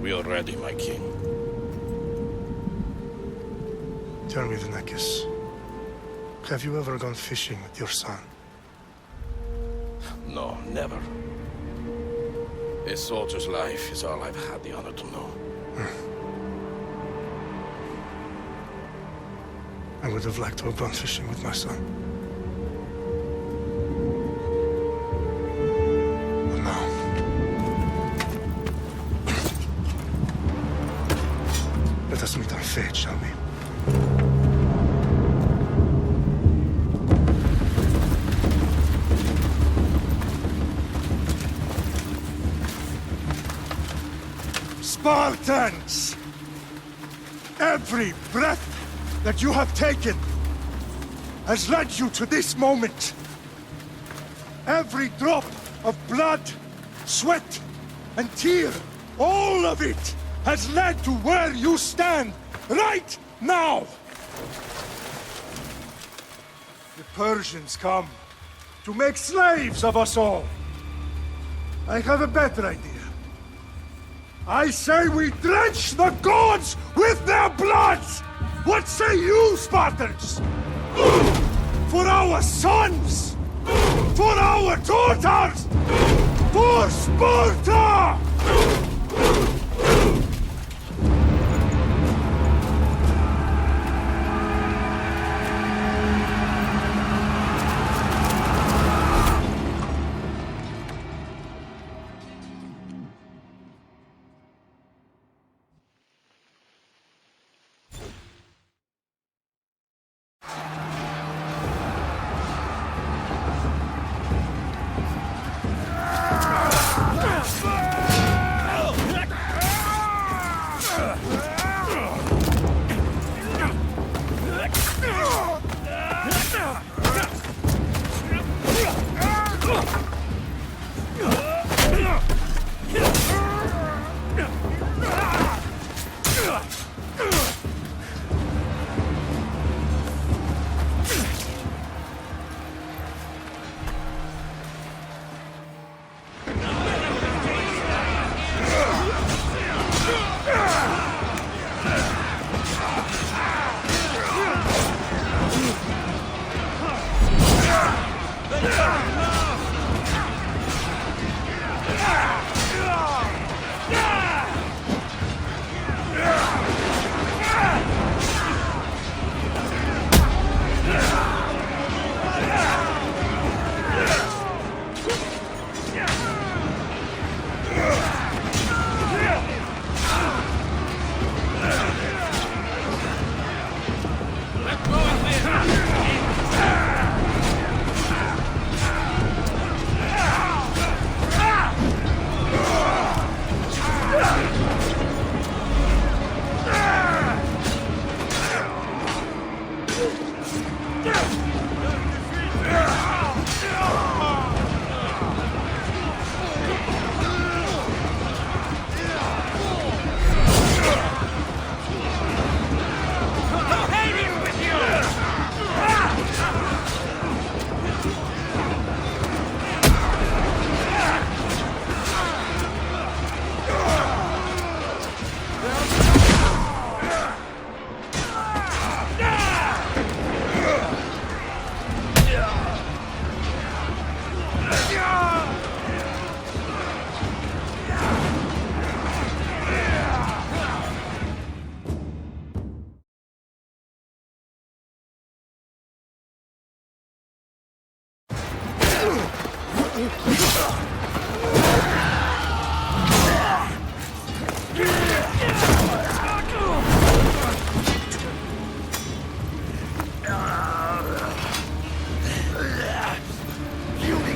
We are ready, my king. Tell me, Leonidas, have you ever gone fishing with your son? No, never. A soldier's life is all I've had the honor to know. I would have liked to have gone fishing with my son. But now... let us meet on fate, shall we? Spartans! Every breath that you have taken has led you to this moment. Every drop of blood, sweat, and tear, all of it has led to where you stand right now. The Persians come to make slaves of us all. I have a better idea. I say we drench the gods with their bloods! What say you, Spartans? For our sons! For our daughters! For Sparta!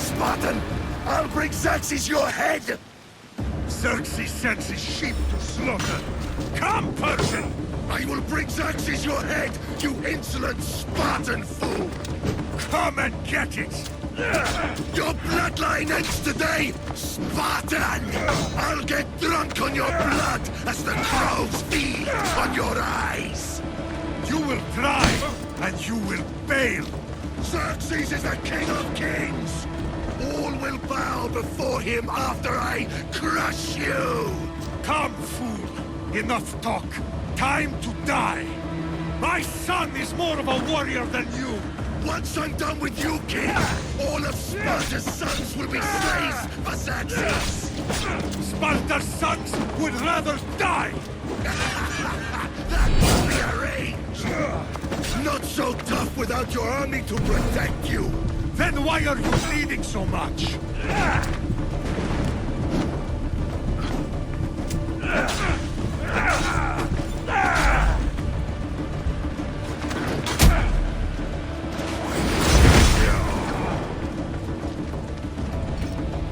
Spartan! I'll bring Xerxes your head! Xerxes sends his sheep to slaughter. Come, Persian! I will bring Xerxes your head, you insolent Spartan fool! Come and get it! Your bloodline ends today, Spartan! I'll get drunk on your blood as the crows feed on your eyes! You will try, and you will fail! Xerxes is the king of kings! All will bow before him after I crush you! Come, fool. Enough talk. Time to die. My son is more of a warrior than you. Once I'm done with you, King, all of Sparta's sons will be slaves for Xerxes! Sparta's sons would rather die! That will be arranged! Not so tough without your army to protect you! Then why are you bleeding so much?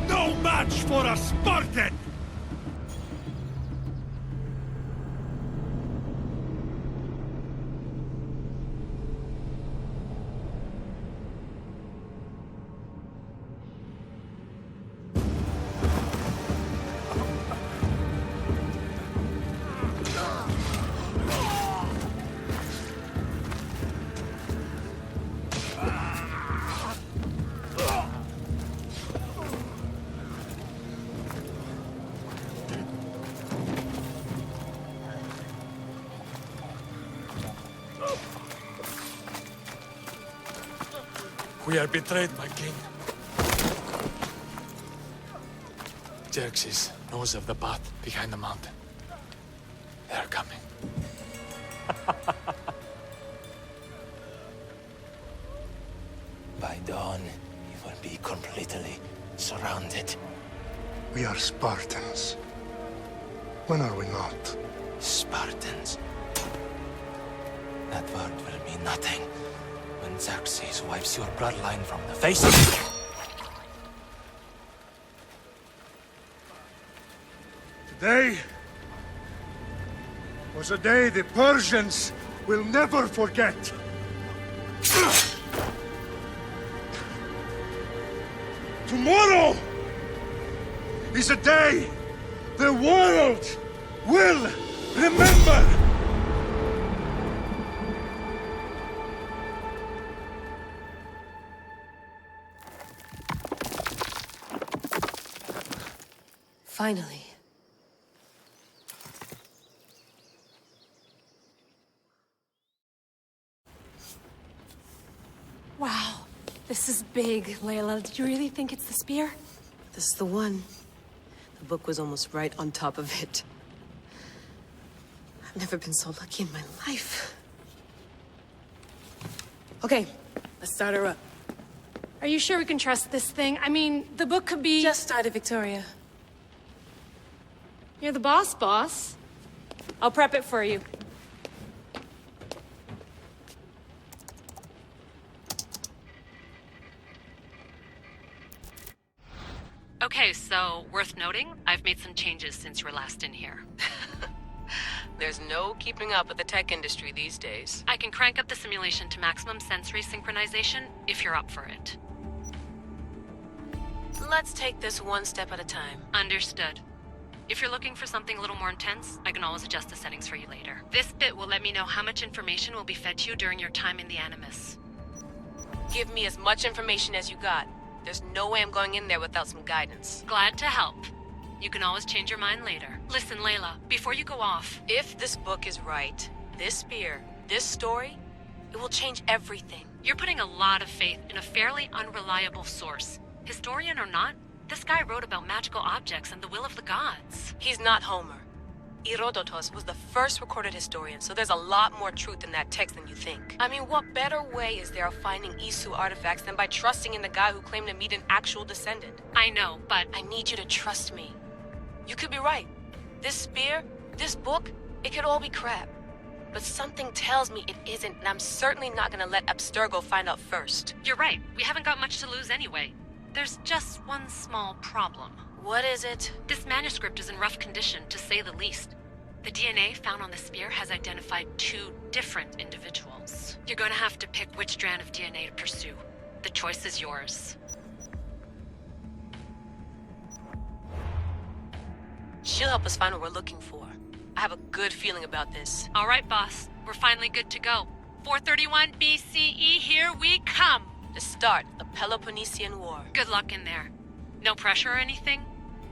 No match for a Spartan! We are betrayed, my king. Xerxes knows of the path behind the mountain. They are coming. By dawn, you will be completely surrounded. We are Spartans. When are we not? Spartans. That word will mean nothing when Xerxes wipes your bloodline from the face of it. Today was a day the Persians will never forget. Tomorrow is a day the world will remember. Finally. Wow, this is big, Layla. Did you really think it's the spear? This is the one. The book was almost right on top of it. I've never been so lucky in my life. Okay, let's start her up. Are you sure we can trust this thing? I mean, the book could be... Just started, Victoria. You're the boss. I'll prep it for you. Okay, so worth noting, I've made some changes since you were last in here. There's no keeping up with the tech industry these days. I can crank up the simulation to maximum sensory synchronization if you're up for it. Let's take this one step at a time. Understood. If you're looking for something a little more intense, I can always adjust the settings for you later. This bit will let me know how much information will be fed to you during your time in the Animus. Give me as much information as you got. There's no way I'm going in there without some guidance. Glad to help. You can always change your mind later. Listen, Layla, before you go off... If this book is right, this spear, this story, it will change everything. You're putting a lot of faith in a fairly unreliable source. Historian or not, this guy wrote about magical objects and the will of the gods. He's not Homer. Herodotus was the first recorded historian, so there's a lot more truth in that text than you think. I mean, what better way is there of finding Isu artifacts than by trusting in the guy who claimed to meet an actual descendant? I know, but... I need you to trust me. You could be right. This spear, this book, it could all be crap. But something tells me it isn't, and I'm certainly not gonna let Abstergo find out first. You're right. We haven't got much to lose anyway. There's just one small problem. What is it? This manuscript is in rough condition, to say the least. The DNA found on the spear has identified 2 different individuals. You're going to have to pick which strand of DNA to pursue. The choice is yours. She'll help us find what we're looking for. I have a good feeling about this. All right, boss. We're finally good to go. 431 BCE, here we come! The start of the Peloponnesian War. Good luck in there. No pressure or anything,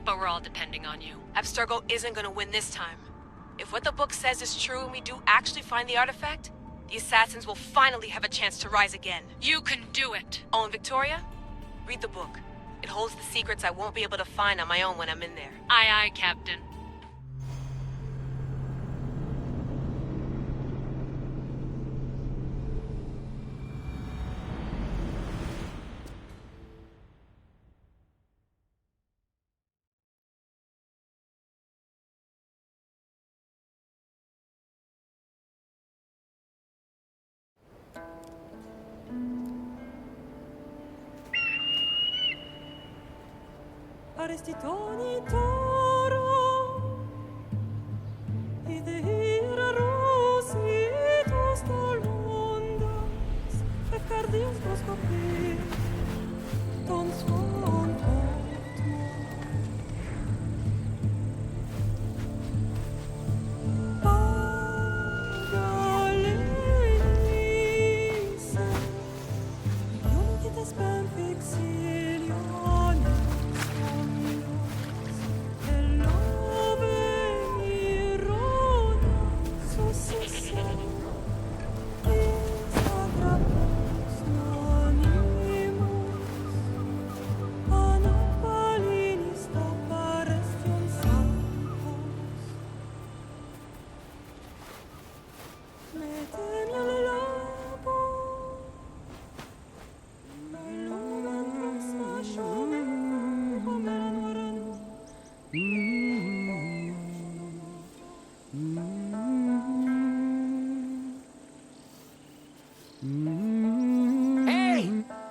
but we're all depending on you. Abstergo isn't gonna win this time. If what the book says is true and we do actually find the artifact, the assassins will finally have a chance to rise again. You can do it. Oh, and Victoria? Read the book. It holds the secrets I won't be able to find on my own when I'm in there. Aye, aye, Captain. Arestitoni toro, idehira rositos talondas, fefcardios proscopi, ton son potmo. Pagalenise, ionites ben fixiliones.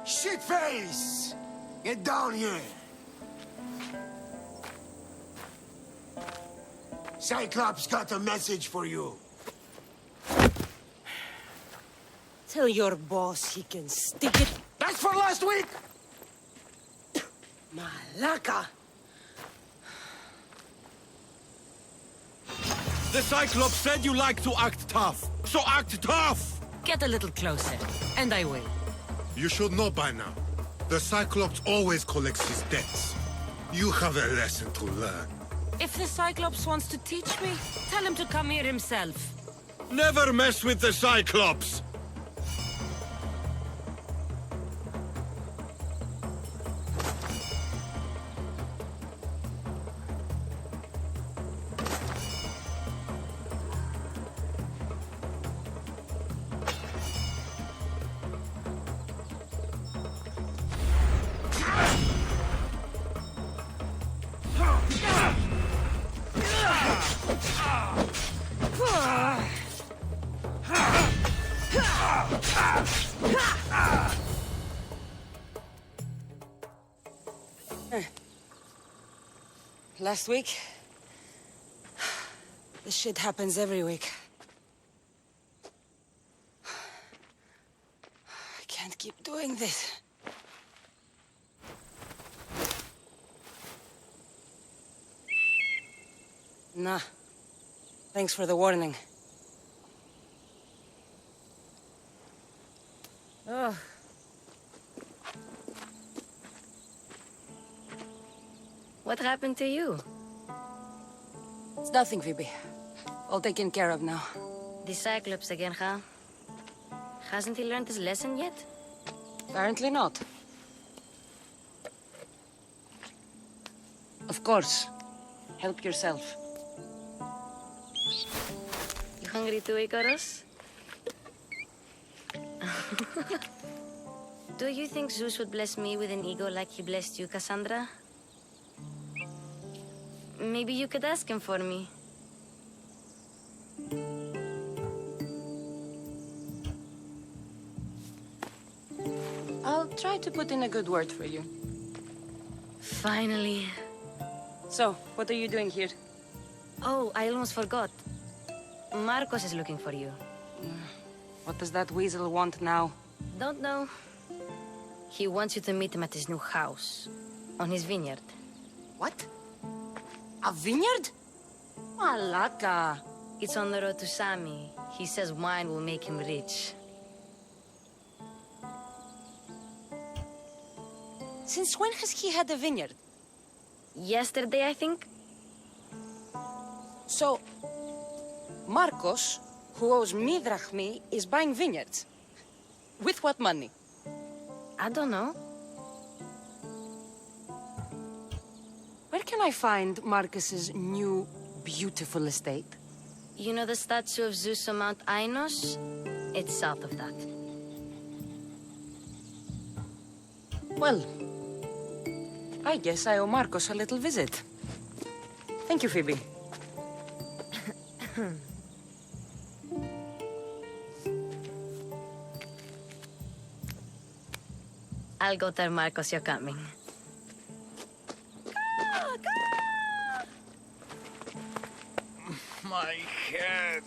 Shitface! Get down here! Cyclops got a message for you. Tell your boss he can stick it. That's for last week! Malaka! The Cyclops said you like to act tough, so act tough! Get a little closer, and I will. You should know by now. The Cyclops always collects his debts. You have a lesson to learn. If the Cyclops wants to teach me, tell him to come here himself. Never mess with the Cyclops! Last week? This shit happens every week. I can't keep doing this. Nah. Thanks for the warning. Ugh. What happened to you? It's nothing, Phoebe. All taken care of now. The Cyclops again, huh? Hasn't he learned his lesson yet? Apparently not. Of course. Help yourself. You hungry too, Icarus? Do you think Zeus would bless me with an ego like he blessed you, Kassandra? Maybe you could ask him for me. I'll try to put in a good word for you. Finally. So, what are you doing here? Oh, I almost forgot. Marcos is looking for you. What does that weasel want now? Don't know. He wants you to meet him at his new house. On his vineyard. What? A vineyard? Malaka. It's on the road to Sami. He says wine will make him rich. Since when has he had a vineyard? Yesterday, I think. So, Marcos, who owes me drachmi, is buying vineyards. With what money? I don't know. Where can I find Marcus's new, beautiful estate? You know the statue of Zeus on Mount Ainos? It's south of that. Well, I guess I owe Marcos a little visit. Thank you, Phoebe. I'll go tell Marcos you're coming. My head.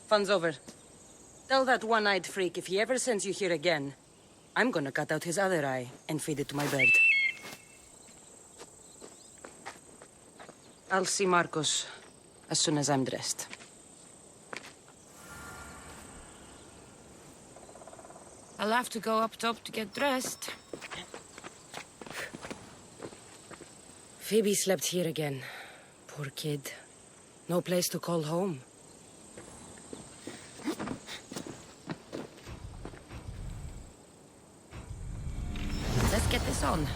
Fun's over. Tell that one-eyed freak if he ever sends you here again, I'm gonna cut out his other eye and feed it to my bird. I'll see Marcos as soon as I'm dressed. I'll have to go up top to get dressed. Phoebe slept here again. Poor kid. No place to call home. Let's get this on.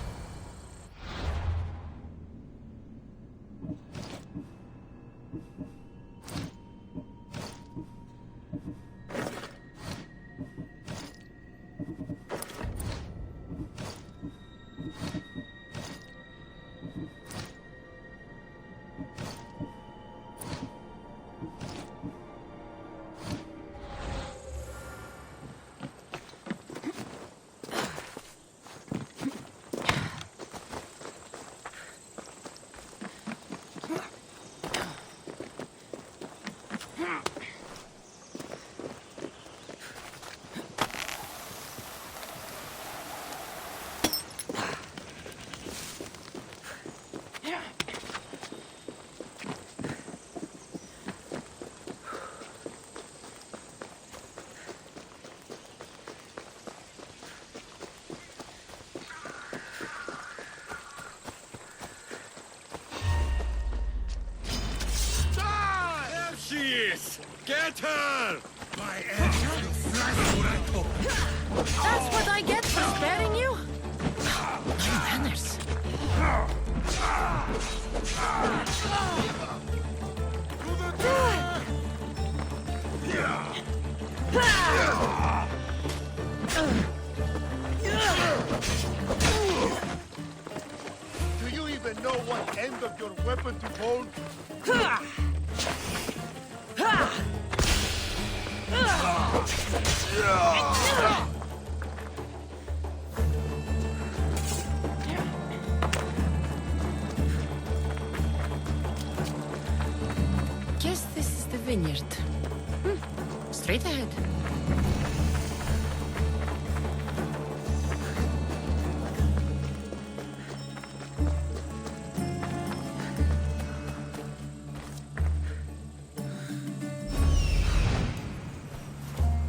Get her! My ass, you flash. That's what I get for sparing you? No manners. Do you even know what end of your weapon to hold? Guess this is the vineyard. Straight ahead.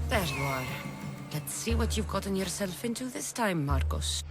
There you are. Let's see what you've gotten yourself into this time, Marcos.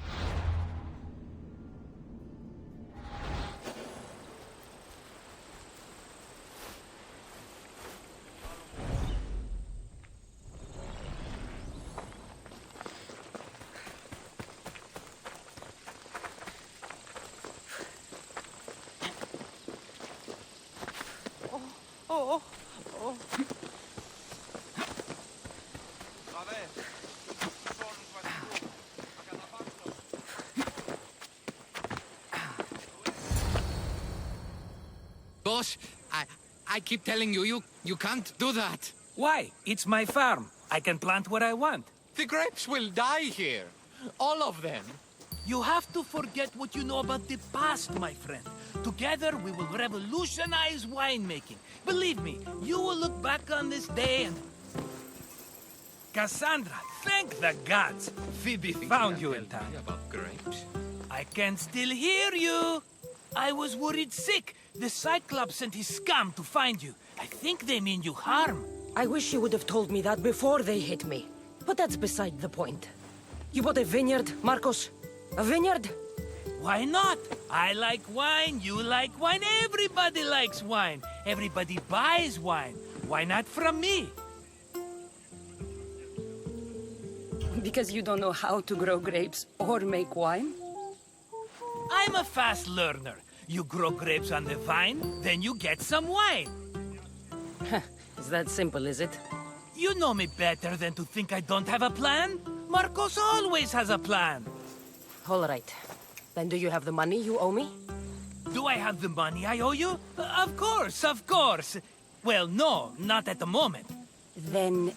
Boss, I keep telling you, you can't do that. Why? It's my farm. I can plant what I want. The grapes will die here. All of them. You have to forget what you know about the past, my friend. Together, we will revolutionize winemaking. Believe me, you will look back on this day and... Kassandra, thank the gods! Phoebe found you in time. About grapes? I can still hear you! I was worried sick. The Cyclops sent his scum to find you. I think they mean you harm. I wish you would have told me that before they hit me. But that's beside the point. You bought a vineyard, Marcos? A vineyard? Why not? I like wine, you like wine, everybody likes wine. Everybody buys wine. Why not from me? Because you don't know how to grow grapes or make wine? I'm a fast learner. You grow grapes on the vine, then you get some wine. Is that simple, is it? You know me better than to think I don't have a plan. Marcos always has a plan. All right. Then do you have the money you owe me? Do I have the money I owe you? Of course, of course. Well, no, not at the moment. Then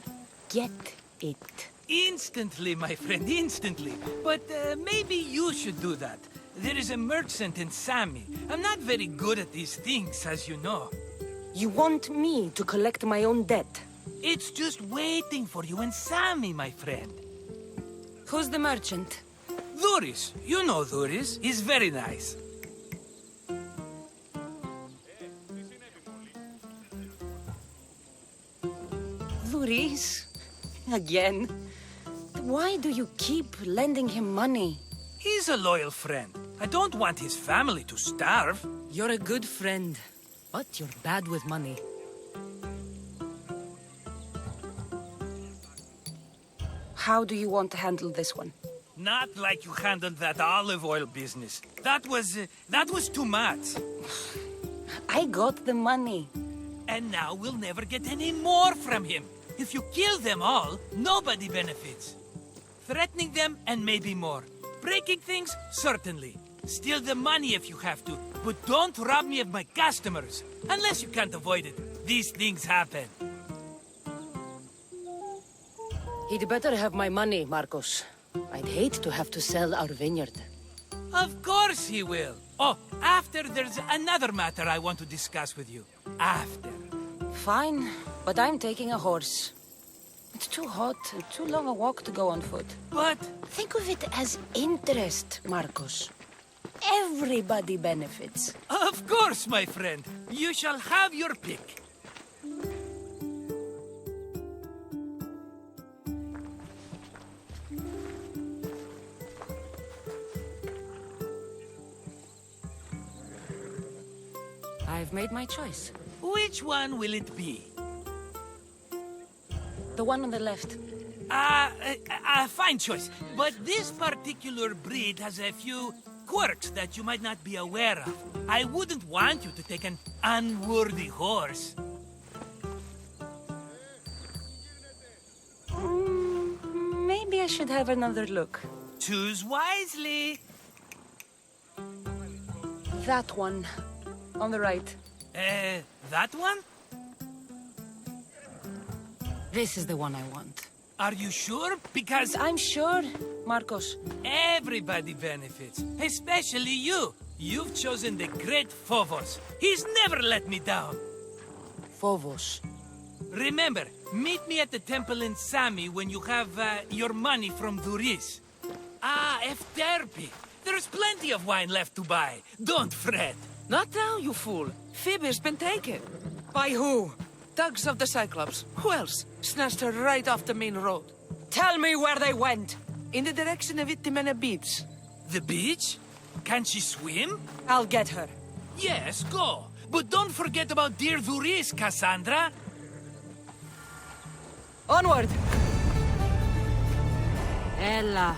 get it. Instantly, my friend, instantly. But maybe you should do that. There is a merchant in Sami. I'm not very good at these things, as you know. You want me to collect my own debt? It's just waiting for you in Sami, my friend. Who's the merchant? Dhuris. You know Dhuris. He's very nice. Dhuris? Again? Why do you keep lending him money? He's a loyal friend. I don't want his family to starve. You're a good friend, but you're bad with money. How do you want to handle this one? Not like you handled that olive oil business. That was too much. I got the money. And now we'll never get any more from him. If you kill them all, nobody benefits. Threatening them, and maybe more. Breaking things, certainly. Steal the money if you have to, but don't rob me of my customers. Unless you can't avoid it. These things happen. He'd better have my money, Marcos. I'd hate to have to sell our vineyard. Of course he will. Oh, after there's another matter I want to discuss with you. After. Fine, but I'm taking a horse. It's too hot, too long a walk to go on foot. But... think of it as interest, Marcos. Everybody benefits. Of course, my friend. You shall have your pick. I've made my choice. Which one will it be? The one on the left. Fine choice. But this particular breed has a few quirks that you might not be aware of. I wouldn't want you to take an unworthy horse. Maybe I should have another look. Choose wisely. That one. On the right. That one? This is the one I want. Are you sure? Because... I'm sure, Marcos. Everybody benefits. Especially you. You've chosen the great Phobos. He's never let me down. Phobos. Remember, meet me at the temple in Sami when you have your money from Dhuris. Efterpi. There's plenty of wine left to buy. Don't fret. Not now, you fool. Phoebe's been taken. By who? Thugs of the Cyclops. Who else? Snatched her right off the main road. Tell me where they went. In the direction of Itimena Beach. The beach? Can she swim? I'll get her. Yes, go. But don't forget about dear Dhuris, Kassandra. Onward! Ella.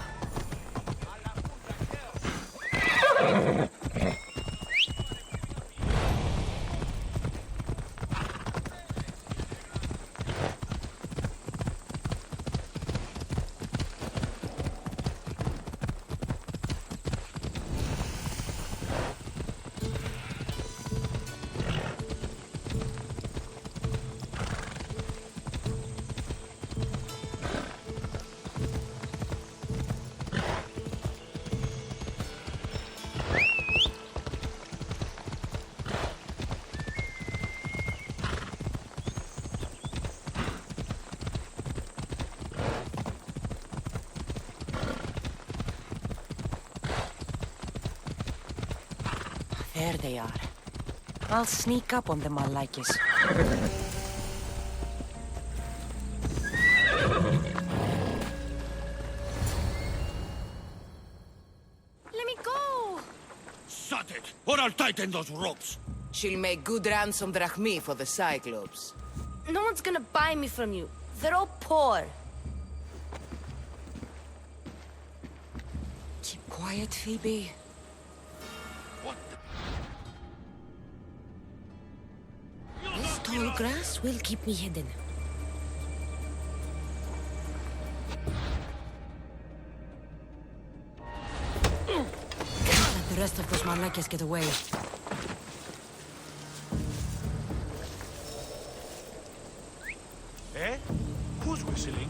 There they are. I'll sneak up on the Malakis. Let me go! Shut it, or I'll tighten those ropes. She'll make good ransom drachmi for the Cyclops. No one's gonna buy me from you. They're all poor. Keep quiet, Phoebe. This tall grass will keep me hidden. Can't let the rest of those Malakis get away. Eh? Who's whistling?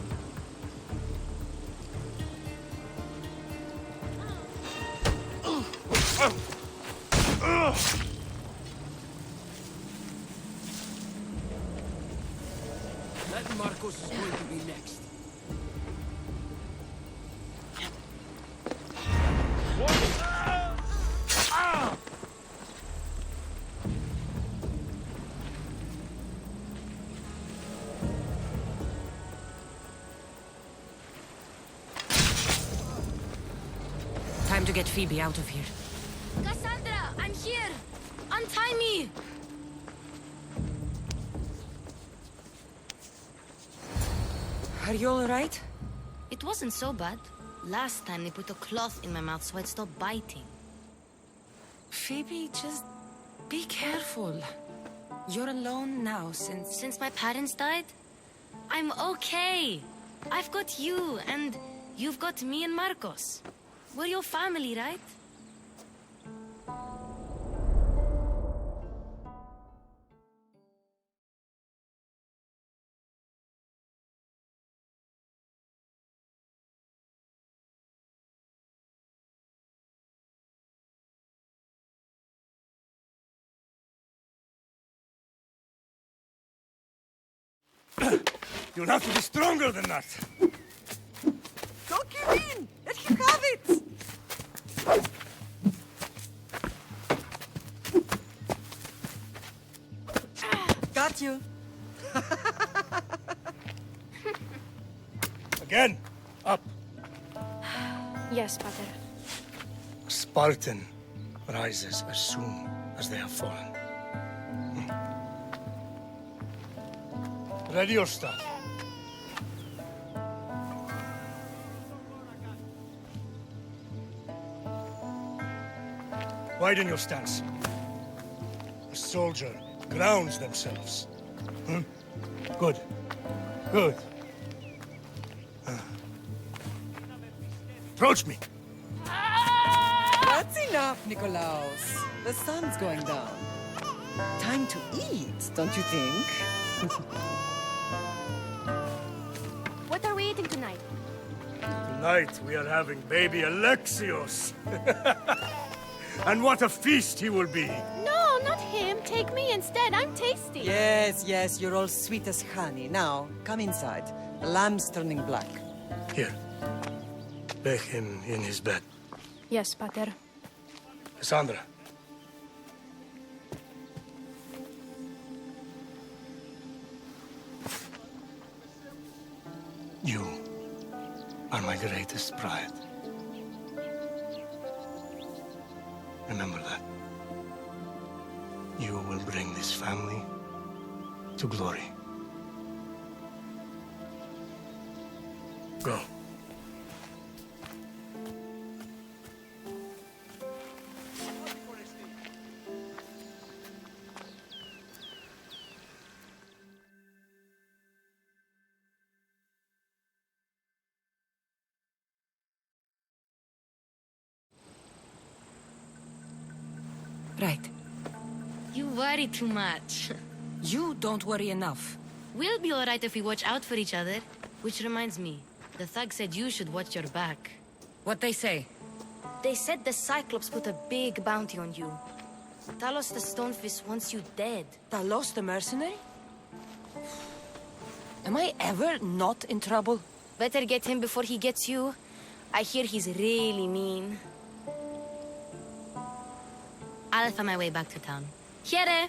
That Marcos is going to be next. Time to get Phoebe out of here. Kassandra, I'm here! Untie me! Are you alright? It wasn't so bad. Last time they put a cloth in my mouth so I'd stop biting. Phoebe, just be careful. You're alone now Since my parents died? I'm okay. I've got you, and you've got me and Marcos. We're your family, right? You'll have to be stronger than that. Don't give in! Let him have it! Got you. Again, up. Yes, Pater. A Spartan rises as soon as they have fallen. Ready your staff. Widen your stance. A soldier grounds themselves. Good. Good. Approach me. That's enough, Nikolaos. The sun's going down. Time to eat, don't you think? What are we eating tonight? Tonight we are having baby Alexios. And what a feast he will be. No, not him. Take me instead. I'm tasty. Yes, yes, you're all sweet as honey. Now, come inside. The lamb's turning black. Here. Lay him in his bed. Yes, Pater. Kassandra. You are my greatest pride. Remember that. You will bring this family to glory. Go. Right. You worry too much. You don't worry enough. We'll be alright if we watch out for each other. Which reminds me, the thug said you should watch your back. What they say? They said the Cyclops put a big bounty on you. Talos the Stonefist wants you dead. Talos the mercenary? Am I ever not in trouble? Better get him before he gets you. I hear he's really mean. I'll find my way back to town. Here.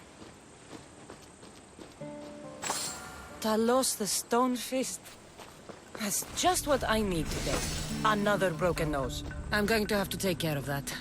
Talos the Stone Fist. That's just what I need today. Another broken nose. I'm going to have to take care of that.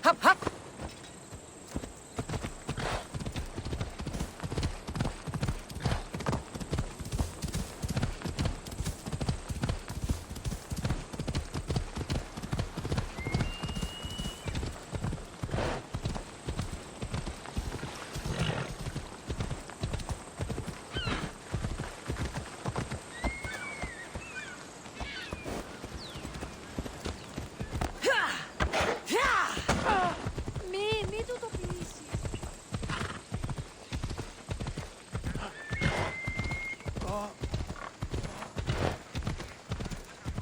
Hop, hop!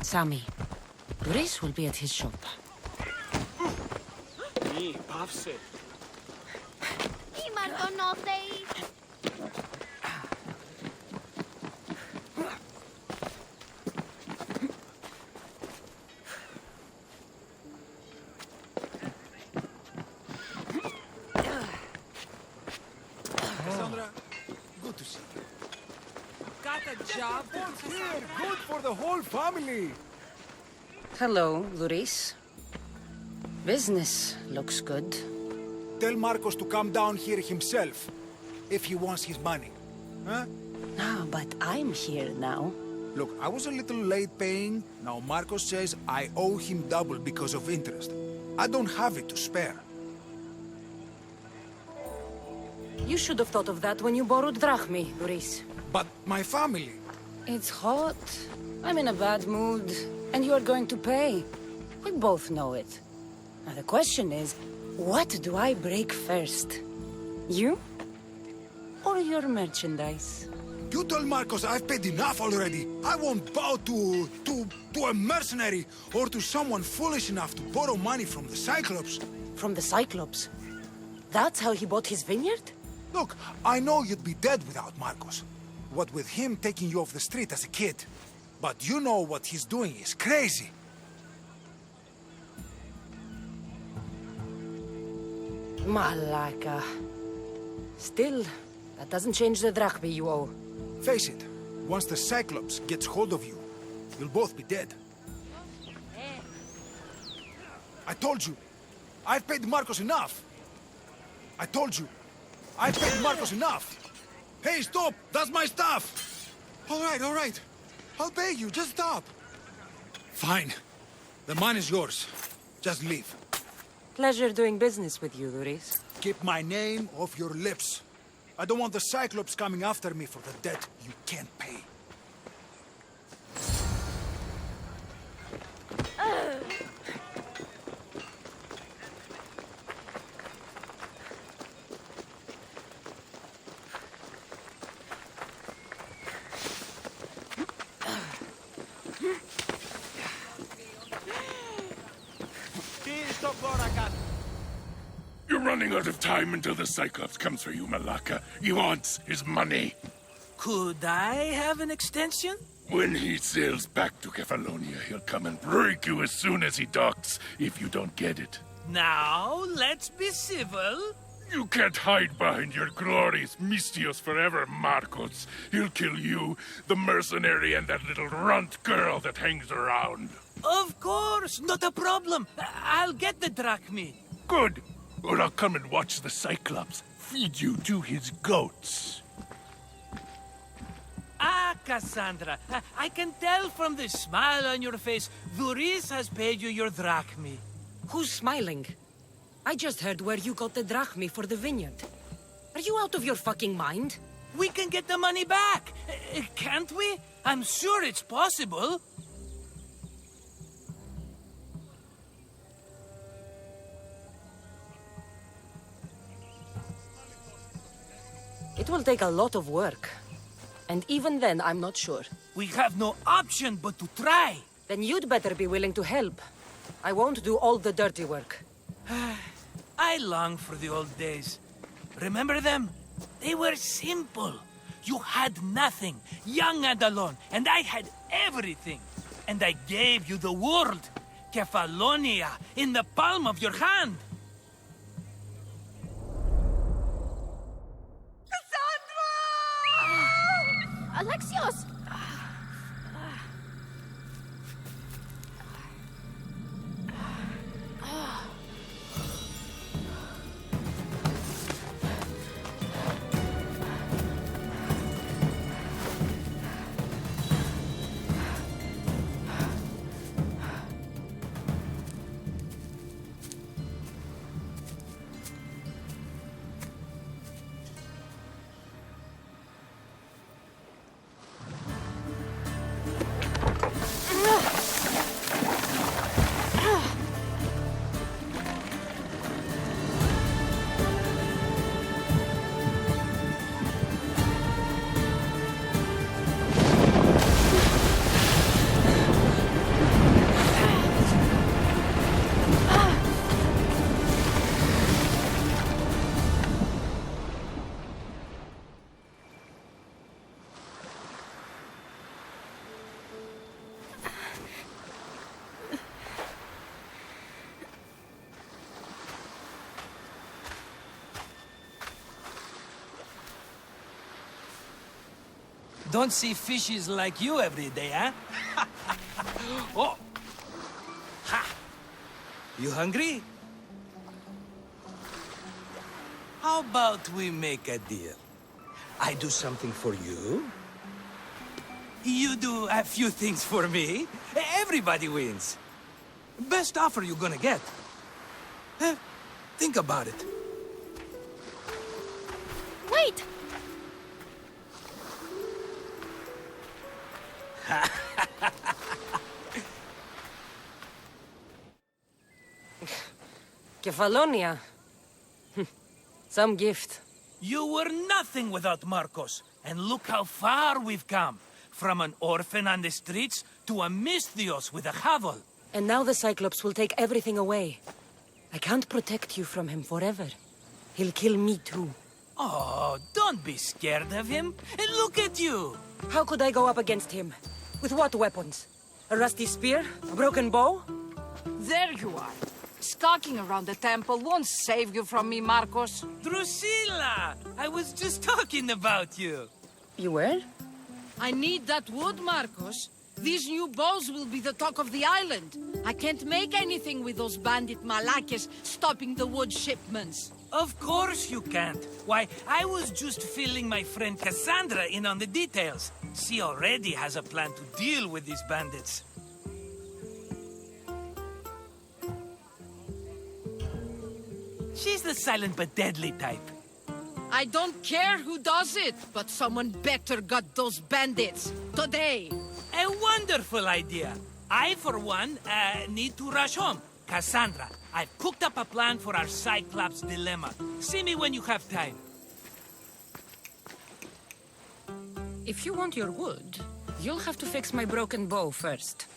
Sami, Boris will be at his shop. Kassandra, good to see you. Got a job Here, good for the whole family. Hello, Boris. Business looks good. Tell Marcos to come down here himself, if he wants his money. Huh? Ah, but I'm here now. Look, I was a little late paying. Now Marcos says I owe him double because of interest. I don't have it to spare. You should have thought of that when you borrowed drachmi, Boris. But my family... It's hot. I'm in a bad mood. And you are going to pay. We both know it. Now the question is, what do I break first? You? Or your merchandise? You told Marcos I've paid enough already. I won't bow to a mercenary or to someone foolish enough to borrow money from the Cyclops. From the Cyclops? That's how he bought his vineyard? Look, I know you'd be dead without Marcos. What with him taking you off the street as a kid. But you know what he's doing is crazy. Malaka. Still, that doesn't change the drachmi you owe. Face it, once the Cyclops gets hold of you, you'll both be dead. I told you, I've paid Marcos enough. I told you, I've paid Marcos enough. Hey, stop! That's my stuff! All right. I'll pay you, just stop. Fine. The mine is yours. Just leave. Pleasure doing business with you, Boris. Keep my name off your lips. I don't want the Cyclops coming after me for the debt you can't pay. You're running out of time until the Cyclops comes for you, Malaka. He wants his money. Could I have an extension? When he sails back to Kefalonia, he'll come and break you as soon as he docks, if you don't get it. Now, let's be civil. You can't hide behind your glorious Mystios forever, Marcos. He'll kill you, the mercenary, and that little runt girl that hangs around. Of course, not a problem. I'll get the drachmi. Good. Or I'll come and watch the Cyclops feed you to his goats. Ah, Kassandra, I can tell from the smile on your face, Boris has paid you your drachmi. Who's smiling? I just heard where you got the drachmi for the vineyard. Are you out of your fucking mind? We can get the money back, can't we? I'm sure it's possible. It will take a lot of work. And even then, I'm not sure. We have no option but to try. Then you'd better be willing to help. I won't do all the dirty work. I long for the old days. Remember them? They were simple. You had nothing, young and alone, and I had everything. And I gave you the world, Kefalonia, in the palm of your hand. Alexios! Don't see fishes like you every day, huh? Oh! Ha! You hungry? How about we make a deal? I do something for you. You do a few things for me. Everybody wins. Best offer you're gonna get. Think about it. Wait! Kefalonia. Some gift. You were nothing without Marcos. And look how far we've come. From an orphan on the streets to a Misthios with a hovel. And now the Cyclops will take everything away. I can't protect you from him forever. He'll kill me too. Oh, don't be scared of him. And look at you. How could I go up against him? With what weapons? A rusty spear? A broken bow? There you are. Skulking around the temple won't save you from me, Marcos. Drusilla! I was just talking about you. You were? I need that wood, Marcos. These new bows will be the talk of the island. I can't make anything with those bandit malakes stopping the wood shipments. Of course you can't. Why, I was just filling my friend Kassandra in on the details. She already has a plan to deal with these bandits. She's the silent but deadly type. I don't care who does it, but someone better got those bandits. Today. A wonderful idea. I, for one, need to rush home. Kassandra, I've cooked up a plan for our Cyclops dilemma. See me when you have time. If you want your wood, you'll have to fix my broken bow first.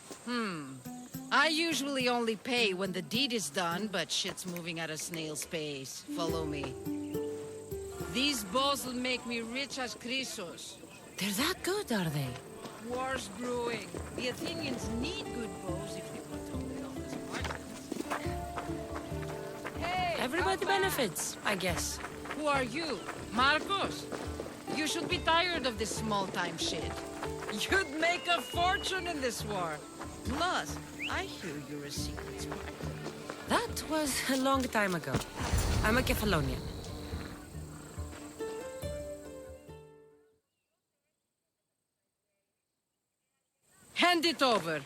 I usually only pay when the deed is done, but shit's moving at a snail's pace. Follow me. These bows will make me rich as Chrysos. They're that good, are they? War's brewing. The Athenians need good bows if they want to hold off the Spartans. Hey, everybody benefits, I guess. Who are you? Marcos? You should be tired of this small-time shit. You'd make a fortune in this war. Plus, I hear you're a secret Spartan. That was a long time ago. I'm a Kefalonian. Hand it over.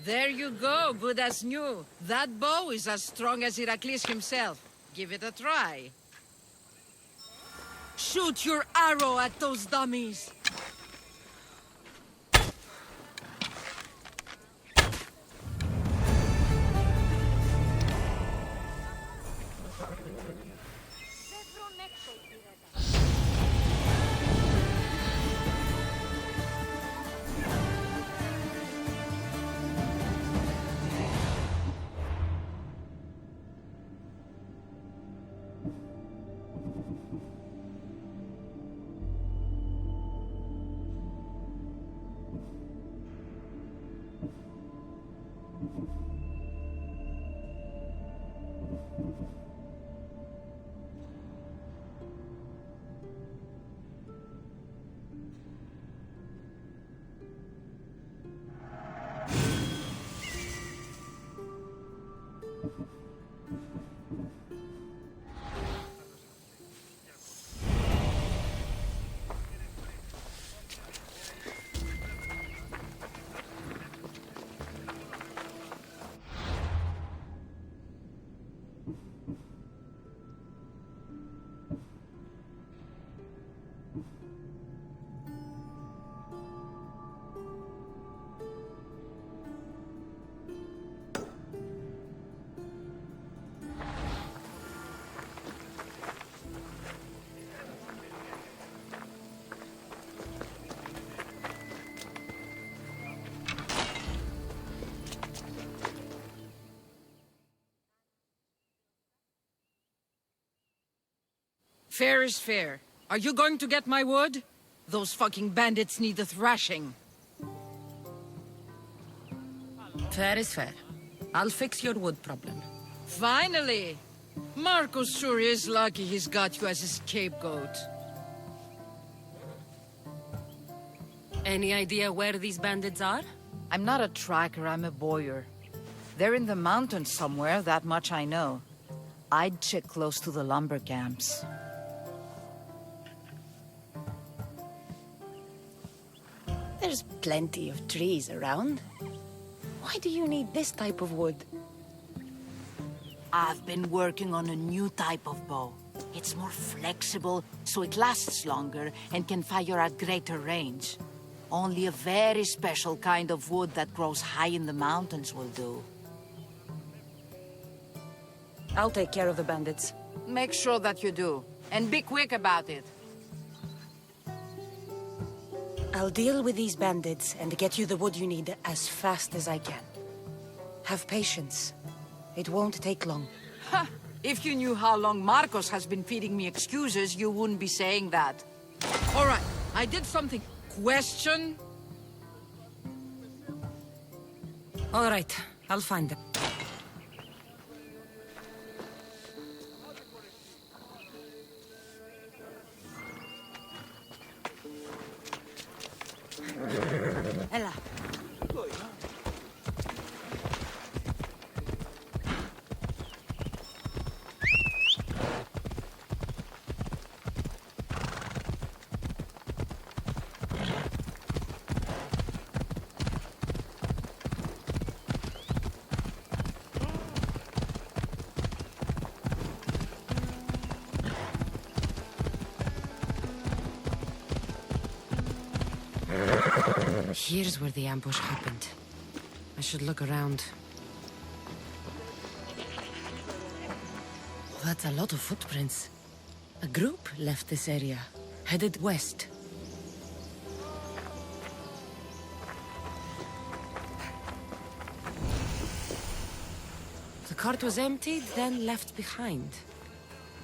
There you go, good as new. That bow is as strong as Heracles himself. Give it a try. Shoot your arrow at those dummies. Fair is fair. Are you going to get my wood? Those fucking bandits need a thrashing. Fair is fair. I'll fix your wood problem. Finally! Marcos sure is lucky he's got you as his scapegoat. Any idea where these bandits are? I'm not a tracker, I'm a boyer. They're in the mountains somewhere, that much I know. I'd check close to the lumber camps. There's plenty of trees around. Why do you need this type of wood? I've been working on a new type of bow. It's more flexible, so it lasts longer and can fire at greater range. Only a very special kind of wood that grows high in the mountains will do. I'll take care of the bandits. Make sure that you do, and be quick about it. I'll deal with these bandits and get you the wood you need as fast as I can. Have patience. It won't take long. Ha! If you knew how long Marcos has been feeding me excuses, you wouldn't be saying that. All right, I did something. Question? All right, I'll find them. Ella. Here's where the ambush happened. I should look around. That's a lot of footprints. A group left this area, headed west. The cart was emptied, then left behind.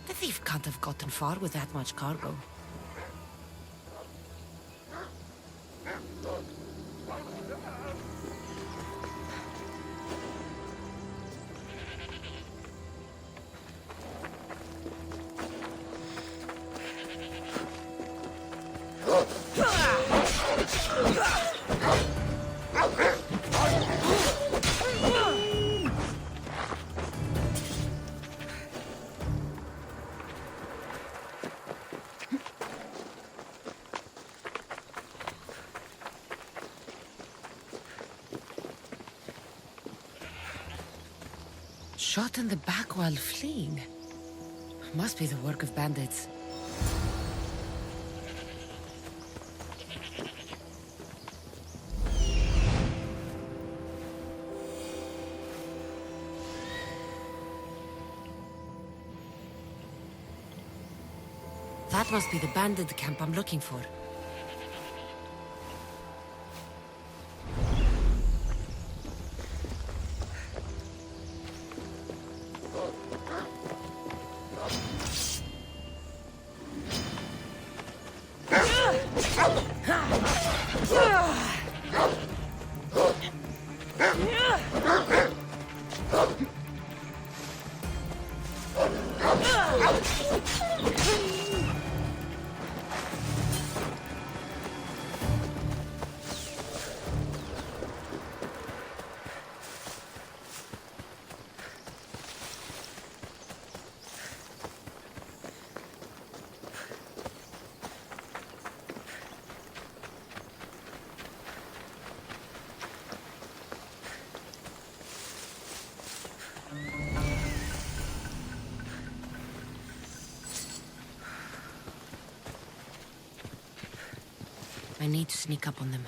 The thief can't have gotten far with that much cargo. Shot in the back while fleeing. Must be the work of bandits. That must be the bandit camp I'm looking for. I need to sneak up on them.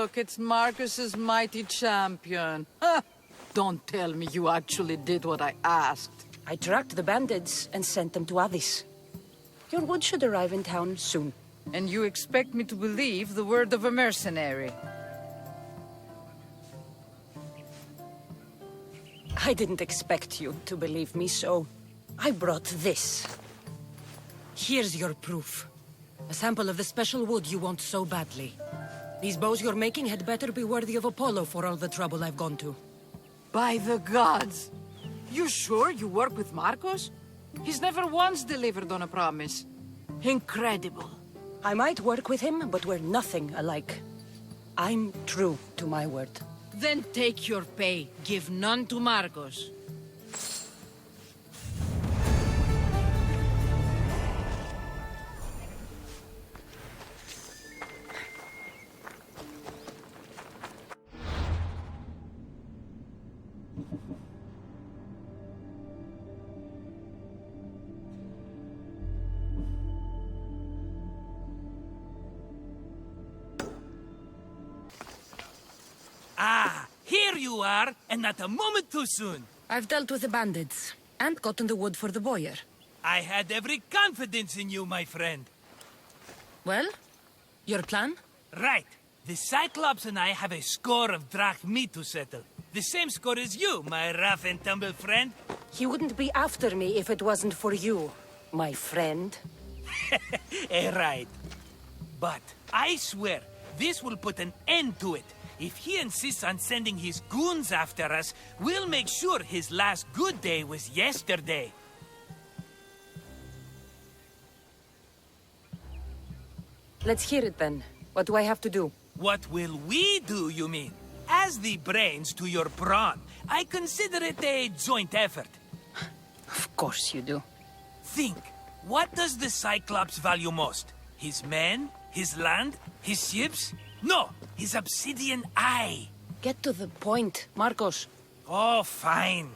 Look, it's Marcus's mighty champion. Ha! Don't tell me you actually did what I asked. I tracked the bandits and sent them to Addis. Your wood should arrive in town soon. And you expect me to believe the word of a mercenary? I didn't expect you to believe me, so I brought this. Here's your proof. A sample of the special wood you want so badly. These bows you're making had better be worthy of Apollo for all the trouble I've gone to. By the gods! You sure you work with Marcos? He's never once delivered on a promise. Incredible. I might work with him, but we're nothing alike. I'm true to my word. Then take your pay. Give none to Marcos. Ah, here you are, and not a moment too soon. I've dealt with the bandits, and gotten the wood for the boyar. I had every confidence in you, my friend. Well, your plan? Right. The Cyclops and I have a score of drachmi to settle. The same score as you, my rough and tumble friend. He wouldn't be after me if it wasn't for you, my friend. Right. But I swear, this will put an end to it. If he insists on sending his goons after us, we'll make sure his last good day was yesterday. Let's hear it then. What do I have to do? What will we do, you mean? As the brains to your brawn, I consider it a joint effort. Of course you do. Think, what does the Cyclops value most? His men? His land? His ships? No, his obsidian eye. Get to the point, Marcos. Oh, fine.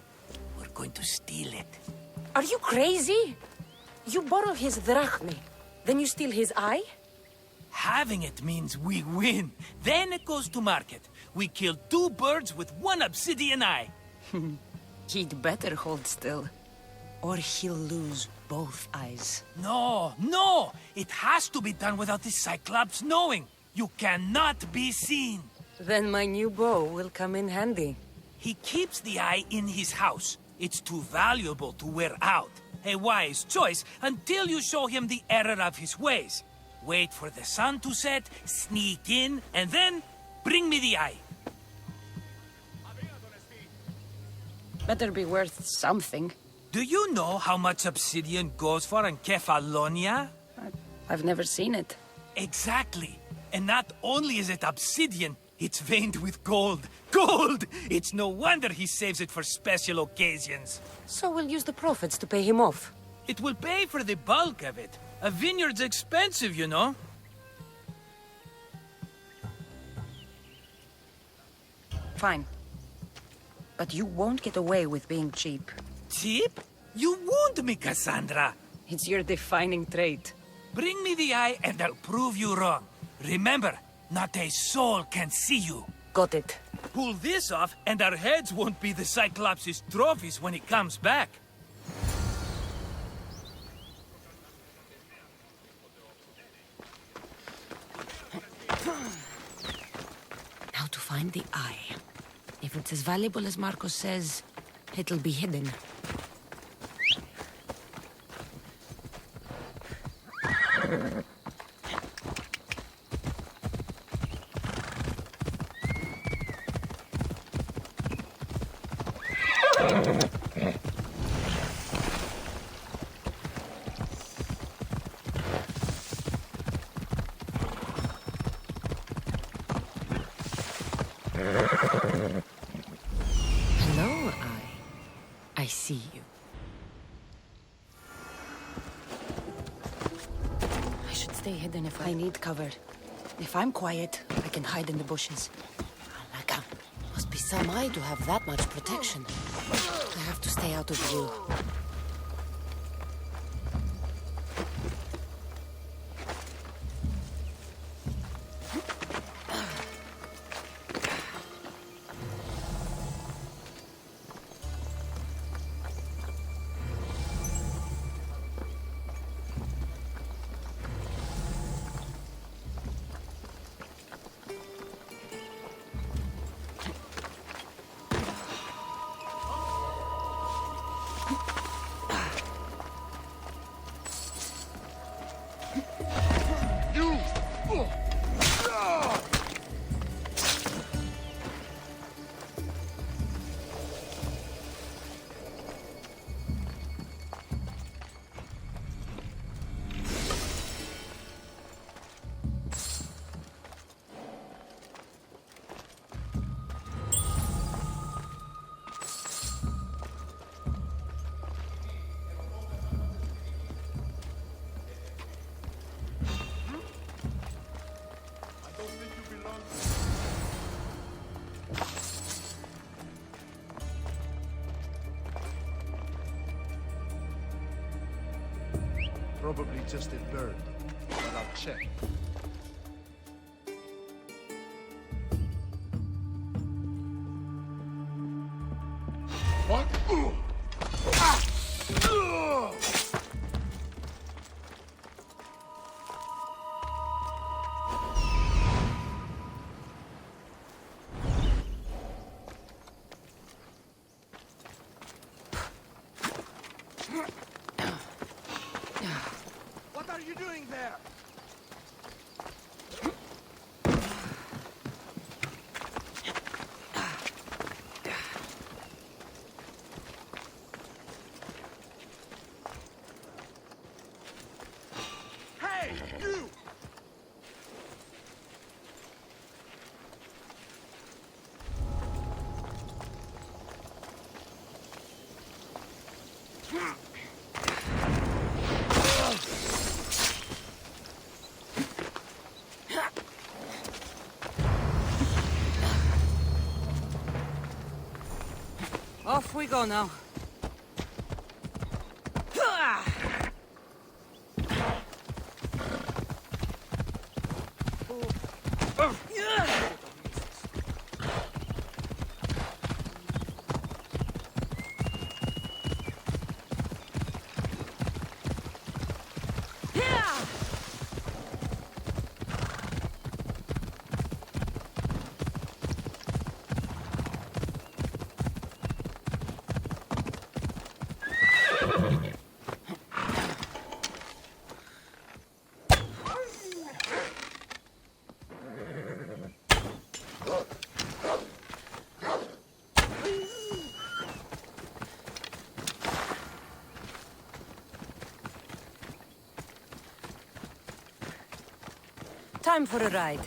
We're going to steal it. Are you crazy? You borrow his drachmi, then you steal his eye? Having it means we win. Then it goes to market. We kill 2 birds with 1 obsidian eye. He'd better hold still, or he'll lose both eyes. No, no! It has to be done without the Cyclops knowing. You cannot be seen. Then my new bow will come in handy. He keeps the eye in his house. It's too valuable to wear out. A wise choice until you show him the error of his ways. Wait for the sun to set, sneak in, and then bring me the eye. Better be worth something. Do you know how much obsidian goes for in Kefalonia? I've never seen it. Exactly. And not only is it obsidian, it's veined with gold. Gold! It's no wonder he saves it for special occasions. So we'll use the profits to pay him off. It will pay for the bulk of it. A vineyard's expensive, you know. Fine. But you won't get away with being cheap. Cheap? You wound me, Kassandra. It's your defining trait. Bring me the eye and I'll prove you wrong. Remember, not a soul can see you. Got it. Pull this off and our heads won't be the Cyclops' trophies when he comes back. Now to find the eye. If it's as valuable as Marcos says, it'll be hidden. Hello, Eye. I see you. I should stay hidden if I need cover. If I'm quiet, I can hide in the bushes. Alaka, must be some eye to have that much protection. I have to stay out of view. Probably just a bird. But I'll check. What? What are you doing there? Hey, you! Off we go now. Time for a ride.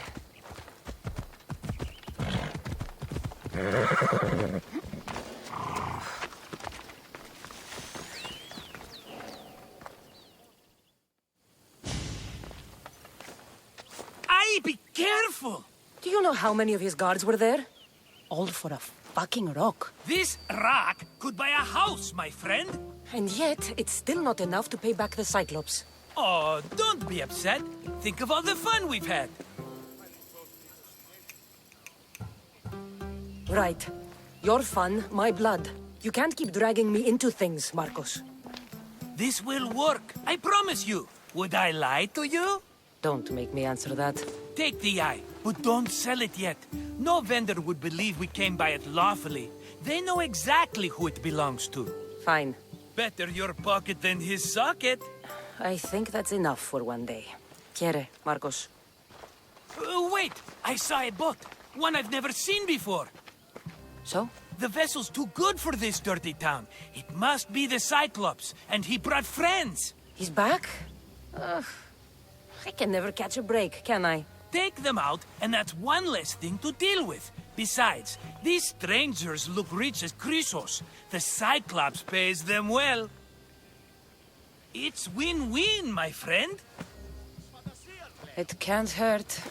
Aye, be careful! Do you know how many of his guards were there? All for a fucking rock. This rock could buy a house, my friend. And yet, it's still not enough to pay back the Cyclops. Oh, don't be upset. Think of all the fun we've had. Right. Your fun, my blood. You can't keep dragging me into things, Marcos. This will work, I promise you. Would I lie to you? Don't make me answer that. Take the eye, but don't sell it yet. No vendor would believe we came by it lawfully. They know exactly who it belongs to. Fine. Better your pocket than his socket. I think that's enough for one day. Quiere, Marcos. Wait! I saw a boat. One I've never seen before. So? The vessel's too good for this dirty town. It must be the Cyclops, and he brought friends. He's back? I can never catch a break, can I? Take them out, and that's one less thing to deal with. Besides, these strangers look rich as Chrysos. The Cyclops pays them well. It's win-win, my friend. It can't hurt.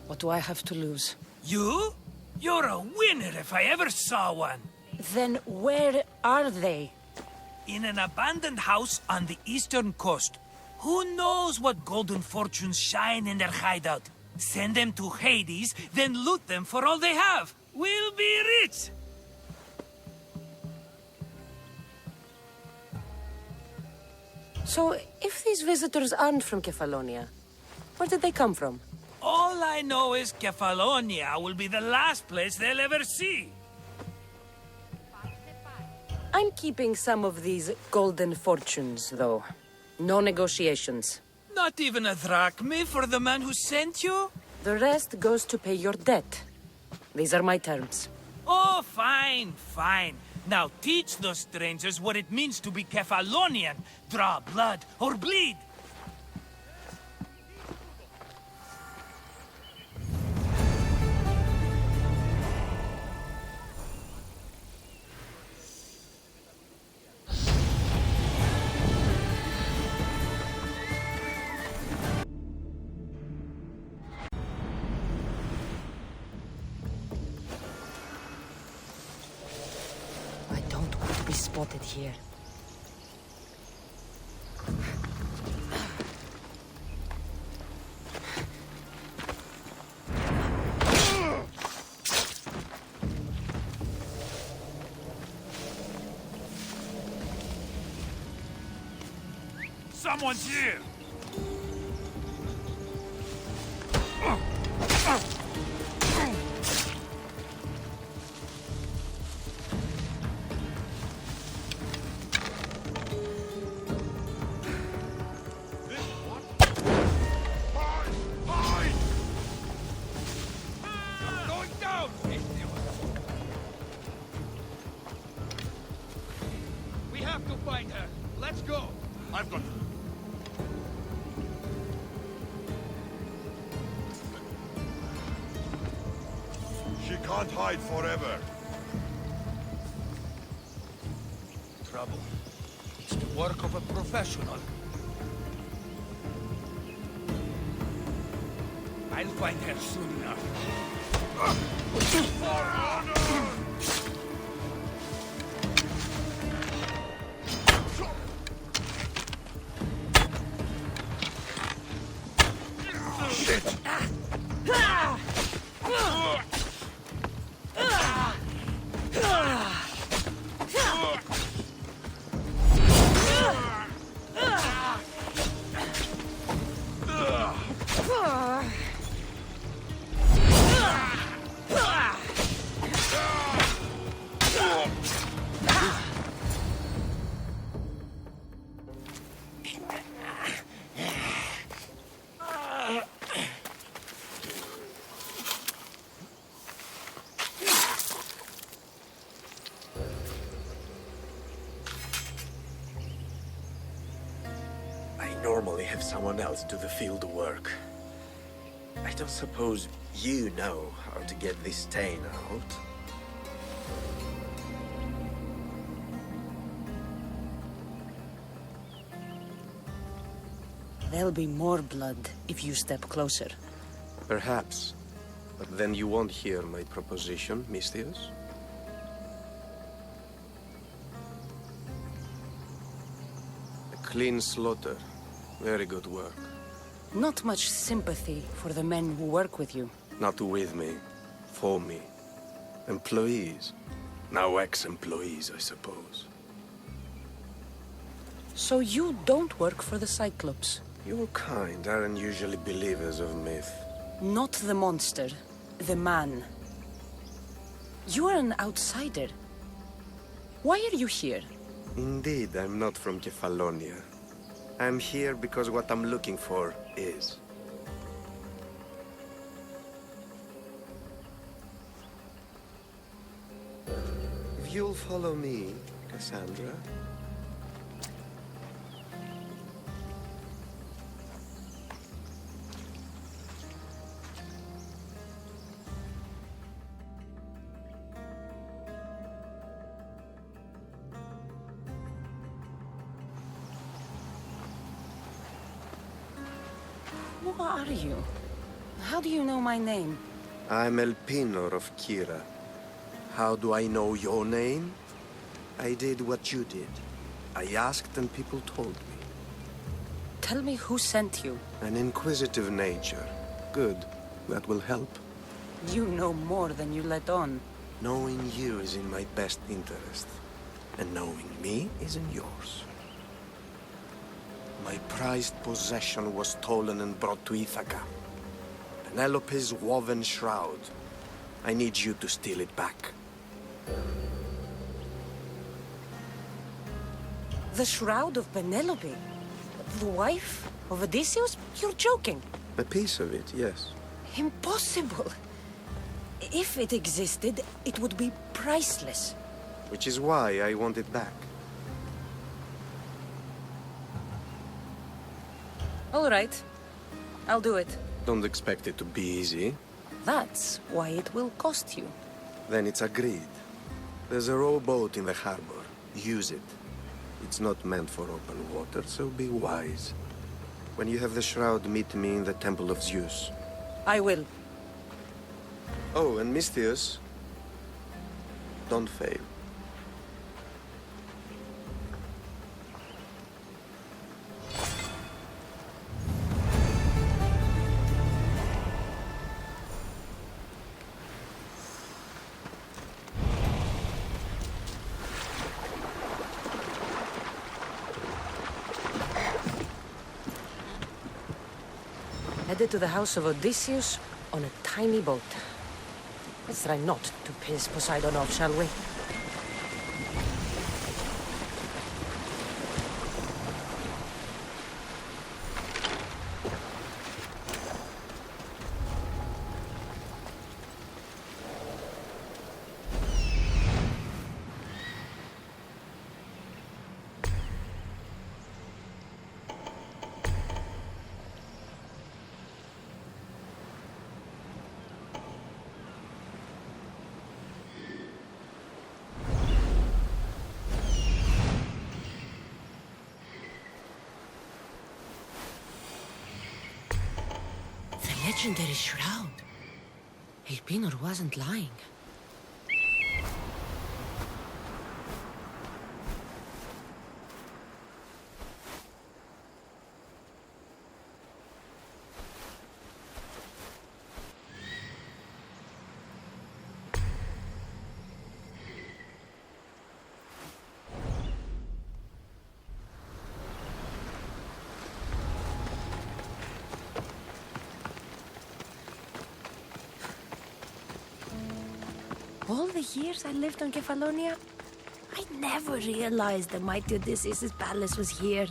What do I have to lose? You? You're a winner if I ever saw one. Then where are they? In an abandoned house on the eastern coast. Who knows what golden fortunes shine in their hideout? Send them to Hades, then loot them for all they have. We'll be rich! So, if these visitors aren't from Kefalonia, where did they come from? All I know is Kefalonia will be the last place they'll ever see. I'm keeping some of these golden fortunes, though. No negotiations. Not even a drachma for the man who sent you? The rest goes to pay your debt. These are my terms. Oh, fine, fine. Now teach those strangers what it means to be Kefalonian. Draw blood or bleed. Spotted here. Someone's here! Can't hide forever. Trouble. It's the work of a professional. I'll find her soon enough. For honor! Normally have someone else do the field work. I don't suppose you know how to get this stain out. There'll be more blood if you step closer. Perhaps. But then you won't hear my proposition, Misthios. A clean slaughter. Very good work. Not much sympathy for the men who work with you. Not with me. For me. Employees. Now ex-employees, I suppose. So you don't work for the Cyclops? Your kind aren't usually believers of myth. Not the monster. The man. You are an outsider. Why are you here? Indeed, I'm not from Kefalonia. I'm here because what I'm looking for is. If you'll follow me, Kassandra. Who are you? How do you know my name? I'm Elpinor of Kira. How do I know your name? I did what you did. I asked and people told me. Tell me who sent you. An inquisitive nature. Good. That will help. You know more than you let on. Knowing you is in my best interest. And knowing me is in yours. My prized possession was stolen and brought to Ithaca. Penelope's woven shroud. I need you to steal it back. The shroud of Penelope? The wife of Odysseus? You're joking. A piece of it, yes. Impossible. If it existed, it would be priceless. Which is why I want it back. All right. I'll do it. Don't expect it to be easy. That's why it will cost you. Then it's agreed. There's a rowboat in the harbor. Use it. It's not meant for open water, so be wise. When you have the shroud, meet me in the Temple of Zeus. I will. Oh, and Misthios, don't fail. Headed to the house of Odysseus on a tiny boat. Let's try not to piss Poseidon off, shall we? Legendary shroud. Elpinor wasn't lying. All the years I lived on Kefalonia, I never realized the mighty Odysseus' palace was here.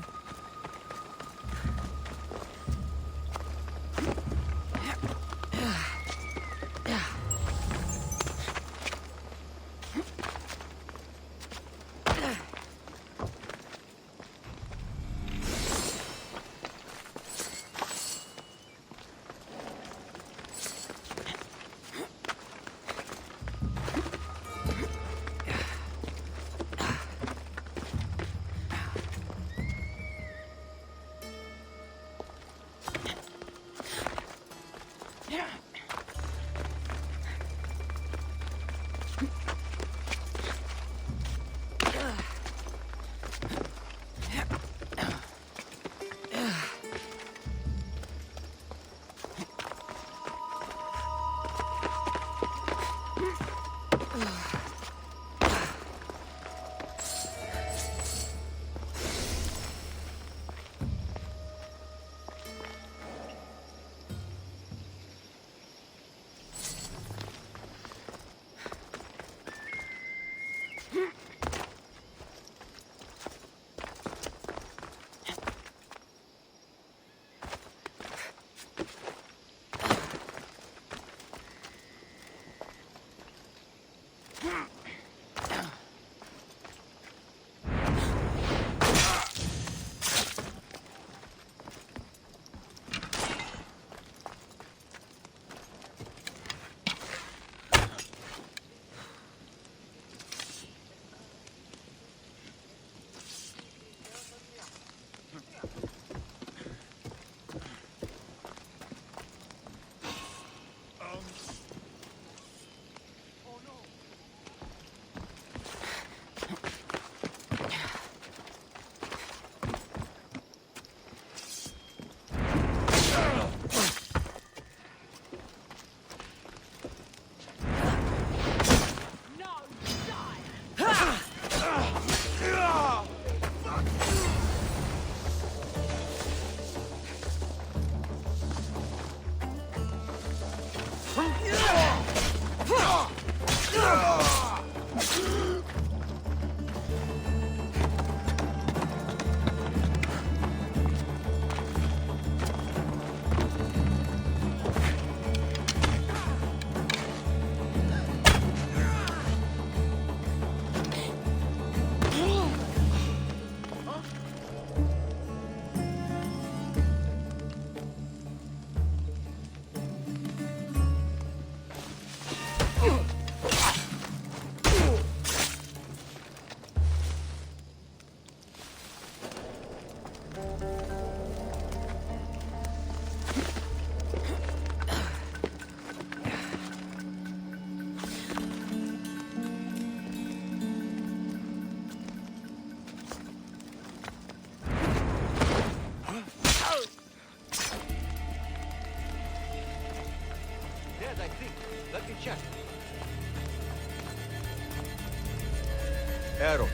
Arrows.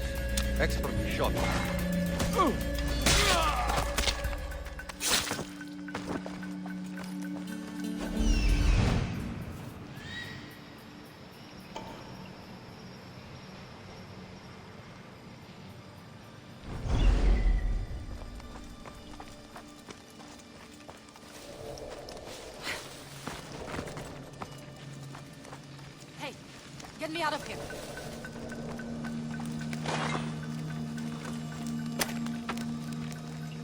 Expertly shot. Get me out of here.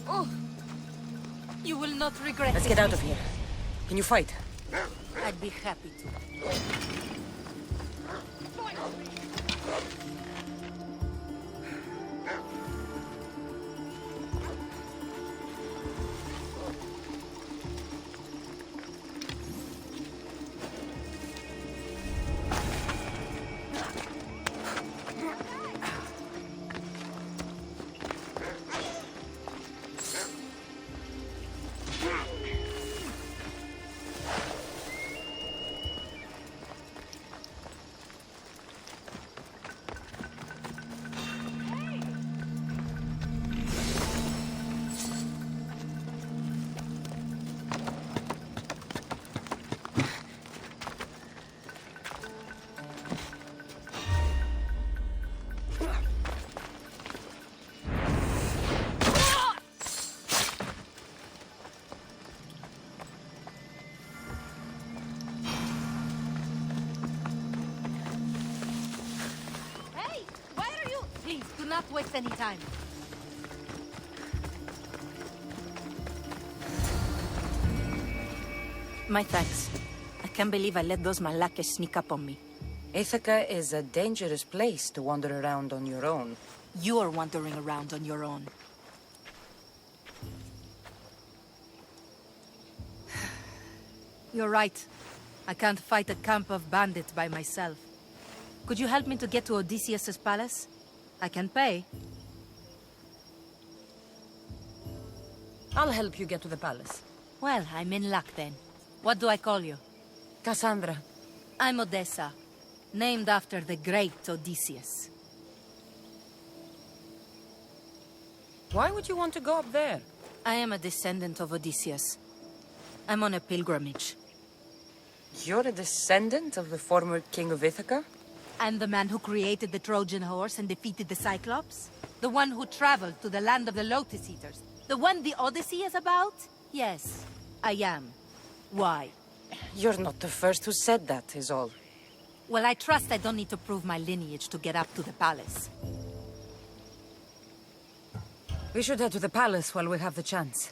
Oh, you will not regret it. Let's get out of here. Can you fight? I'd be happy to. Not waste any time. My thanks. I can't believe I let those Malakas sneak up on me. Ithaca is a dangerous place to wander around on your own. You're wandering around on your own. You're right. I can't fight a camp of bandits by myself. Could you help me to get to Odysseus's palace? I can pay. I'll help you get to the palace. Well, I'm in luck then. What do I call you? Kassandra. I'm Odessa, named after the great Odysseus. Why would you want to go up there? I am a descendant of Odysseus. I'm on a pilgrimage. You're a descendant of the former king of Ithaca? I'm the man who created the Trojan horse and defeated the Cyclops? The one who traveled to the land of the Lotus Eaters? The one the Odyssey is about? Yes, I am. Why? You're not the first who said that, is all. Well, I trust I don't need to prove my lineage to get up to the palace. We should head to the palace while we have the chance.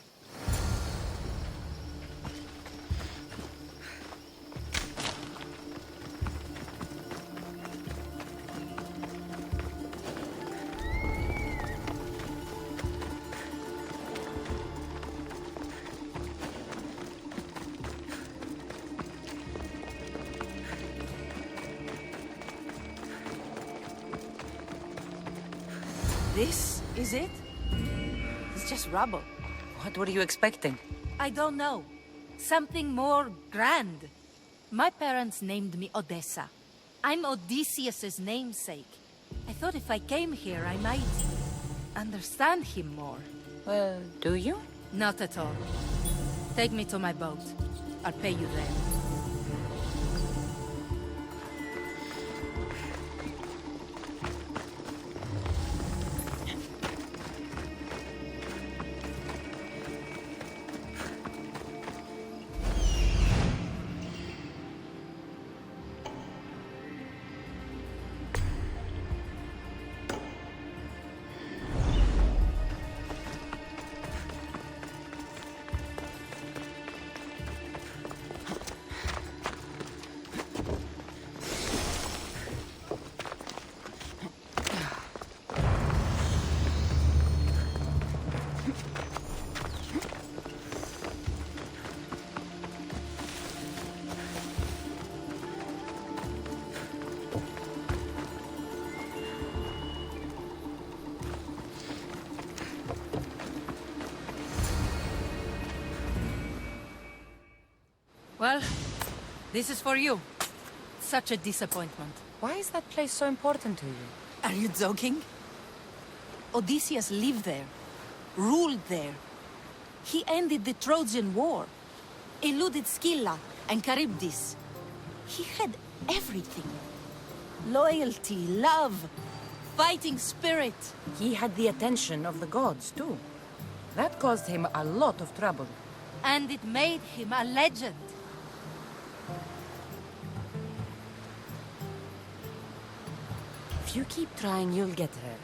This is it? It's just rubble. What were you expecting? I don't know. Something more grand. My parents named me Odessa. I'm Odysseus's namesake. I thought if I came here, I might understand him more. Well, do you? Not at all. Take me to my boat. I'll pay you there. Well, this is for you. Such a disappointment. Why is that place so important to you? Are you joking? Odysseus lived there, ruled there. He ended the Trojan War, eluded Scylla and Charybdis. He had everything. Loyalty, love, fighting spirit. He had the attention of the gods, too. That caused him a lot of trouble. And it made him a legend. If you keep trying, you'll get there.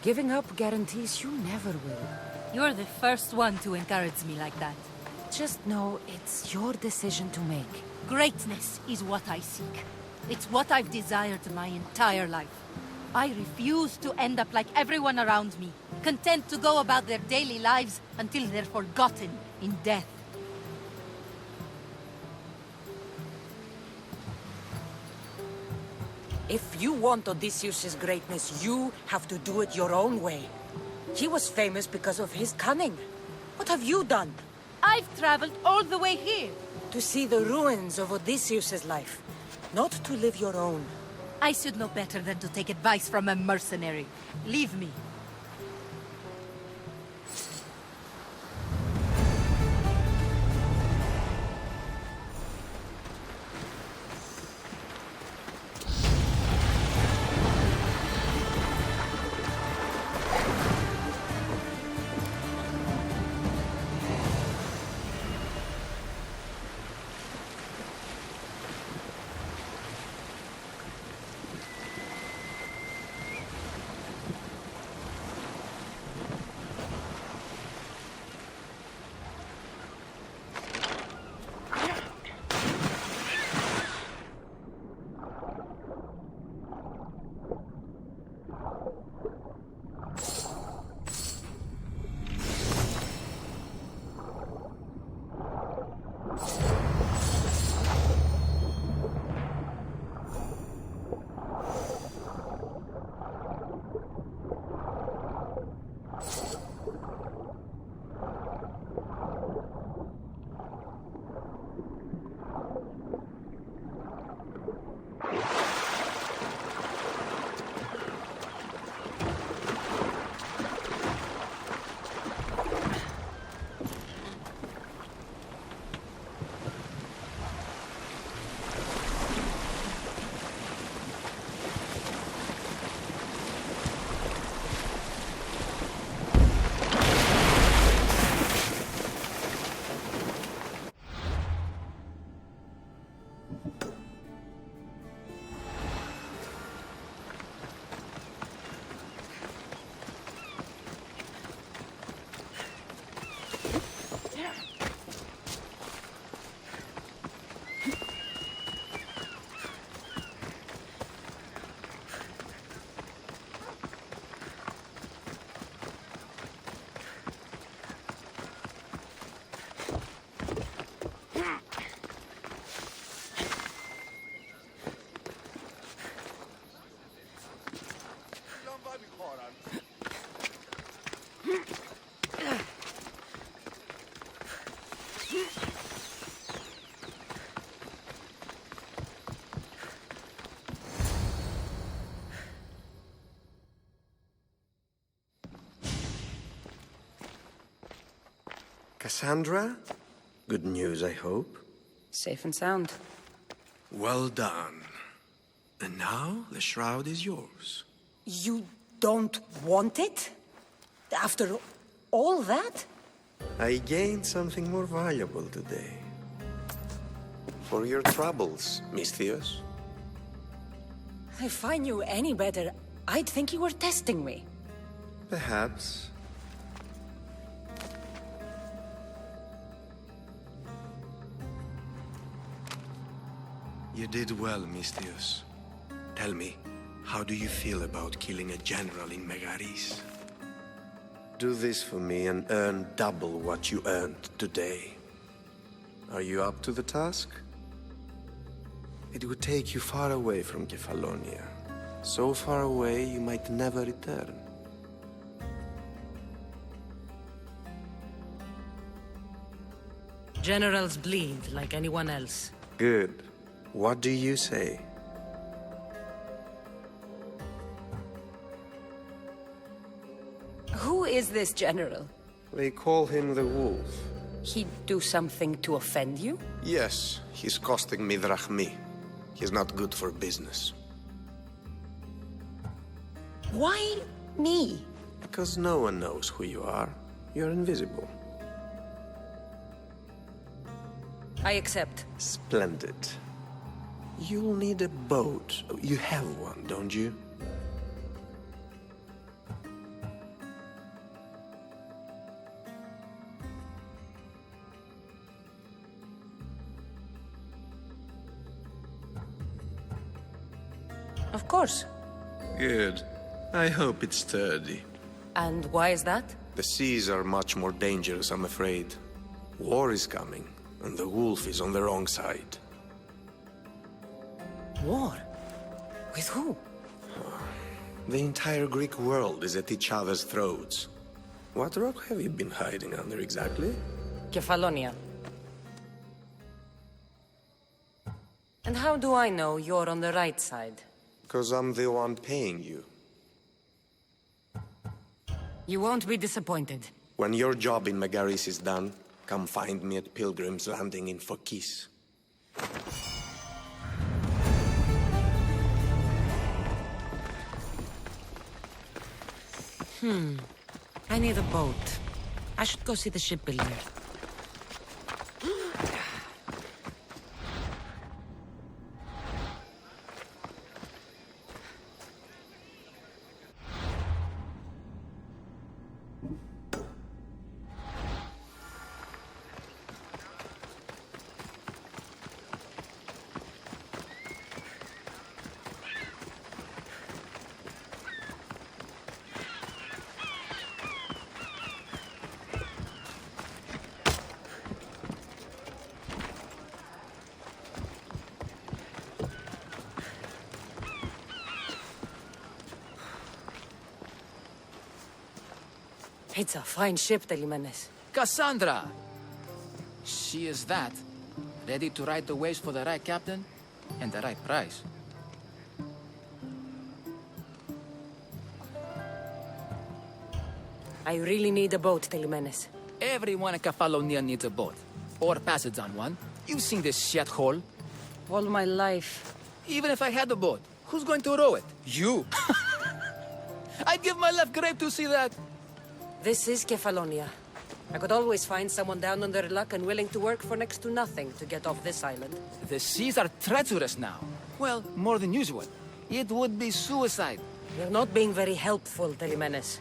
Giving up guarantees you never will. You're the first one to encourage me like that. Just know it's your decision to make. Greatness is what I seek. It's what I've desired my entire life. I refuse to end up like everyone around me, content to go about their daily lives until they're forgotten in death. If you want Odysseus' greatness, you have to do it your own way. He was famous because of his cunning. What have you done? I've traveled all the way here. To see the ruins of Odysseus' life, not to live your own. I should know better than to take advice from a mercenary. Leave me. Kassandra? Good news, I hope. Safe and sound. Well done. And now the shroud is yours. You don't want it? After all that? I gained something more valuable today. For your troubles, Misthios. If I knew any better, I'd think you were testing me. Perhaps. You did well, Misthios. Tell me, how do you feel about killing a general in Megaris? Do this for me and earn double what you earned today. Are you up to the task? It would take you far away from Kefalonia. So far away you might never return. Generals bleed like anyone else. Good. What do you say? Who is this general? They call him the Wolf. He'd do something to offend you? Yes, he's costing me drachmi. He's not good for business. Why me? Because no one knows who you are. You're invisible. I accept. Splendid. You'll need a boat. You have one, don't you? Of course. Good. I hope it's sturdy. And why is that? The seas are much more dangerous, I'm afraid. War is coming, and the wolf is on the wrong side. War? With who? The entire Greek world is at each other's throats. What rock have you been hiding under exactly? Kefalonia. And how do I know you're on the right side? Because I'm the one paying you. You won't be disappointed. When your job in Megaris is done, come find me at Pilgrim's Landing in Phokis. I need a boat. I should go see the shipbuilder. It's a fine ship, Telimenes. Kassandra! She is that. Ready to ride the waves for the right captain and the right price. I really need a boat, Telimenes. Everyone in Kefalonia needs a boat. Or passage on one. You've seen this shithole. All my life. Even if I had a boat, who's going to row it? You! I'd give my left grape to see that. This is Kefalonia. I could always find someone down on their luck and willing to work for next to nothing to get off this island. The seas are treacherous now. Well, more than usual. It would be suicide. You're not being very helpful, Telimenes.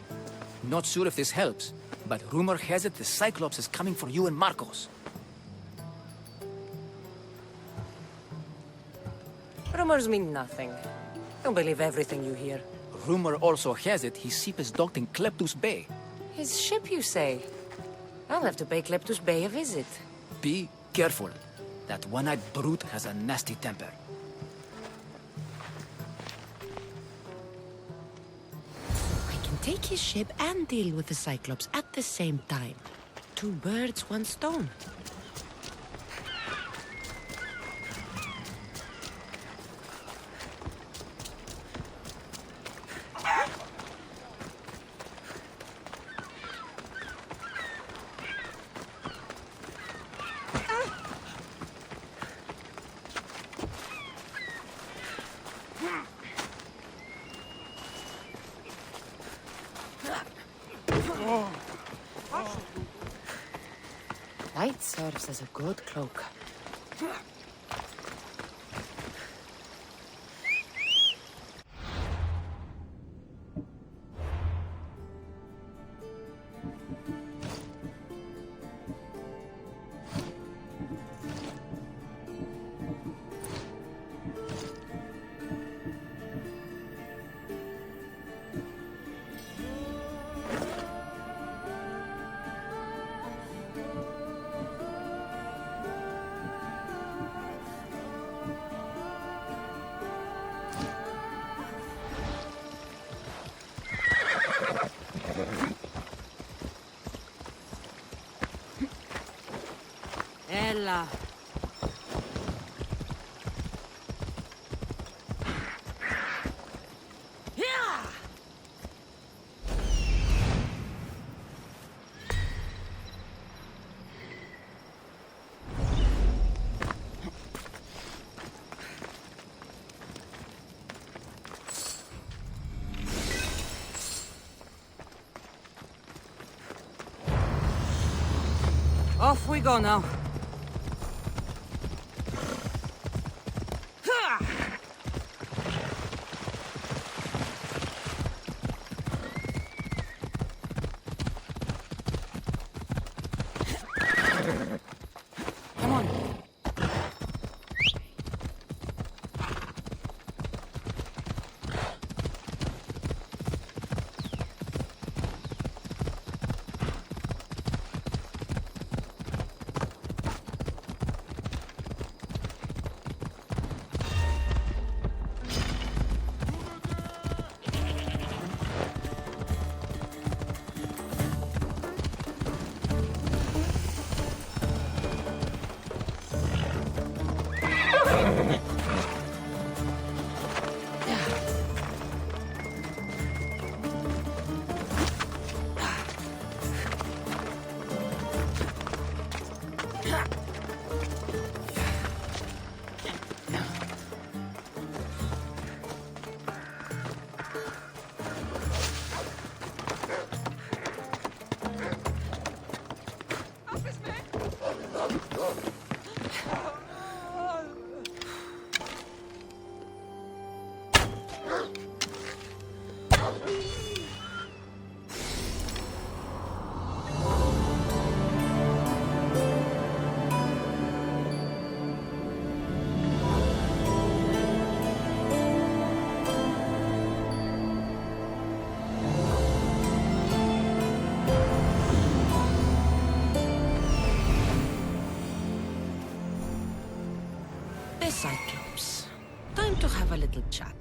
Not sure if this helps, but rumor has it the Cyclops is coming for you and Marcos. Rumors mean nothing. Don't believe everything you hear. Rumor also has it his ship is docked in Kleptus Bay. His ship, you say? I'll have to pay Kleptus Bay a visit. Be careful. That one-eyed brute has a nasty temper. I can take his ship and deal with the Cyclops at the same time. 2 birds, 1 stone. Light serves as a good cloak. Ella. Off we go now. Come on. a little chat.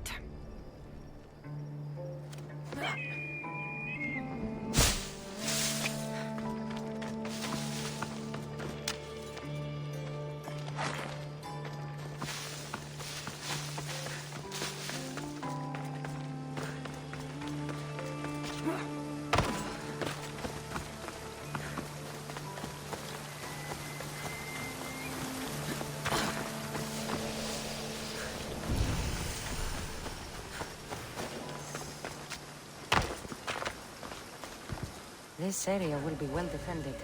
This area will be well defended.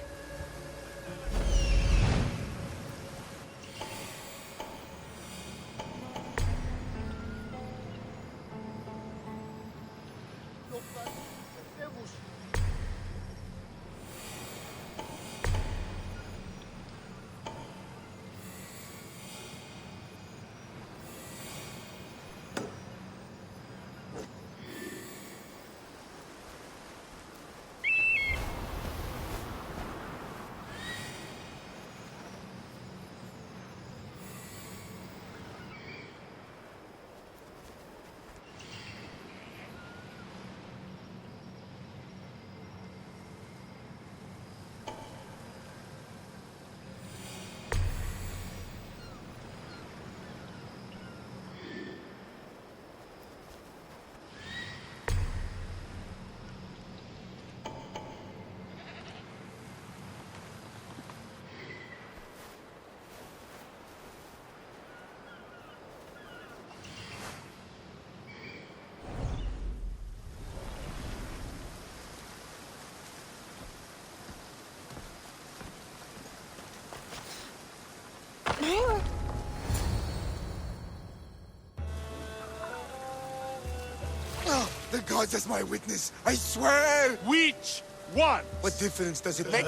The gods as my witness, I swear! Which one? What difference does it make?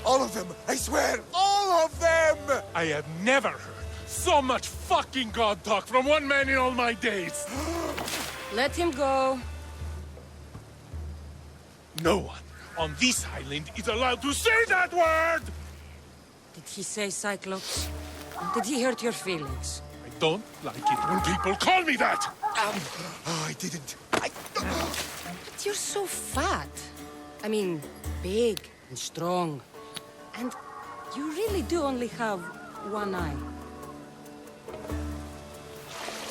All of them! I swear, all of them! I have never heard so much fucking god talk from one man in all my days. Let him go. No one on this island is allowed to say that word! Did he say Cyclops? Did he hurt your feelings? I don't like it when people call me that! Oh, I didn't. But you're so fat. I mean, big and strong. And you really do only have one eye.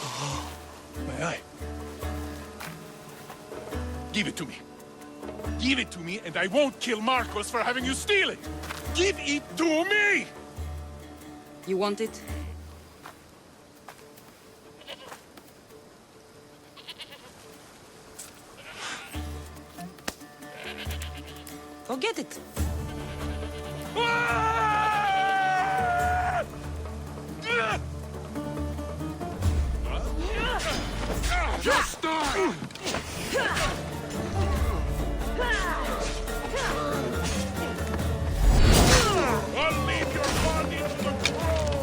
Oh, my eye. Give it to me. Give it to me, and I won't kill Marcos for having you steal it! Give it to me! You want it? Go get it! Just die! I'll leave your body to the crows!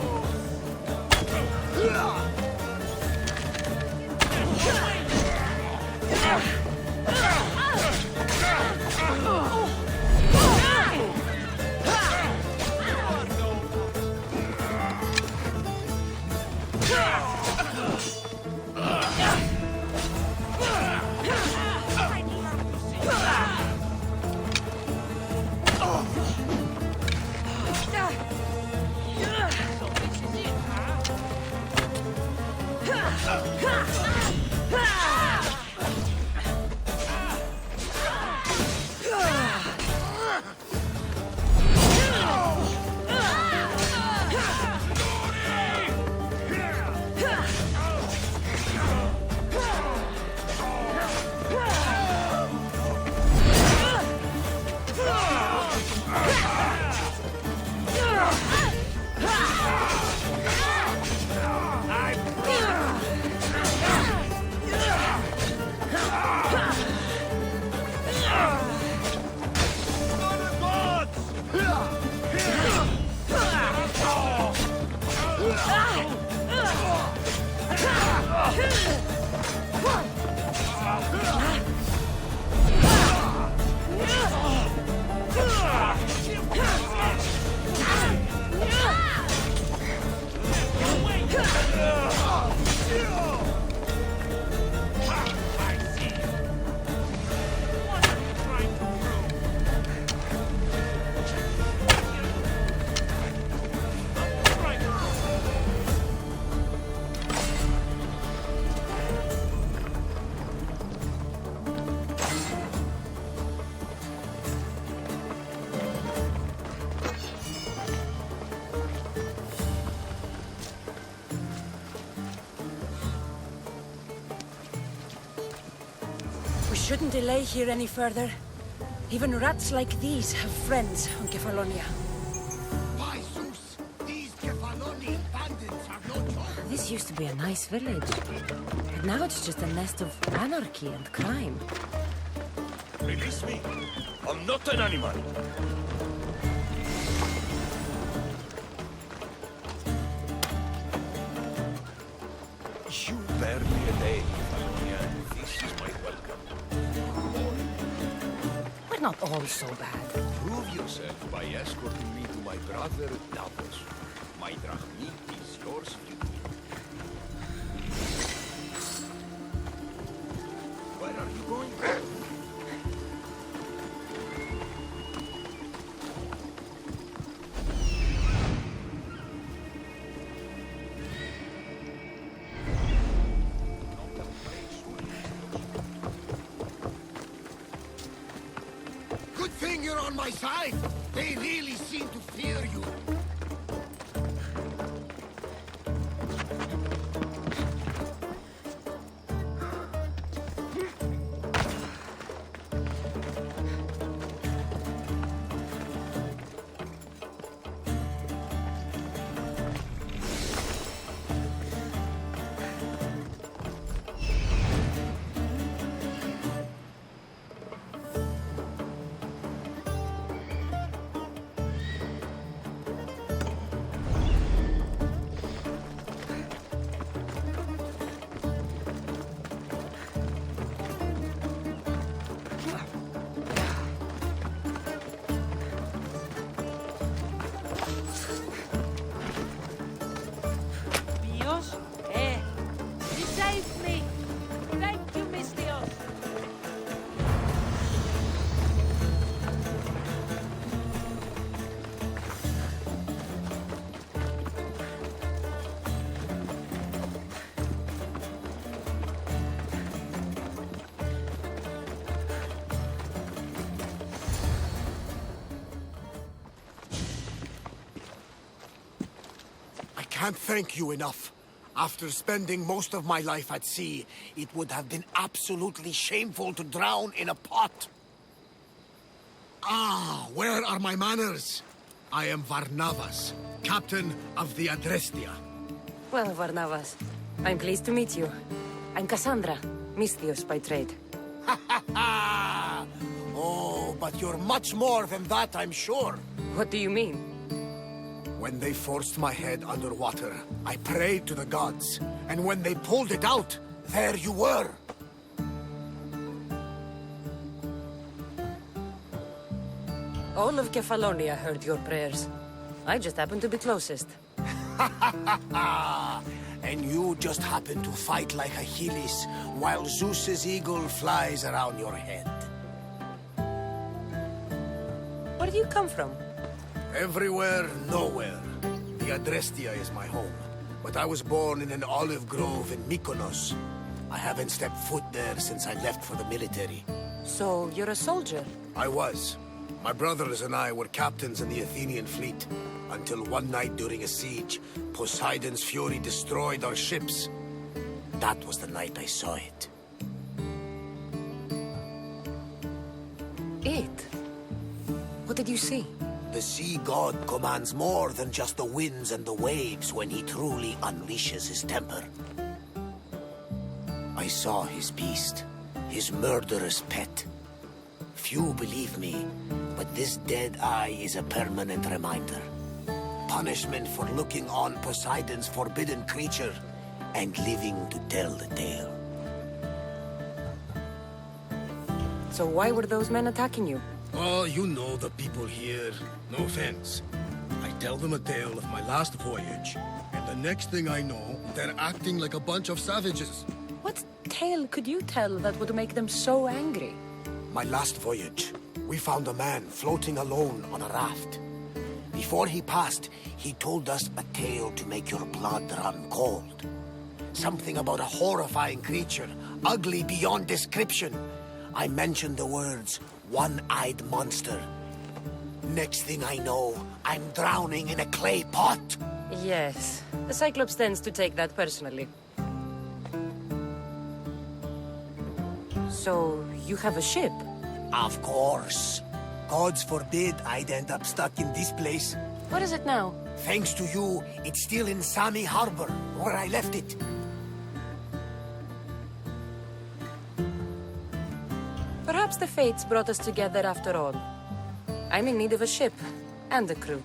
shouldn't delay here any further. Even rats like these have friends on Kefalonia. By Zeus, these Kefalonian bandits have no choice. This used to be a nice village. But now it's just a nest of anarchy and crime. Release me. I'm not an animal. You bear me a day, Kefalonia. This is my welcome. We're not all so bad. Prove yourself by escorting me to my brother Davos. My drachmi is yours to do. Where are you going? Good thing you're on my side. They really seem to fear you. You saved me! Thank you, Mistios! I can't thank you enough. After spending most of my life at sea, it would have been absolutely shameful to drown in a pot. Ah, where are my manners? I am Varnavas, captain of the Adrestia. Well, Varnavas, I'm pleased to meet you. I'm Kassandra, Mistios by trade. Oh, but you're much more than that, I'm sure. What do you mean? When they forced my head underwater, I prayed to the gods. And when they pulled it out, there you were. All of Kefalonia heard your prayers. I just happened to be closest. And you just happen to fight like Achilles, while Zeus's eagle flies around your head. Where do you come from? Everywhere, nowhere. The Adrestia is my home. But I was born in an olive grove in Mykonos. I haven't stepped foot there since I left for the military. So, you're a soldier? I was. My brothers and I were captains in the Athenian fleet, until one night during a siege, Poseidon's fury destroyed our ships. That was the night I saw it. It? What did you see? The sea god commands more than just the winds and the waves when he truly unleashes his temper. I saw his beast, his murderous pet. Few believe me, but this dead eye is a permanent reminder. Punishment for looking on Poseidon's forbidden creature and living to tell the tale. So why were those men attacking you? Oh, you know the people here. No offense. I tell them a tale of my last voyage, and the next thing I know, they're acting like a bunch of savages. What tale could you tell that would make them so angry? My last voyage, we found a man floating alone on a raft. Before he passed, he told us a tale to make your blood run cold. Something about a horrifying creature, ugly beyond description. I mentioned the words, one-eyed monster. Next thing I know, I'm drowning in a clay pot. Yes, the Cyclops tends to take that personally. So, you have a ship? Of course. Gods forbid I'd end up stuck in this place. What is it now? Thanks to you, it's still in Sami Harbor, where I left it. Perhaps the fates brought us together after all. I'm in need of a ship, and a crew.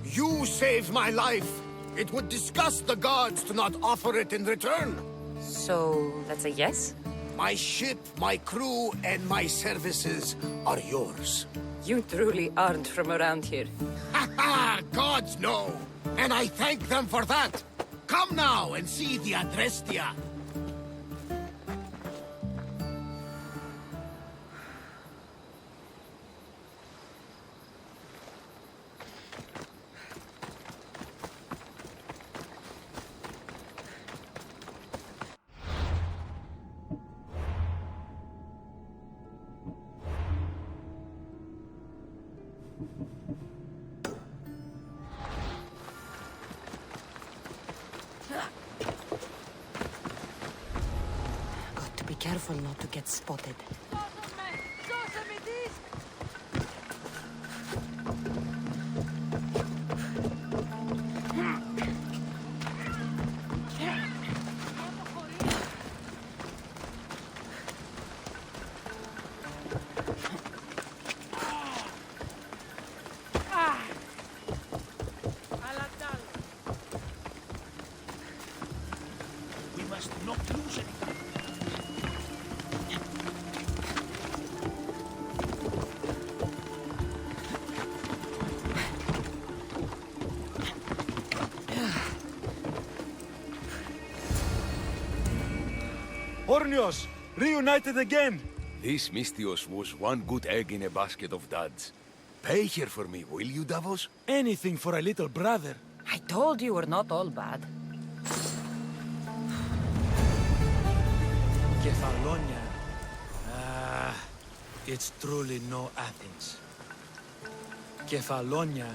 You saved my life. It would disgust the gods to not offer it in return. So, that's a yes? My ship, my crew, and my services are yours. You truly aren't from around here. Ha ha! Gods know! And I thank them for that! Come now and see the Adrestia! Be careful not to get spotted. We must not lose anything. Ornios, reunited again! This Mystios was one good egg in a basket of duds. Pay here for me, will you, Davos? Anything for a little brother. I told you we're not all bad. Kefalonia. It's truly no Athens. Kefalonia.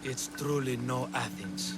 It's truly no Athens.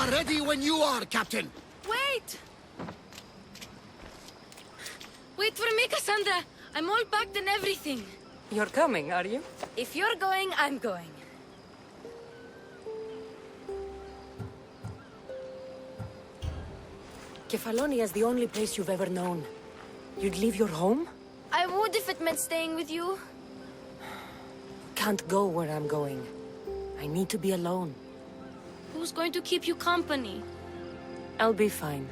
are ready when you are, Captain. Wait! Wait for me, Kassandra. I'm all packed and everything. You're coming, are you? If you're going, I'm going. Kefalonia is the only place you've ever known. You'd leave your home? I would if it meant staying with you. Can't go where I'm going. I need to be alone. Who's going to keep you company? I'll be fine.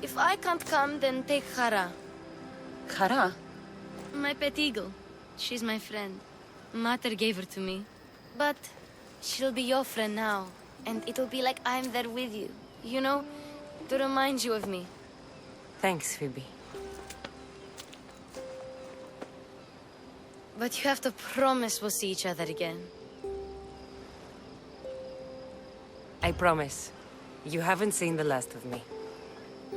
If I can't come, then take Hara. Hara? My pet eagle. She's my friend. Mater gave her to me. But she'll be your friend now. And it'll be like I'm there with you. You know? To remind you of me. Thanks, Phoebe. But you have to promise we'll see each other again. I promise. You haven't seen the last of me.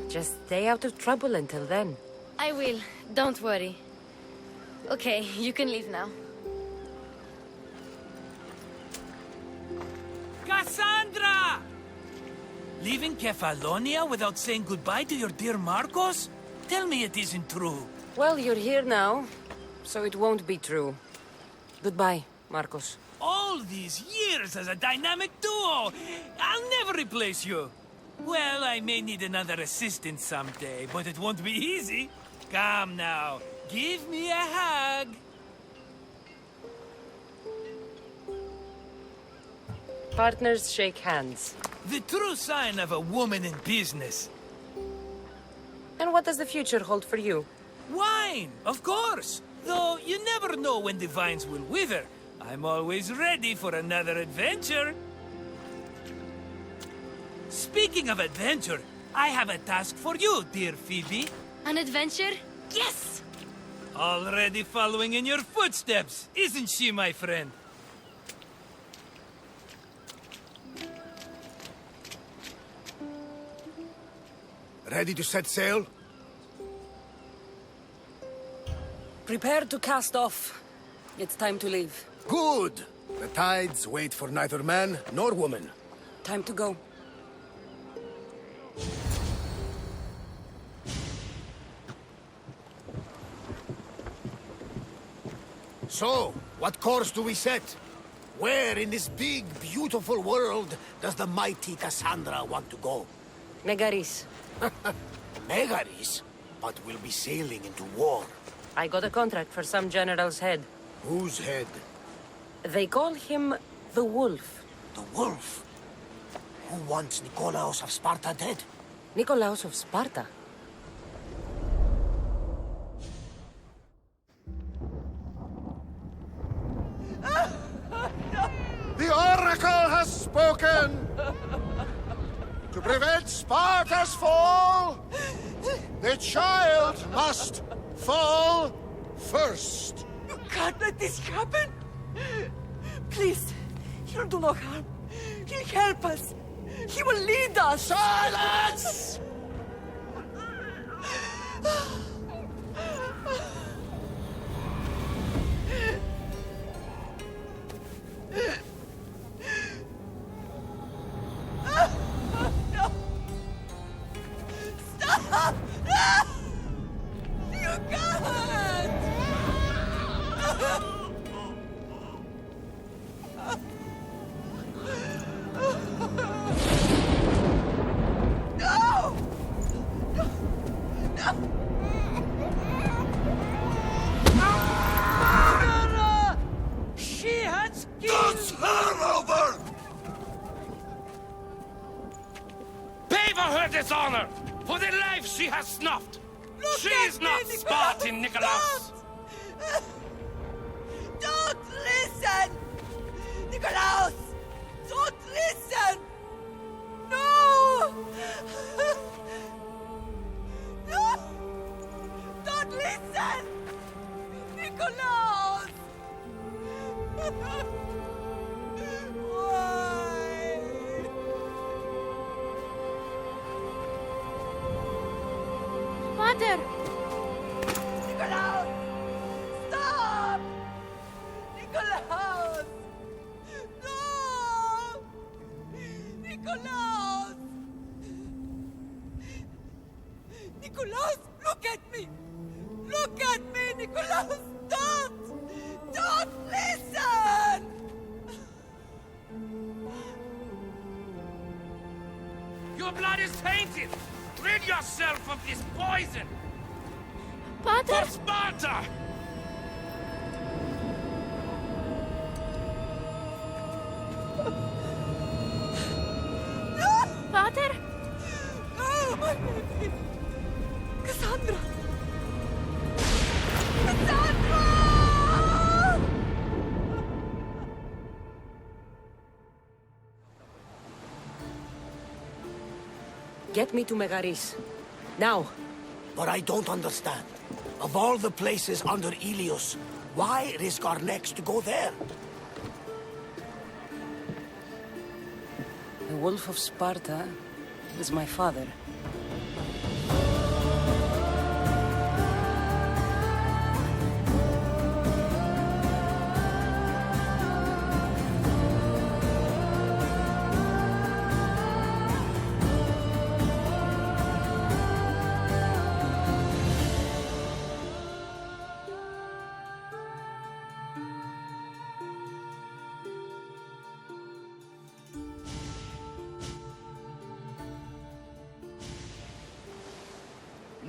Just stay out of trouble until then. I will. Don't worry. Okay, you can leave now. Kassandra! Leaving Kefalonia without saying goodbye to your dear Marcos? Tell me it isn't true. Well, you're here now, so it won't be true. Goodbye, Marcos. All these years as a dynamic duo! I'll never replace you! Well, I may need another assistant someday, but it won't be easy. Come now, give me a hug. Partners shake hands. The true sign of a woman in business. And what does the future hold for you? Wine, of course. Though you never know when the vines will wither. I'm always ready for another adventure. Speaking of adventure, I have a task for you, dear Phoebe. An adventure? Yes! Already following in your footsteps, isn't she, my friend? Ready to set sail? Prepare to cast off. It's time to leave. Good! The tides wait for neither man nor woman. Time to go. So, what course do we set? Where in this big, beautiful world does the mighty Kassandra want to go? Megaris. Megaris? But we'll be sailing into war. I got a contract for some general's head. Whose head? They call him the Wolf. The Wolf? Who wants Nikolaos of Sparta dead? Nikolaos of Sparta? The Oracle has spoken! To prevent Sparta's fall, the child must fall first. You can't let this happen! Please, he'll do no harm. He'll help us. He will lead us. Silence! No! Stop! No! You can't! No! No! Sarah! She has killed... That's her over! Pay for her dishonor! For the life she has snuffed! She is not Spartan, Nikolaos! Don't listen! Nikolaos! Don't listen! No! No! Don't listen! Nikolaos! Why? Mother! Nikolaos! Stop! Nikolaos! No! Nikolaos, look at me! Look at me, Nikolaos! Don't listen! Your blood is tainted! Rid yourself of this poison! Pater! For Sparta! Pater! Oh, my baby! Kassandra! Kassandra! Get me to Megaris. Now. But I don't understand. Of all the places under Ilios, why risk our necks to go there? The Wolf of Sparta is my father.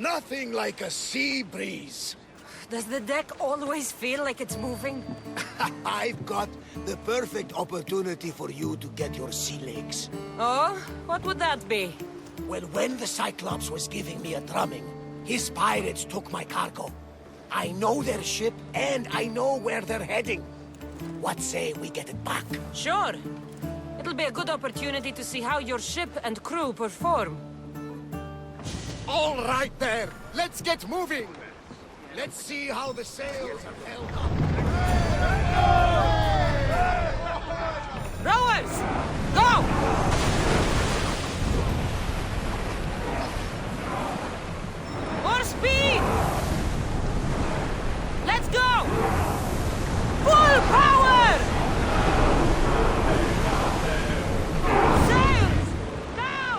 Nothing like a sea breeze. Does the deck always feel like it's moving? I've got the perfect opportunity for you to get your sea legs. Oh? What would that be? Well, when the Cyclops was giving me a drumming, his pirates took my cargo. I know their ship, and I know where they're heading. What say we get it back? Sure. It'll be a good opportunity to see how your ship and crew perform. All right there. Let's get moving. Let's see how the sails are held up. Rowers! Go! More speed! Let's go! Full power! Sails! Now!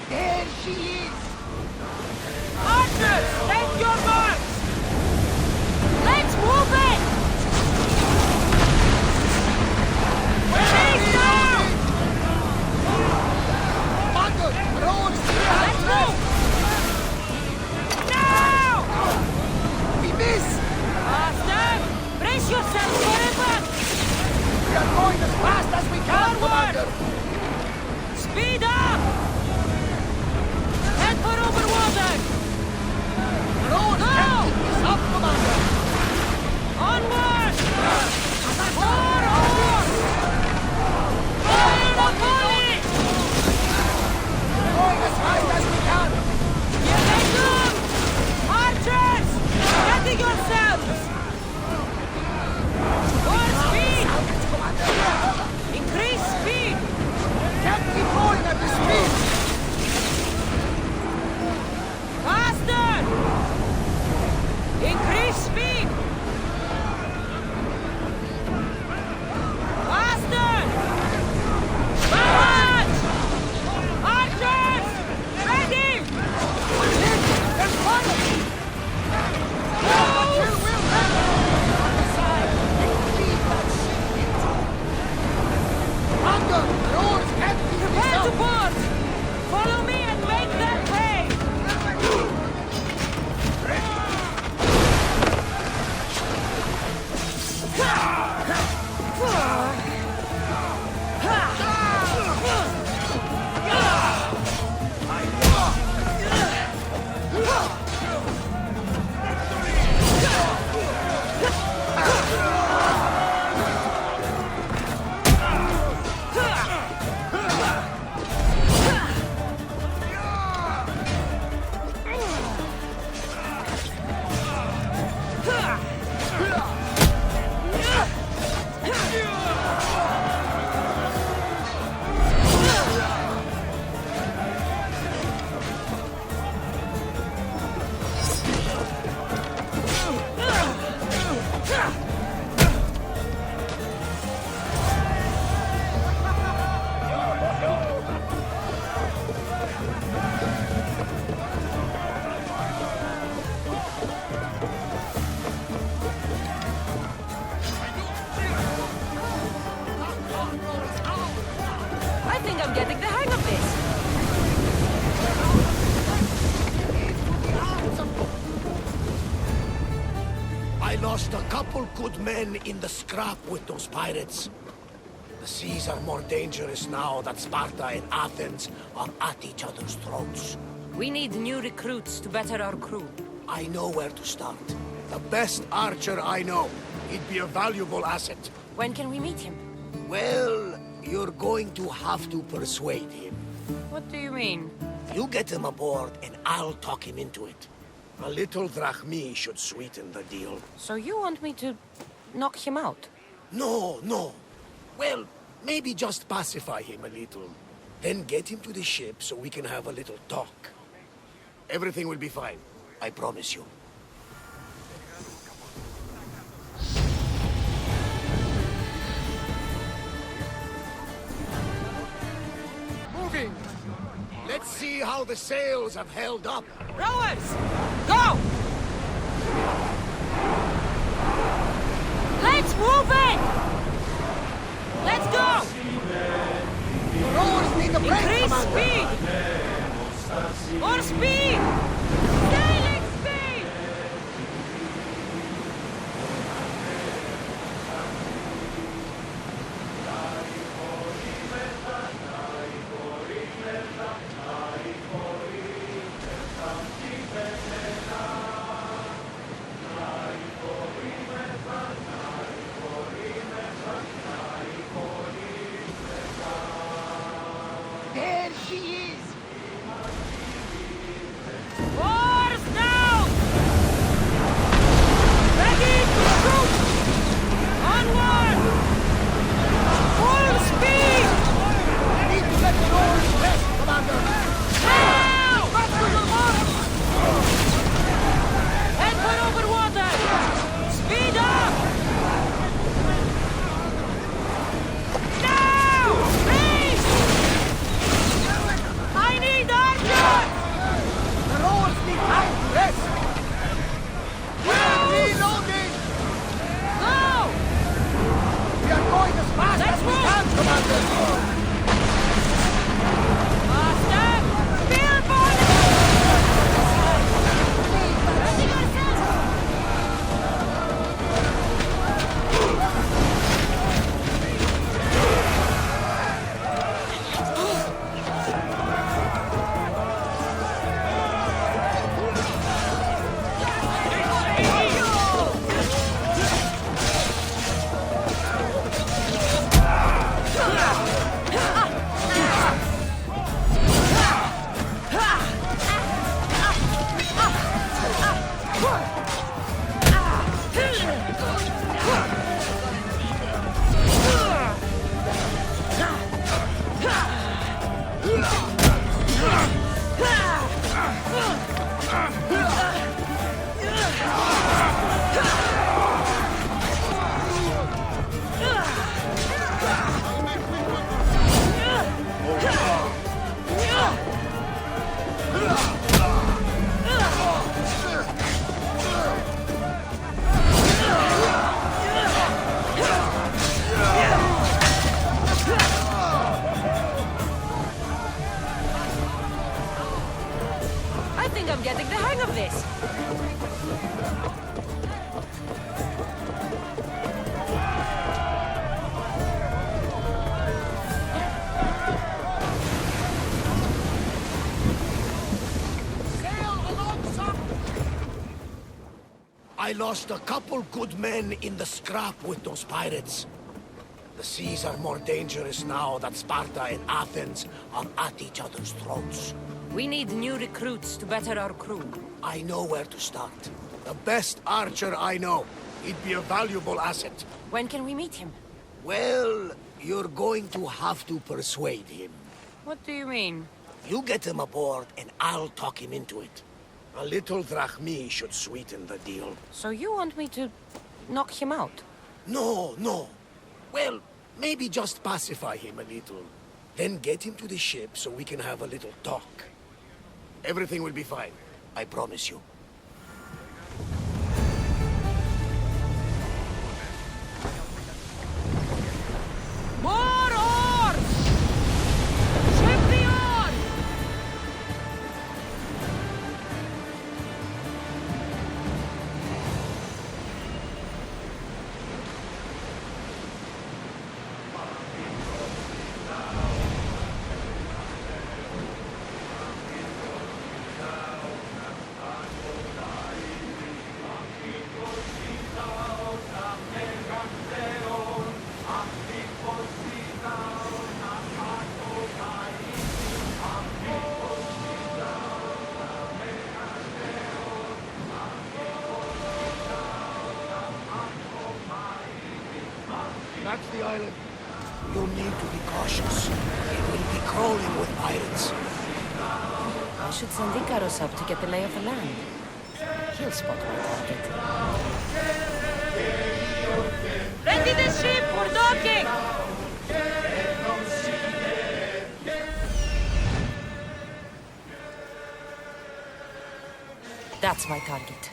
There she is! Archers, take your marks! Let's move it! Chase now! Marcus, roll! Let's move! Now! We miss! Master, brace yourself for impact! We are going as fast as we can, Forward! Commander! Speed up! Head for over water! Roll! Go! Is up, Commander! Onward! More oars! Fire the volley! Going as fast as we can! You may move! Archers! Steady yourselves! More speed! Increase speed! Can't keep going at this think I'm getting the hang of this. I lost a couple good men in the scrap with those pirates. The seas are more dangerous now that Sparta and Athens are at each other's throats. We need new recruits to better our crew. I know where to start. The best archer I know. He'd be a valuable asset. When can we meet him? Well, you're going to have to persuade him. What do you mean? You get him aboard and I'll talk him into it. A little drachmi should sweeten the deal. So you want me to knock him out? No, no. Well, maybe just pacify him a little. Then get him to the ship so we can have a little talk. Everything will be fine. I promise you. Moving! Let's see how the sails have held up. Rowers! Go! Let's move it! Let's go! The rowers need a break, Increase Commander. speed! More speed! Sailing speed! There she is! Oars now! Ready to shoot! Onward! Full speed! We need to let the rowers rest, Commander! Now! Head for over water! Speed up! Now! Race! I need archer! The rowers need time to rest! We're reloading! Go! We are going as fast Let's as we move! can, Commander! Faster! Spear bonnet! I think I'm getting the hang of this. I lost a couple good men in the scrap with those pirates. The seas are more dangerous now that Sparta and Athens are at each other's throats. We need new recruits to better our crew. I know where to start. The best archer I know. He'd be a valuable asset. When can we meet him? Well, you're going to have to persuade him. What do you mean? You get him aboard and I'll talk him into it. A little drachmi should sweeten the deal. So you want me to knock him out? No, no. Well, maybe just pacify him a little. Then get him to the ship so we can have a little talk. Everything will be fine. I promise you. More oars! island. You'll need to be cautious. It will be crawling with pirates. I should send Icaros up to get the lay of the land. He'll spot my target. Ready the ship! We're docking! That's my target.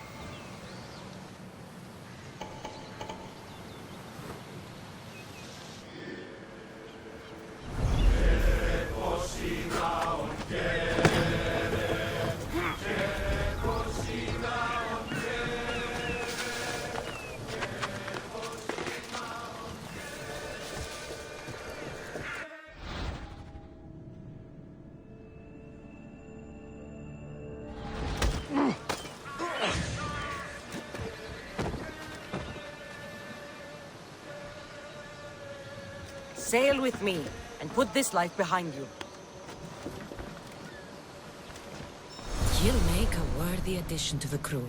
Sail with me, and put this life behind you. You'll make a worthy addition to the crew.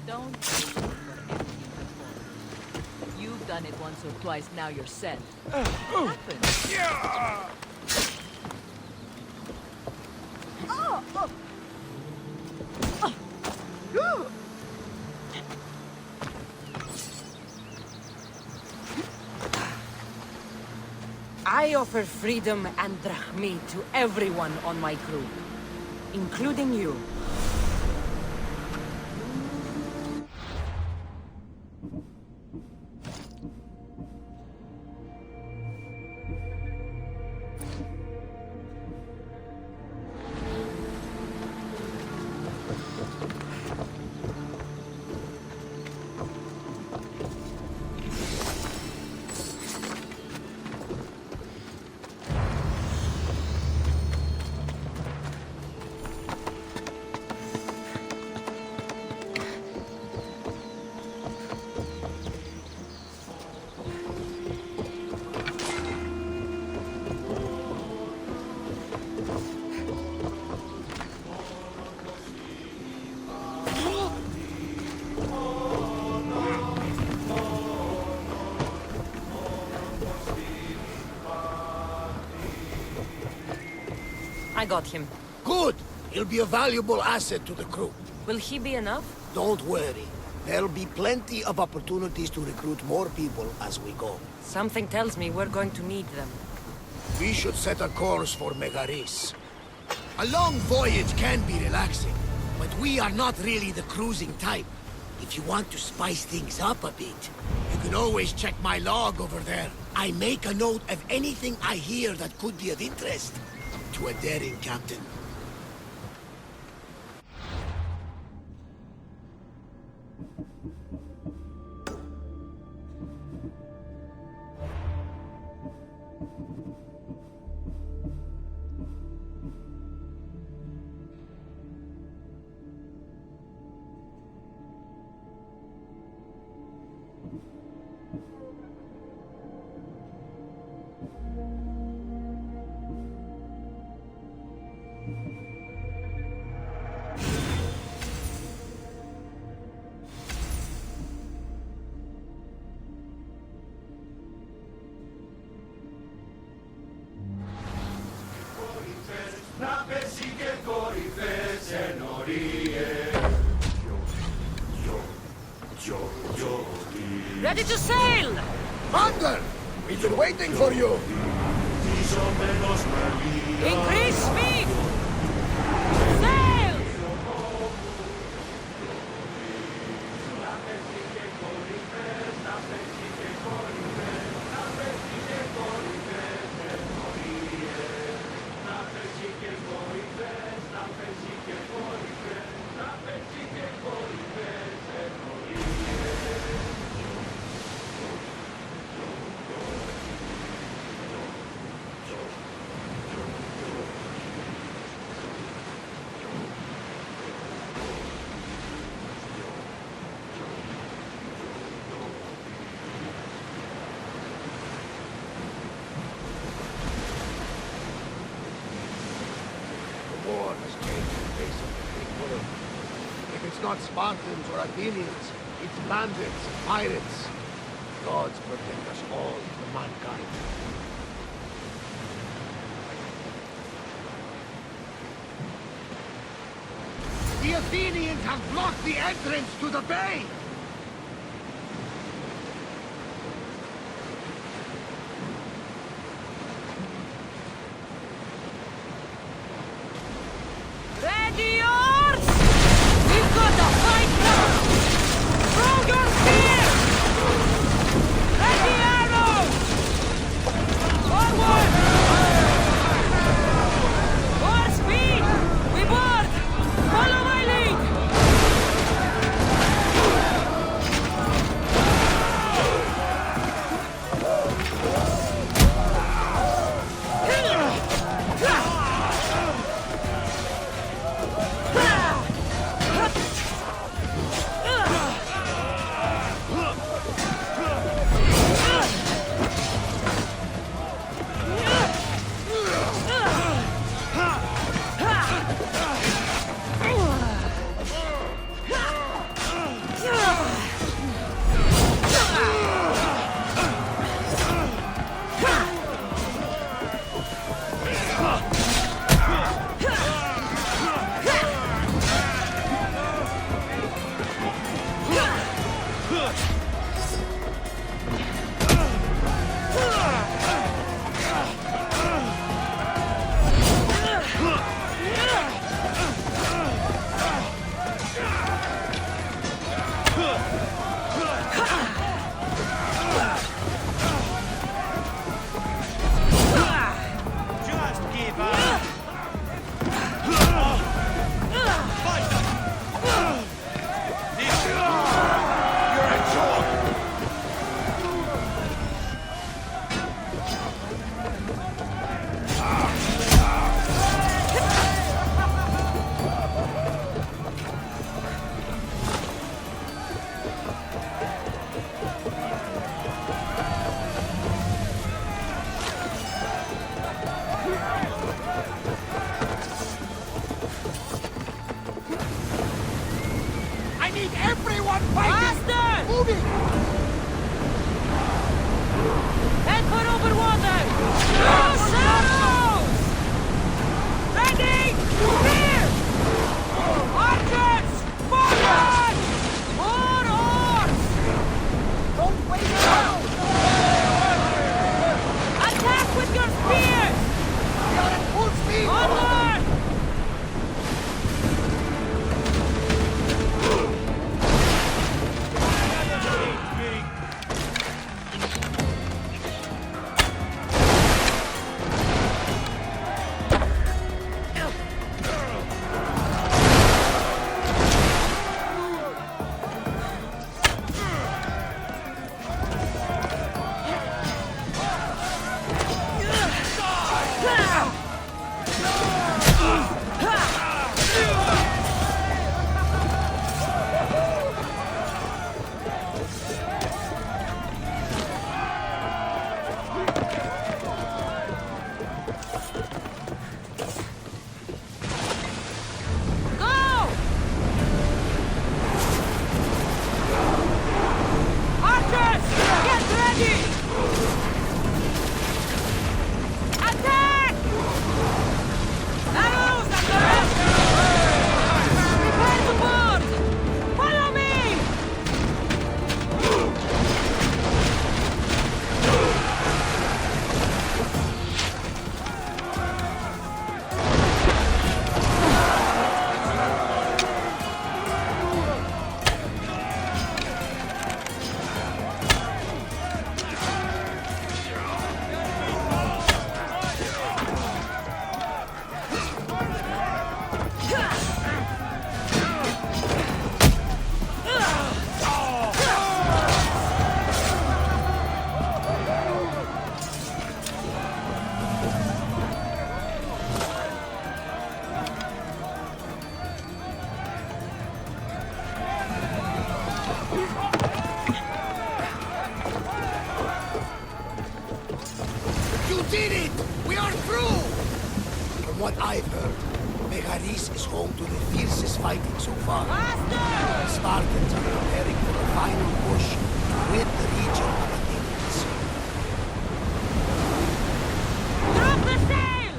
Don't take it for anything before. You've done it once or twice, now you're sent. It happens. I offer freedom and drachmi to everyone on my crew, including you. I got him. Good! He'll be a valuable asset to the crew. Will he be enough? Don't worry. There'll be plenty of opportunities to recruit more people as we go. Something tells me we're going to need them. We should set a course for Megaris. A long voyage can be relaxing, but we are not really the cruising type. If you want to spice things up a bit, you can always check my log over there. I make a note of anything I hear that could be of interest to a daring captain. Ready to sail! Thunder! We've been waiting for you! Increase speed! Sail! not Spartans or Athenians. It's bandits, pirates. Gods protect us all from mankind. The Athenians have blocked the entrance to the bay! Ready, yours! We've got a fight now! Throw your spear! Ready, arrows! Forward! More speed! We board! Follow my lead! Everyone fighting! Faster! Moving! Head for over water! Use arrows! Ready! Clear! Archers! Forward! More oars! Don't wait around! Attack with your spears! We are at full speed! Onward! You did it! We are through! From what I've heard, Megaris is home to the fiercest fighting so far. The Spartans are preparing for the final push to rid the region of Athenians. Drop the sail!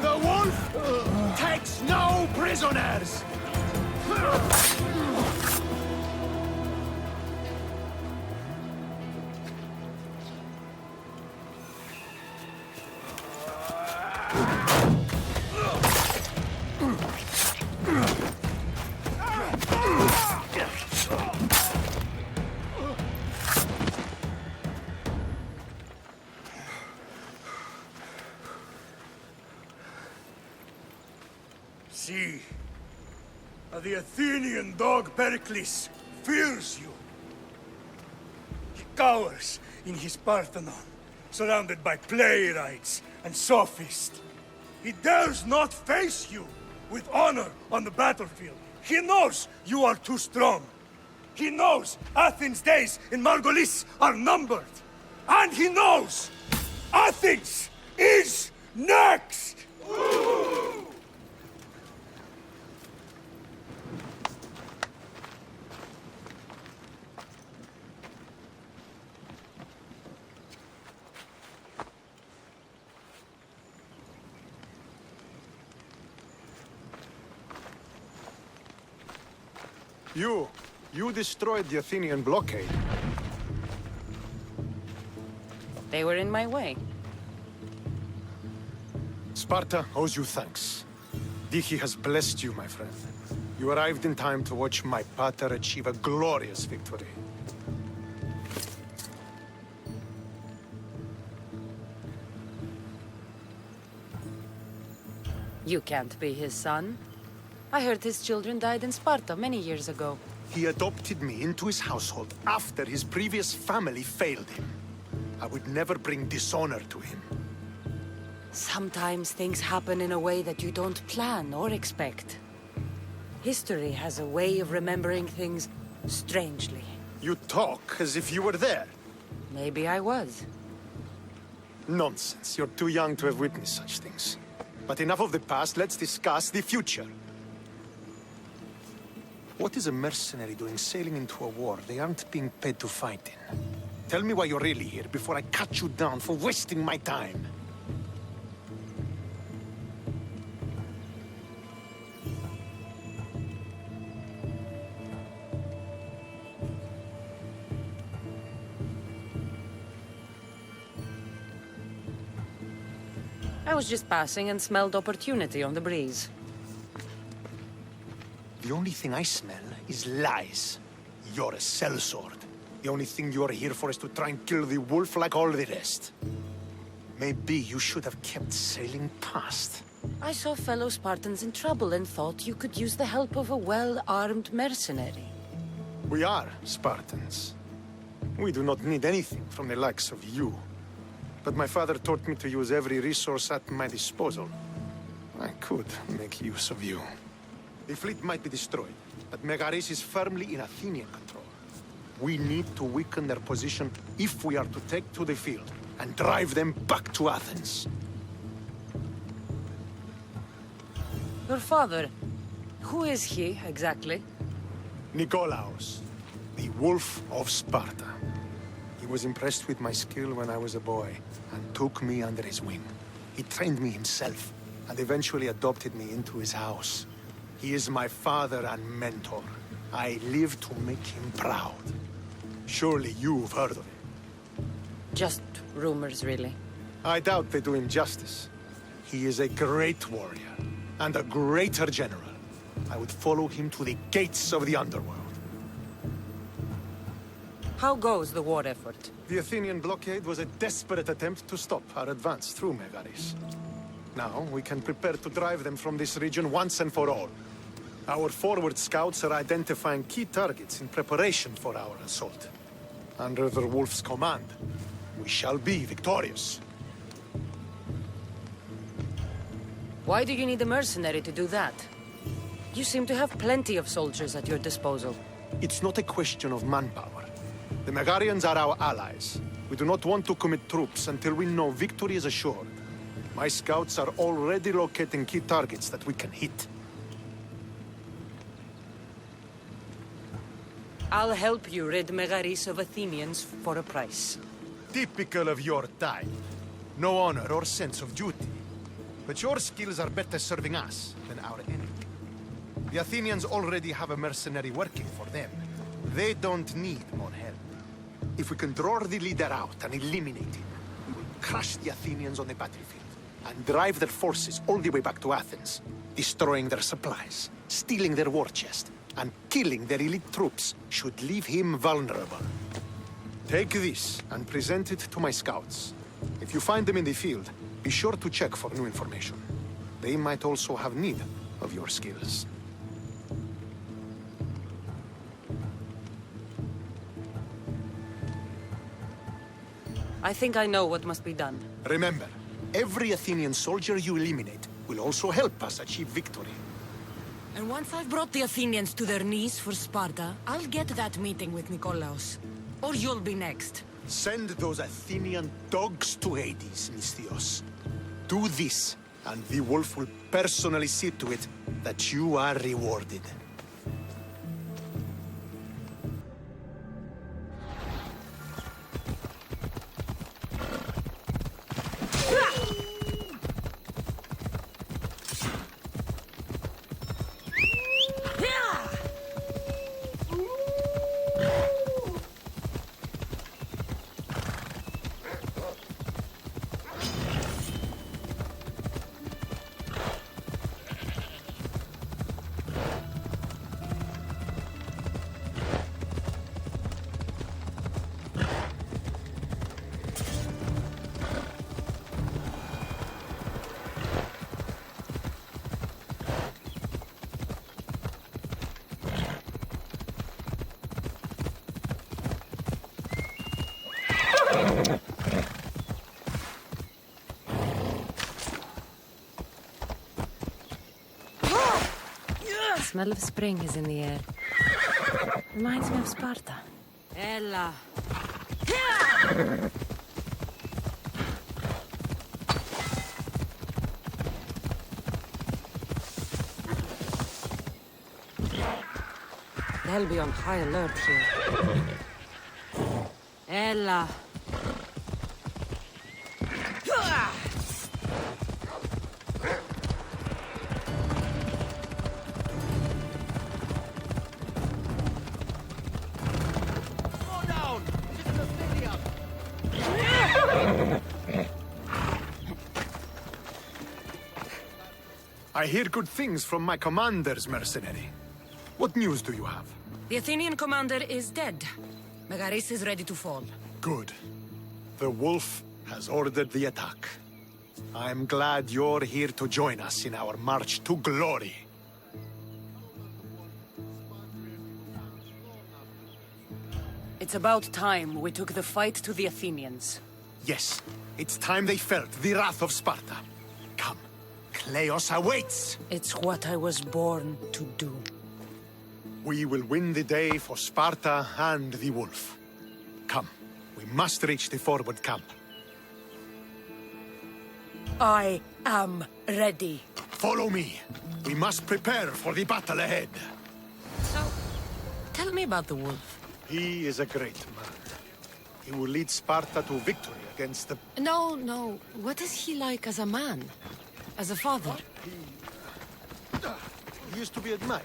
The wolf takes no prisoners! See, the Athenian dog Pericles fears you. He cowers in his Parthenon, surrounded by playwrights and sophists. He dares not face you with honor on the battlefield. He knows you are too strong. He knows Athens' days in Margolis are numbered. And he knows Athens is next! You destroyed the Athenian blockade. They were in my way. Sparta owes you thanks. Dihi has blessed you, my friend. You arrived in time to watch my pater achieve a glorious victory. You can't be his son. I heard his children died in Sparta many years ago. He adopted me into his household after his previous family failed him. I would never bring dishonor to him. Sometimes things happen in a way that you don't plan or expect. History has a way of remembering things strangely. You talk as if you were there. Maybe I was. Nonsense. You're too young to have witnessed such things. But enough of the past, let's discuss the future. What is a mercenary doing sailing into a war they aren't being paid to fight in? Tell me why you're really here before I cut you down for wasting my time. I was just passing and smelled opportunity on the breeze. The only thing I smell is lies. You're a sellsword. The only thing you're here for is to try and kill the wolf like all the rest. Maybe you should have kept sailing past. I saw fellow Spartans in trouble and thought you could use the help of a well-armed mercenary. We are Spartans. We do not need anything from the likes of you. But my father taught me to use every resource at my disposal. I could make use of you. The fleet might be destroyed, but Megaris is firmly in Athenian control. We need to weaken their position if we are to take to the field and drive them back to Athens. Your father, who is he exactly? Nikolaos, the Wolf of Sparta. He was impressed with my skill when I was a boy and took me under his wing. He trained me himself and eventually adopted me into his house. He is my father and mentor. I live to make him proud. Surely you've heard of him. Just rumors, really. I doubt they do him justice. He is a great warrior, and a greater general. I would follow him to the gates of the underworld. How goes the war effort? The Athenian blockade was a desperate attempt to stop our advance through Megaris. Now, we can prepare to drive them from this region once and for all. Our forward scouts are identifying key targets in preparation for our assault. Under the Wolf's command, we shall be victorious. Why do you need a mercenary to do that? You seem to have plenty of soldiers at your disposal. It's not a question of manpower. The Megarians are our allies. We do not want to commit troops until we know victory is assured. My scouts are already locating key targets that we can hit. I'll help you rid Megaris of Athenians for a price. Typical of your type. No honor or sense of duty. But your skills are better serving us than our enemy. The Athenians already have a mercenary working for them. They don't need more help. If we can draw the leader out and eliminate him, we will crush the Athenians on the battlefield and drive their forces all the way back to Athens, destroying their supplies, stealing their war chest, and killing their elite troops should leave him vulnerable. Take this and present it to my scouts. If you find them in the field, be sure to check for new information. They might also have need of your skills. I think I know what must be done. Remember, every Athenian soldier you eliminate will also help us achieve victory. And once I've brought the Athenians to their knees for Sparta, I'll get that meeting with Nikolaos. Or you'll be next. Send those Athenian dogs to Hades, Misthios. Do this, and the wolf will personally see to it that you are rewarded. The smell of spring is in the air. Reminds me of Sparta. Ella. They'll be on high alert here. Ella. I hear good things from my commander's mercenary. What news do you have? The Athenian commander is dead. Megaris is ready to fall. Good. The wolf has ordered the attack. I'm glad you're here to join us in our march to glory. It's about time we took the fight to the Athenians. Yes, it's time they felt the wrath of Sparta. Come, Kleos awaits! It's what I was born to do. We will win the day for Sparta and the wolf. Come, we must reach the forward camp. I am ready. Follow me. We must prepare for the battle ahead. So, tell me about the wolf. He is a great man. He will lead Sparta to victory against the... No. What is he like as a man? As a father? He is to be admired.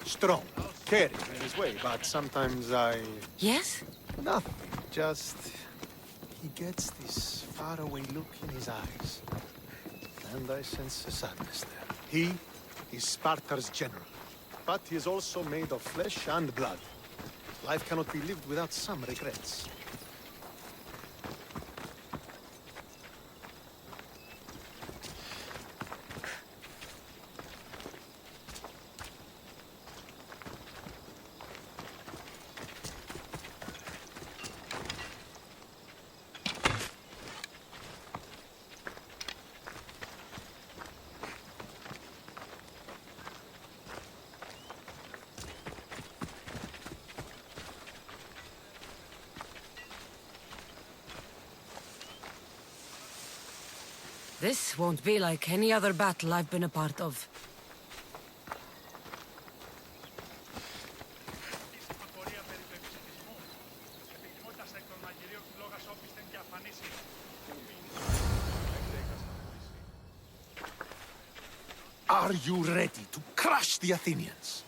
Strong, caring in his way, but sometimes I... Yes? Nothing, just... He gets this faraway look in his eyes. And I sense a sadness there. He is Sparta's general, but he is also made of flesh and blood. Life cannot be lived without some regrets. This won't be like any other battle I've been a part of. Are you ready to crush the Athenians?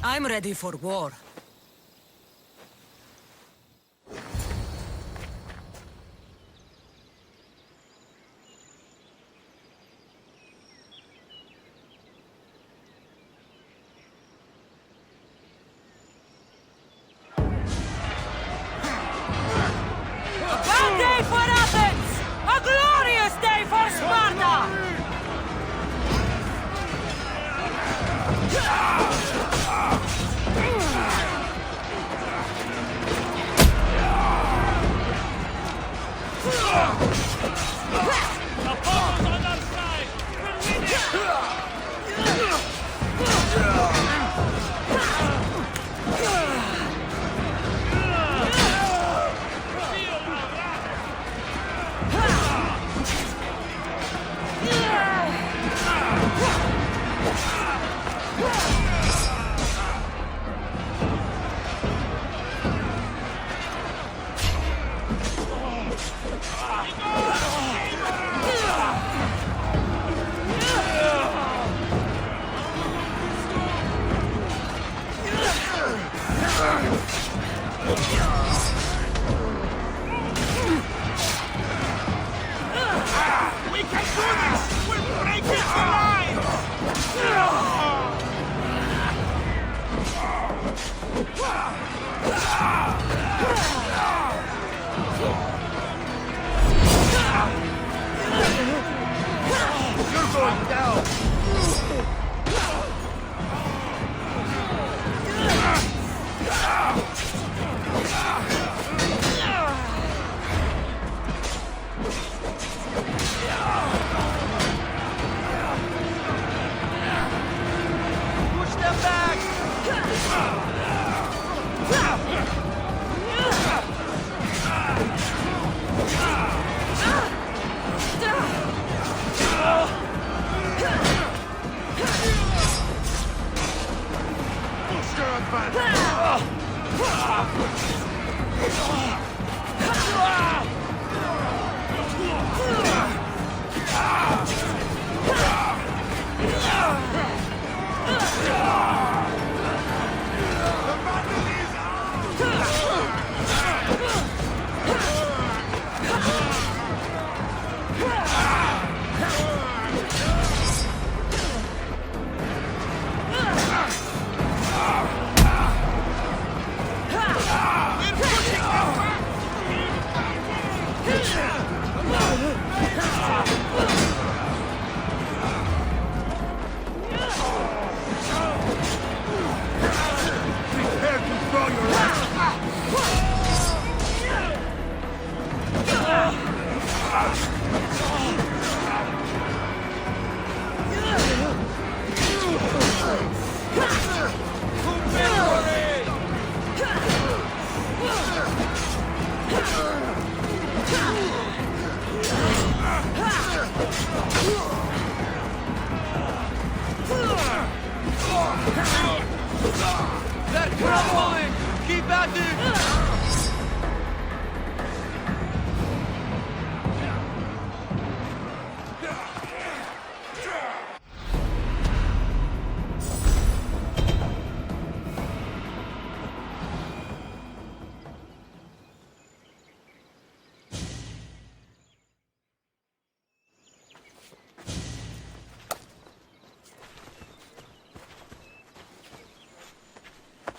I'm ready for war. They're crumbling! Keep at it!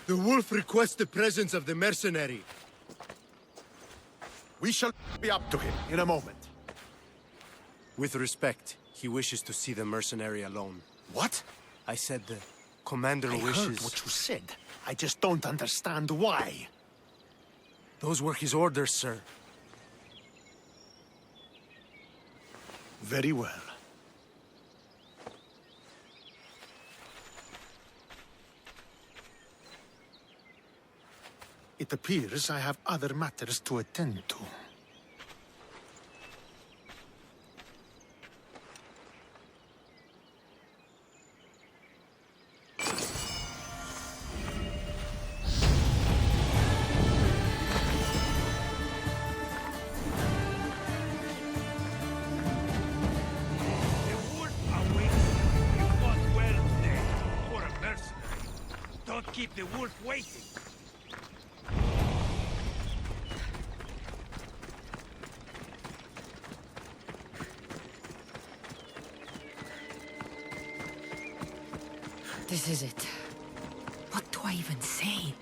The wolf requests the presence of the mercenary. We shall be up to him in a moment. With respect, he wishes to see the mercenary alone. What? I said the commander I wishes... heard what you said. I just don't understand why. Those were his orders, sir. Very well. It appears I have other matters to attend to. Keep the wolf waiting. This is it. What do I even say?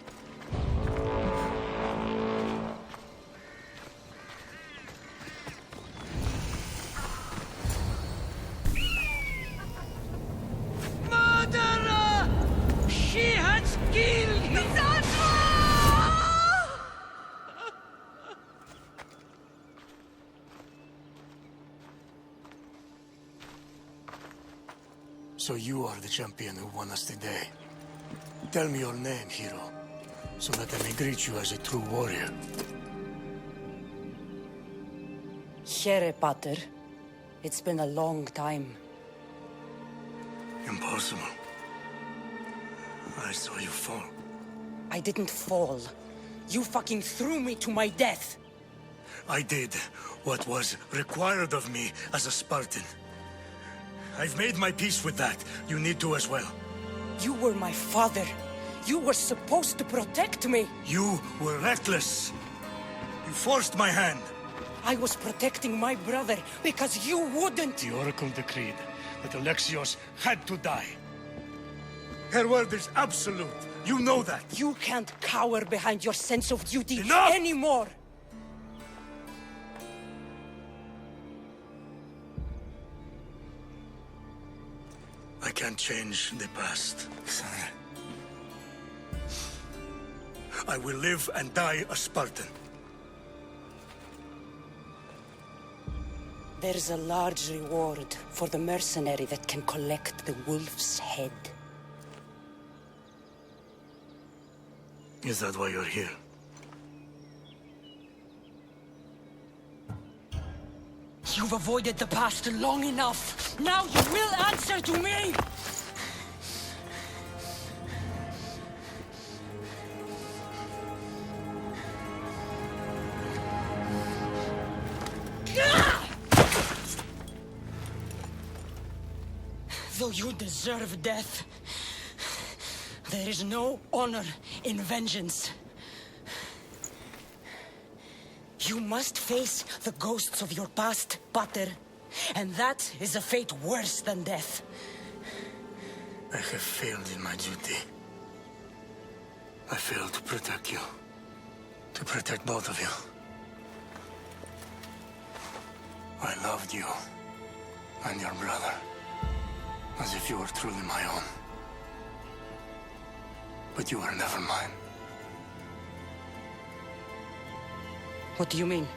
So you are the champion who won us today. Tell me your name, hero, so that I may greet you as a true warrior. Here, Pater. It's been a long time. Impossible. I saw you fall. I didn't fall. You fucking threw me to my death. I did what was required of me as a Spartan. I've made my peace with that. You need to as well. You were my father. You were supposed to protect me. You were reckless. You forced my hand. I was protecting my brother because you wouldn't. The Oracle decreed that Alexios had to die. Her word is absolute. You know that. You can't cower behind your sense of duty Enough! anymore. I can't change the past, Cassandra. I will live and die a Spartan. There's a large reward for the mercenary that can collect the wolf's head. Is that why you're here? You've avoided the past long enough. Now you will answer to me! Though you deserve death, there is no honor in vengeance. You must face the ghosts of your past, Pater, and that is a fate worse than death. I have failed in my duty. I failed to protect you. To protect both of you. I loved you and your brother as if you were truly my own. But you were never mine. What do you mean?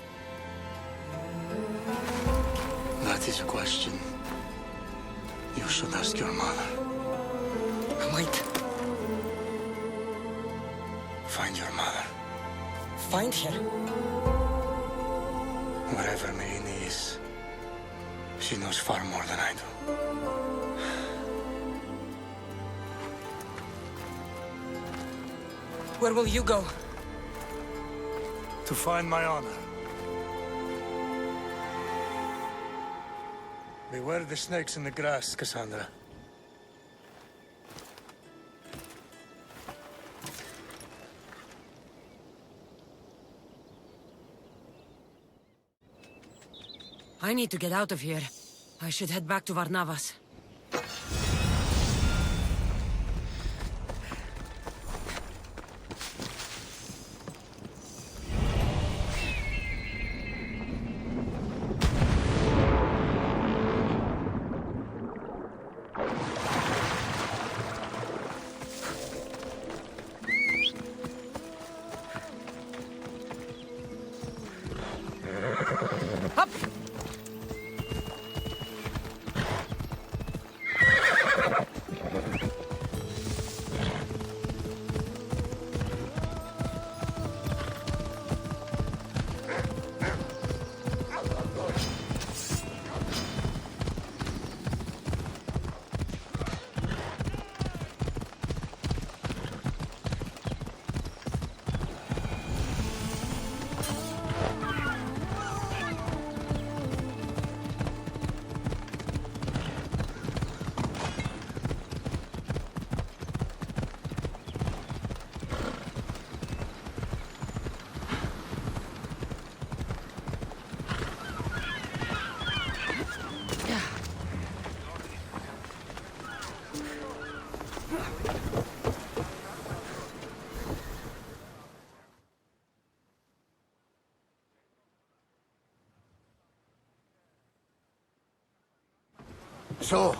That is a question you should ask your mother. Wait. Find your mother. Find her? Wherever Merini is, she knows far more than I do. Where will you go? To find my honor. Beware the snakes in the grass, Cassandra. I need to get out of here. I should head back to Varnavas. So,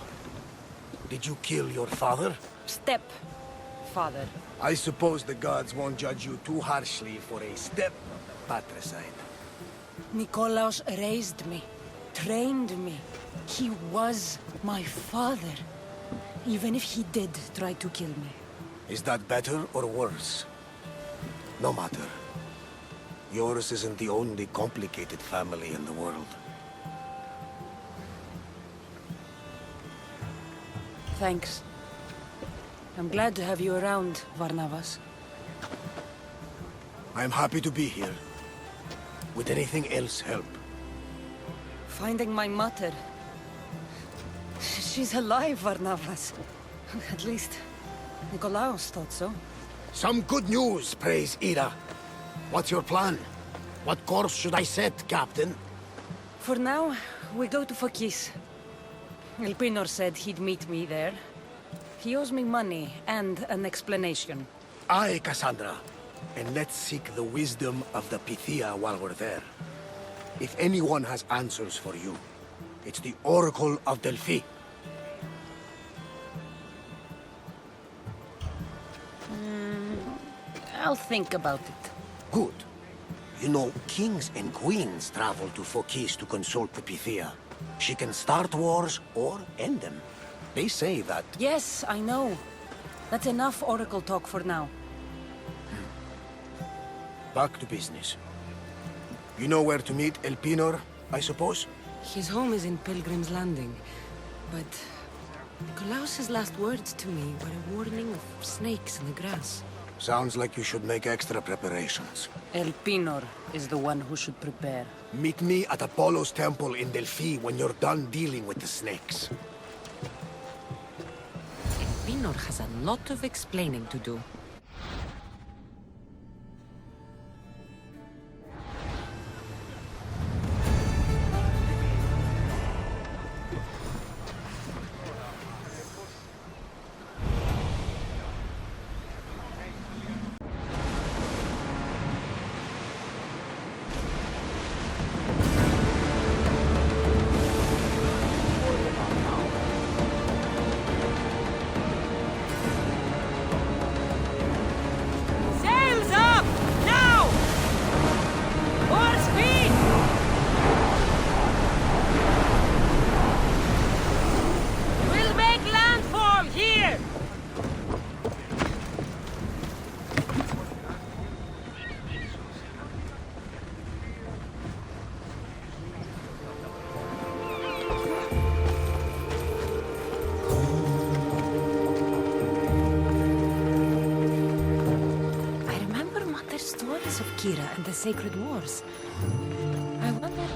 did you kill your father? Step-father. I suppose the gods won't judge you too harshly for a step-patricide. Nikolaos raised me, trained me. He was my father. Even if he did try to kill me. Is that better or worse? No matter. Yours isn't the only complicated family in the world. Thanks. I'm glad to have you around, Varnavas. I'm happy to be here. Would anything else help? Finding my mother. She's alive, Varnavas. At least, Nikolaos thought so. Some good news, praise Ira. What's your plan? What course should I set, Captain? For now, we go to Phokis. Elpinor said he'd meet me there. He owes me money and an explanation. Aye, Kassandra. And let's seek the wisdom of the Pythia while we're there. If anyone has answers for you, it's the Oracle of Delphi. I'll think about it. Good. You know, kings and queens travel to Phokis to consult the Pythia. She can start wars or end them. They say that... Yes, I know. That's enough Oracle talk for now. Back to business. You know where to meet Elpinor, I suppose? His home is in Pilgrim's Landing, but Nikolaos' last words to me were a warning of snakes in the grass. Sounds like you should make extra preparations. Elpinor is the one who should prepare. Meet me at Apollo's temple in Delphi when you're done dealing with the snakes. Elpinor has a lot of explaining to do. Kira and the Sacred Wars. I wonder...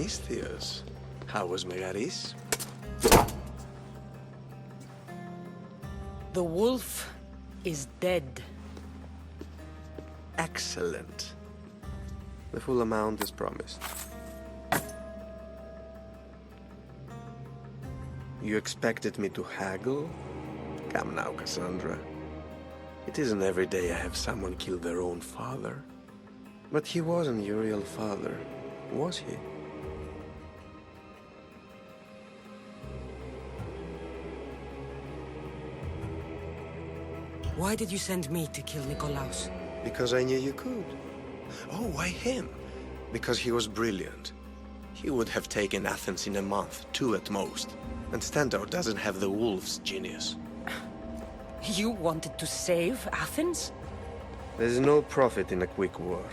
Misthios. How was Megaris? The wolf is dead. Excellent. The full amount is promised. You expected me to haggle? Come now, Kassandra. It isn't every day I have someone kill their own father. But he wasn't your real father, was he? Why did you send me to kill Nikolaos? Because I knew you could. Oh, why him? Because he was brilliant. He would have taken Athens in a month, 2 at most. And Stentor doesn't have the wolf's genius. You wanted to save Athens? There's no profit in a quick war.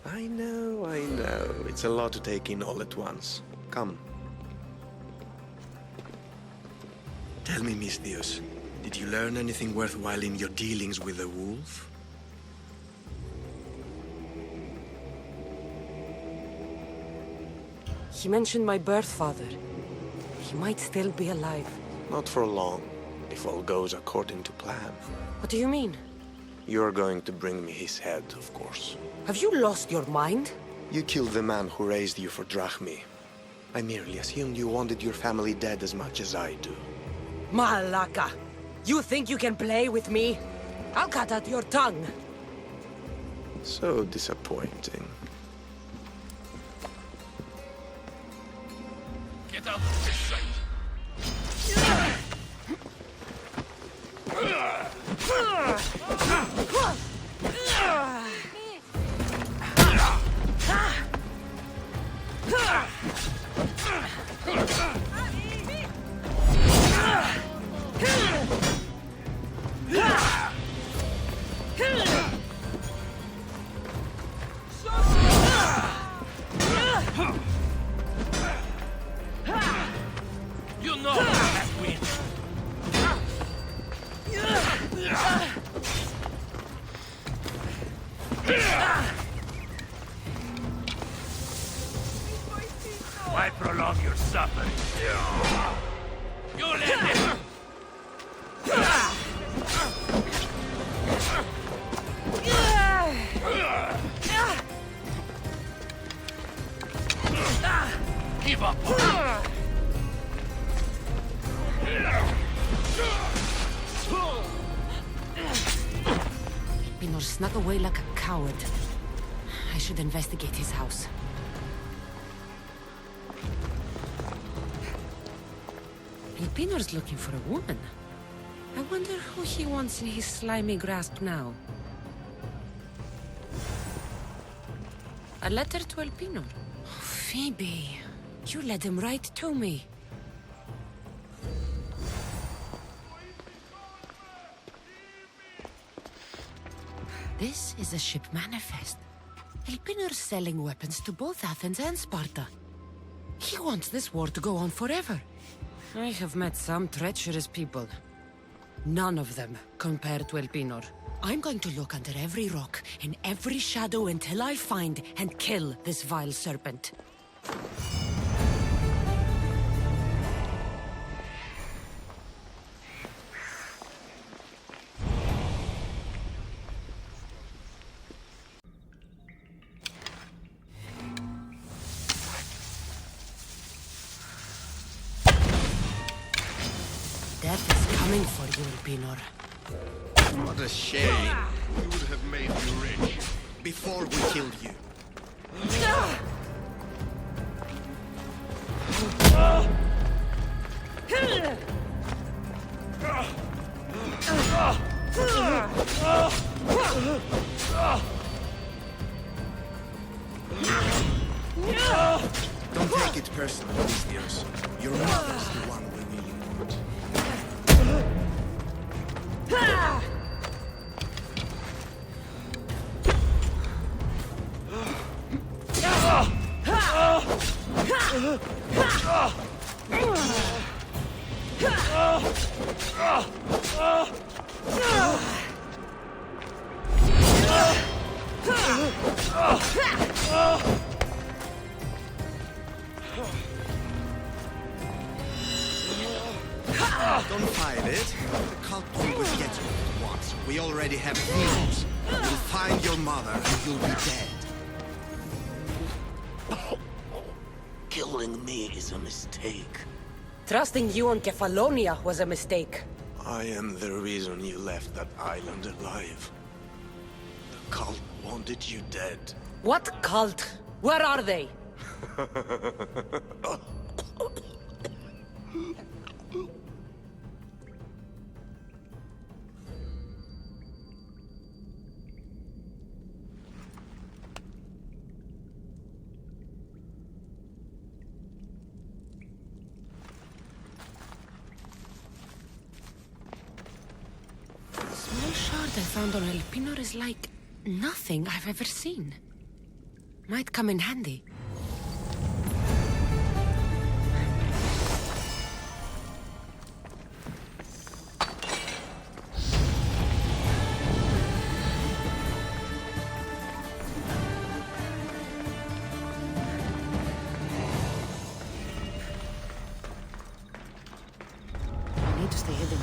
I know. It's a lot to take in all at once. Come. Tell me, Misthios, did you learn anything worthwhile in your dealings with the wolf? He mentioned my birth father. He might still be alive. Not for long, if all goes according to plan. What do you mean? You're going to bring me his head, of course. Have you lost your mind? You killed the man who raised you for Drachmi. I merely assumed you wanted your family dead as much as I do. Malaka! You think you can play with me? I'll cut out your tongue! So disappointing. Get out of this sight! You know that wins. Why prolong your suffering? You let him. Give up. Pinor snuck away like a coward. I should investigate his house. Pinor's looking for a woman. I wonder who he wants in his slimy grasp now. A letter to Elpinor. Phoebe, you led him right to me. This is a ship manifest. Elpinor's selling weapons to both Athens and Sparta. He wants this war to go on forever. I have met some treacherous people. None of them compared to Elpinor. I'm going to look under every rock, in every shadow until I find and kill this vile serpent. Death is coming for you, Elpinor. What a shame. We would have made you rich before we killed you. Don't take it personally, Misthios. Your mother's the one we really want. Don't fight it. The cult always gets what it wants. We already have thieves. You'll find your mother and you'll be dead. Killing me is a mistake. Trusting you on Kefalonia was a mistake. I am the reason you left that island alive. The cult wanted you dead. What cult? Where are they? Small shard I found on El Pinor is like nothing I've ever seen. Might come in handy. I need to stay hidden.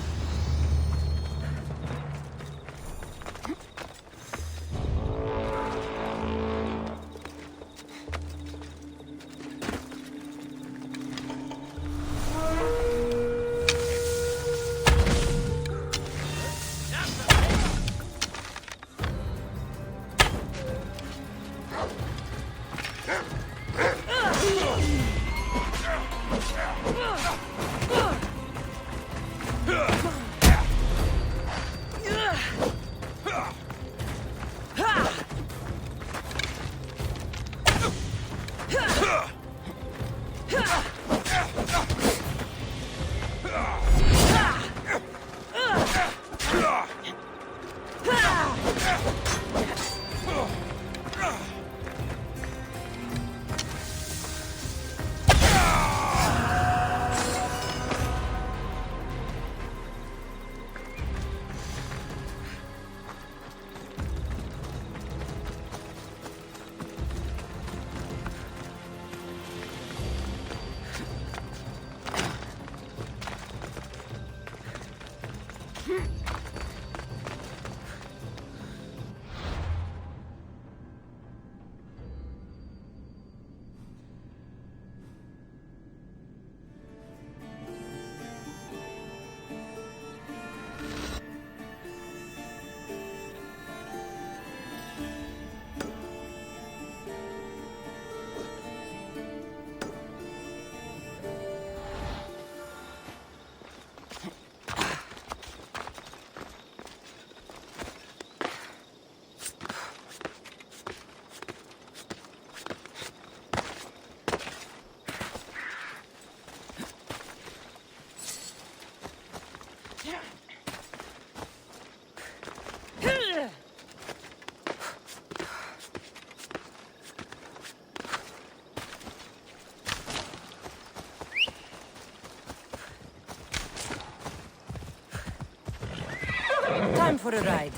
Time for a ride.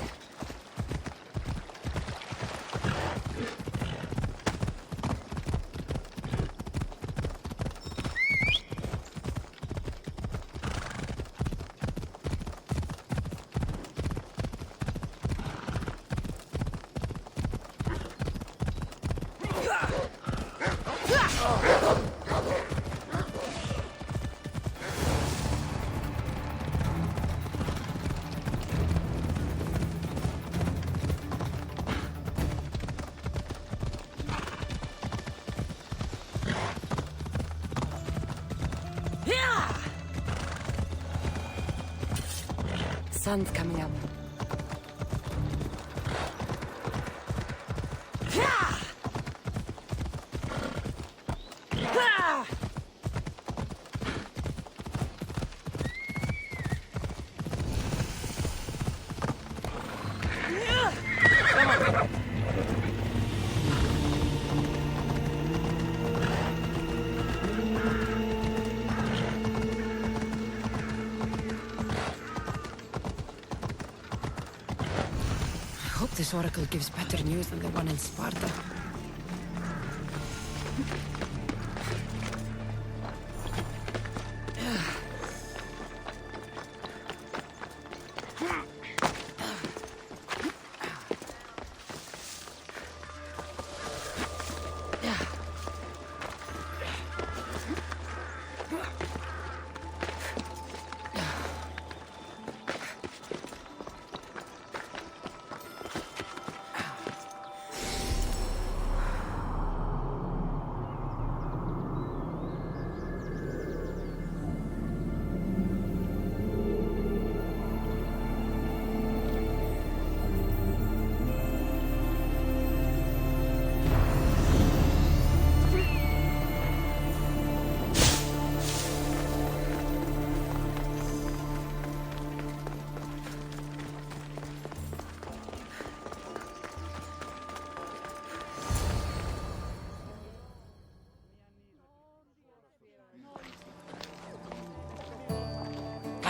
Sun's coming up. This oracle gives better news than the one in Sparta.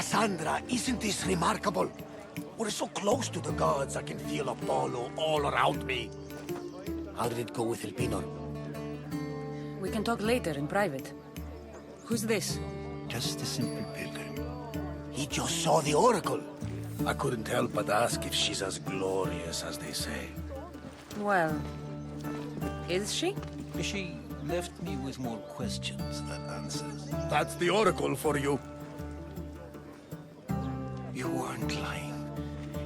Kassandra, isn't this remarkable? We're so close to the gods, I can feel Apollo all around me. How did it go with Elpinor? We can talk later in private. Who's this? Just a simple pilgrim. He just saw the oracle. I couldn't help but ask if she's as glorious as they say. Well, is she? She left me with more questions than answers. That's the oracle for you. You weren't lying.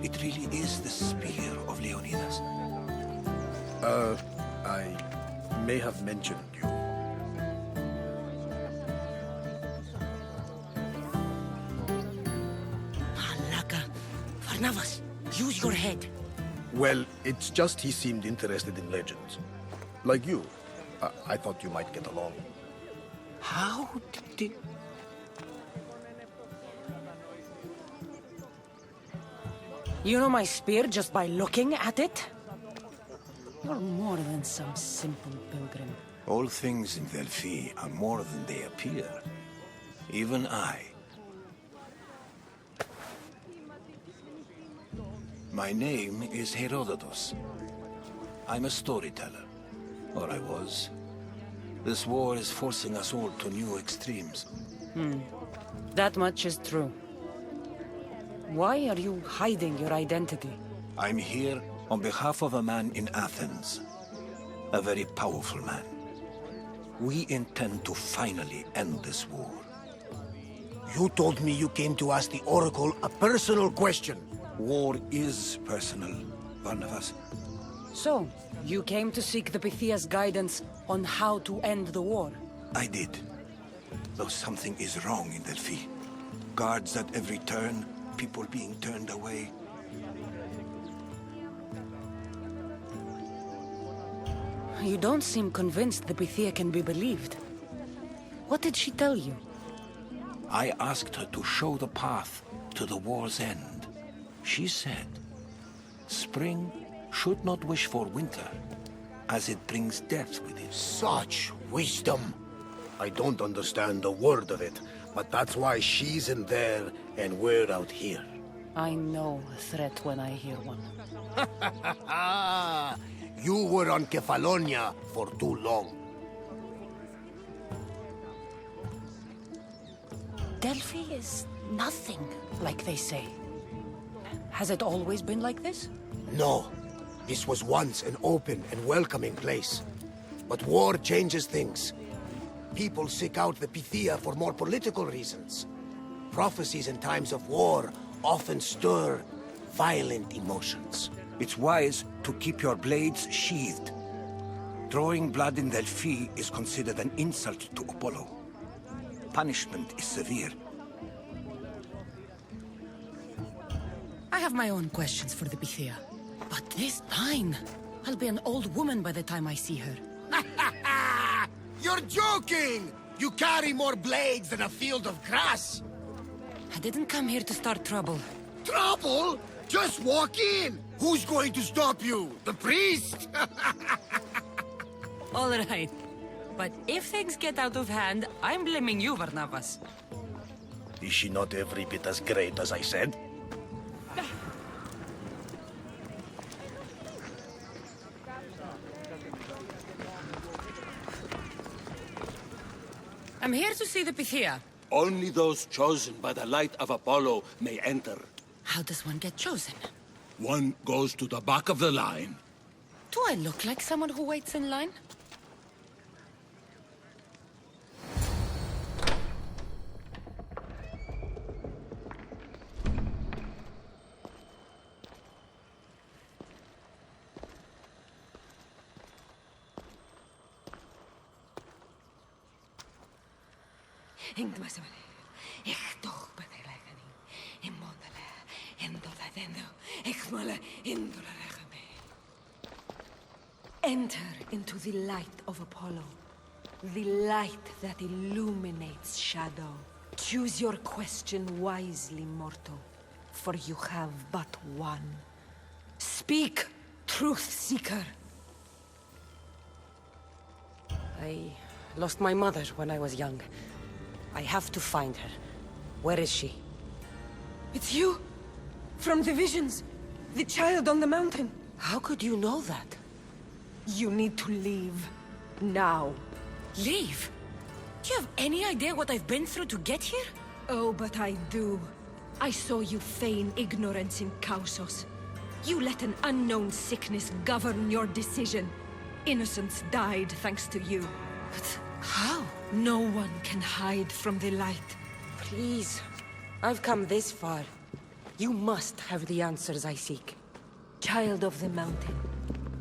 It really is the spear of Leonidas. I may have mentioned you. Malaka. Varnavas, use your head. Well, it's just he seemed interested in legends. Like you. I thought you might get along. How did... You know my spear just by looking at it? You're more than some simple pilgrim. All things in Delphi are more than they appear. Even I. My name is Herodotus. I'm a storyteller. Or I was. This war is forcing us all to new extremes. That much is true. Why are you hiding your identity? I'm here on behalf of a man in Athens. A very powerful man. We intend to finally end this war. You told me you came to ask the oracle a personal question. War is personal, Barnabas. So, you came to seek the Pythia's guidance on how to end the war? I did. Though something is wrong in Delphi. Guards at every turn, people being turned away. You don't seem convinced the Pythia can be believed. What did she tell you? I asked her to show the path to the war's end. She said, spring should not wish for winter, as it brings death with it. Such wisdom. I don't understand a word of it, but that's why she's in there and we're out here. I know a threat when I hear one. You were on Kefalonia for too long. Delphi is nothing, like they say. Has it always been like this? No. This was once an open and welcoming place. But war changes things. People seek out the Pythia for more political reasons. Prophecies in times of war often stir violent emotions. It's wise to keep your blades sheathed. Drawing blood in Delphi is considered an insult to Apollo. Punishment is severe. I have my own questions for the Pythia. But this Line, I'll be an old woman by the time I see her. You're joking! You carry more blades than a field of grass! I didn't come here to start trouble. Trouble? Just walk in! Who's going to stop you? The priest? All right. But if things get out of hand, I'm blaming you, Barnabas. Is she not every bit as great as I said? I'm here to see the Pythia. Only those chosen by the light of Apollo may enter. How does one get chosen? One goes to the back of the line. Do I look like someone who waits in line? Enter into the light of Apollo, the light that illuminates shadow. Choose your question wisely, mortal, for you have but one. Speak, truth seeker. I lost my mother when I was young. I have to find her. Where is she? It's you! From the visions! The child on the mountain! How could you know that? You need to leave. Now. Leave? Do you have any idea what I've been through to get here? Oh, but I do. I saw you feign ignorance in Kausos. You let an unknown sickness govern your decision. Innocents died thanks to you. But how? No one can hide from the light. Please. I've come this far. You must have the answers I seek. Child of the mountain.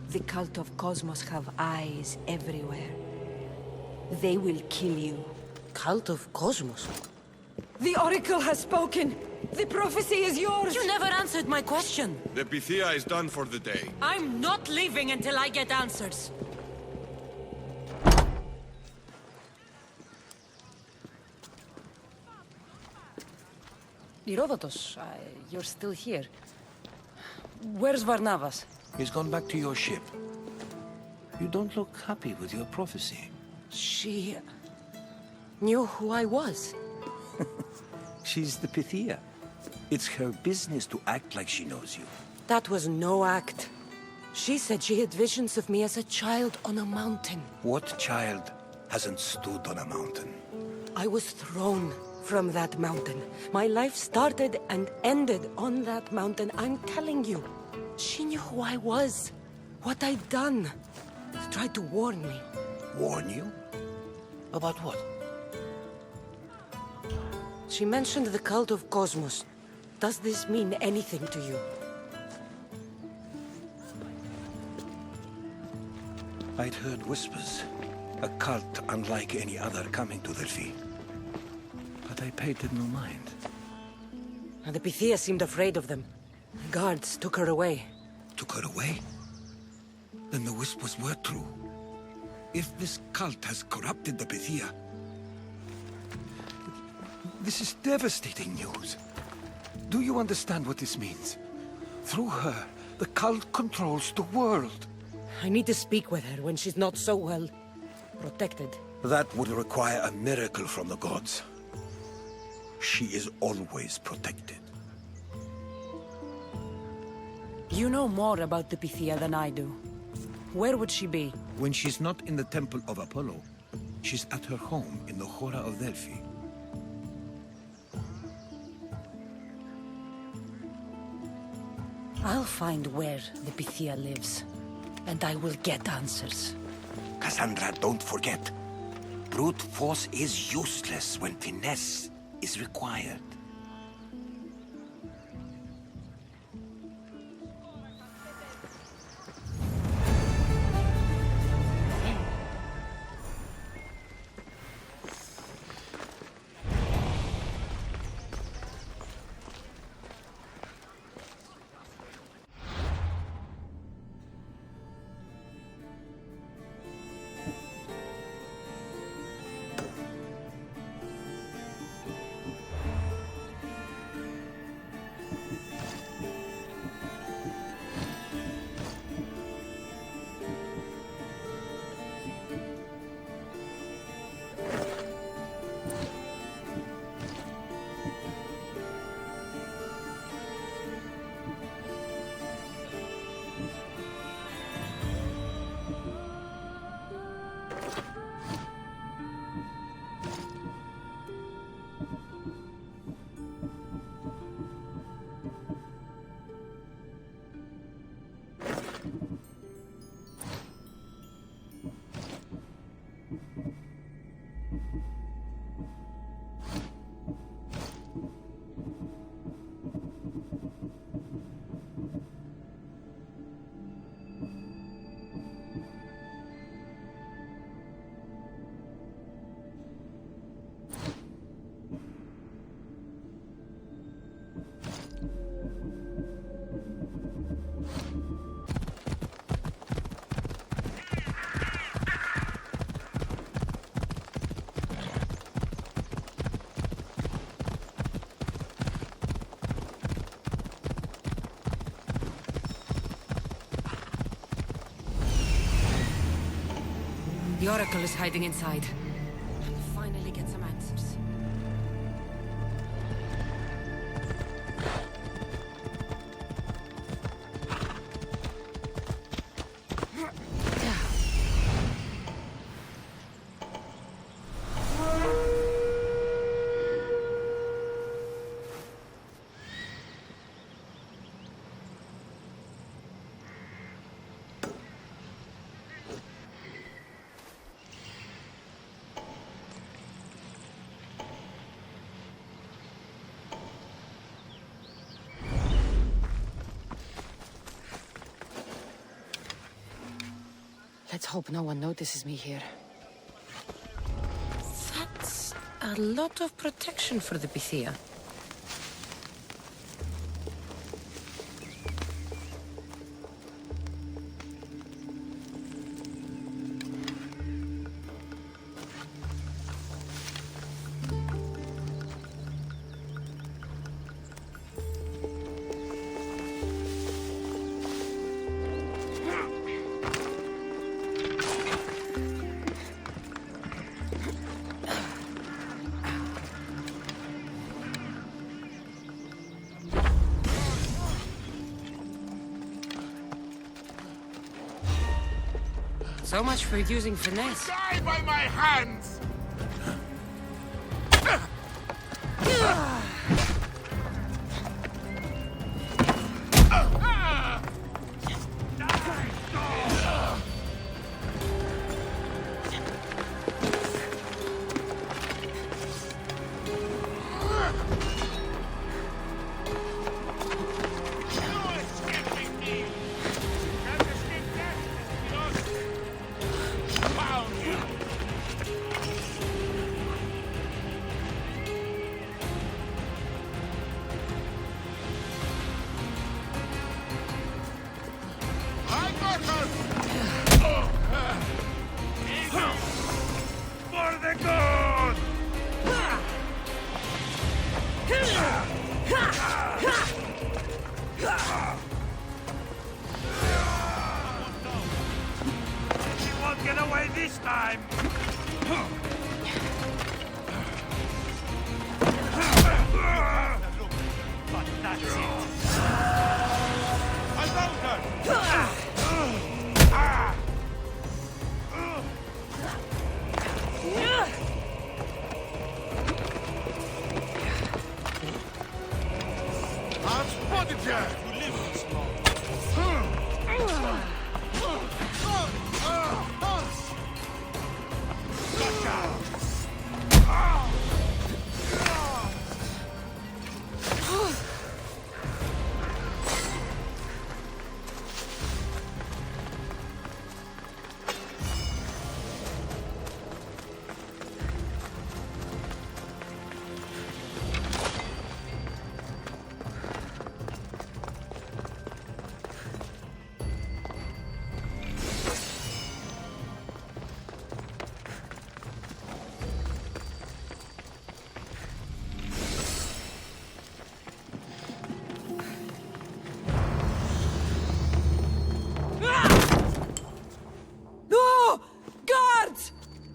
The cult of Cosmos have eyes everywhere. They will kill you. Cult of Cosmos? The Oracle has spoken! The prophecy is yours! You never answered my question! The Pythia is done for the day. I'm not leaving until I get answers! Herodotus, you're still here. Where's Barnabas? He's gone back to your ship. You don't look happy with your prophecy. She knew who I was. She's the Pythia. It's her business to act like she knows you. That was no act. She said she had visions of me as a child on a mountain. What child hasn't stood on a mountain? I was thrown from that mountain. My life started and ended on that mountain, I'm telling you. She knew who I was, what I'd done. She tried to warn me. Warn you? About what? She mentioned the cult of Cosmos. Does this mean anything to you? I'd heard whispers. A cult unlike any other coming to Delphi. But I paid it no mind. And the Pythia seemed afraid of them. The guards took her away. Took her away? Then the whispers were true. If this cult has corrupted the Pythia... This is devastating news. Do you understand what this means? Through her, the cult controls the world. I need to speak with her when she's not so well protected. That would require a miracle from the gods. She is always protected. You know more about the Pythia than I do. Where would she be? When she's not in the Temple of Apollo, she's at her home in the Hora of Delphi. I'll find where the Pythia lives, and I will get answers. Kassandra, don't forget. Brute force is useless when finesse is required. The Oracle is hiding inside. I'll finally get some answers. Let's hope no one notices me here. That's a lot of protection for the Pythia. So much for using finesse. Die by my hands!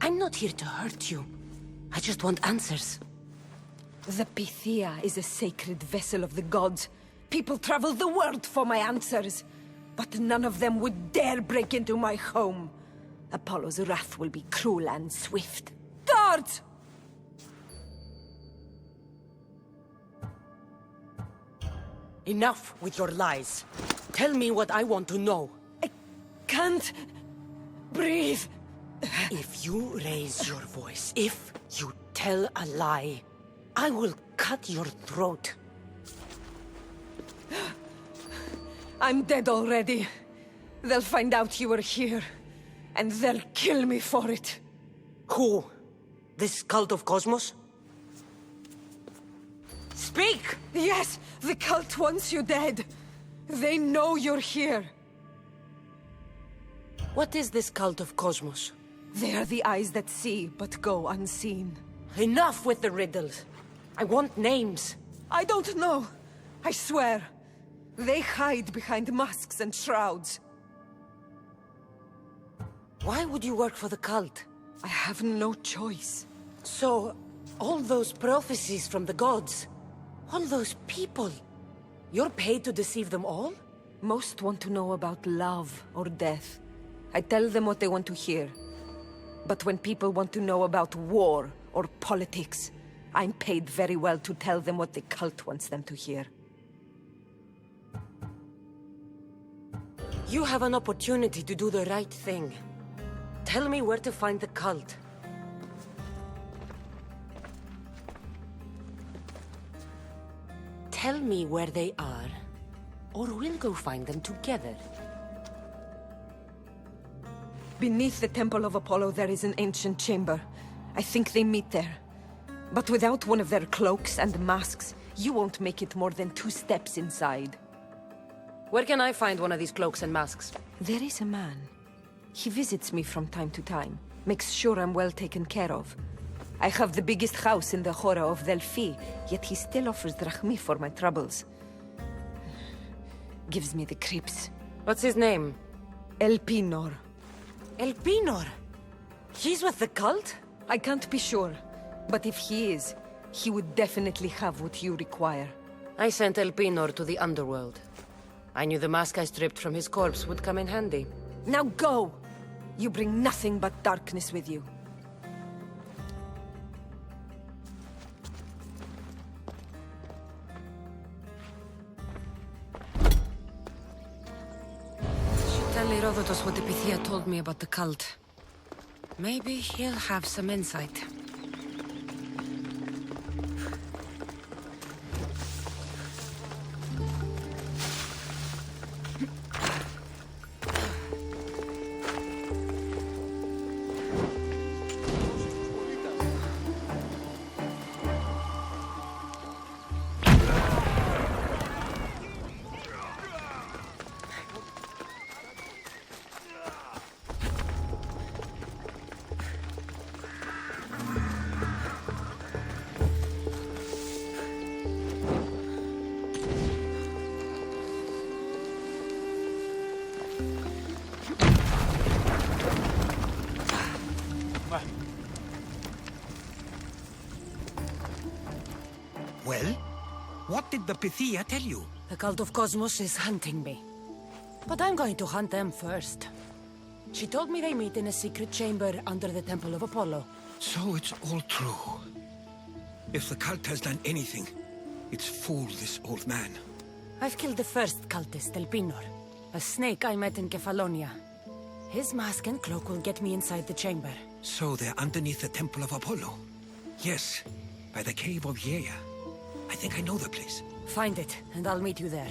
I'm not here to hurt you. I just want answers. The Pythia is a sacred vessel of the gods. People travel the world for my answers. But none of them would dare break into my home. Apollo's wrath will be cruel and swift. Guards! Enough with your lies. Tell me what I want to know. I can't breathe. If you raise your voice, if you tell a lie, I will cut your throat. I'm dead already. They'll find out you were here, and they'll kill me for it. Who? This cult of Cosmos? Speak! Yes, the cult wants you dead. They know you're here. What is this cult of Cosmos? They are the eyes that see, but go unseen. Enough with the riddles. I want names. I don't know. I swear. They hide behind masks and shrouds. Why would you work for the cult? I have no choice. So, all those prophecies from the gods, all those people, you're paid to deceive them all? Most want to know about love or death. I tell them what they want to hear. But when people want to know about war or politics, I'm paid very well to tell them what the cult wants them to hear. You have an opportunity to do the right thing. Tell me where to find the cult. Tell me where they are, or we'll go find them together. Beneath the Temple of Apollo, there is an ancient chamber. I think they meet there. But without one of their cloaks and masks, you won't make it more than 2 steps inside. Where can I find one of these cloaks and masks? There is a man. He visits me from time to time, makes sure I'm well taken care of. I have the biggest house in the Hora of Delphi, yet he still offers drachmi for my troubles. Gives me the creeps. What's his name? Elpinor. Elpinor? He's with the cult? I can't be sure, but if he is, he would definitely have what you require. I sent Elpinor to the underworld. I knew the mask I stripped from his corpse would come in handy. Now go! You bring nothing but darkness with you. Tell Herodotus what the Pythia told me about the cult. Maybe he'll have some insight. Well? What did the Pythia tell you? The cult of Cosmos is hunting me. But I'm going to hunt them first. She told me they meet in a secret chamber under the Temple of Apollo. So it's all true. If the cult has done anything, it's fooled this old man. I've killed the first cultist, Elpinor, a snake I met in Kefalonia. His mask and cloak will get me inside the chamber. So they're underneath the Temple of Apollo? Yes, by the cave of Yea. I think I know the place. Find it, and I'll meet you there.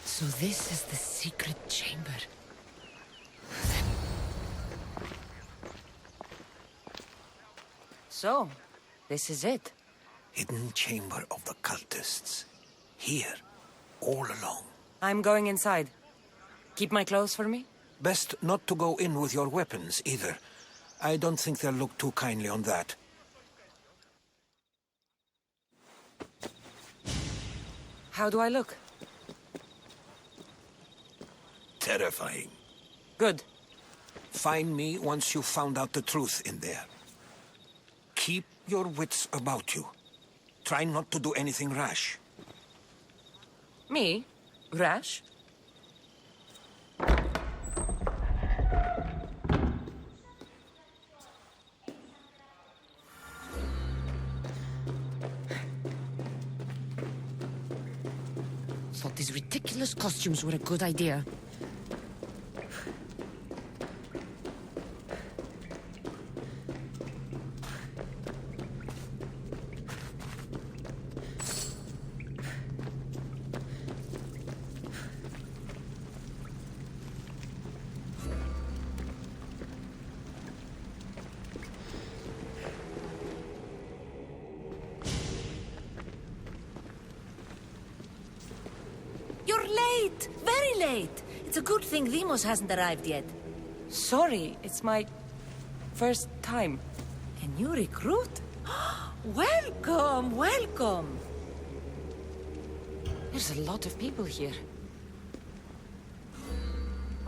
So this is the secret chamber. So, this is it. Hidden chamber of the cultists. Here, all along. I'm going inside. Keep my clothes for me? Best not to go in with your weapons, either. I don't think they'll look too kindly on that. How do I look? Terrifying. Good. Find me once you've found out the truth in there. Keep your wits about you. Try not to do anything rash. Me? Rash? Thought these ridiculous costumes were a good idea. You're late! Very late! It's a good thing Demos hasn't arrived yet. Sorry, it's my first time. A new recruit? Welcome, welcome! There's a lot of people here.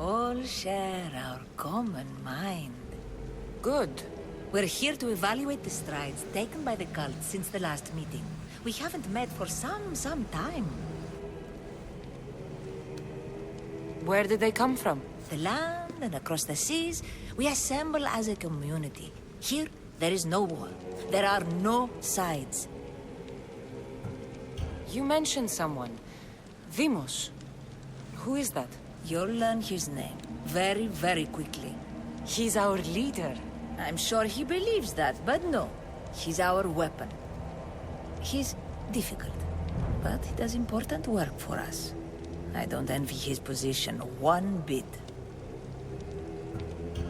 All share our common mind. Good. We're here to evaluate the strides taken by the cult since the last meeting. We haven't met for some time. Where did they come from? The land and across the seas, we assemble as a community. Here, there is no war. There are no sides. You mentioned someone. Deimos. Who is that? You'll learn his name very, very quickly. He's our leader. I'm sure he believes that, but no. He's our weapon. He's difficult, but he does important work for us. I don't envy his position one bit.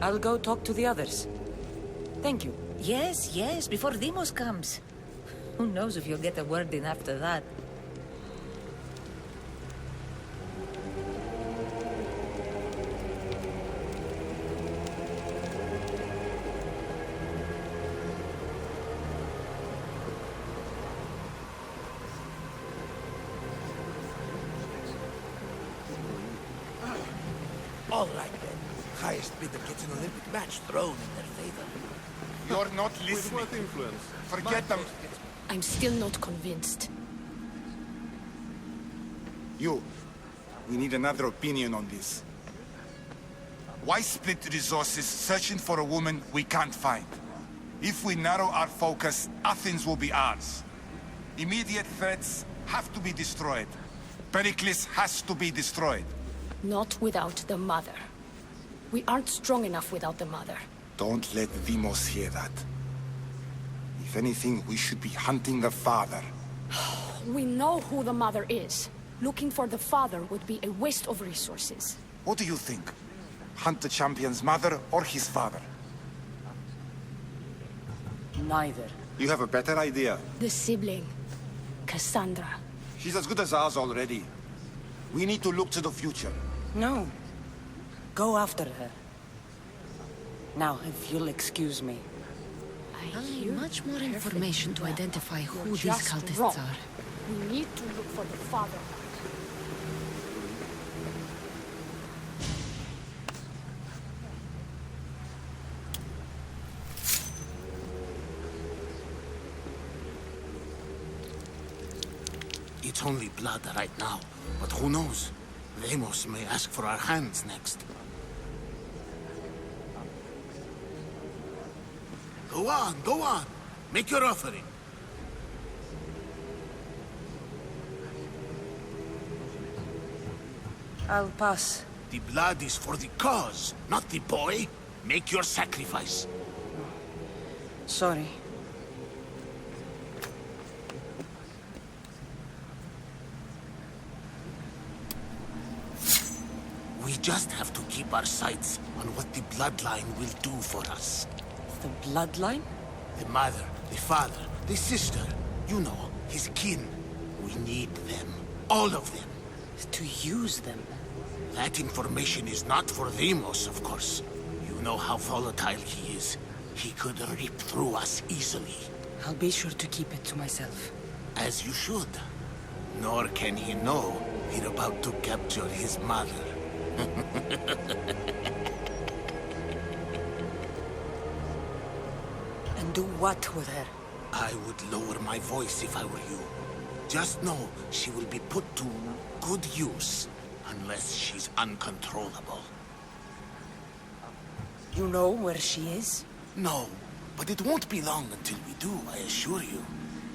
I'll go talk to the others. Thank you. Yes, yes, before Deimos comes. Who knows if you'll get a word in after that. All right, then. Highest bidder gets an Olympic match thrown in their favor. You're not listening. With what influence? Forget them. I'm still not convinced. You. We need another opinion on this. Why split resources searching for a woman we can't find? If we narrow our focus, Athens will be ours. Immediate threats have to be destroyed. Pericles has to be destroyed. Not without the mother. We aren't strong enough without the mother. Don't let Deimos hear that. If anything, we should be hunting the father. We know who the mother is. Looking for the father would be a waste of resources. What do you think? Hunt the champion's mother or his father? Neither. You have a better idea. The sibling, Kassandra. She's as good as ours already. We need to look to the future. No. Go after her. Now, if you'll excuse me. I'll need much more information to identify who You're these just cultists wrong. are. We need to look for the father. It's only blood right now, but who knows? Deimos may ask for our hands next. Go on, go on. Make your offering. I'll pass. The blood is for the cause, not the boy. Make your sacrifice. Sorry. We just have to keep our sights on what the bloodline will do for us. The bloodline? The mother, the father, the sister. You know, his kin. We need them. All of them. To use them? That information is not for Deimos, of course. You know how volatile he is. He could rip through us easily. I'll be sure to keep it to myself. As you should. Nor can he know we're about to capture his mother. And do what with her? I would lower my voice if I were you. Just know she will be put to good use, unless she's uncontrollable. You know where she is? No, but it won't be long until we do, I assure you.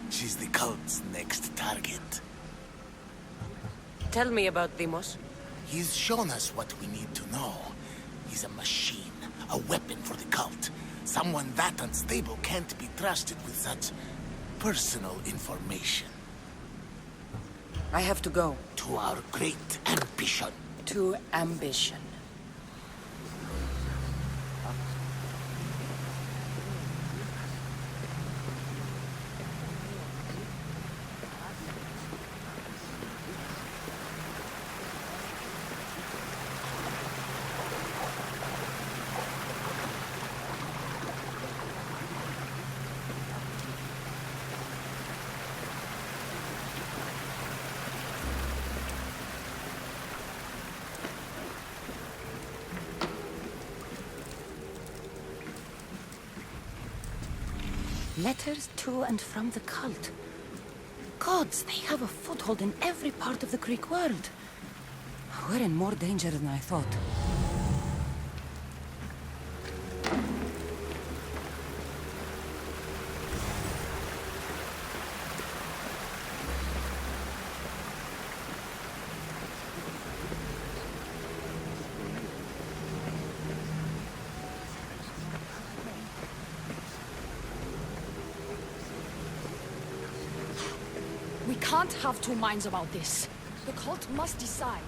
She's the cult's next target. Tell me about Deimos. He's shown us what we need to know. He's a machine, a weapon for the cult. Someone that unstable can't be trusted with such personal information. I have to go. To our great ambition. To ambition. Letters to and from the cult. Gods, they have a foothold in every part of the Greek world. We're in more danger than I thought. We can't have two minds about this. The cult must decide.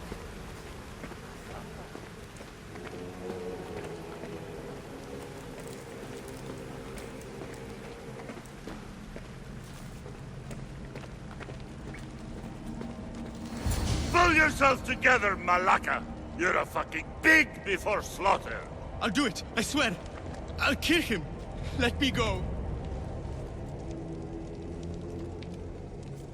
Pull yourself together, Malaka! You're a fucking pig before slaughter! I'll do it, I swear. I'll kill him. Let me go.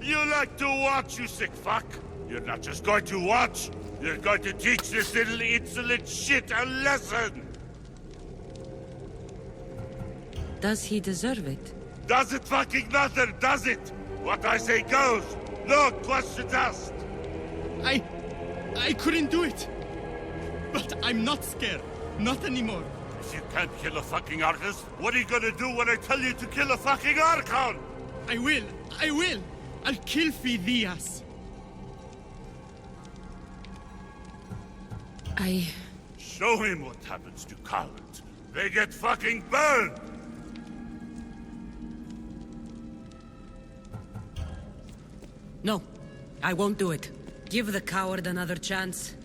You like to watch, you sick fuck? You're not just going to watch, you're going to teach this little insolent shit a lesson! Does he deserve it? Does it fucking matter, does it? What I say goes, no questions asked! I couldn't do it. But I'm not scared. Not anymore. If you can't kill a fucking artist, what are you gonna do when I tell you to kill a fucking Archon? I will. I'll kill Phidias. Show him what happens to cowards. They get fucking burned! No, I won't do it. Give the coward another chance.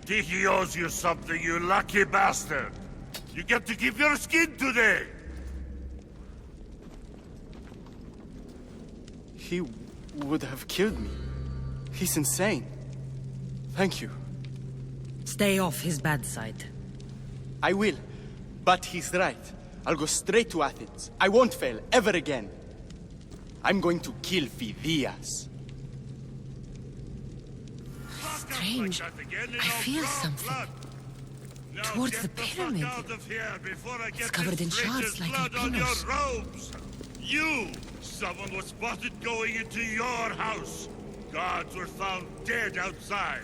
Tiki owes you something, you lucky bastard! You get to keep your skin today! He would have killed me. He's insane. Thank you. Stay off his bad side. I will. But he's right. I'll go straight to Athens. I won't fail, ever again. I'm going to kill Phidias. Strange. I feel something. Towards the pyramid. It's covered in shards like in pillars. You! Someone was spotted going into your house. Guards were found dead outside.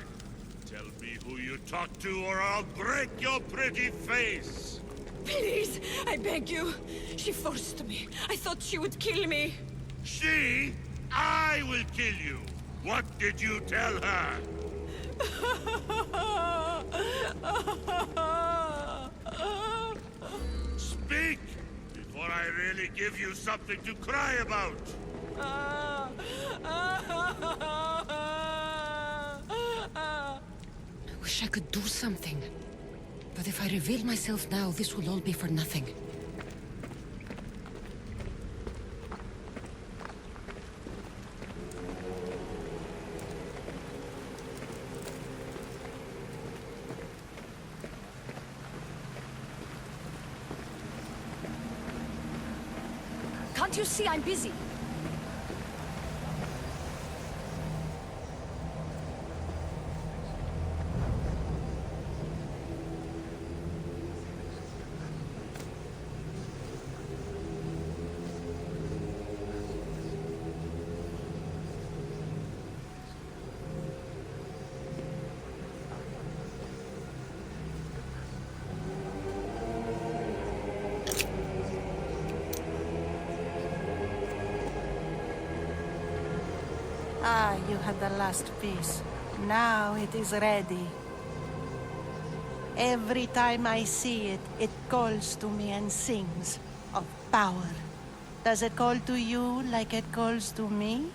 Tell me who you talked to or I'll break your pretty face. Please, I beg you. She forced me. I thought she would kill me. She? I will kill you. What did you tell her? Speak! Before I really give you something to cry about! I wish I could do something. But if I reveal myself now, this will all be for nothing. Can't you see I'm busy? Ah, you had the last piece. Now it is ready. Every time I see it, it calls to me and sings of power. Does it call to you like it calls to me?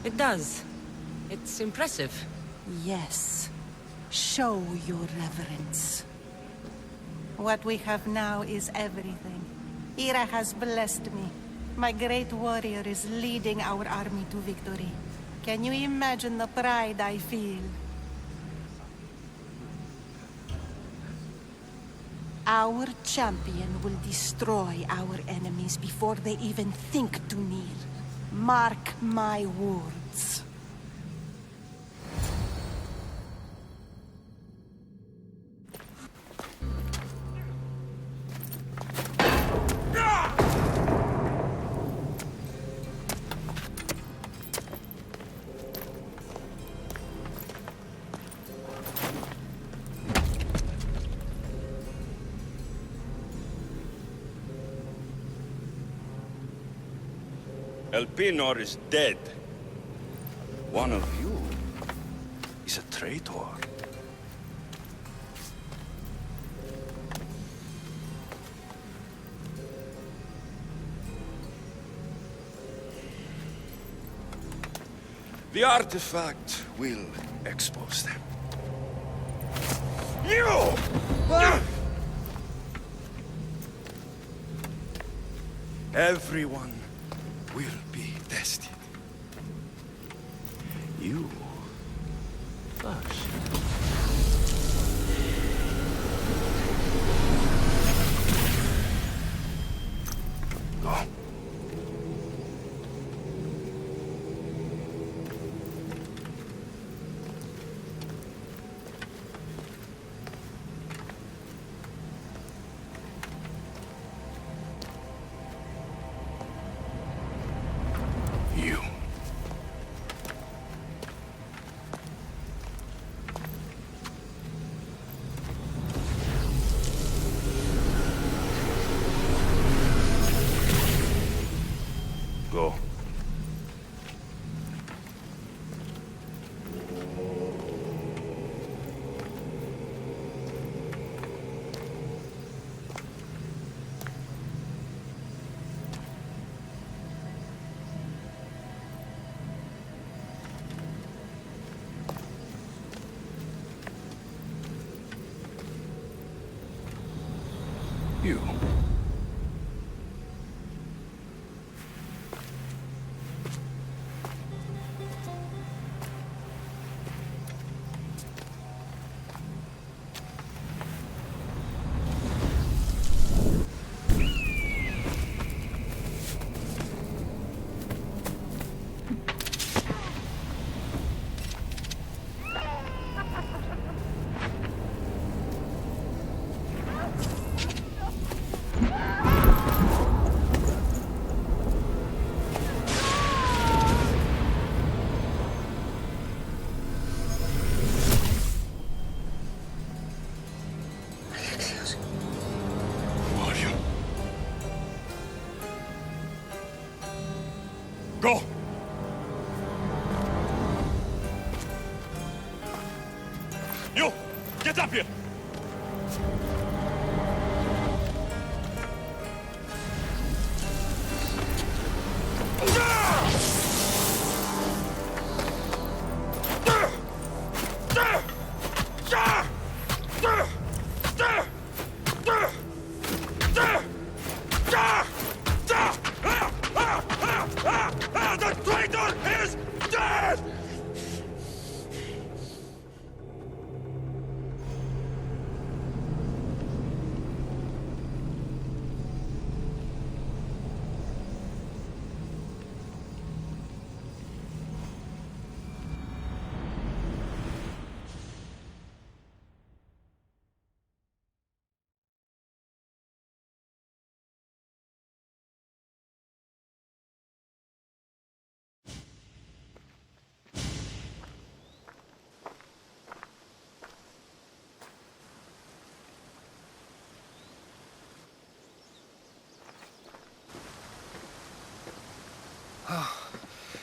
It does. It's impressive. Yes. Show your reverence. What we have now is everything. Ira has blessed me. My great warrior is leading our army to victory. Can you imagine the pride I feel? Our champion will destroy our enemies before they even think to kneel. Mark my words. Elpinor is dead. One of you is a traitor. The artifact will expose them. You! Everyone will be tested. You first. Go. You. Go. You. Alexios. Who are you? Go! You! Get up here! The traitor is dead! Oh,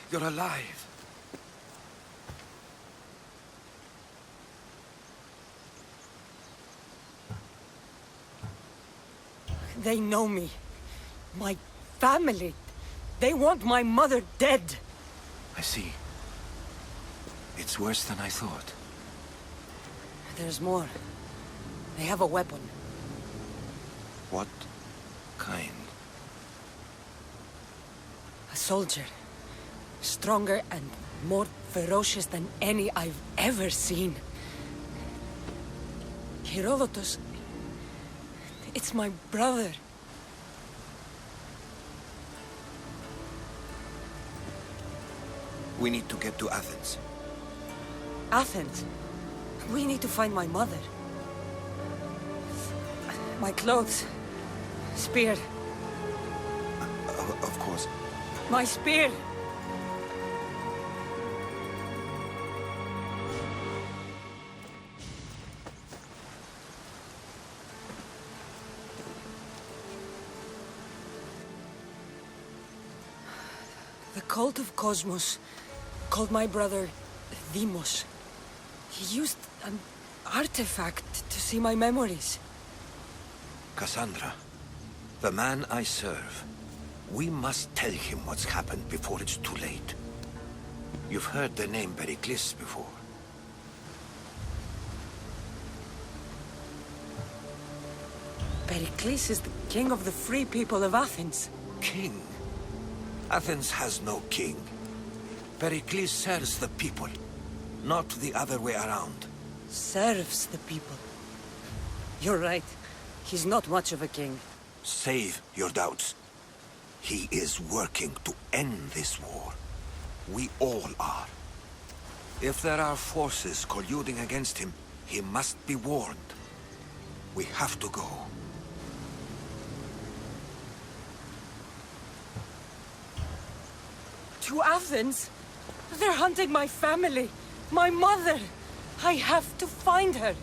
you're alive. They know me. My family. They want my mother dead. I see. It's worse than I thought. There's more. They have a weapon. What kind? A soldier. Stronger and more ferocious than any I've ever seen. Herodotus. It's my brother. We need to get to Athens. Athens? We need to find my mother. My clothes. Spear. Of course. My spear! cult of Cosmos called my brother Deimos. He used an artifact to see my memories. Kassandra, the man I serve, we must tell him what's happened before it's too late. You've heard the name Pericles before. Pericles is the king of the free people of Athens. King? Athens has no king. Pericles serves the people, not the other way around. Serves the people. You're right. He's not much of a king. Save your doubts. He is working to end this war. We all are. If there are forces colluding against him, he must be warned. We have to go. To Athens? They're hunting my family, my mother. I have to find her.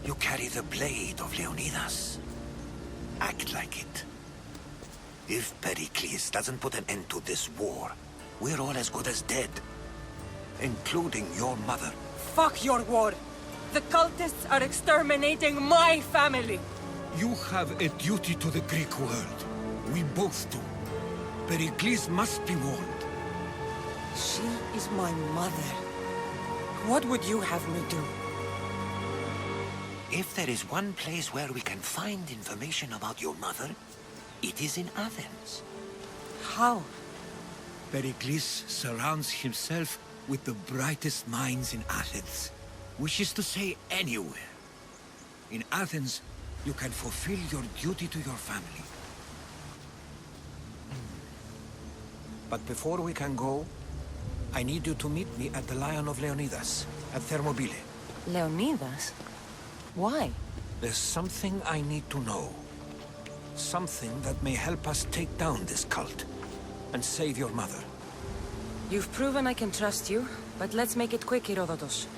You carry the blade of Leonidas. Act like it. If Pericles doesn't put an end to this war, we're all as good as dead. Including your mother. Fuck your war. The cultists are exterminating my family. You have a duty to the Greek world. We both do. Pericles must be warned. She is my mother. What would you have me do? If there is one place where we can find information about your mother, it is in Athens. How? Pericles surrounds himself with the brightest minds in Athens. Which is to say, anywhere. In Athens, you can fulfill your duty to your family. But before we can go, I need you to meet me at the Lion of Leonidas, at Thermopylae. Leonidas? Why? There's something I need to know. Something that may help us take down this cult and save your mother. You've proven I can trust you, but let's make it quick, Herodotus.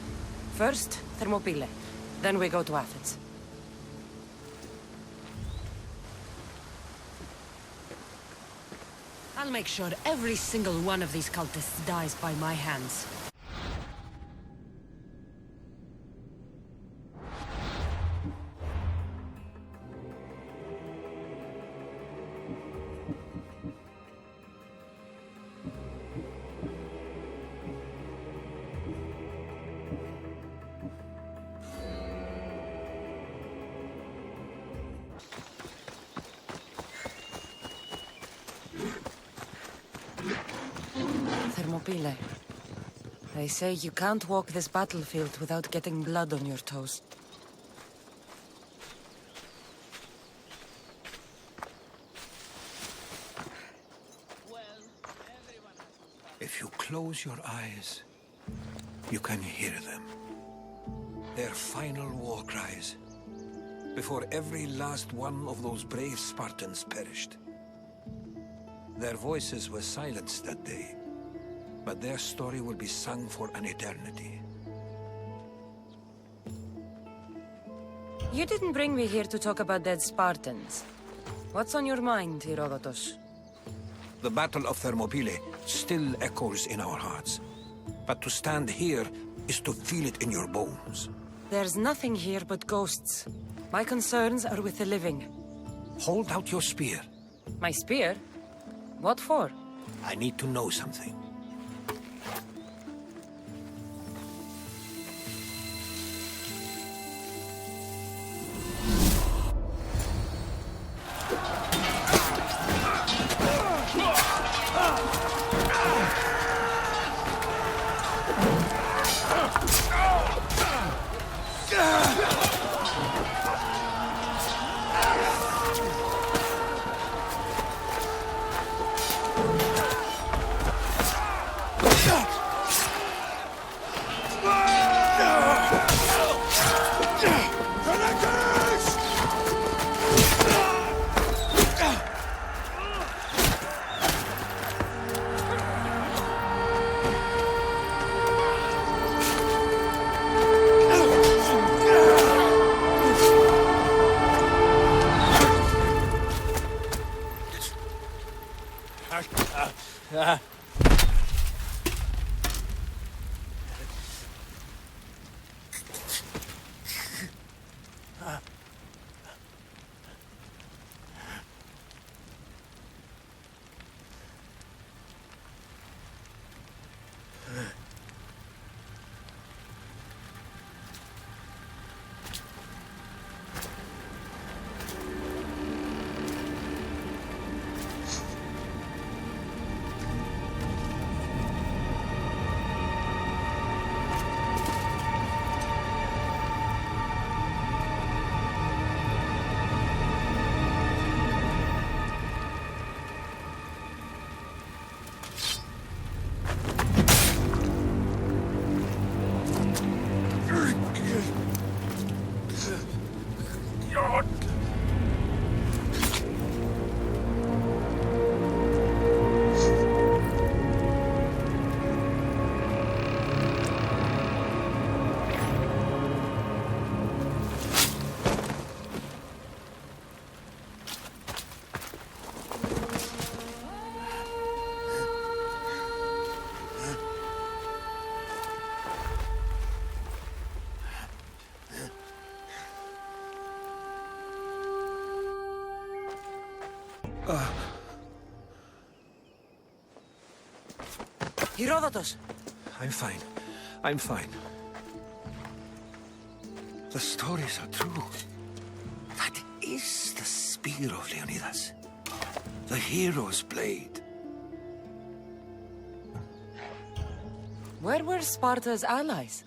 First, Thermopylae. Then we go to Athens. I'll make sure every single one of these cultists dies by my hands. Thermopylae. They say you can't walk this battlefield without getting blood on your toes. If you close your eyes, you can hear them. Their final war cries, before every last one of those brave Spartans perished. Their voices were silenced that day, but their story will be sung for an eternity. You didn't bring me here to talk about dead Spartans. What's on your mind, Herodotus? The Battle of Thermopylae still echoes in our hearts. But to stand here is to feel it in your bones. There's nothing here but ghosts. My concerns are with the living. Hold out your spear. My spear? What for? I need to know something. Herodotus! I'm fine. I'm fine. The stories are true. That is the spear of Leonidas. The hero's blade. Where were Sparta's allies?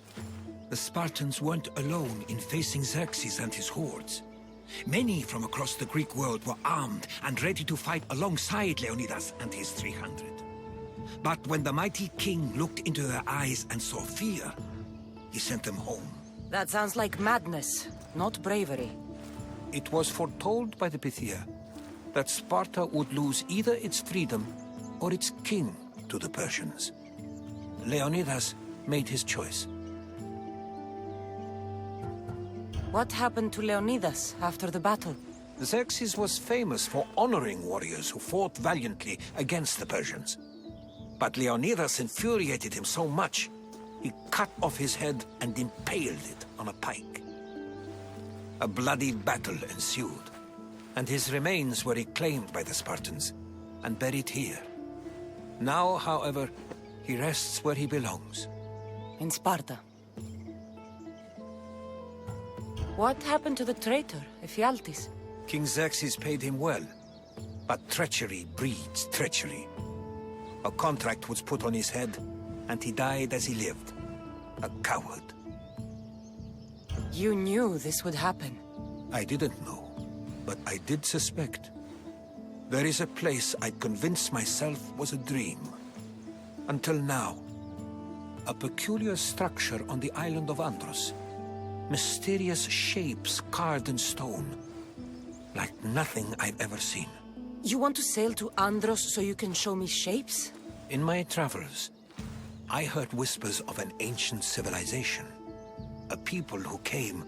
The Spartans weren't alone in facing Xerxes and his hordes. Many from across the Greek world were armed and ready to fight alongside Leonidas and his 300. But when the mighty king looked into their eyes and saw fear, he sent them home. That sounds like madness, not bravery. It was foretold by the Pythia that Sparta would lose either its freedom or its king to the Persians. Leonidas made his choice. What happened to Leonidas after the battle? Xerxes was famous for honoring warriors who fought valiantly against the Persians. But Leonidas infuriated him so much, he cut off his head and impaled it on a pike. A bloody battle ensued, and his remains were reclaimed by the Spartans and buried here. Now, however, he rests where he belongs. In Sparta. What happened to the traitor, Ephialtes? King Xerxes paid him well, but treachery breeds treachery. A contract was put on his head, and he died as he lived. A coward. You knew this would happen. I didn't know, but I did suspect. There is a place I'd convinced myself was a dream. Until now. A peculiar structure on the island of Andros. Mysterious shapes carved in stone. Like nothing I've ever seen. You want to sail to Andros so you can show me shapes? In my travels, I heard whispers of an ancient civilization. A people who came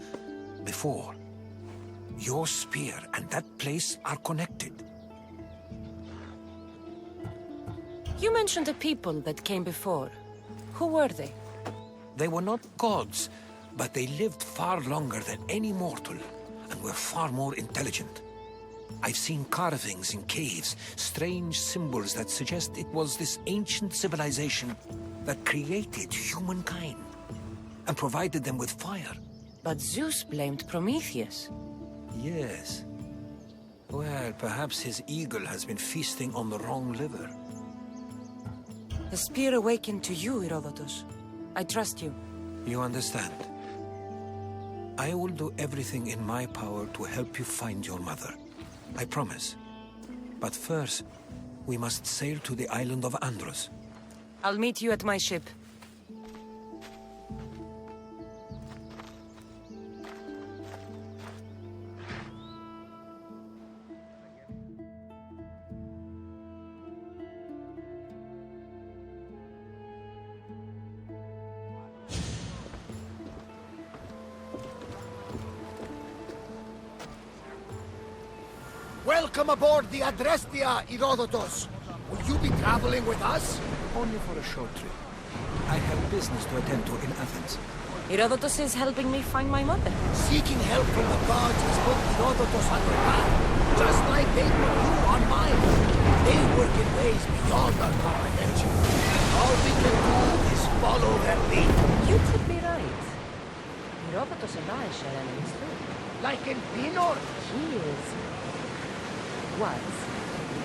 before. Your spear and that place are connected. You mentioned a people that came before. Who were they? They were not gods, but they lived far longer than any mortal, and were far more intelligent. I've seen carvings in caves, strange symbols that suggest it was this ancient civilization that created humankind, and provided them with fire. But Zeus blamed Prometheus. Yes. Well, perhaps his eagle has been feasting on the wrong liver. The spear awakened to you, Herodotus. I trust you. You understand. I will do everything in my power to help you find your mother. I promise. But first, we must sail to the island of Andros. I'll meet you at my ship. Welcome aboard the Adrestia, Herodotus. Will you be traveling with us? Only for a short trip. I have business to attend to in Athens. Herodotus is helping me find my mother. Seeking help from the gods has put Herodotus on your path, just like they put you on mine. They work in ways beyond our comprehension. All we can do is follow their lead. You could be right. Herodotus and I share enemies too. Like in Pinor? He was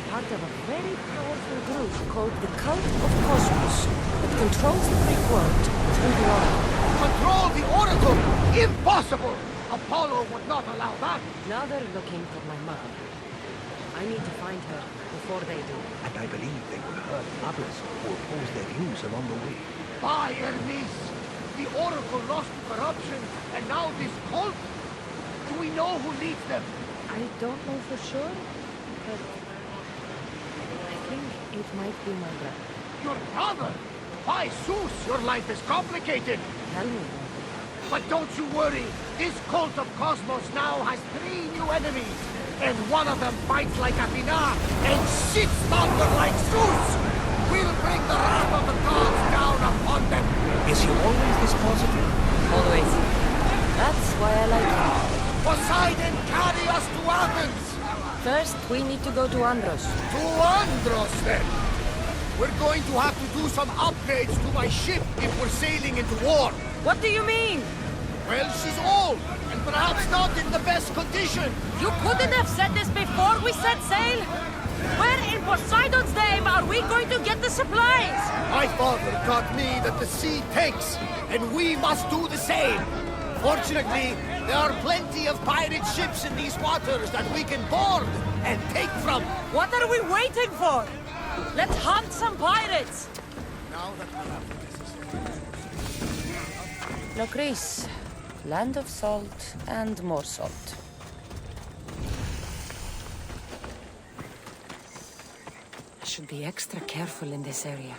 part of a very powerful group called the Cult of Cosmos that controls the Greek world through the Oracle. Control the Oracle? Impossible! Apollo would not allow that. Now they're looking for my mother. I need to find her before they do. And I believe they will hurt others who oppose their views along the way. By Hermes! The Oracle lost to corruption, and now this cult? Do we know who leads them? I don't know for sure, but I think it might be my brother. Your brother? By Zeus, your life is complicated. Tell me. But don't you worry. This cult of Cosmos now has 3 new enemies. And one of them fights like Athena and shits thunder like Zeus. We'll bring the wrath of the gods down upon them. Is he always this positive? Always. That's why I like him. Poseidon, carry us to Athens! First, we need to go to Andros. To Andros, then! We're going to have to do some upgrades to my ship if we're sailing into war. What do you mean? Well, she's old, and perhaps not in the best condition. You couldn't have said this before we set sail? Where in Poseidon's name are we going to get the supplies? My father taught me that the sea takes, and we must do the same. Fortunately, there are plenty of pirate ships in these waters that we can board and take from. What are we waiting for? Let's hunt some pirates! Now that we have the necessary... Locris, land of salt and more salt. I should be extra careful in this area.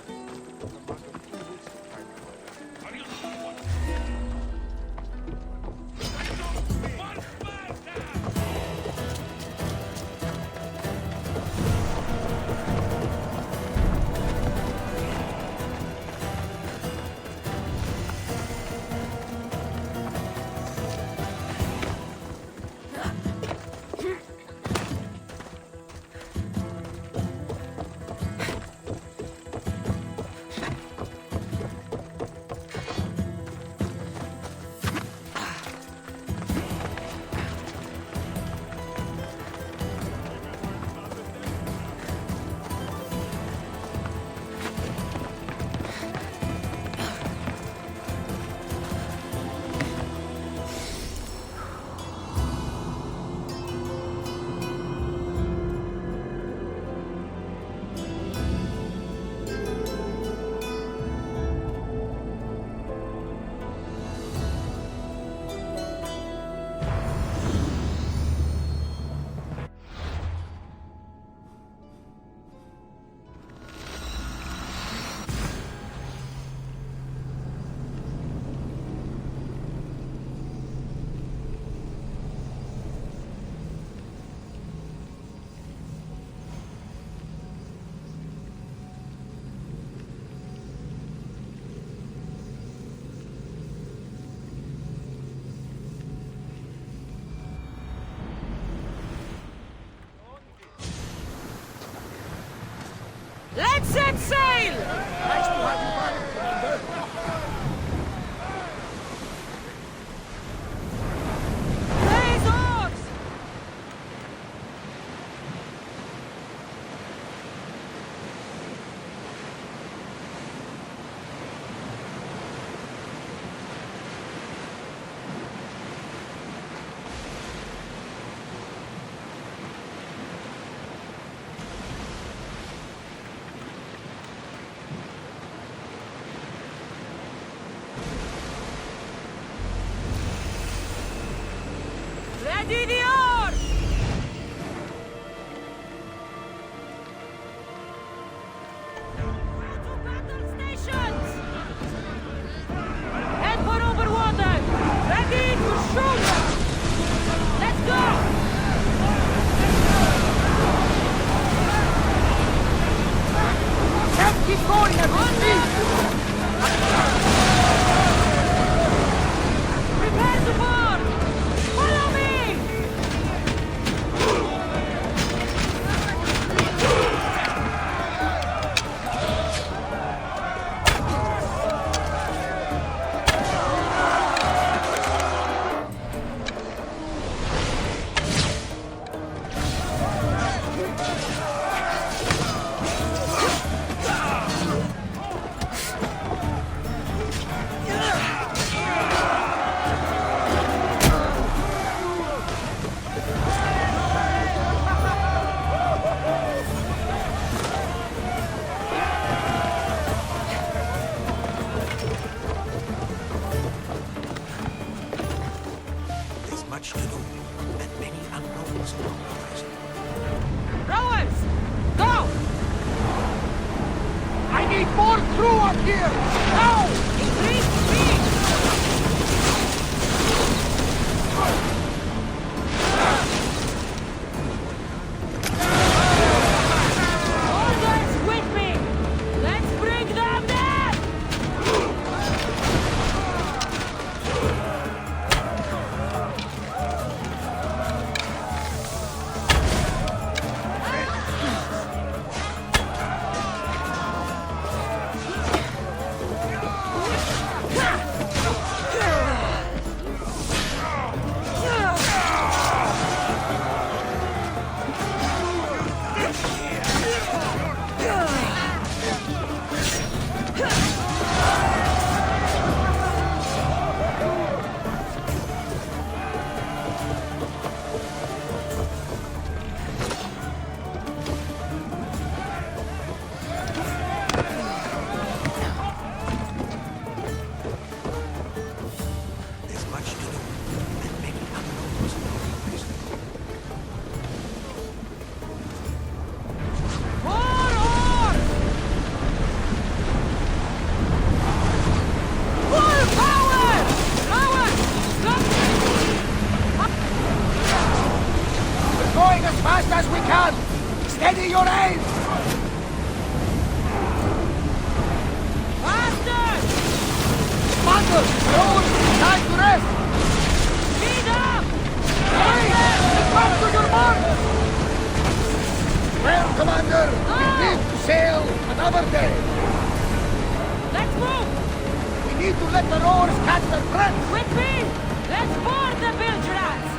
Let's set sail! Nice to have you back, Commander. Raise oars! Ready the oars! To battle stations! Head for overwater! Ready to shoot! Let's go! Keep going at this speed! much to do, and many unknowns on the horizon. Rowers! Go! I need more crew up here! Now! Increase speed! Orders with me! Let's bring them down! There's much to do, and many unknowns on the horizon. Full power! Rowers! Stop! We're going as fast as we can! Steady your aim! Faster! Commander! Rowers, time to rest! Speed up! Hey! Get back to your mark! Well, Commander, we live to sail another day. Let's move! We need to let the rowers catch their breath! With me! Let's board the bilge rats!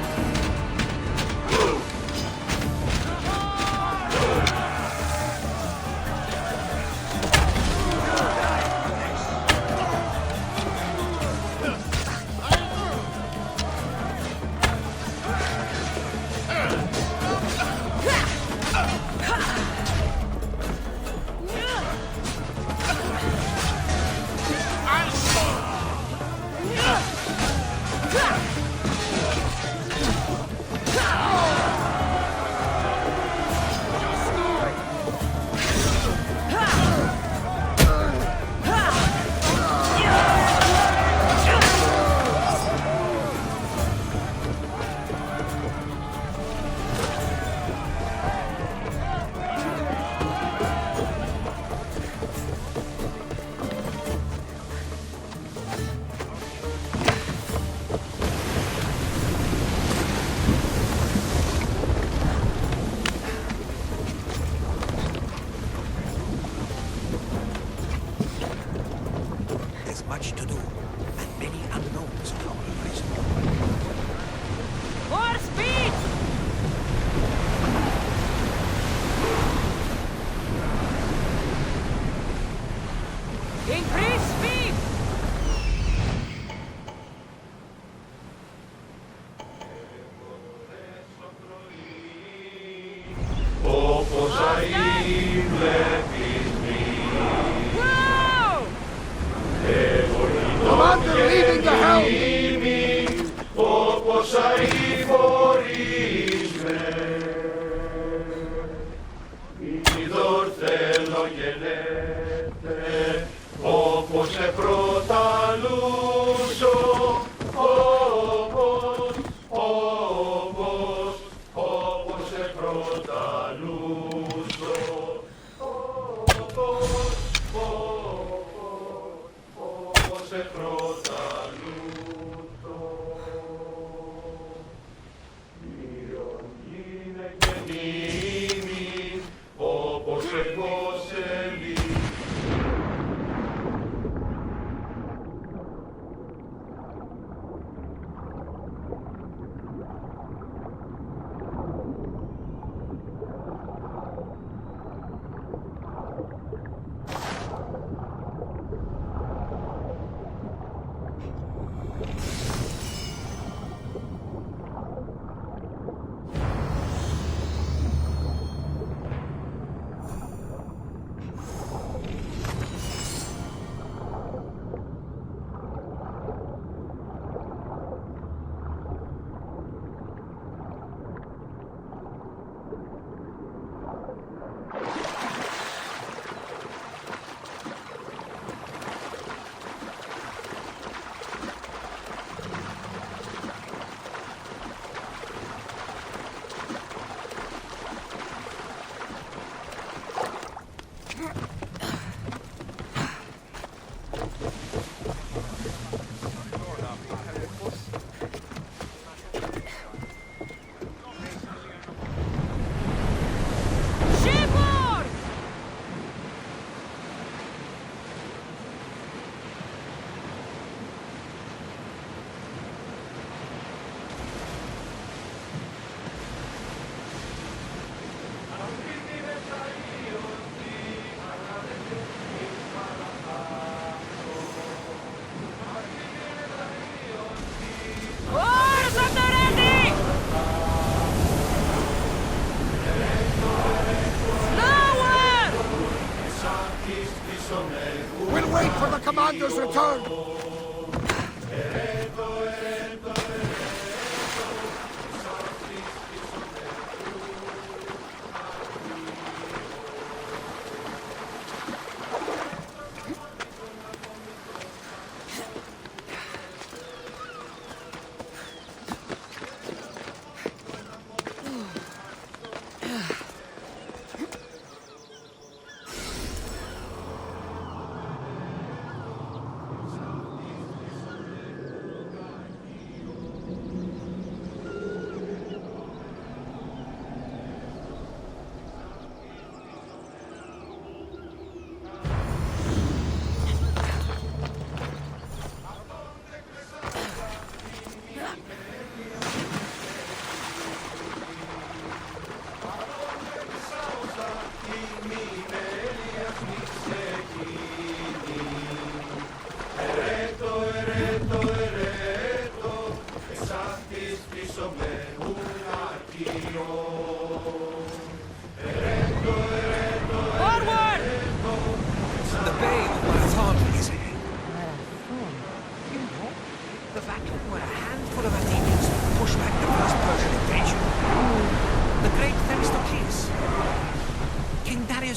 commander's return!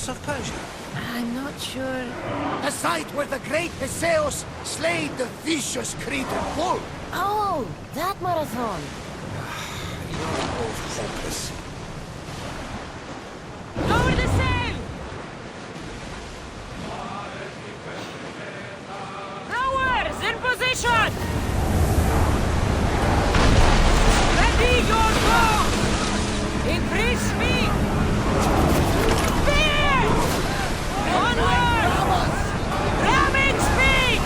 Of Persia? I'm not sure. The site where the great Alexios slayed the vicious Cretan bull. Oh, that marathon. You're both hopeless. Lower the sail! Rowers, in position! Ready your bow! Increase speed! Onward! Ramming speed!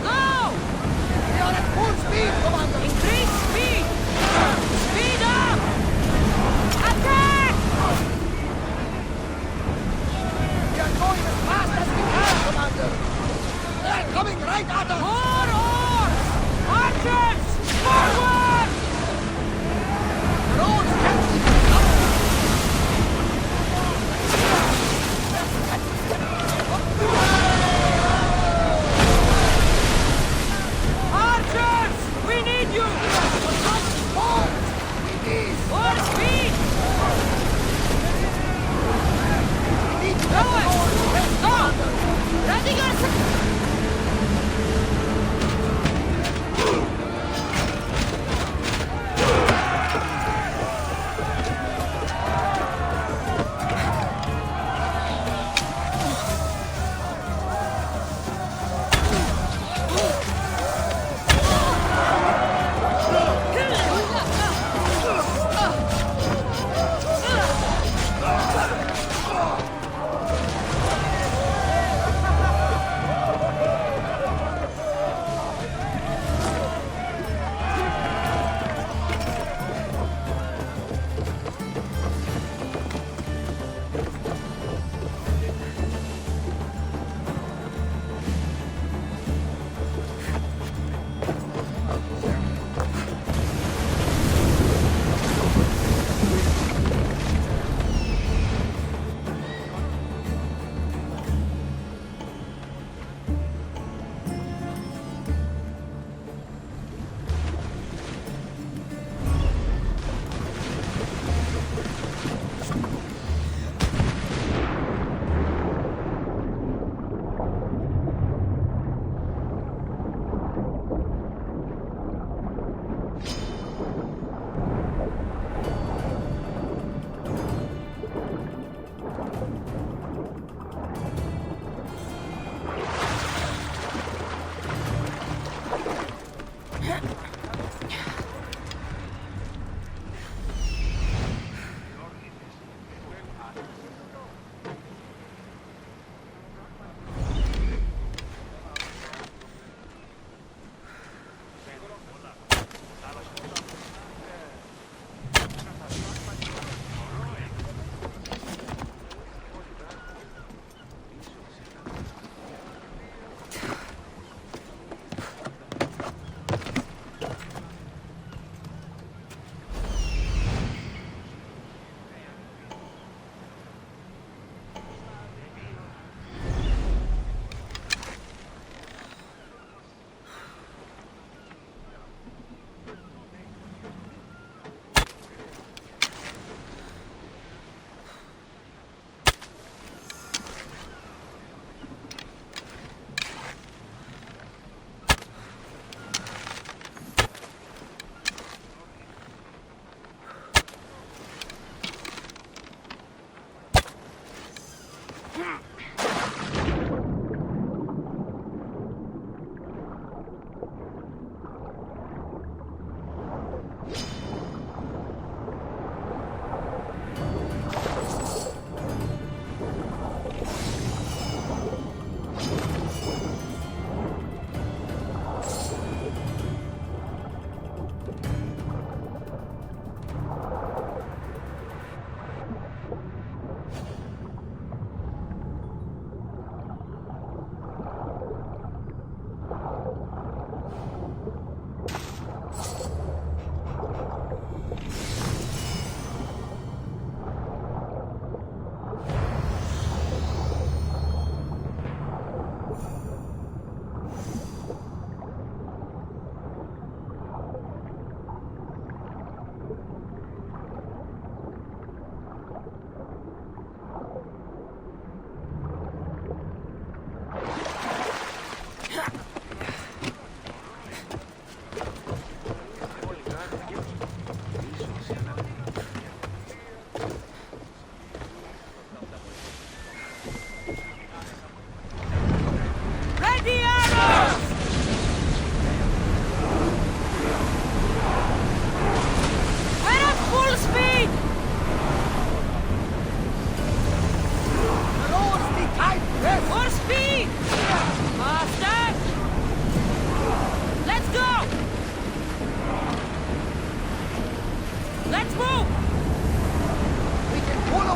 Go! We are at full speed, Commander! Increase speed! Speed up!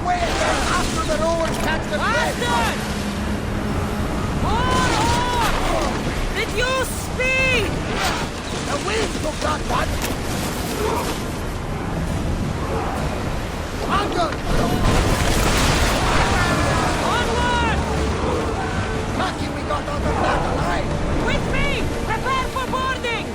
away again after the Romans catch the Bastard! More on! Reduce speed! The wind took that one! Under! Onward! Lucky we got out of that alive! With me! Prepare for boarding!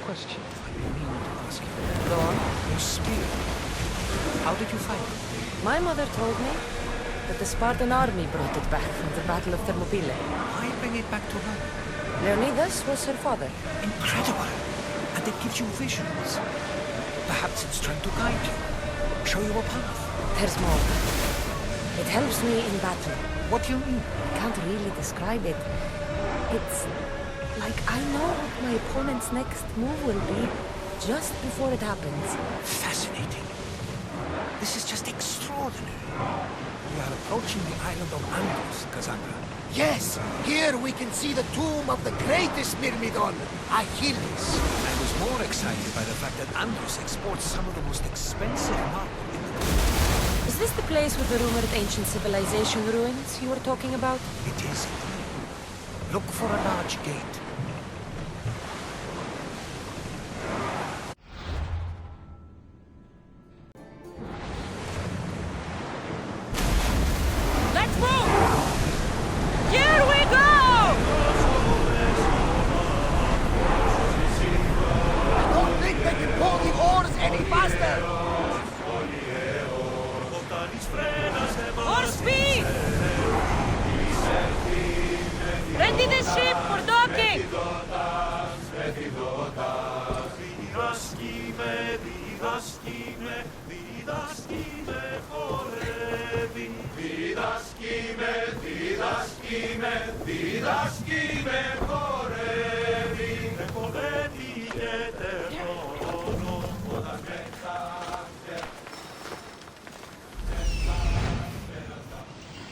Question I mean to ask you. Go on. Your spear. How did you find it? My mother told me that the Spartan army brought it back from the Battle of Thermopylae. Why bring it back to her? Leonidas was her father. Incredible! And it gives you visions. Perhaps it's trying to guide you, show you a path. There's more. It helps me in battle. What do you mean? I can't really describe it. It's like I know what my opponent's next move will be just before it happens. Fascinating. This is just extraordinary. We are approaching the island of Animus, Kassandra. Yes! Here we can see the tomb of the greatest Myrmidon, Achilles. I was more excited by the fact that Andros exports some of the most expensive marble in the world. Is this the place with the rumored ancient civilization ruins you were talking about? It is. Look for a large gate. Let's move! Here we go! I don't think they can pull the oars any faster! More speed! Ready the ship for docking!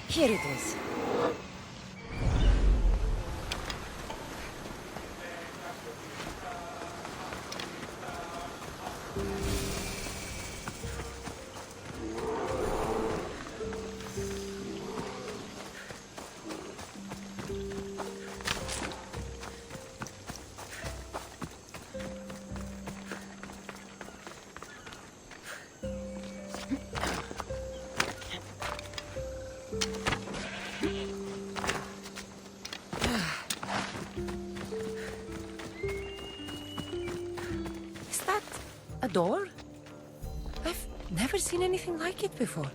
Here it is. door? I've never seen anything like it before.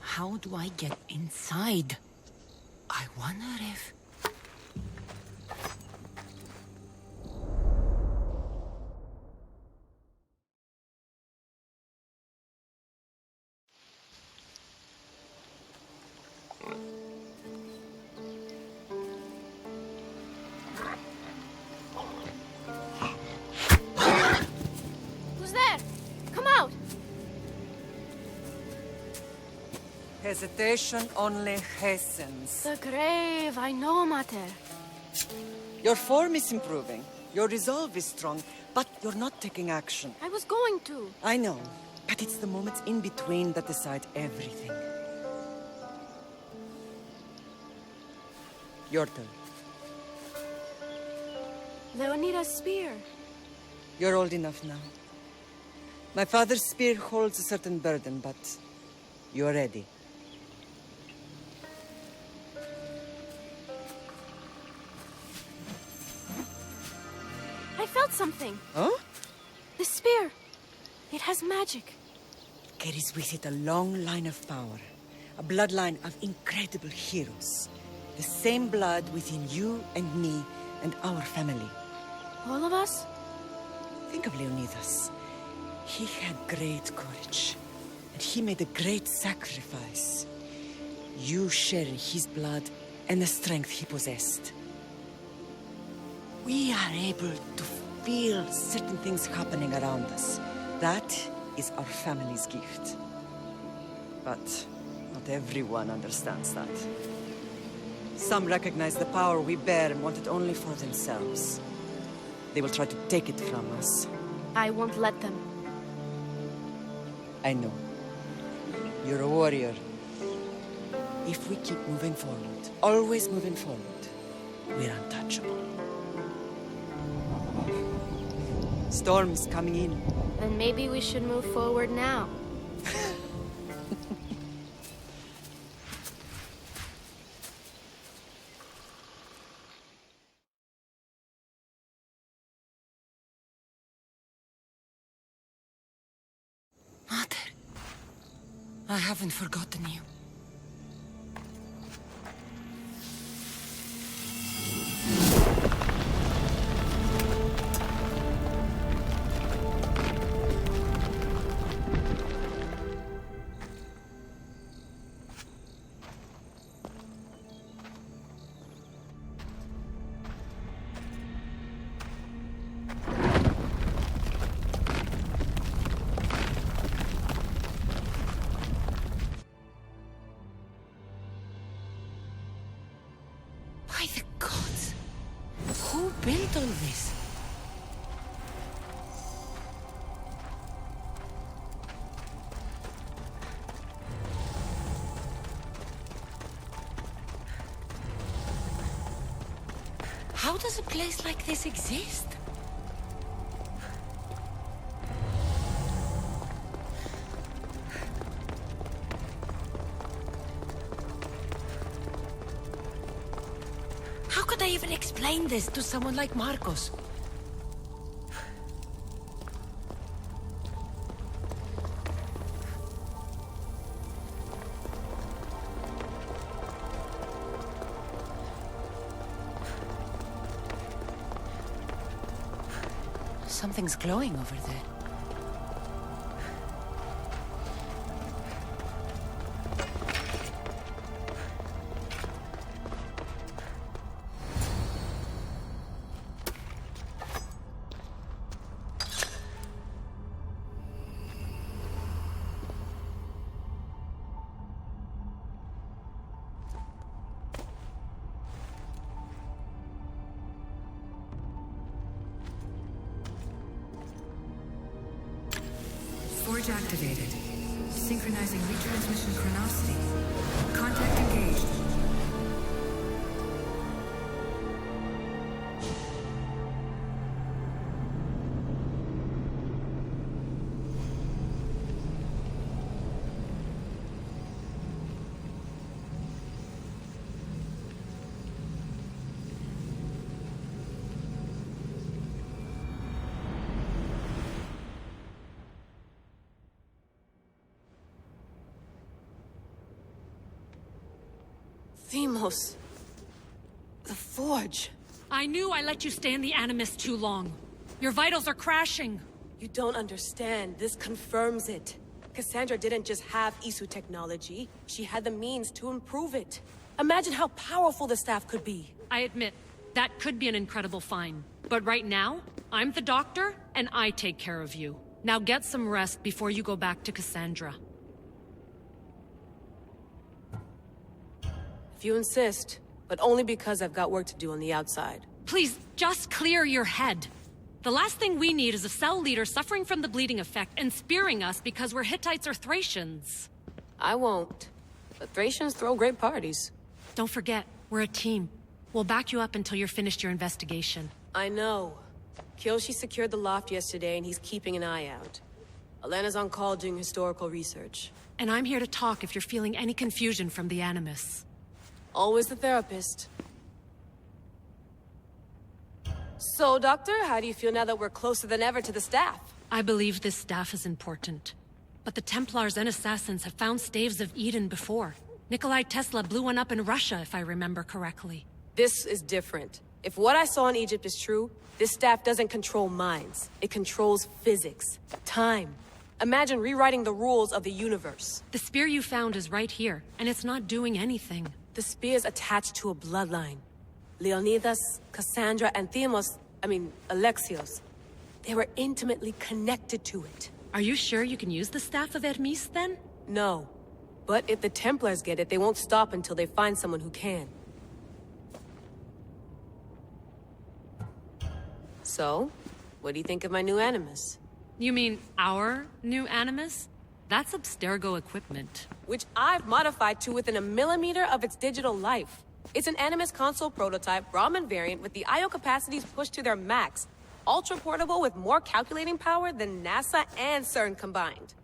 How do I get inside? I wonder if... Who's there? Come out! Hesitation only hastens. The grave, I know, Mater. Your form is improving. Your resolve is strong, but you're not taking action. I was going to. I know, but it's the moments in between that decide everything. Your turn. Leonidas' spear. You're old enough now. My father's spear holds a certain burden, but you're ready. I felt something. Huh? The spear. It has magic. Carries with it a long line of power. A bloodline of incredible heroes. The same blood within you and me and our family. All of us? Think of Leonidas. He had great courage. And he made a great sacrifice. You share his blood and the strength he possessed. We are able to feel certain things happening around us. That is our family's gift. But not everyone understands that. Some recognize the power we bear and want it only for themselves. They will try to take it from us. I won't let them. I know. You're a warrior. If we keep moving forward, always moving forward, we're untouchable. Storm's coming in. Then maybe we should move forward now. Mother, I haven't forgotten you. By the gods! Who built all this? How does a place like this exist? How could I even explain this to someone like Marcos? Something's glowing over there. Forge activated. Synchronizing retransmission chronicity. Contact engaged. Themos. The Forge. I knew I let you stay in the Animus too long. Your vitals are crashing. You don't understand. This confirms it. Kassandra didn't just have Isu technology. She had the means to improve it. Imagine how powerful the staff could be. I admit, that could be an incredible find. But right now, I'm the doctor, and I take care of you. Now get some rest before you go back to Kassandra. If you insist, but only because I've got work to do on the outside. Please, just clear your head. The last thing we need is a cell leader suffering from the bleeding effect and spearing us because we're Hittites or Thracians. I won't. But Thracians throw great parties. Don't forget, we're a team. We'll back you up until you're finished your investigation. I know. Kyoshi secured the loft yesterday and he's keeping an eye out. Elena's on call doing historical research. And I'm here to talk if you're feeling any confusion from the Animus. Always the therapist. So, Doctor, how do you feel now that we're closer than ever to the staff? I believe this staff is important. But the Templars and Assassins have found staves of Eden before. Nikolai Tesla blew one up in Russia, if I remember correctly. This is different. If what I saw in Egypt is true, this staff doesn't control minds. It controls physics, time. Imagine rewriting the rules of the universe. The spear you found is right here, and it's not doing anything. The spear's attached to a bloodline. Leonidas, Kassandra, and Alexios. They were intimately connected to it. Are you sure you can use the Staff of Hermes, then? No. But if the Templars get it, they won't stop until they find someone who can. So, what do you think of my new Animus? You mean our new Animus? That's Abstergo equipment. Which I've modified to within a millimeter of its digital life. It's an Animus console prototype, Brahmin variant with the I/O capacities pushed to their max. Ultra portable with more calculating power than NASA and CERN combined.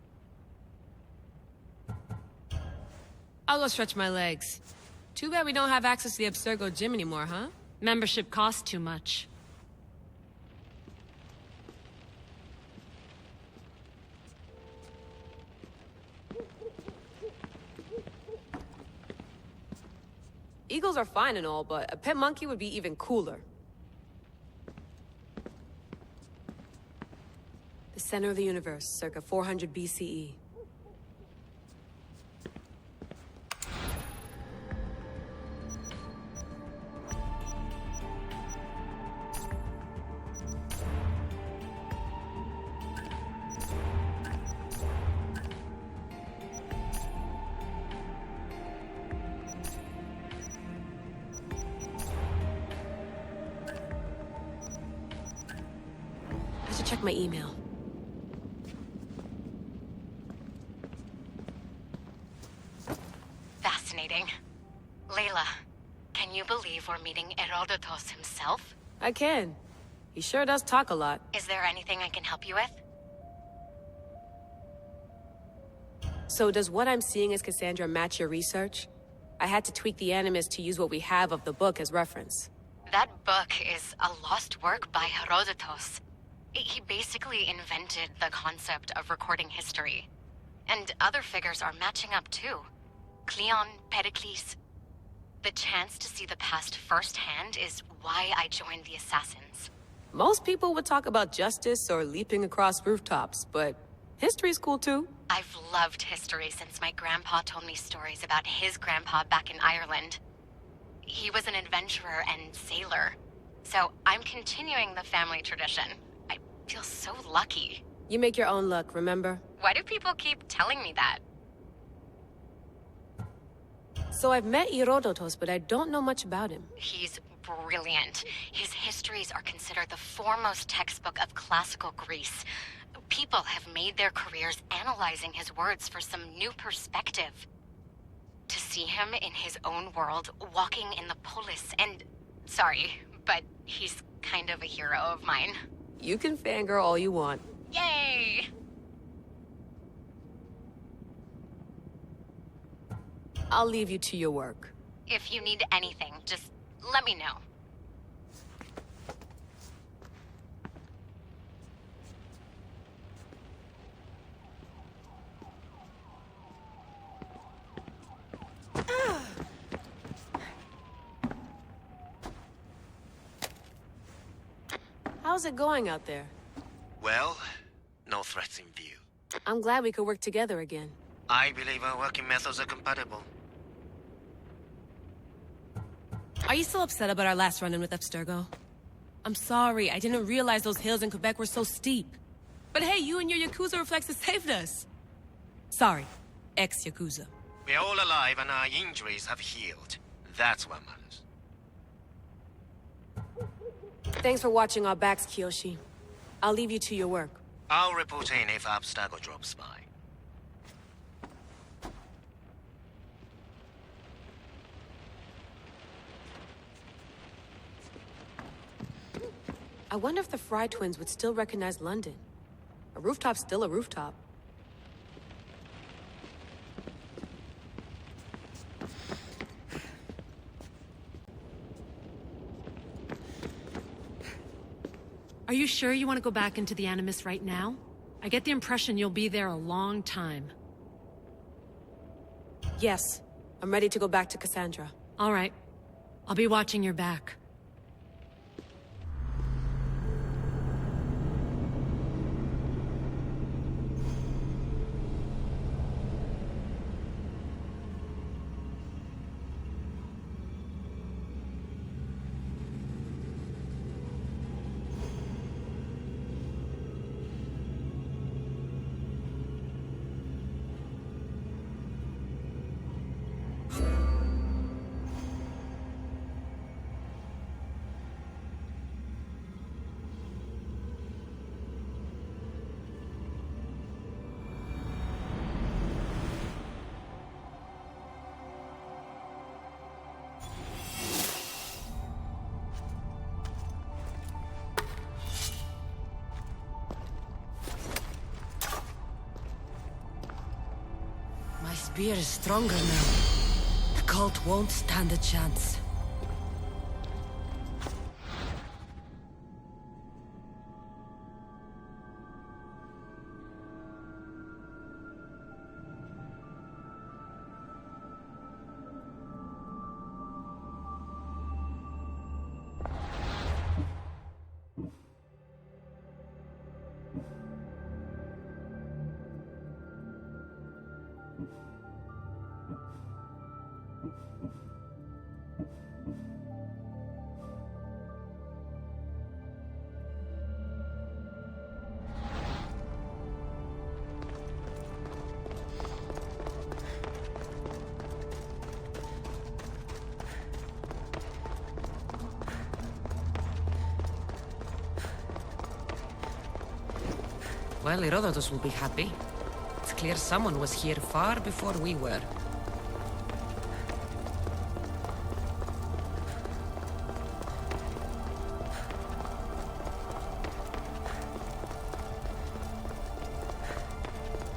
I'll go stretch my legs. Too bad we don't have access to the Abstergo gym anymore, huh? Membership costs too much. Eagles are fine and all, but a pet monkey would be even cooler. The center of the universe, circa 400 BCE. I should check my email. Fascinating. Layla, can you believe we're meeting Herodotus himself? I can. He sure does talk a lot. Is there anything I can help you with? So does what I'm seeing as Kassandra match your research? I had to tweak the Animus to use what we have of the book as reference. That book is a lost work by Herodotus. He basically invented the concept of recording history. And other figures are matching up too. Cleon, Pericles. The chance to see the past firsthand is why I joined the Assassins. Most people would talk about justice or leaping across rooftops, but history's cool too. I've loved history since my grandpa told me stories about his grandpa back in Ireland. He was an adventurer and sailor. So I'm continuing the family tradition. I feel so lucky. You make your own luck, remember? Why do people keep telling me that? So I've met Herodotus, but I don't know much about him. He's brilliant. His histories are considered the foremost textbook of classical Greece. People have made their careers analyzing his words for some new perspective. To see him in his own world, walking in the polis, and... Sorry, but he's kind of a hero of mine. You can fangirl all you want. Yay! I'll leave you to your work. If you need anything, just let me know. How's it going out there? Well, no threats in view. I'm glad we could work together again. I believe our working methods are compatible. Are you still upset about our last run-in with Abstergo? I'm sorry, I didn't realize those hills in Quebec were so steep. But hey, you and your Yakuza reflexes saved us. Sorry, ex-Yakuza. We're all alive and our injuries have healed. That's what matters. Thanks for watching our backs, Kiyoshi. I'll leave you to your work. I'll report in if Abstergo drops by. I wonder if the Fry twins would still recognize London. A rooftop's still a rooftop. Are you sure you want to go back into the Animus right now? I get the impression you'll be there a long time. Yes. I'm ready to go back to Kassandra. All right. I'll be watching your back. My spear is stronger now. The cult won't stand a chance. Well, Herodotus will be happy. It's clear someone was here far before we were.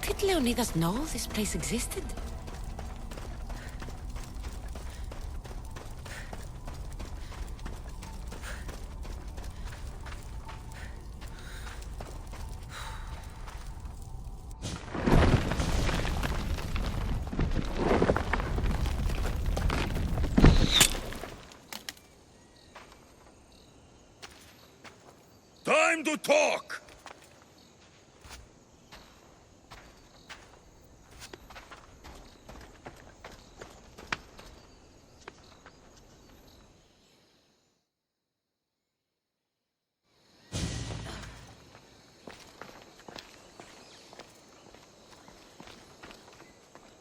Did Leonidas know this place existed? Time to talk!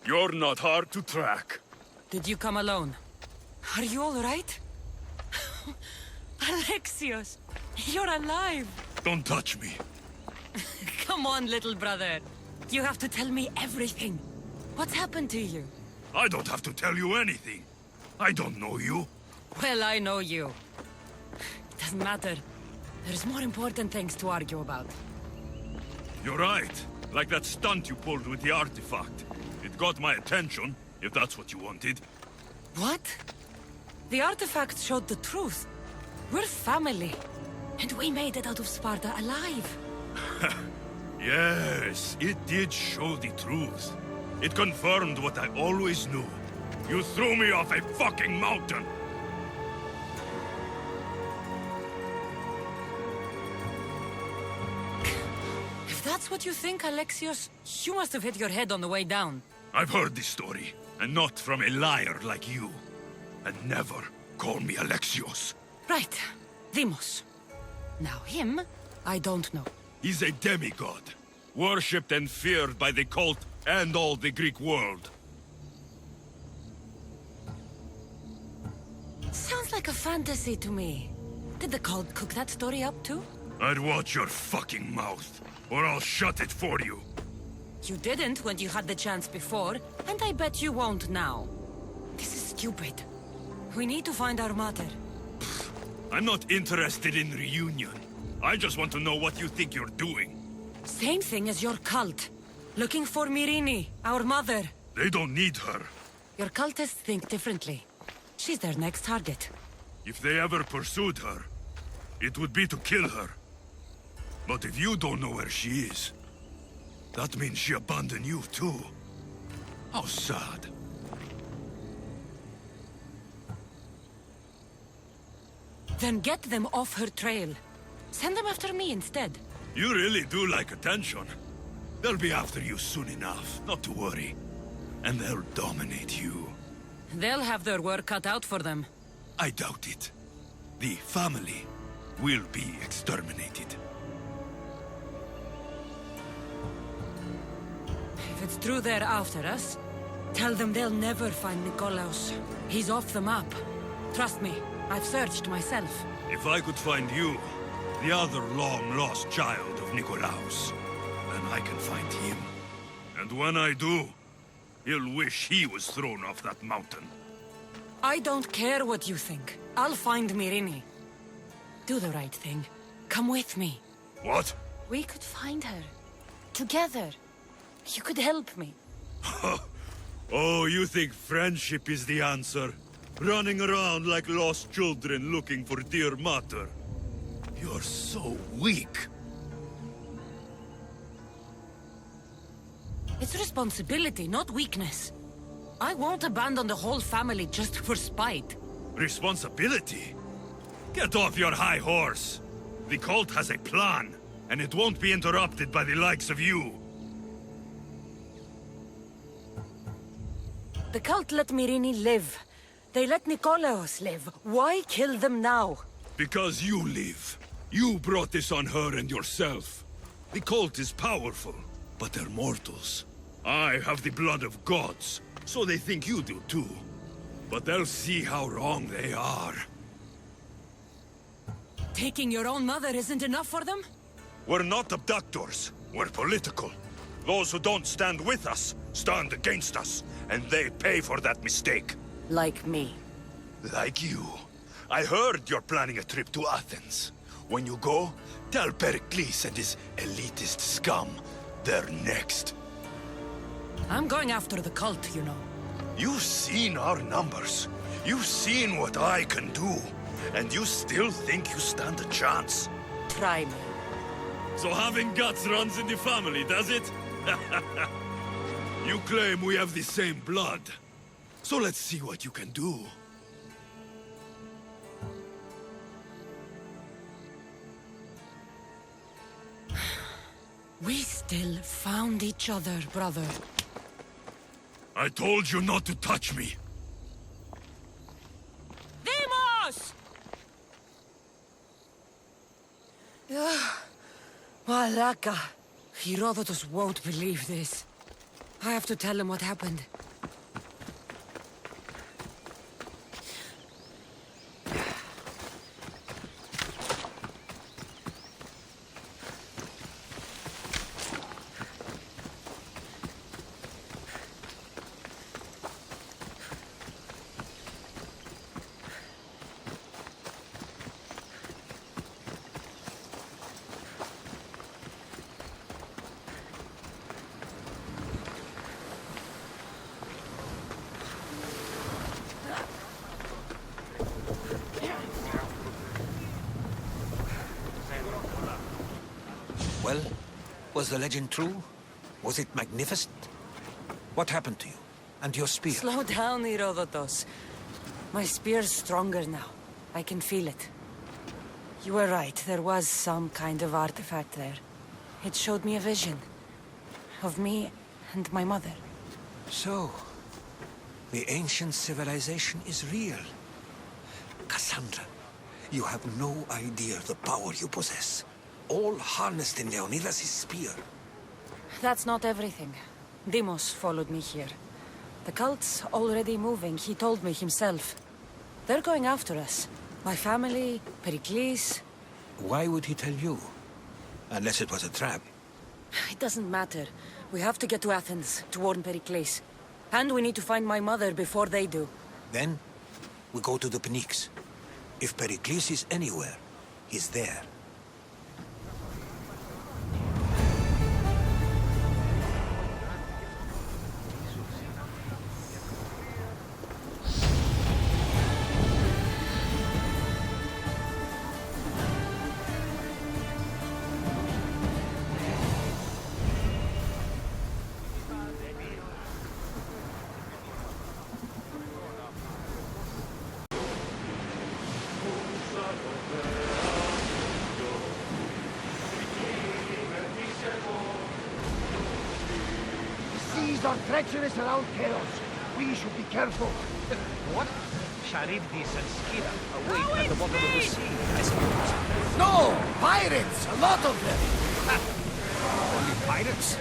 You're not hard to track. Did you come alone? Are you all right? Alexios, you're alive! Don't touch me. Come on, little brother. You have to tell me everything. What's happened to you? I don't have to tell you anything. I don't know you. Well, I know you. It doesn't matter. There's more important things to argue about. You're right. Like that stunt you pulled with the artifact. It got my attention, if that's what you wanted. What? The artifact showed the truth. We're family. And we made it out of Sparta alive. Yes, it did show the truth. It confirmed what I always knew. You threw me off a fucking mountain! That's what you think, Alexios? You must have hit your head on the way down. I've heard this story, and not from a liar like you. And never call me Alexios. Right. Deimos. Now him, I don't know. He's a demigod, worshipped and feared by the cult and all the Greek world. Sounds like a fantasy to me. Did the cult cook that story up too? I'd watch your fucking mouth, or I'll shut it for you. You didn't when you had the chance before, and I bet you won't now. This is stupid. We need to find our mother. I'm not interested in reunion. I just want to know what you think you're doing. Same thing as your cult. Looking for Myrrine, our mother. They don't need her. Your cultists think differently. She's their next target. If they ever pursued her, it would be to kill her. But if you don't know where she is, that means she abandoned you too. How sad. Then get them off her trail. Send them after me instead. You really do like attention. They'll be after you soon enough, not to worry. And they'll dominate you. They'll have their work cut out for them. I doubt it. The family will be exterminated. If it's true they're after us, tell them they'll never find Nikolaos. He's off the map. Trust me, I've searched myself. If I could find you, the other long-lost child of Nikolaos, then I can find him. And when I do, he'll wish he was thrown off that mountain. I don't care what you think. I'll find Myrrine. Do the right thing. Come with me. What? We could find her. Together. You could help me. Oh, you think friendship is the answer? Running around like lost children looking for dear mother. You're so weak. It's responsibility, not weakness. I won't abandon the whole family just for spite. Responsibility? Get off your high horse. The cult has a plan, and it won't be interrupted by the likes of you. The cult let Myrrine live. They let Nikolaos live. Why kill them now? Because you live. You brought this on her and yourself. The cult is powerful, but they're mortals. I have the blood of gods, so they think you do too. But they'll see how wrong they are. Taking your own mother isn't enough for them? We're not abductors. We're political. Those who don't stand with us, stand against us. And they pay for that mistake. Like me. Like you. I heard you're planning a trip to Athens. When you go, tell Pericles and his elitist scum they're next. I'm going after the cult, you know. You've seen our numbers. You've seen what I can do. And you still think you stand a chance? Try me. So having guts runs in the family, does it? You claim we have the same blood. So let's see what you can do. We still found each other, brother. I told you not to touch me. Deimos! Malaka. Herodotus won't believe this. I have to tell him what happened. Well, was the legend true? Was it magnificent? What happened to you? And your spear? Slow down, Herodotus. My spear's stronger now. I can feel it. You were right, there was some kind of artifact there. It showed me a vision. Of me and my mother. So, the ancient civilization is real. Kassandra, you have no idea the power you possess. All harnessed in Leonidas' spear. That's not everything. Deimos followed me here. The cult's already moving, he told me himself. They're going after us. My family, Pericles. Why would he tell you? Unless it was a trap. It doesn't matter. We have to get to Athens, to warn Pericles. And we need to find my mother before they do. Then, we go to the Pnyx. If Pericles is anywhere, he's there. Seas are treacherous around Chaos. We should be careful. What? Charybdis and Scylla await at the bottom of the sea, I suppose. No! Pirates! A lot of them! Only pirates?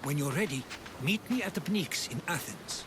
When you're ready, meet me at the Pnyx in Athens.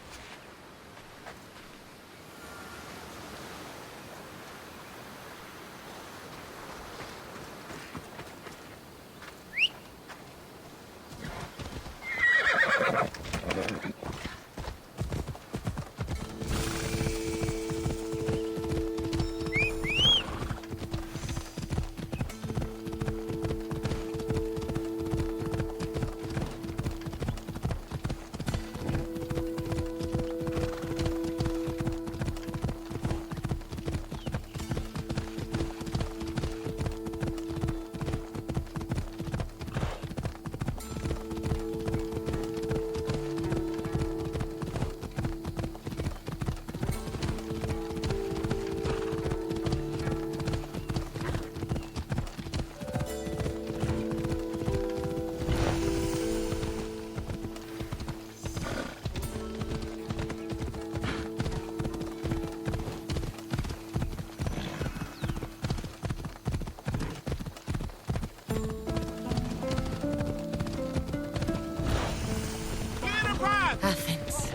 Athens.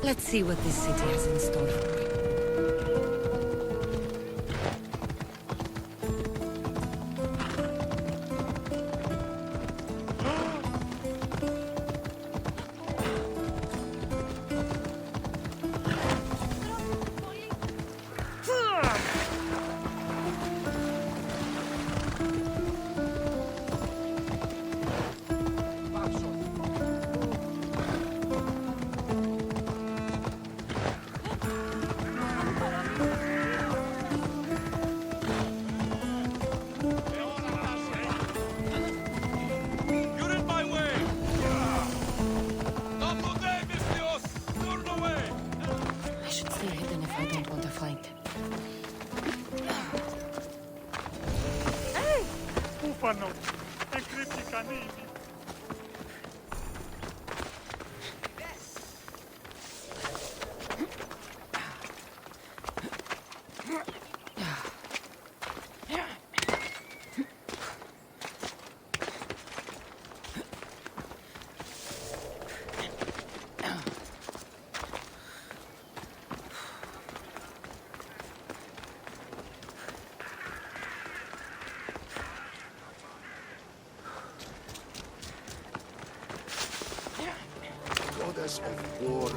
Let's see what this city has in store for me.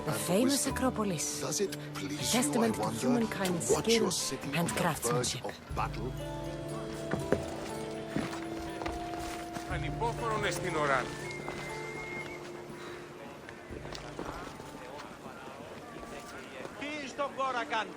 The famous Acropolis. Does it please a testament you, I to humankind's watch skill your city and on the verge craftsmanship. of battle? Ανυπόφορον εστιν οράν. Τι στον Κόρακαν.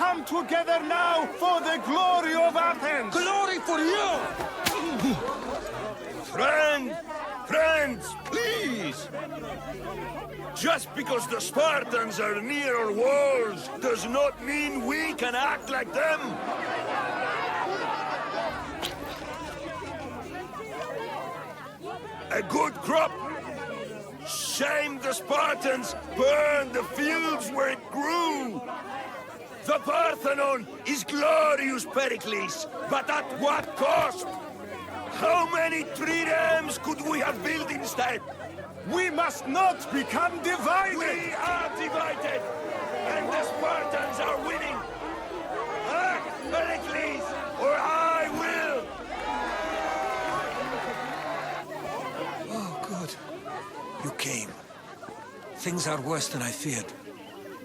come together now for the glory of Athens! Glory for you! Friends, please! Just because the Spartans are near our walls does not mean we can act like them! A good crop! Shame the Spartans burned the fields where it grew! The Parthenon is glorious, Pericles, but at what cost? How many triremes could we have built instead? We must not become divided! We are divided! And the Spartans are winning! Act, Pericles, or I will! Oh, good. You came. Things are worse than I feared.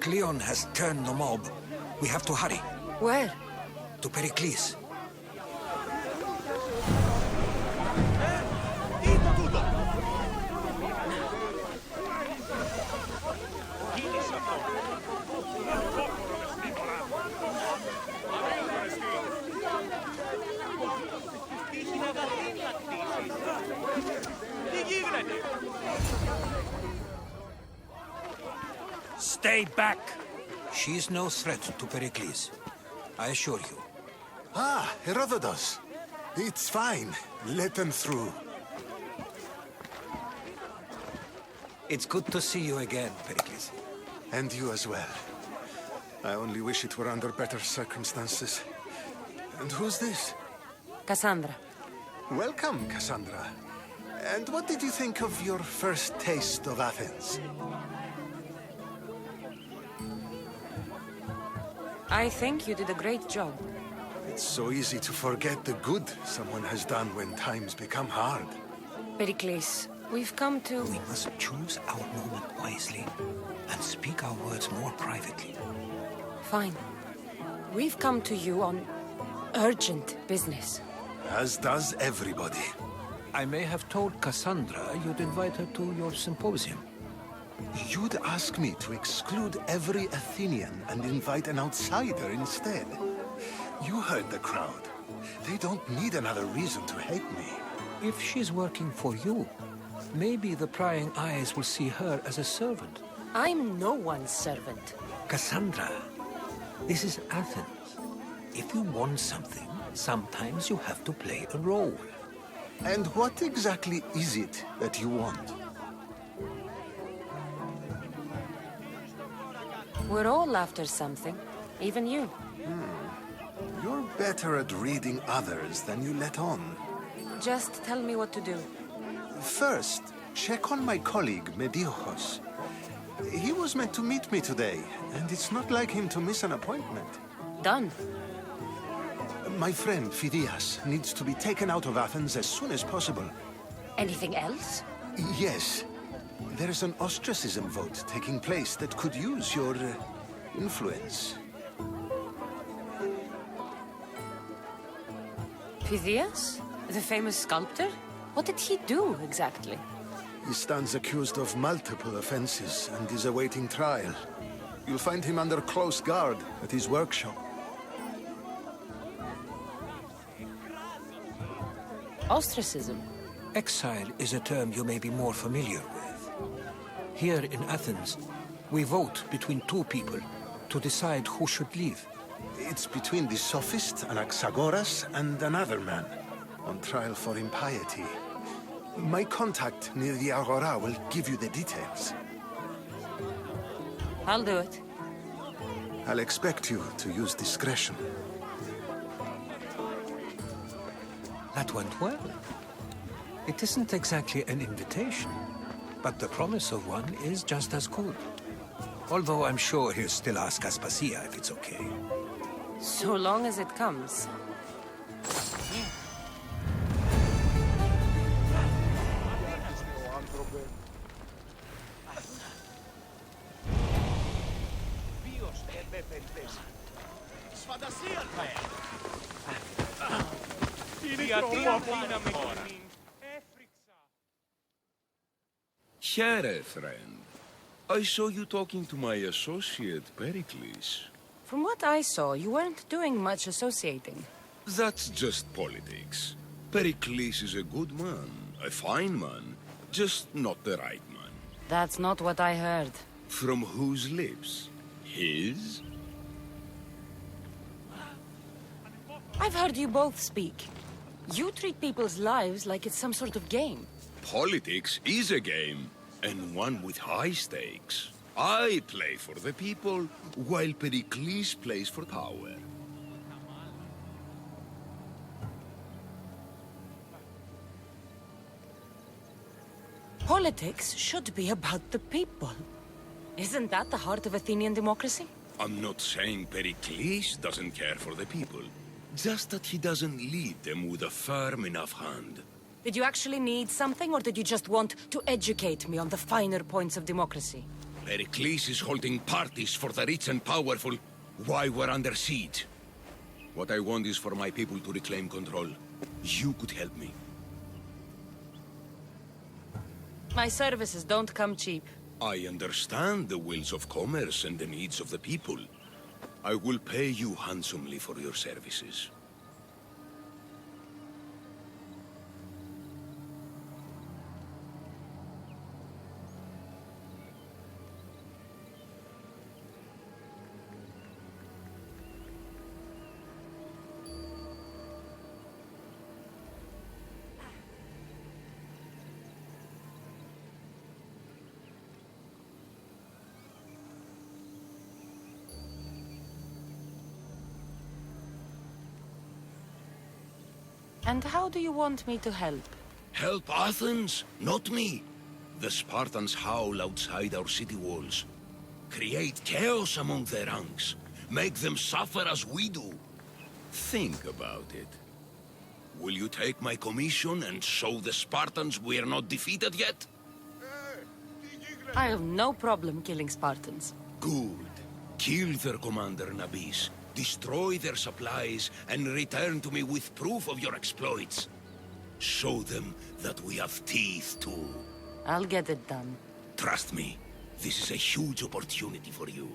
Cleon has turned the mob. We have to hurry. Where? To Pericles. Stay back! She's no threat to Pericles. I assure you. Ah, Herodotus. It's fine. Let them through. It's good to see you again, Pericles. And you as well. I only wish it were under better circumstances. And who's this? Kassandra. Welcome, Kassandra. And what did you think of your first taste of Athens? I think you did a great job. It's so easy to forget the good someone has done when times become hard. Pericles, we've come to... We must choose our moment wisely and speak our words more privately. Fine. We've come to you on urgent business. As does everybody. I may have told Kassandra you'd invite her to your symposium. You'd ask me to exclude every Athenian and invite an outsider instead. You heard the crowd. They don't need another reason to hate me. If she's working for you, maybe the prying eyes will see her as a servant. I'm no one's servant. Kassandra, this is Athens. If you want something, sometimes you have to play a role. And what exactly is it that you want? We're all after something, even you. You're better at reading others than you let on. Just tell me what to do. First, check on my colleague, Mediochos. He was meant to meet me today, and it's not like him to miss an appointment. Done. My friend, Phidias, needs to be taken out of Athens as soon as possible. Anything else? Yes. There's an ostracism vote taking place that could use your influence. Phidias? The famous sculptor? What did he do, exactly? He stands accused of multiple offenses and is awaiting trial. You'll find him under close guard at his workshop. Ostracism? Exile is a term you may be more familiar with. Here in Athens, we vote between two people to decide who should leave. It's between the sophist Anaxagoras and another man, on trial for impiety. My contact near the Agora will give you the details. I'll do it. I'll expect you to use discretion. That went well. It isn't exactly an invitation, but the promise of one is just as good. Although I'm sure he'll still ask Aspasia if it's okay. So long as it comes. Here, friend. I saw you talking to my associate, Pericles. From what I saw, you weren't doing much associating. That's just politics. Pericles is a good man, a fine man, just not the right man. That's not what I heard. From whose lips? His? I've heard you both speak. You treat people's lives like it's some sort of game. Politics is a game, and one with high stakes. I play for the people, while Pericles plays for power. Politics should be about the people. Isn't that the heart of Athenian democracy? I'm not saying Pericles doesn't care for the people, just that he doesn't lead them with a firm enough hand. Did you actually need something, or did you just want to educate me on the finer points of democracy? Pericles is holding parties for the rich and powerful while we're under siege. What I want is for my people to reclaim control. You could help me. My services don't come cheap. I understand the wills of commerce and the needs of the people. I will pay you handsomely for your services. And how do you want me to help? Help Athens, not me. The Spartans howl outside our city walls. Create chaos among their ranks. Make them suffer as we do. Think about it. Will you take my commission and show the Spartans we are not defeated yet? I have no problem killing Spartans. Good. Kill their commander Nabis. Destroy their supplies, and return to me with proof of your exploits. Show them that we have teeth, too. I'll get it done. Trust me, this is a huge opportunity for you.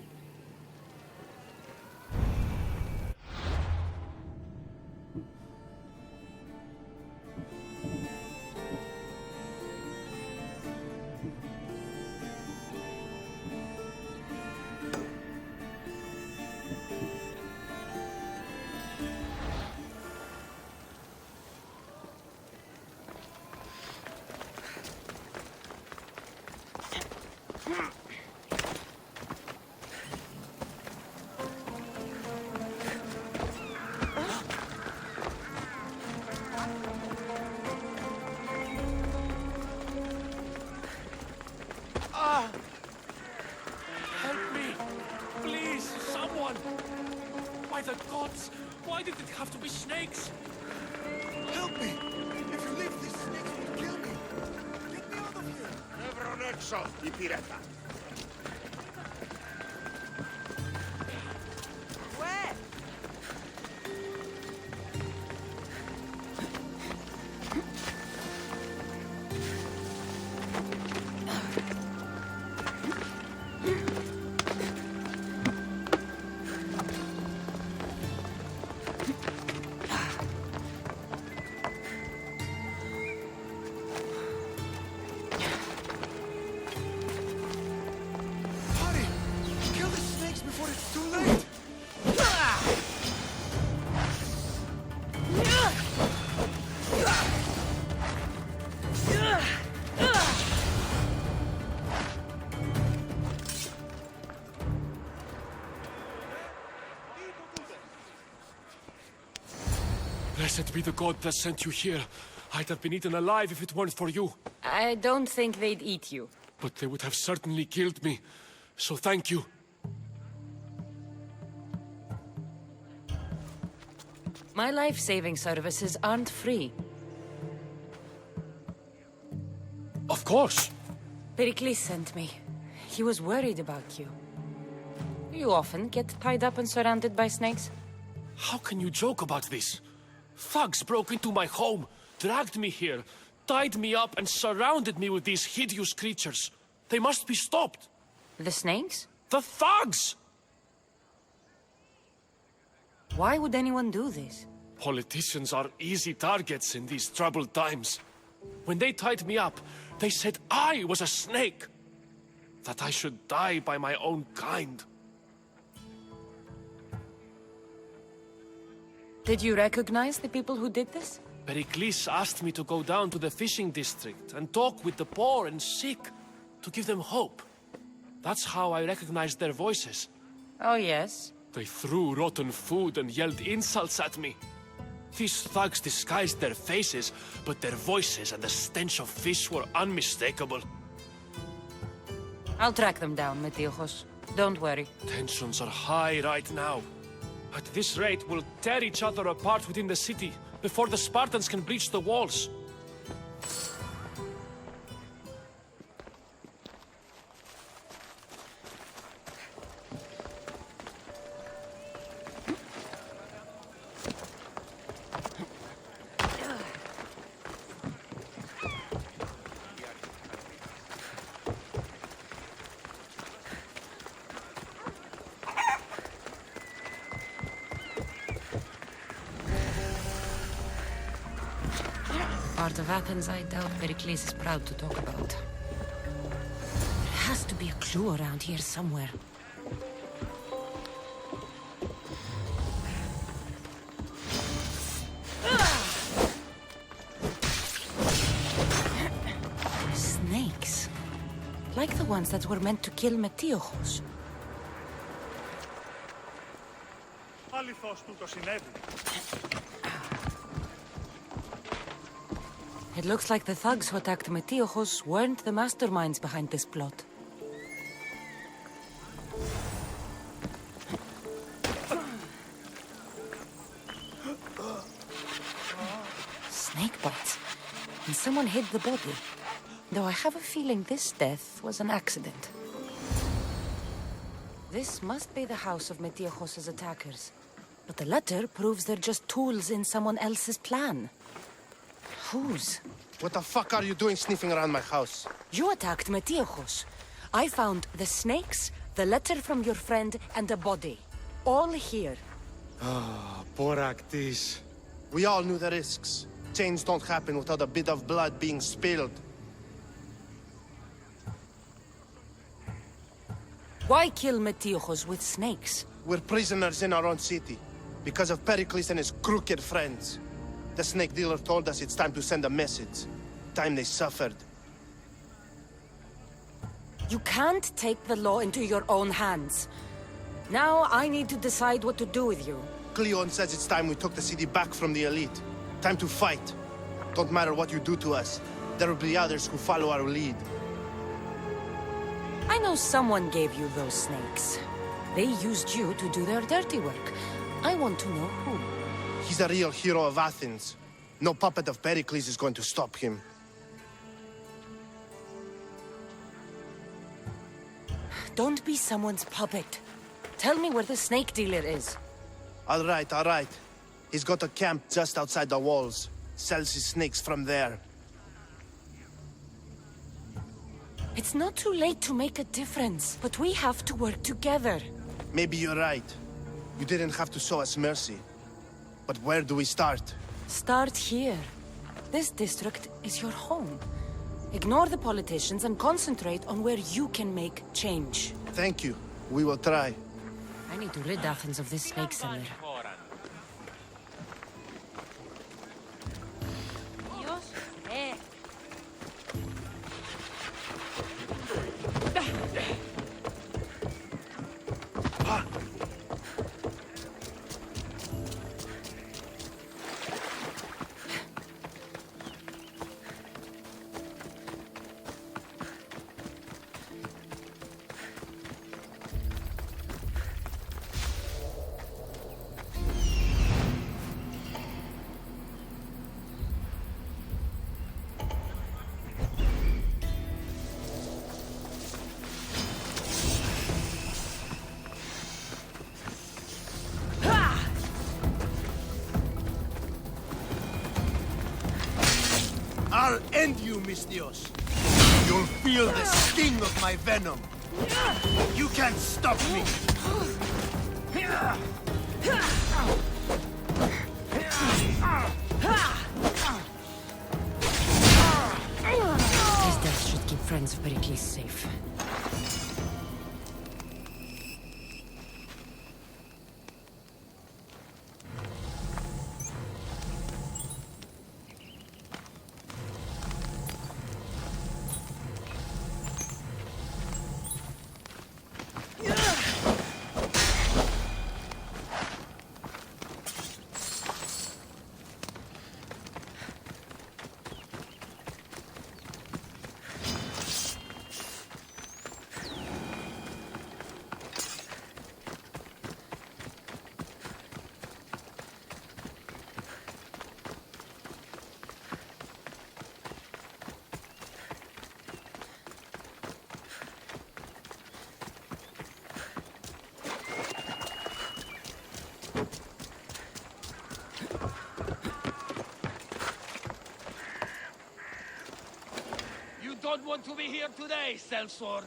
Help me! Please, someone! By the gods, why did it have to be snakes? Help me! If you leave, these snakes will kill me! Get me out of here! Everon έξω, υπηρέτα! Blessed be the god that sent you here. I'd have been eaten alive if it weren't for you. I don't think they'd eat you. But they would have certainly killed me. So thank you. My life-saving services aren't free. Of course. Pericles sent me. He was worried about you. You often get tied up and surrounded by snakes? How can you joke about this? Thugs broke into my home, dragged me here, tied me up and surrounded me with these hideous creatures. They must be stopped. The snakes? The thugs! Why would anyone do this? Politicians are easy targets in these troubled times. When they tied me up, they said I was a snake. That I should die by my own kind. Did you recognize the people who did this? Pericles asked me to go down to the fishing district and talk with the poor and sick, to give them hope. That's how I recognized their voices. Oh, yes? They threw rotten food and yelled insults at me. These thugs disguised their faces, but their voices and the stench of fish were unmistakable. I'll track them down, Metiochos. Don't worry. Tensions are high right now. At this rate, we'll tear each other apart within the city, before the Spartans can breach the walls. Part of Athens I doubt Pericles is proud to talk about. There has to be a clue around here somewhere. Snakes. Like the ones that were meant to kill Metiochos. It looks like the thugs who attacked Metiochos weren't the masterminds behind this plot. Snake bites. And someone hid the body. Though I have a feeling this death was an accident. This must be the house of Metiochos' attackers. But the letter proves they're just tools in someone else's plan. Whose? What the fuck are you doing sniffing around my house? You attacked Metiochos. I found the snakes, the letter from your friend, and a body. All here. Ah, poor Actis. We all knew the risks. Change don't happen without a bit of blood being spilled. Why kill Metiochos with snakes? We're prisoners in our own city. Because of Pericles and his crooked friends. The snake dealer told us it's time to send a message. Time they suffered. You can't take the law into your own hands. Now I need to decide what to do with you. Cleon says it's time we took the city back from the elite. Time to fight. Don't matter what you do to us. There will be others who follow our lead. I know someone gave you those snakes. They used you to do their dirty work. I want to know who. He's a real hero of Athens. No puppet of Pericles is going to stop him. Don't be someone's puppet. Tell me where the snake dealer is. All right. He's got a camp just outside the walls. Sells his snakes from there. It's not too late to make a difference, but we have to work together. Maybe you're right. You didn't have to show us mercy. But where do we start? Start here. This district is your home. Ignore the politicians and concentrate on where you can make change. Thank you. We will try. I need to rid Athens of this snake seller. I'll end you, Mystios. You'll feel the sting of my venom. You can't stop me. His death should keep friends of Pericles safe. Don't want to be here today, sellsword.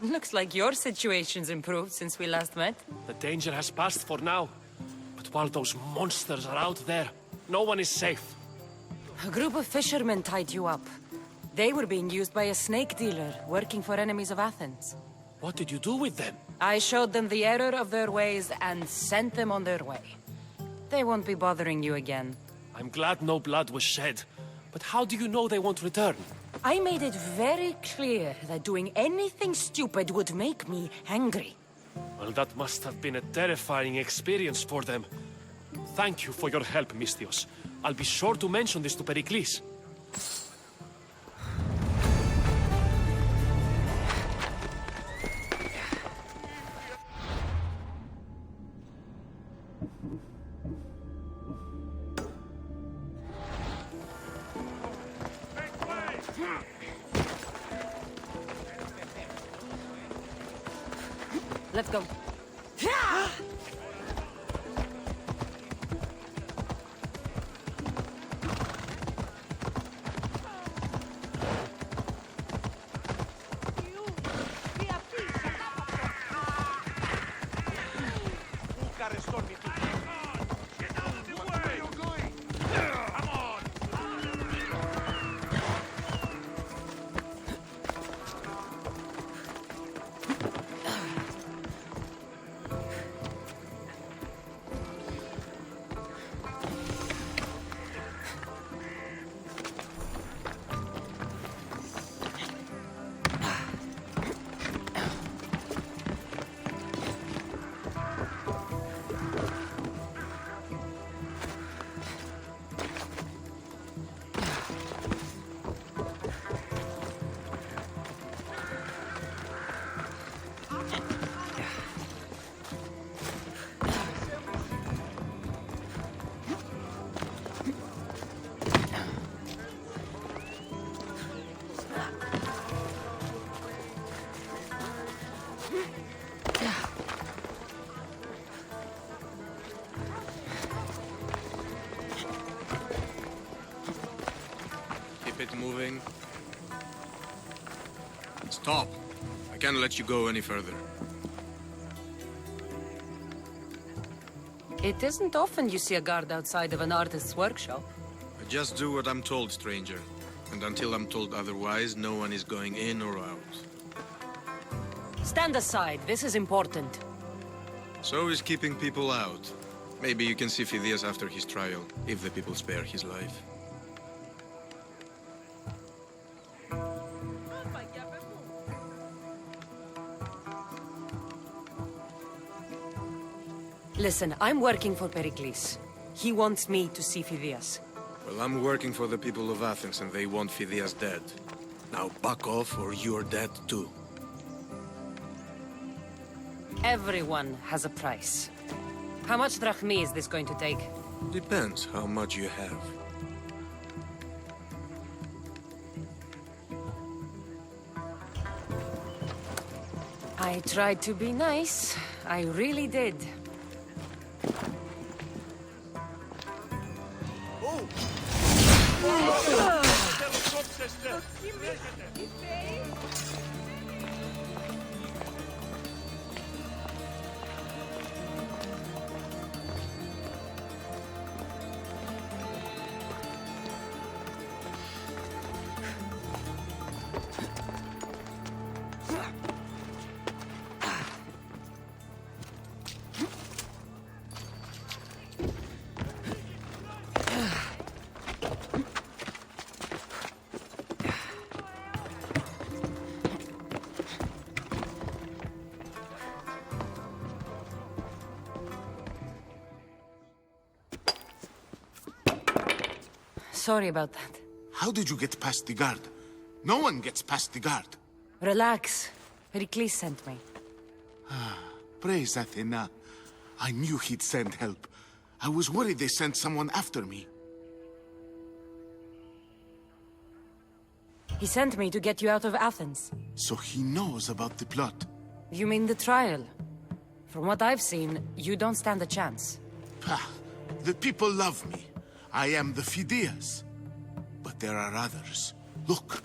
Looks like your situation's improved since we last met. The danger has passed for now. But while those monsters are out there, no one is safe. A group of fishermen tied you up. They were being used by a snake dealer working for enemies of Athens. What did you do with them? I showed them the error of their ways and sent them on their way. They won't be bothering you again. I'm glad no blood was shed. But how do you know they won't return? I made it very clear that doing anything stupid would make me angry. Well, that must have been a terrifying experience for them. Thank you for your help, Misthios. I'll be sure to mention this to Pericles. Let's go. it moving. Stop. I can't let you go any further. It isn't often you see a guard outside of an artist's workshop. I just do what I'm told, stranger. And until I'm told otherwise, no one is going in or out. Stand aside. This is important. So is keeping people out. Maybe you can see Phidias after his trial, if the people spare his life. Listen, I'm working for Pericles. He wants me to see Phidias. Well, I'm working for the people of Athens, and they want Phidias dead. Now back off, or you're dead too. Everyone has a price. How much drachmi is this going to take? Depends how much you have. I tried to be nice. I really did. Sorry about that. How did you get past the guard? No one gets past the guard. Relax. Pericles sent me. Praise Athena. I knew he'd send help. I was worried they sent someone after me. He sent me to get you out of Athens. So he knows about the plot. You mean the trial? From what I've seen, you don't stand a chance. The people love me. I am the Phidias. But there are others. Look.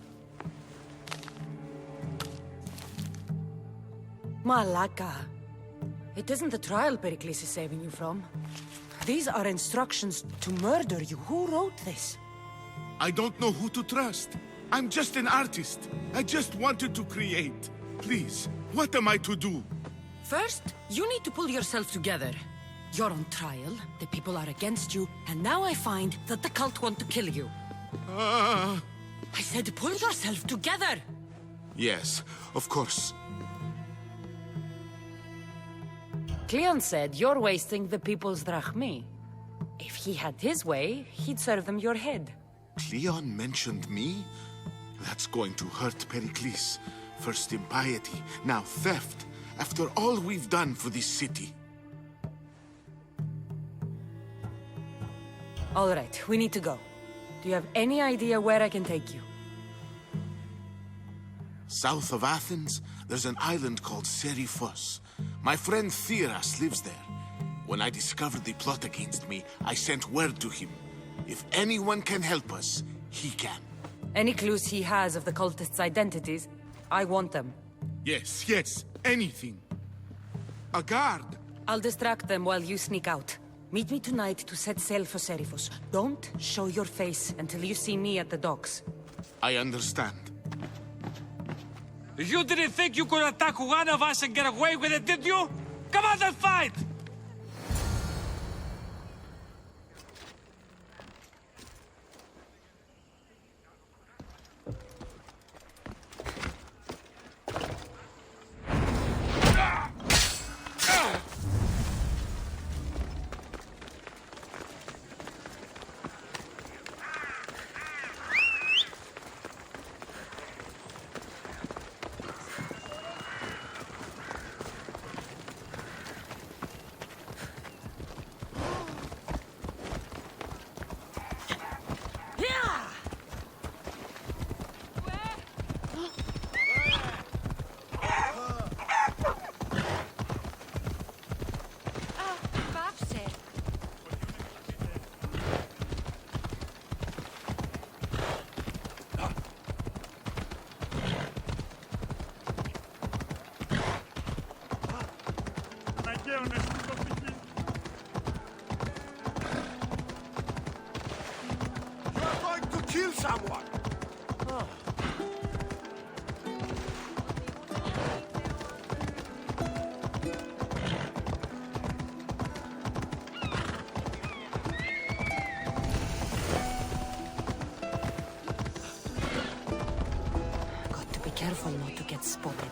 Malaka. It isn't the trial Pericles is saving you from. These are instructions to murder you. Who wrote this? I don't know who to trust. I'm just an artist. I just wanted to create. Please, what am I to do? First, you need to pull yourself together. You're on trial, the people are against you, and now I find that the cult want to kill you. I said pull yourself together! Yes, of course. Cleon said you're wasting the people's drachmi. If he had his way, he'd serve them your head. Cleon mentioned me? That's going to hurt Pericles. First impiety, now theft. After all we've done for this city. All right, we need to go. Do you have any idea where I can take you? South of Athens, there's an island called Seriphos. My friend Theras lives there. When I discovered the plot against me, I sent word to him. If anyone can help us, he can. Any clues he has of the cultists' identities, I want them. Yes, anything. A guard! I'll distract them while you sneak out. Meet me tonight to set sail for Seriphos. Don't show your face until you see me at the docks. I understand. You didn't think you could attack one of us and get away with it, did you? Come on and fight! kill someone! Got to be careful not to get spotted.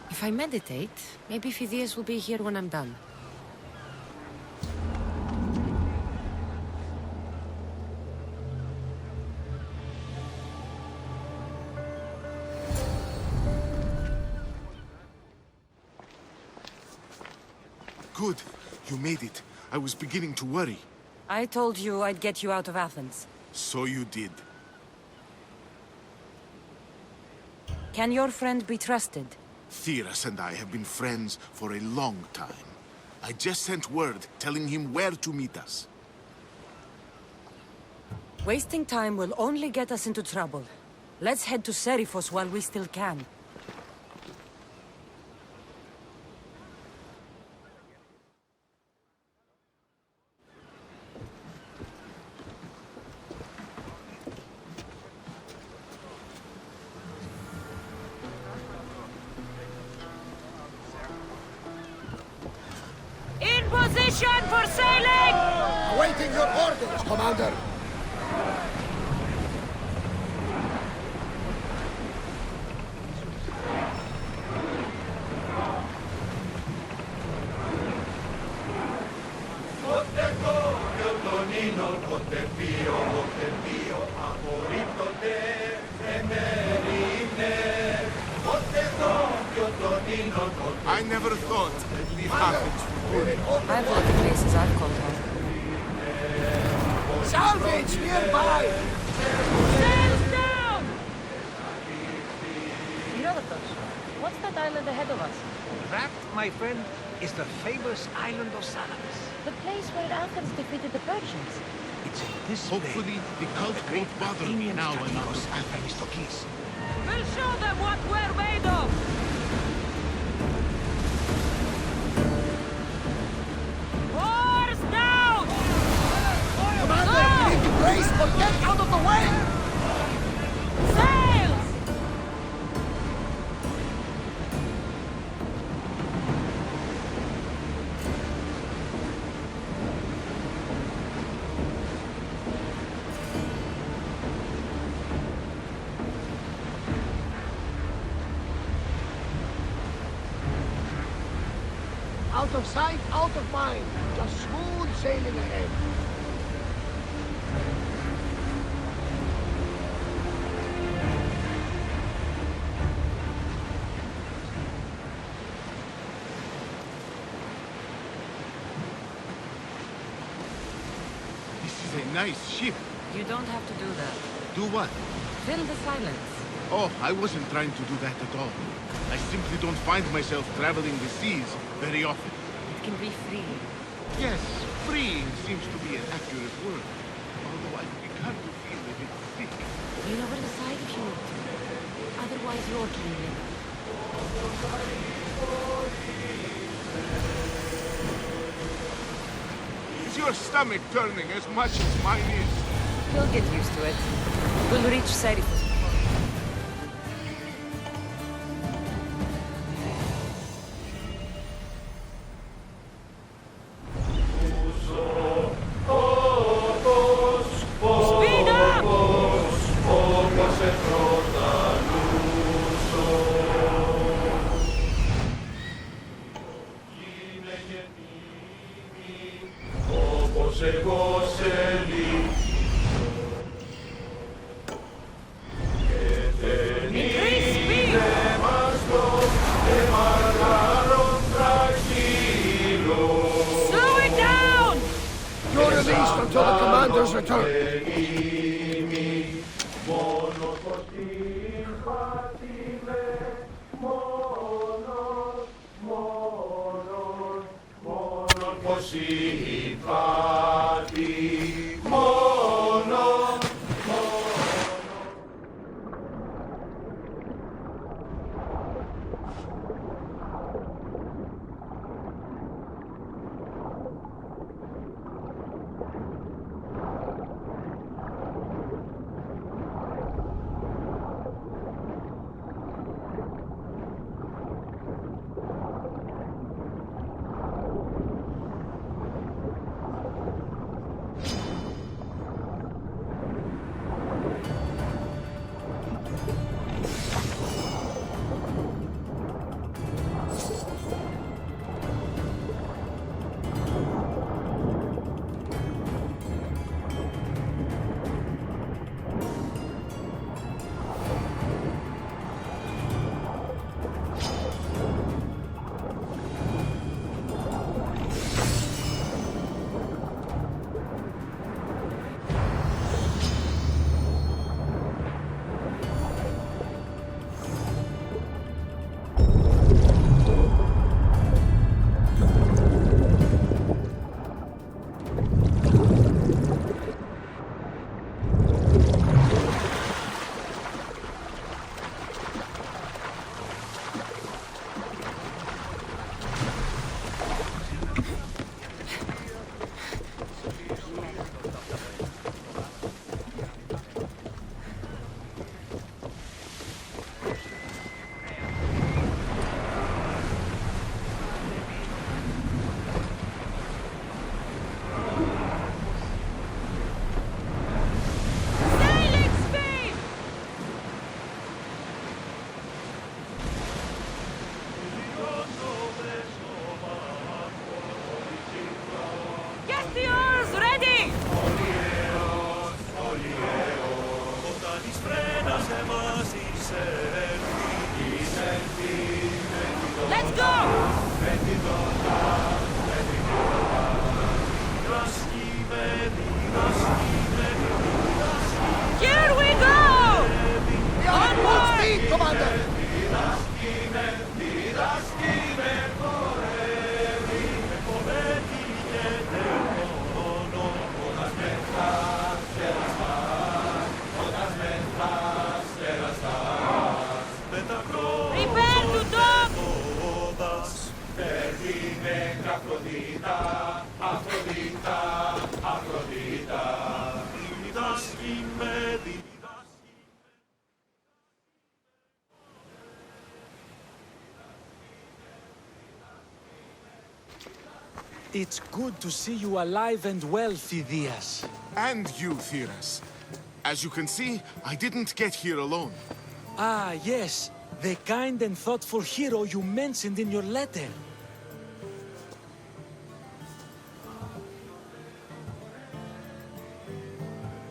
If I meditate, maybe Phidias will be here when I'm done. Good. You made it. I was beginning to worry. I told you I'd get you out of Athens. So you did. Can your friend be trusted? Theras and I have been friends for a long time. I just sent word telling him where to meet us. Wasting time will only get us into trouble. Let's head to Seriphos while we still can. In position for sailing! Awaiting your orders, Commander! I never thought I'd leave Athens for good. I've loved the places I've called home. Salvage nearby! Sails down! Herodotus, what's that island ahead of us? That, my friend, is the famous island of Salamis. The place where Athens defeated the Persians. It's in this Hopefully, the cult won't bother me now enough. Themistocles. We'll show them what we're made of! Oars down! Commander, we need to brace, but get out of the way! Sails! Out of sight, out of mind. Just smooth sailing ahead. This is a nice ship. You don't have to do that. Do what? Fill the silence. Oh, I wasn't trying to do that at all. I simply don't find myself traveling the seas very often. It can be freeing. Yes, freeing seems to be an accurate word. Although I've begun to feel a bit sick. Lean over the side if you need to. Otherwise, you're leaning. Is your stomach turning as much as mine is? You'll get used to it. We'll reach Seriphos. Speed up! Increase speed! Emperor's return! It's good to see you alive and well, Phidias. And you, Theras. As you can see, I didn't get here alone. Ah, yes. The kind and thoughtful hero you mentioned in your letter.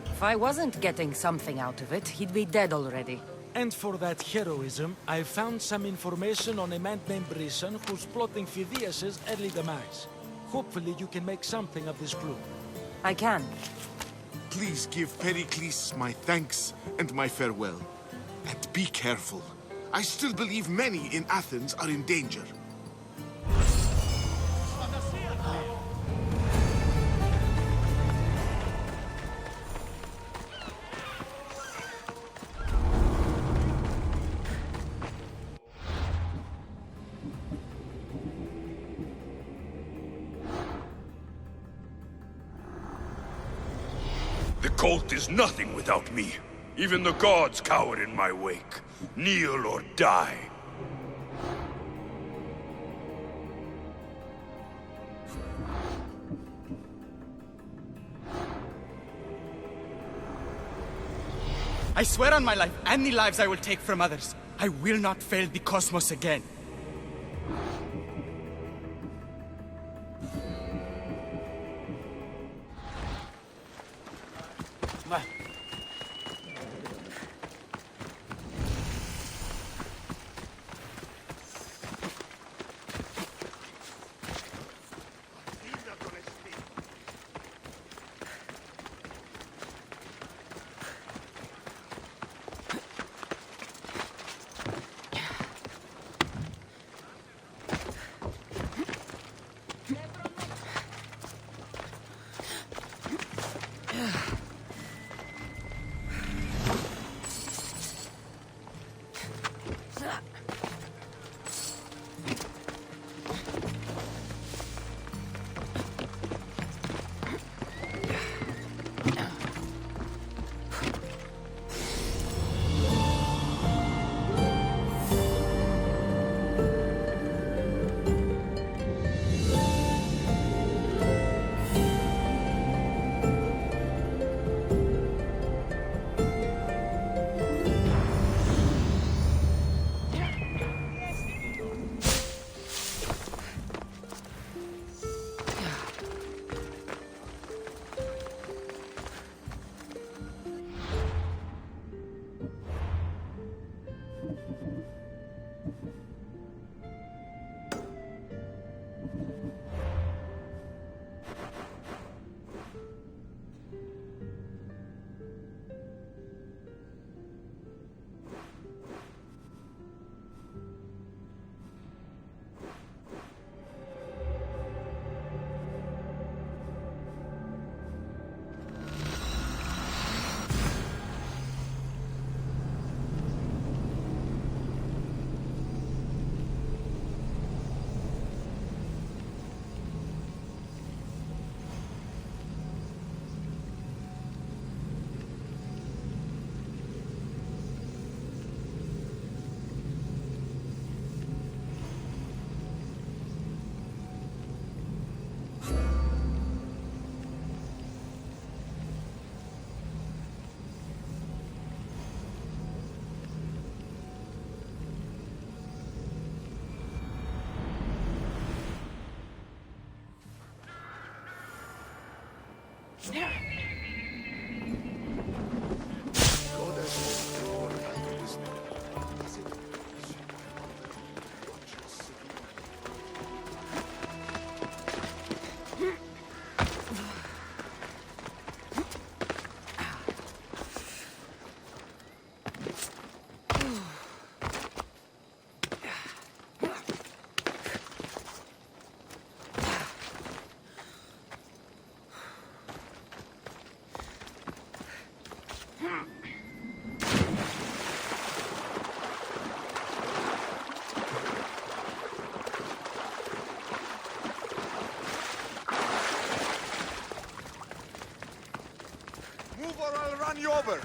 If I wasn't getting something out of it, he'd be dead already. And for that heroism, I found some information on a man named Brisson who's plotting Phidias' early demise. Hopefully you can make something of this clue. I can. Please give Pericles my thanks and my farewell. And be careful. I still believe many in Athens are in danger. The cult is nothing without me. Even the gods cower in my wake. Kneel or die. I swear on my life, and the lives I will take from others, I will not fail the cosmos again. Move or I'll run you over!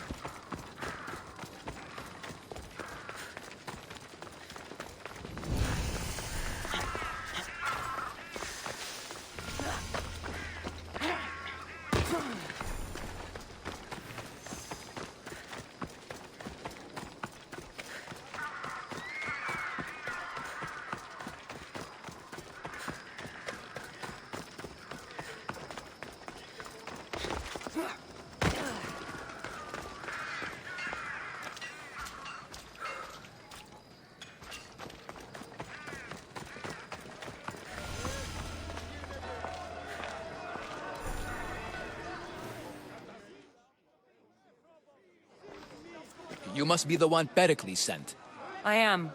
You must be the one Pericles sent. I am.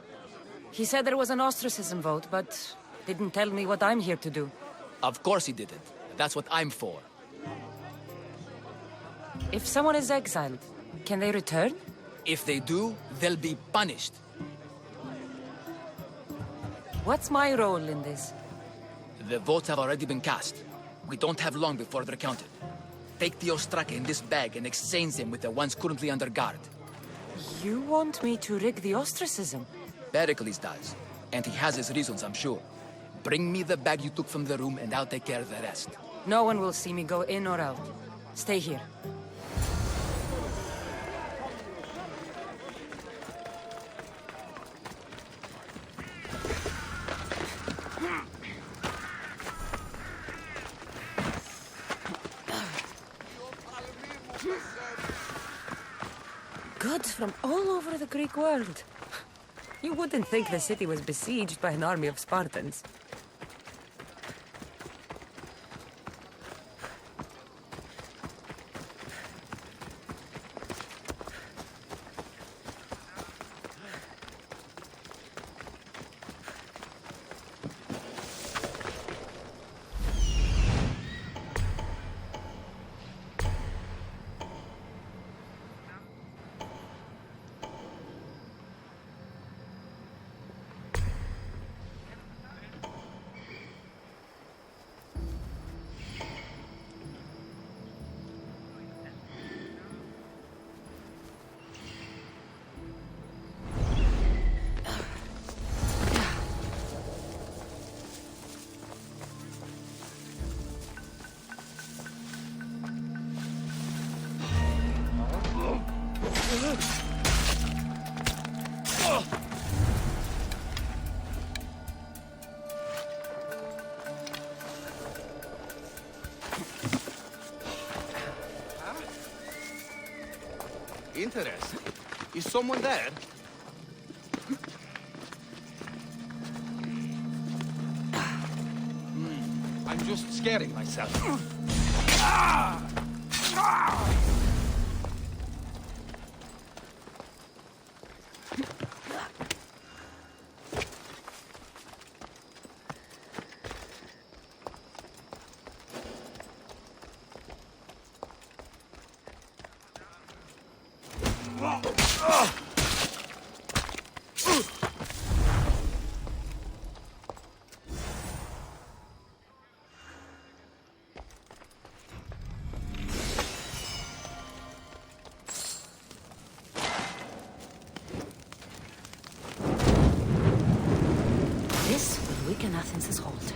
He said there was an ostracism vote, but didn't tell me what I'm here to do. Of course he didn't. That's what I'm for. If someone is exiled, can they return? If they do, they'll be punished. What's my role in this? The votes have already been cast. We don't have long before they're counted. Take the Ostraka in this bag and exchange them with the ones currently under guard. You want me to rig the ostracism? Pericles does. And he has his reasons, I'm sure. Bring me the bag you took from the room and I'll take care of the rest. No one will see me go in or out. Stay here. Goods from all over the Greek world. You wouldn't think the city was besieged by an army of Spartans. Interesting. Is someone there? I'm just scaring myself. This will weaken Athens' hold.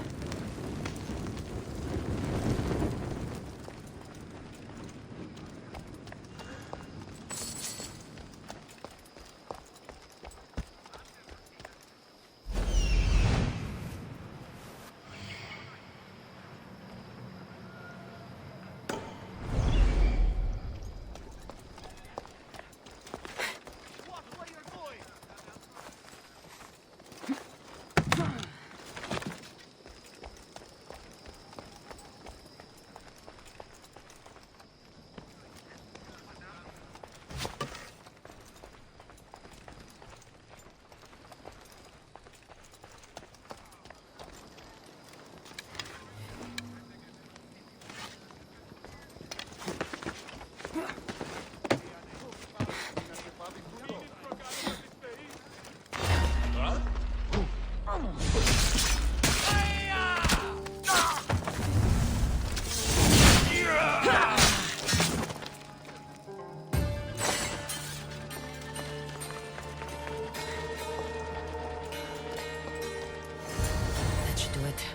That should do it.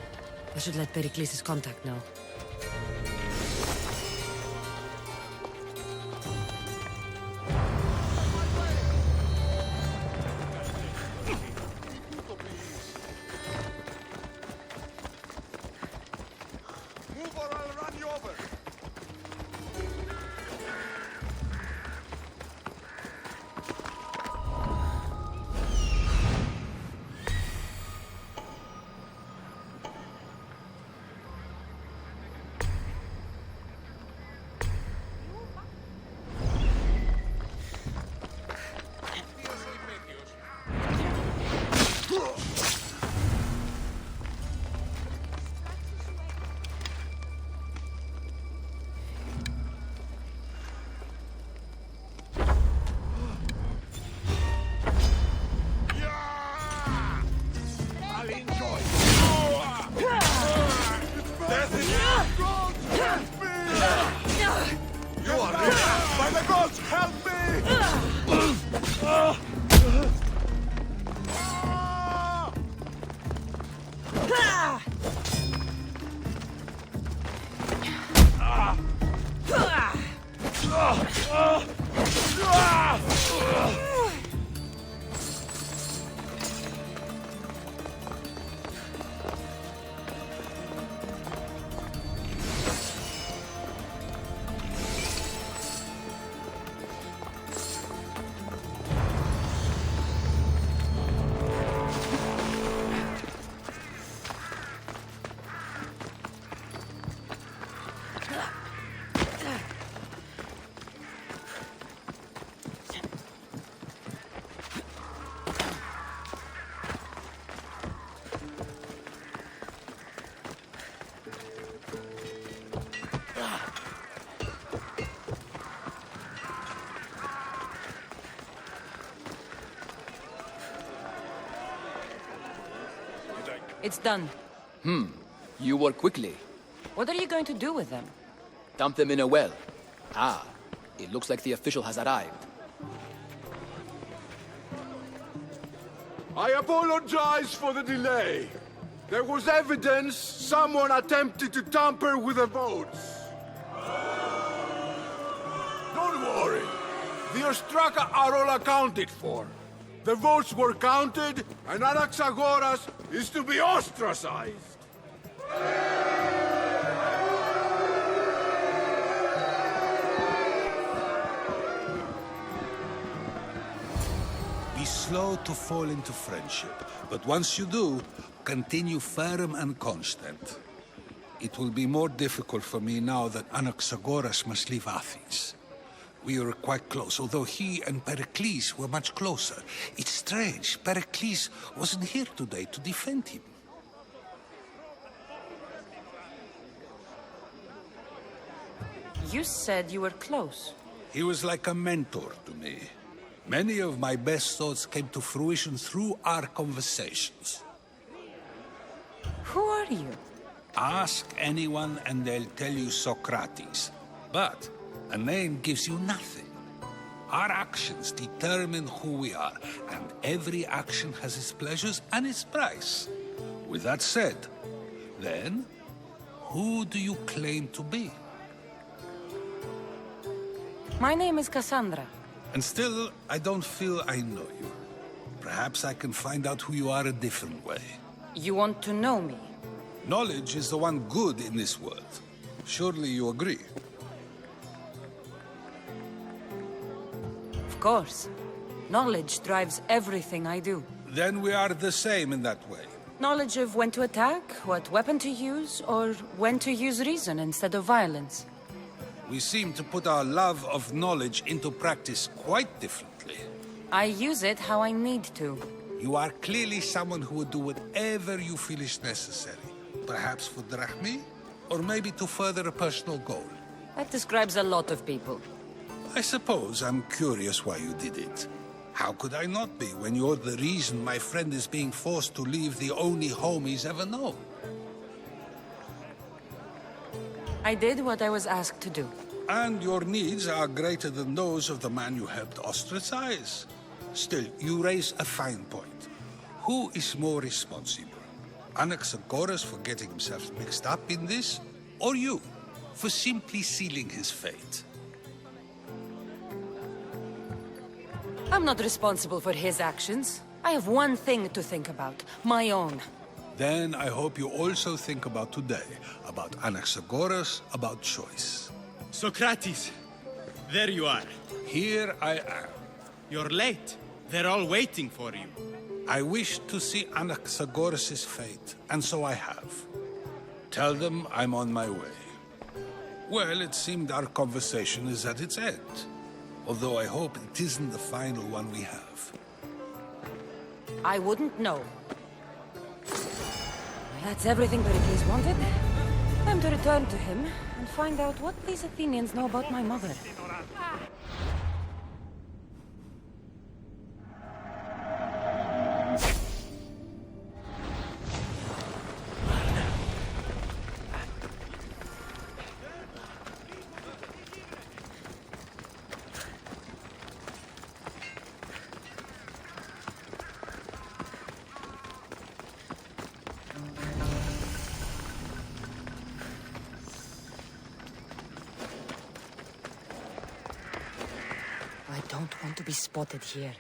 I should let Pericles' contact know. It's done. You work quickly. What are you going to do with them? Dump them in a well. Ah, it looks like the official has arrived. I apologize for the delay. There was evidence someone attempted to tamper with the votes. Don't worry. The Ostraka are all accounted for. The votes were counted, and Anaxagoras is to be ostracized. Be slow to fall into friendship, but once you do, continue firm and constant. It will be more difficult for me now that Anaxagoras must leave Athens. We were quite close, although he and Pericles were much closer. It's strange, Pericles wasn't here today to defend him. You said you were close. He was like a mentor to me. Many of my best thoughts came to fruition through our conversations. Who are you? Ask anyone and they'll tell you Socrates. But a name gives you nothing. Our actions determine who we are, and every action has its pleasures and its price. With that said, then, who do you claim to be? My name is Kassandra. And still, I don't feel I know you. Perhaps I can find out who you are a different way. You want to know me? Knowledge is the one good in this world. Surely you agree? Of course. Knowledge drives everything I do. Then we are the same in that way. Knowledge of when to attack, what weapon to use, or when to use reason instead of violence. We seem to put our love of knowledge into practice quite differently. I use it how I need to. You are clearly someone who would do whatever you feel is necessary. Perhaps for drachmi, or maybe to further a personal goal. That describes a lot of people. I suppose I'm curious why you did it. How could I not be when you're the reason my friend is being forced to leave the only home he's ever known? I did what I was asked to do. And your needs are greater than those of the man you helped ostracize. Still, you raise a fine point. Who is more responsible? Anaxagoras for getting himself mixed up in this, or you, for simply sealing his fate? I'm not responsible for his actions. I have one thing to think about, my own. Then I hope you also think about today, about Anaxagoras, about choice. Socrates, there you are. Here I am. You're late. They're all waiting for you. I wish to see Anaxagoras' fate, and so I have. Tell them I'm on my way. Well, it seemed our conversation is at its end. Although I hope it isn't the final one we have. I wouldn't know. That's everything Pericles wanted. Time to return to him and find out what these Athenians know about my mother. I don't want to be spotted here.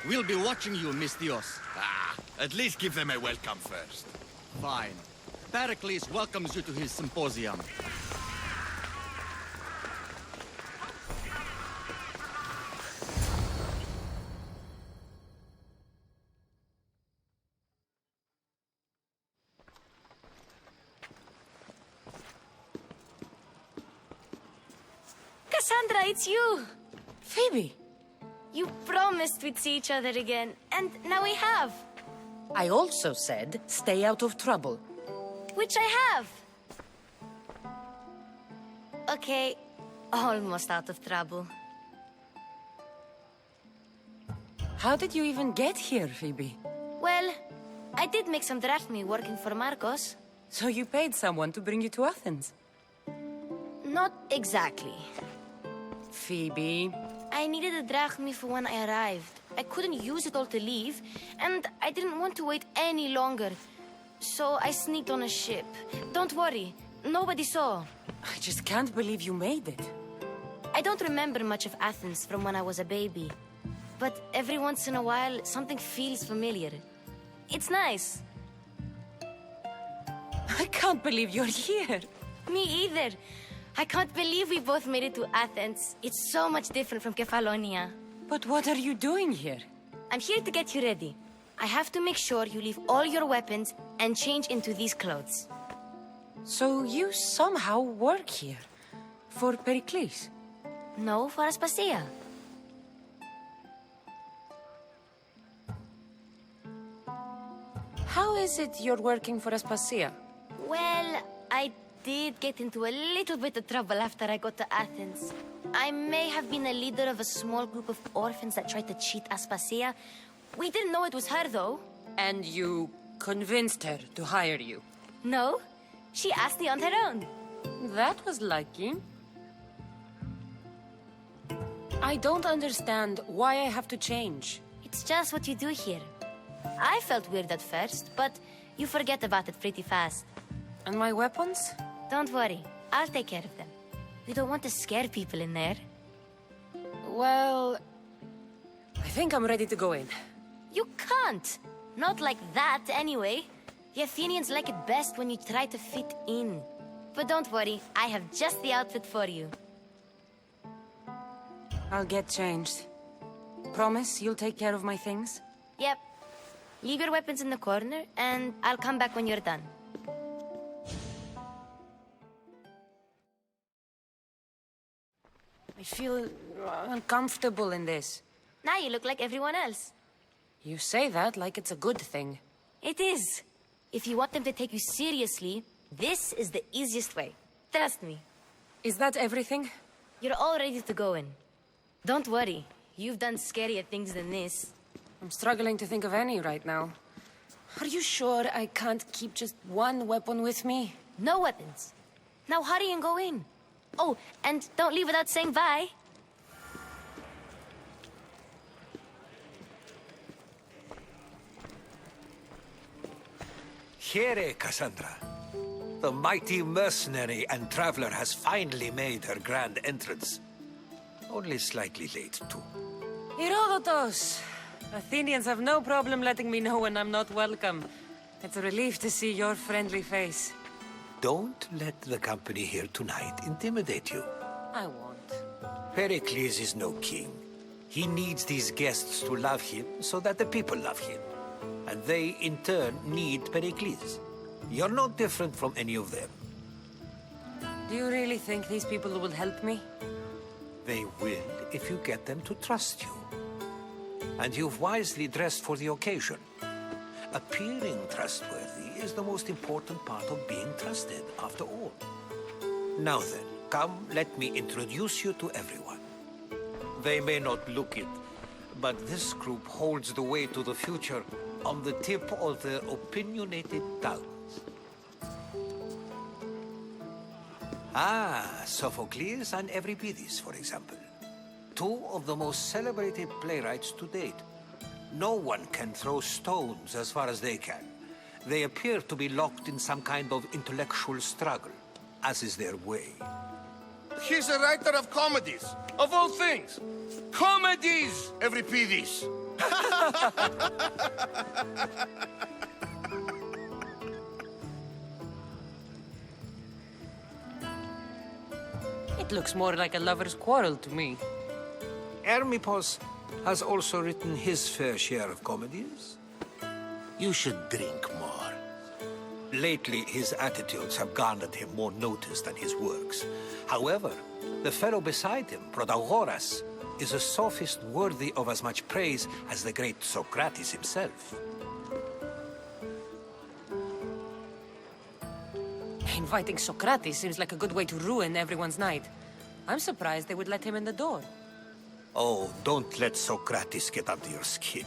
We'll be watching you, Mystios. At least give them a welcome first. Fine. Pericles welcomes you to his symposium. Kassandra, it's you! Phoebe! You promised we'd see each other again, and now we have. I also said, stay out of trouble. Which I have. Okay, almost out of trouble. How did you even get here, Phoebe? Well, I did make some drachmae working for Marcos. So you paid someone to bring you to Athens? Not exactly. Phoebe... I needed a drachmae for when I arrived. I couldn't use it all to leave, and I didn't want to wait any longer. So I sneaked on a ship. Don't worry, nobody saw. I just can't believe you made it. I don't remember much of Athens from when I was a baby. But every once in a while, something feels familiar. It's nice. I can't believe you're here. Me either. I can't believe we both made it to Athens. It's so much different from Kefalonia. But what are you doing here? I'm here to get you ready. I have to make sure you leave all your weapons and change into these clothes. So you somehow work here? For Pericles? No, for Aspasia. How is it you're working for Aspasia? Well, I did get into a little bit of trouble after I got to Athens. I may have been a leader of a small group of orphans that tried to cheat Aspasia. We didn't know it was her, though. And you convinced her to hire you? No, she asked me on her own. That was lucky. I don't understand why I have to change. It's just what you do here. I felt weird at first, but you forget about it pretty fast. And my weapons? Don't worry, I'll take care of them. We don't want to scare people in there. Well... I think I'm ready to go in. You can't! Not like that, anyway. The Athenians like it best when you try to fit in. But don't worry, I have just the outfit for you. I'll get changed. Promise you'll take care of my things? Yep. Leave your weapons in the corner, and I'll come back when you're done. I feel uncomfortable in this. Now you look like everyone else. You say that like it's a good thing. It is. If you want them to take you seriously, this is the easiest way. Trust me. Is that everything? You're all ready to go in. Don't worry. You've done scarier things than this. I'm struggling to think of any right now. Are you sure I can't keep just one weapon with me? No weapons. Now hurry and go in. Oh, and don't leave without saying bye. Here, Kassandra. The mighty mercenary and traveler has finally made her grand entrance. Only slightly late, too. Herodotus! Athenians have no problem letting me know when I'm not welcome. It's a relief to see your friendly face. Don't let the company here tonight intimidate you. I won't. Pericles is no king. He needs these guests to love him so that the people love him. And they, in turn, need Pericles. You're no different from any of them. Do you really think these people will help me? They will if you get them to trust you. And you've wisely dressed for the occasion. Appearing trustworthy is the most important part of being trusted, after all. Now then, come, let me introduce you to everyone. They may not look it, but this group holds the way to the future on the tip of their opinionated tongues. Sophocles and Euripides, for example. Two of the most celebrated playwrights to date. No one can throw stones as far as they can. They appear to be locked in some kind of intellectual struggle, as is their way. He's a writer of comedies, of all things. Comedies, Euripides. It looks more like a lover's quarrel to me. Hermippos has also written his fair share of comedies. You should drink more. Lately, his attitudes have garnered him more notice than his works. However, the fellow beside him, Protagoras, is a sophist worthy of as much praise as the great Socrates himself. Inviting Socrates seems like a good way to ruin everyone's night. I'm surprised they would let him in the door. Oh, don't let Socrates get under your skin.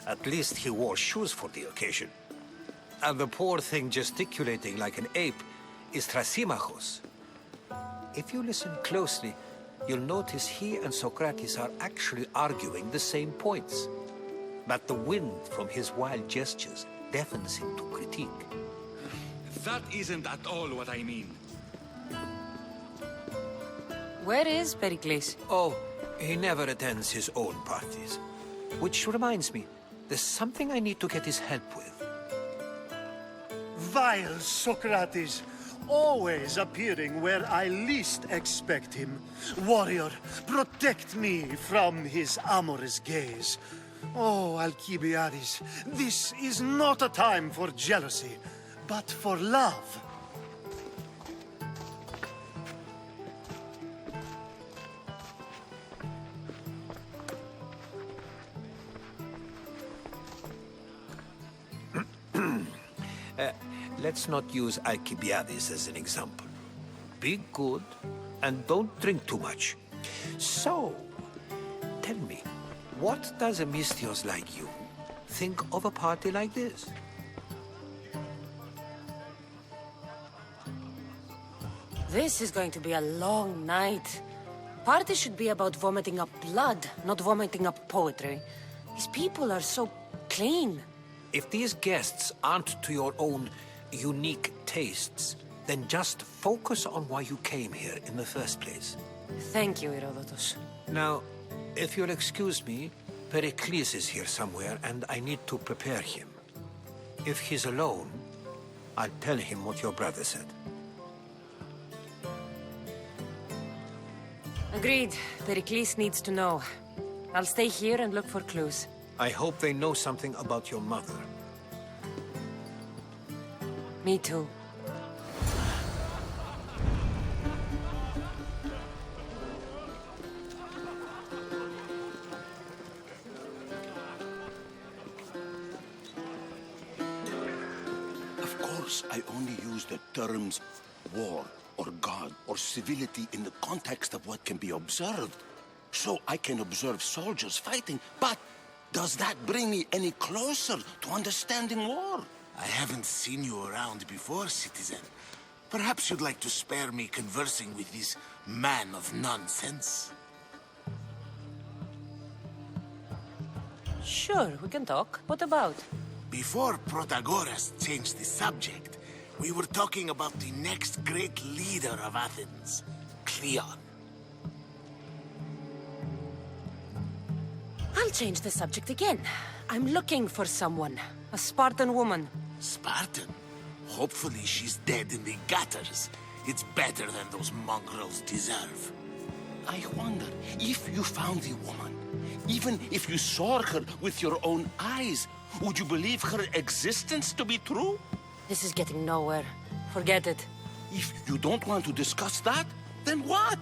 At least he wore shoes for the occasion. And the poor thing gesticulating like an ape is Thrasymachos. If you listen closely, you'll notice he and Socrates are actually arguing the same points. But the wind from his wild gestures deafens him to critique. That isn't at all what I mean. Where is Pericles? Oh, he never attends his own parties. Which reminds me, there's something I need to get his help with. Vile Socrates, always appearing where I least expect him. Warrior, protect me from his amorous gaze. Oh, Alcibiades, this is not a time for jealousy, but for love. Let's not use Alcibiades as an example. Be good, and don't drink too much. So, tell me, what does a Mystios like you think of a party like this? This is going to be a long night. Party should be about vomiting up blood, not vomiting up poetry. These people are so clean. If these guests aren't to your own unique tastes, then just focus on why you came here in the first place. Thank you, Herodotus. Now, If you'll excuse me, Pericles is here somewhere, and I need to prepare him. If he's alone, I'll tell him what your brother said. Agreed. Pericles needs to know. I'll stay here and look for clues. I hope they know something about your mother. Me too. Of course, I only use the terms war, or God, or civility in the context of what can be observed. So I can observe soldiers fighting, but does that bring me any closer to understanding war? I haven't seen you around before, citizen. Perhaps you'd like to spare me conversing with this man of nonsense? Sure, we can talk. What about? Before Protagoras changed the subject, we were talking about the next great leader of Athens, Cleon. I'll change the subject again. I'm looking for someone. A Spartan woman. Spartan? Hopefully she's dead in the gutters. It's better than those mongrels deserve. I wonder if you found the woman, even if you saw her with your own eyes, would you believe her existence to be true? This is getting nowhere. Forget it. If you don't want to discuss that, then what?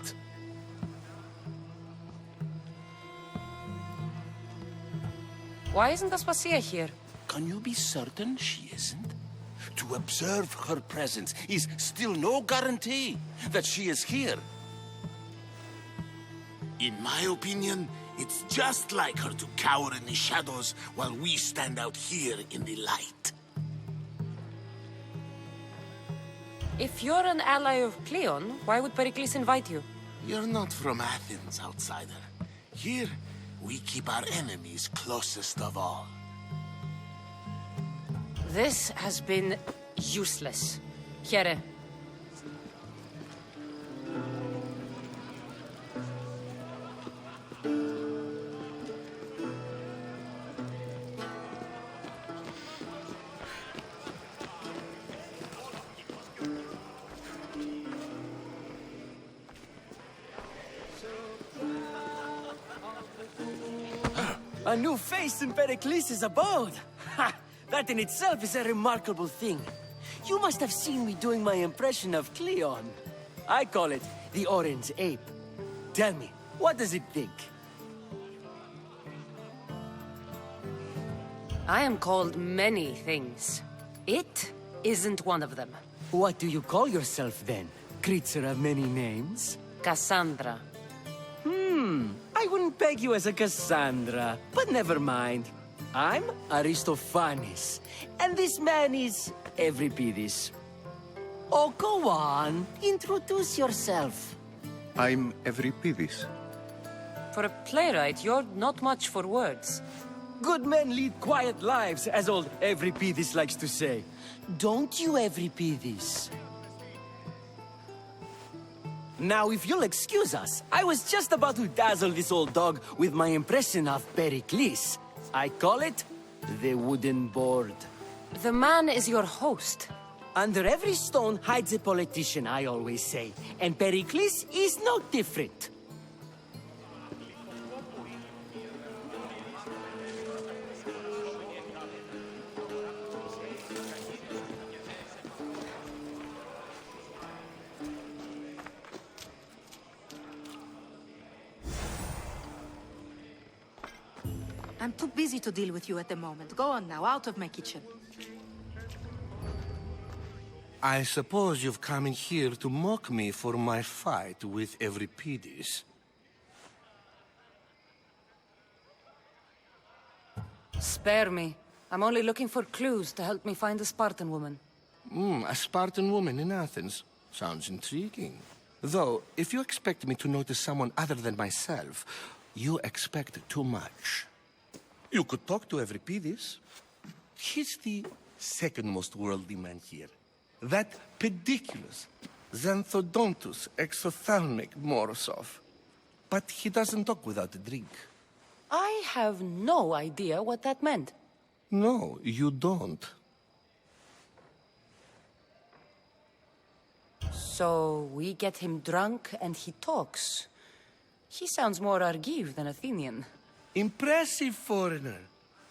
Why isn't Aspasia here? Can you be certain she isn't? To observe her presence is still no guarantee that she is here. In my opinion, it's just like her to cower in the shadows while we stand out here in the light. If you're an ally of Cleon, why would Pericles invite you? You're not from Athens, outsider. Here, we keep our enemies closest of all. This has been useless. Here. A new face in Pericles' abode! Ha! That in itself is a remarkable thing. You must have seen me doing my impression of Cleon. I call it the Orange Ape. Tell me, what does it think? I am called many things. It isn't one of them. What do you call yourself then? Creature of many names? Kassandra. I wouldn't peg you as a Kassandra, but never mind. I'm Aristophanes, and this man is Euripides. Oh, go on. Introduce yourself. I'm Euripides. For a playwright, you're not much for words. Good men lead quiet lives, as old Euripides likes to say. Don't you, Euripides? Now, if you'll excuse us, I was just about to dazzle this old dog with my impression of Pericles. I call it the wooden board. The man is your host. Under every stone hides a politician, I always say. And Pericles is no different. I'm too busy to deal with you at the moment. Go on now, out of my kitchen. I suppose you've come in here to mock me for my fight with Euripides. Spare me. I'm only looking for clues to help me find a Spartan woman. A Spartan woman in Athens. Sounds intriguing. Though, if you expect me to notice someone other than myself, you expect too much. You could talk to Euripides. He's the second most worldly man here. That pediculous, xanthodontus exophthalmic Morosov. but he doesn't talk without a drink. I have no idea what that meant. No, you don't. So we get him drunk and he talks. He sounds more Argive than Athenian. Impressive, foreigner.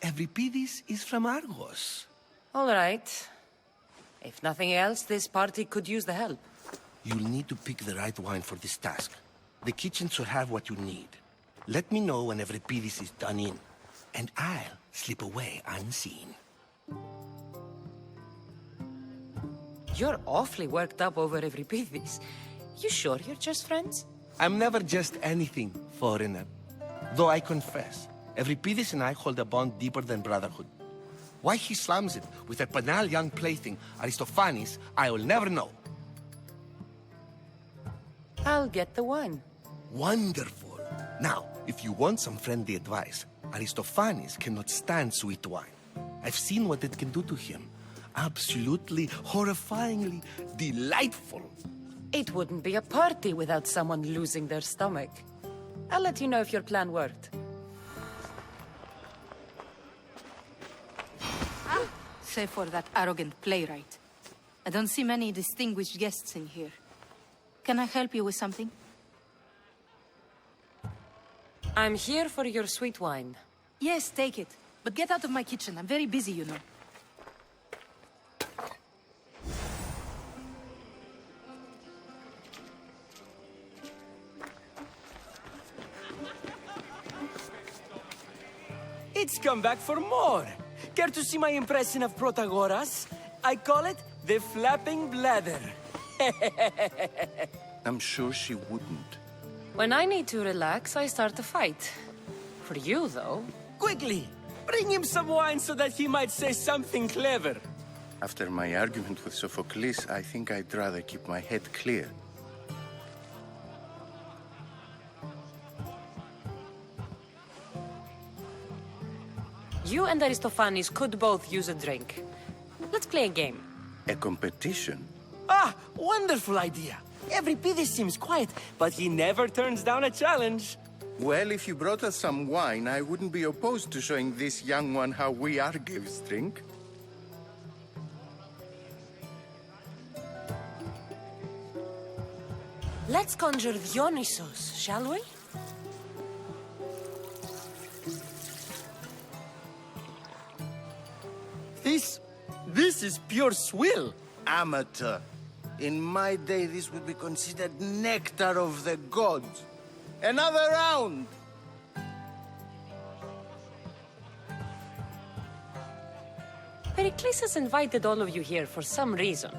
Euripides is from Argos. All right. If nothing else, this party could use the help. You'll need to pick the right wine for this task. The kitchen should have what you need. Let me know when Euripides is done in, and I'll slip away unseen. You're awfully worked up over Euripides. You sure you're just friends? I'm never just anything, foreigner. Though I confess, Euripides and I hold a bond deeper than brotherhood. Why he slams it with a banal young plaything, Aristophanes, I will never know. I'll get the wine. Wonderful. Now, if you want some friendly advice, Aristophanes cannot stand sweet wine. I've seen what it can do to him. Absolutely, horrifyingly delightful. It wouldn't be a party without someone losing their stomach. I'll let you know if your plan worked. Save for that arrogant playwright. I don't see many distinguished guests in here. Can I help you with something? I'm here for your sweet wine. Yes, take it. But get out of my kitchen. I'm very busy, you know. It's come back for more. Care to see my impression of Protagoras? I call it the flapping bladder. I'm sure she wouldn't. When I need to relax, I start a fight. For you, though... Quickly! Bring him some wine so that he might say something clever. After my argument with Sophocles, I think I'd rather keep my head clear. You and Aristophanes could both use a drink. Let's play a game. A competition? Ah, wonderful idea. Euripides seems quiet, but he never turns down a challenge. Well, if you brought us some wine, I wouldn't be opposed to showing this young one how we Argives drink. Let's conjure Dionysos, shall we? This is pure swill. Amateur. In my day, this would be considered nectar of the gods. Another round! Pericles has invited all of you here for some reason.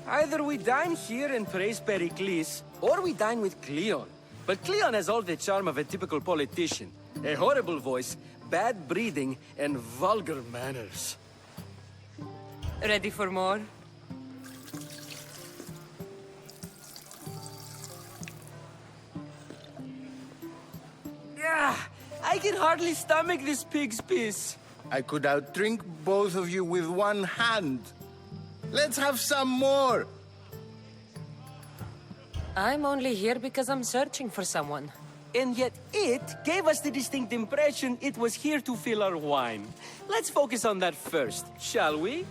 Either we dine here and praise Pericles, or we dine with Cleon. But Cleon has all the charm of a typical politician. A horrible voice, bad breeding, and vulgar manners. Ready for more? Yeah, I can hardly stomach this pig's piss. I could outdrink both of you with one hand. Let's have some more. I'm only here because I'm searching for someone. And yet it gave us the distinct impression it was here to fill our wine. Let's focus on that first, shall we?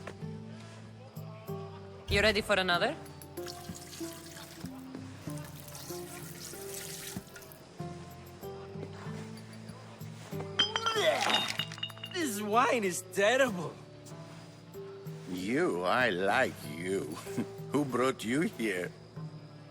You ready for another? This wine is terrible. I like you. Who brought you here?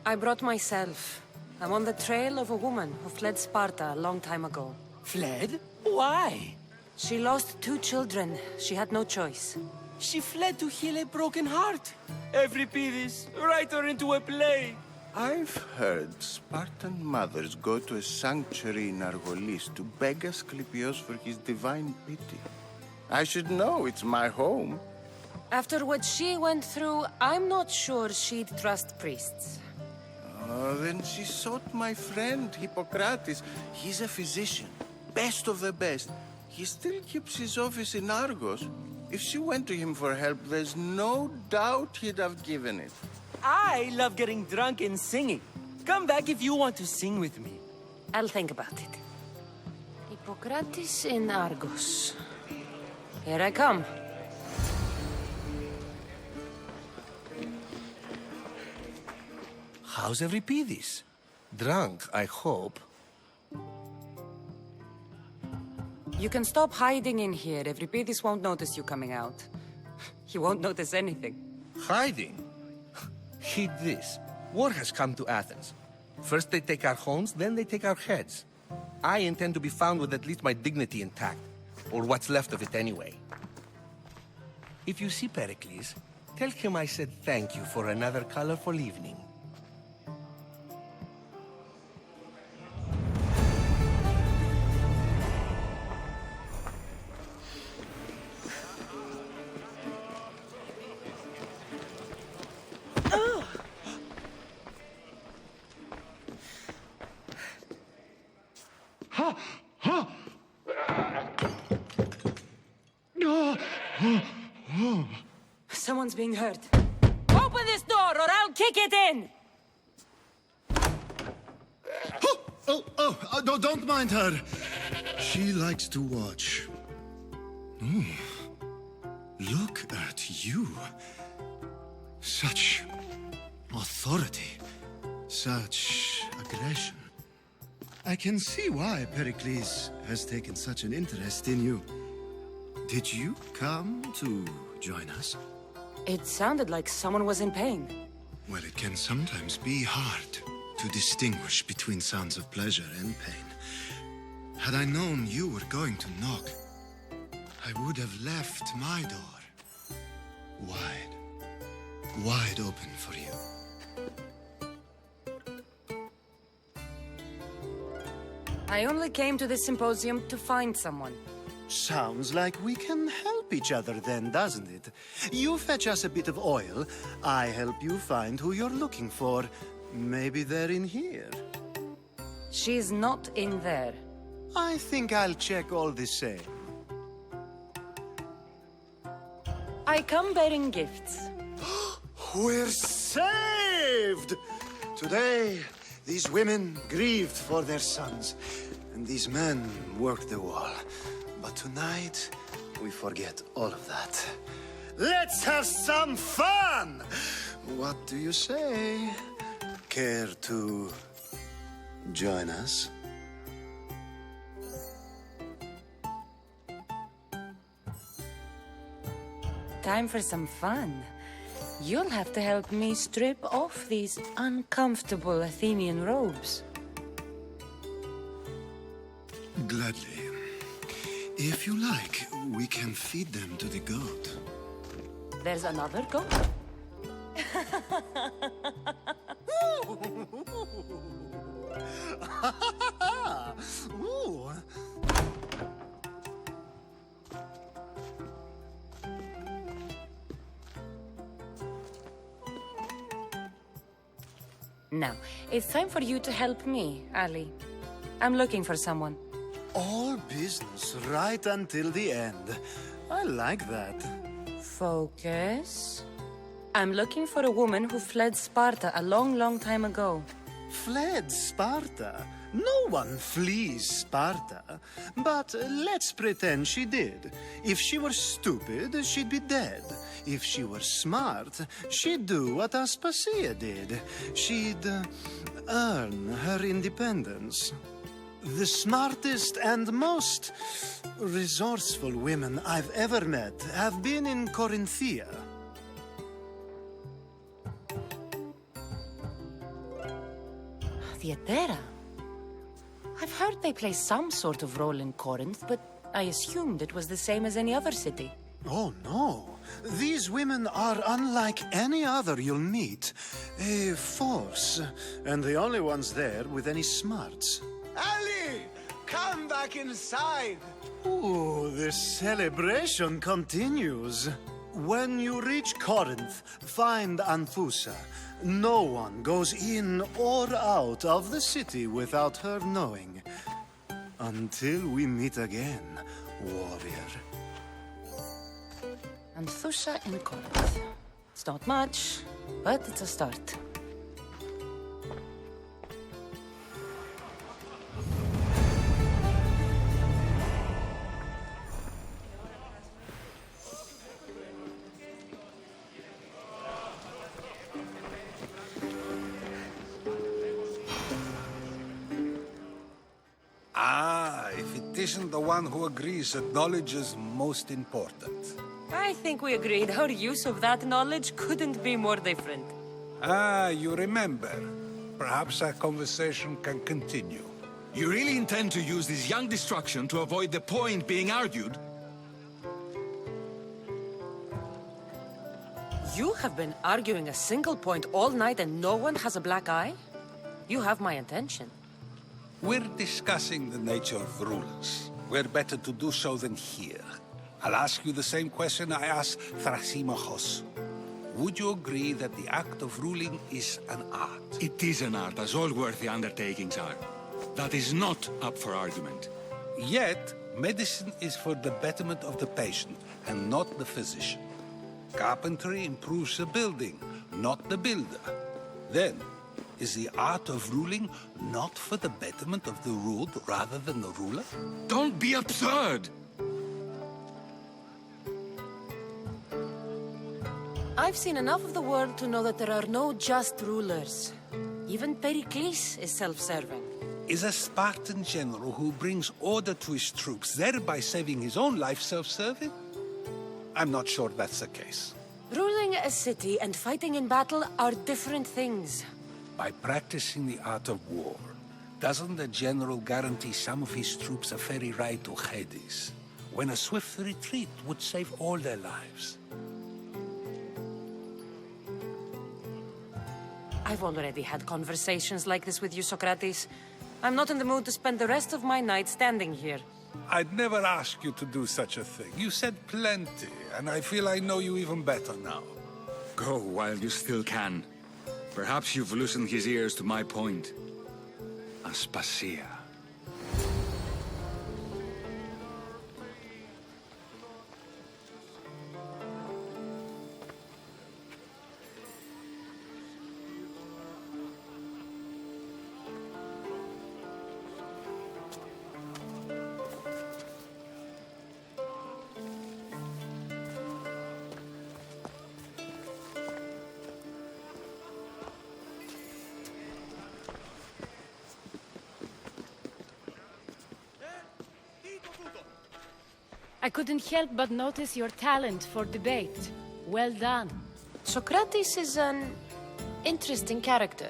I brought myself. I'm on the trail of a woman who fled Sparta a long time ago. Fled? Why? She lost 2 children. She had no choice. She fled to heal a broken heart. Euripides, write her into a play. I've heard Spartan mothers go to a sanctuary in Argolis to beg Asclepios for his divine pity. I should know, it's my home. After what she went through, I'm not sure she'd trust priests. Oh, then she sought my friend, Hippocrates. He's a physician, best of the best. He still keeps his office in Argos. If she went to him for help, there's no doubt he'd have given it. I love getting drunk and singing. Come back if you want to sing with me. I'll think about it. Hippocrates in Argos. Here I come. How's Euripides? Drunk, I hope. You can stop hiding in here. Euripides won't notice you coming out. He won't notice anything. Hiding? Heed this. War has come to Athens. First they take our homes, then they take our heads. I intend to be found with at least my dignity intact. Or what's left of it anyway. If you see Pericles, tell him I said thank you for another colorful evening. Someone's being hurt. Open this door or I'll kick it in! No, don't mind her. She likes to watch. Oh, look at you. Such authority. Such aggression. I can see why Pericles has taken such an interest in you. Did you come to join us? It sounded like someone was in pain. Well, it can sometimes be hard to distinguish between sounds of pleasure and pain. Had I known you were going to knock, I would have left my door wide open for you. I only came to this symposium to find someone. Sounds like we can help each other then, doesn't it? You fetch us a bit of oil, I help you find who you're looking for. Maybe they're in here. She's not in there. I think I'll check all the same. I come bearing gifts. We're saved! Today, these women grieved for their sons, and these men worked the wall. But tonight, we forget all of that. Let's have some fun! What do you say? Care to join us? Time for some fun. You'll have to help me strip off these uncomfortable Athenian robes. Gladly. If you like, we can feed them to the goat. There's another goat? Ooh. Now, it's time for you to help me, Ali. I'm looking for someone. All business right until the end. I like that. Focus. I'm looking for a woman who fled Sparta a long time ago. Fled Sparta? No one flees Sparta. But let's pretend she did. If she were stupid, she'd be dead. If she were smart, she'd do what Aspasia did. She'd earn her independence. The smartest and most resourceful women I've ever met have been in Corinthia. Theatera? I've heard they play some sort of role in Corinth, but I assumed it was the same as any other city. Oh, no. These women are unlike any other you'll meet. A force, and the only ones there with any smarts. Ali! Come back inside! Ooh, the celebration continues. When you reach Corinth, find Anthusa. No one goes in or out of the city without her knowing. Until we meet again, warrior. Anthusa in Corinth. It's not much, but it's a start. isn't the one who agrees that knowledge is most important. I think we agreed our use of that knowledge couldn't be more different. Ah, you remember. Perhaps our conversation can continue. You really intend to use this young destruction to avoid the point being argued? You have been arguing a single point all night and no one has a black eye? You have my attention. We're discussing the nature of rulers. Where better to do so than here? I'll ask you the same question I asked Thrasymachos. Would you agree that the act of ruling is an art? It is an art, as all worthy undertakings are. That is not up for argument. Yet, medicine is for the betterment of the patient, and not the physician. Carpentry improves the building, not the builder. Then, is the art of ruling not for the betterment of the ruled rather than the ruler? Don't be absurd! I've seen enough of the world to know that there are no just rulers. Even Pericles is self-serving. Is a Spartan general who brings order to his troops, thereby saving his own life, self-serving? I'm not sure that's the case. Ruling a city and fighting in battle are different things. By practicing the art of war, doesn't the general guarantee some of his troops a ferry ride to Hades, when a swift retreat would save all their lives? I've already had conversations like this with you, Socrates. I'm not in the mood to spend the rest of my night standing here. I'd never ask you to do such a thing. You said plenty, and I feel I know you even better now. Go while you still can. Perhaps you've loosened his ears to my point. Aspasia. I couldn't help but notice your talent for debate. Well done. Socrates is an interesting character.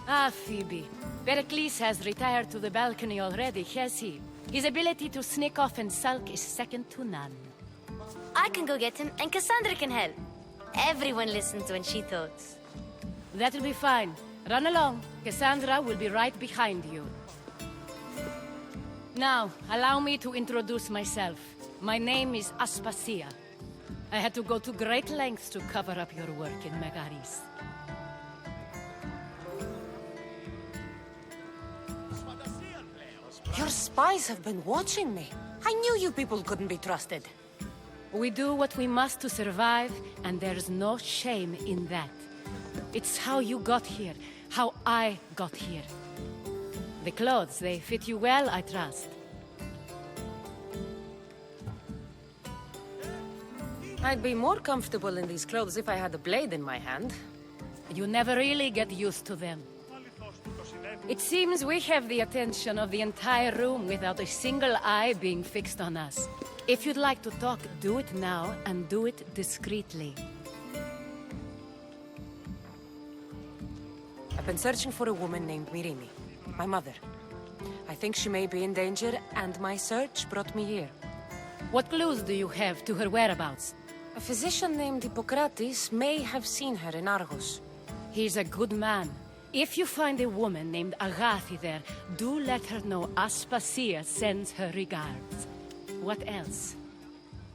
Ah, Phoebe. Pericles has retired to the balcony already, has he? His ability to sneak off and sulk is second to none. I can go get him, and Kassandra can help. Everyone listens when she talks. That'll be fine. Run along. Kassandra will be right behind you. Now, allow me to introduce myself. My name is Aspasia. I had to go to great lengths to cover up your work in Megaris. Your spies have been watching me. I knew you people couldn't be trusted. We do what we must to survive, and there's no shame in that. It's how you got here, how I got here. The clothes, they fit you well, I trust. I'd be more comfortable in these clothes if I had a blade in my hand. You never really get used to them. It seems we have the attention of the entire room without a single eye being fixed on us. If you'd like to talk, do it now, and do it discreetly. I've been searching for a woman named Mirimi, my mother. I think she may be in danger, and my search brought me here. What clues do you have to her whereabouts? A physician named Hippocrates may have seen her in Argos. He's a good man. If you find a woman named Agathi there, do let her know Aspasia sends her regards. What else?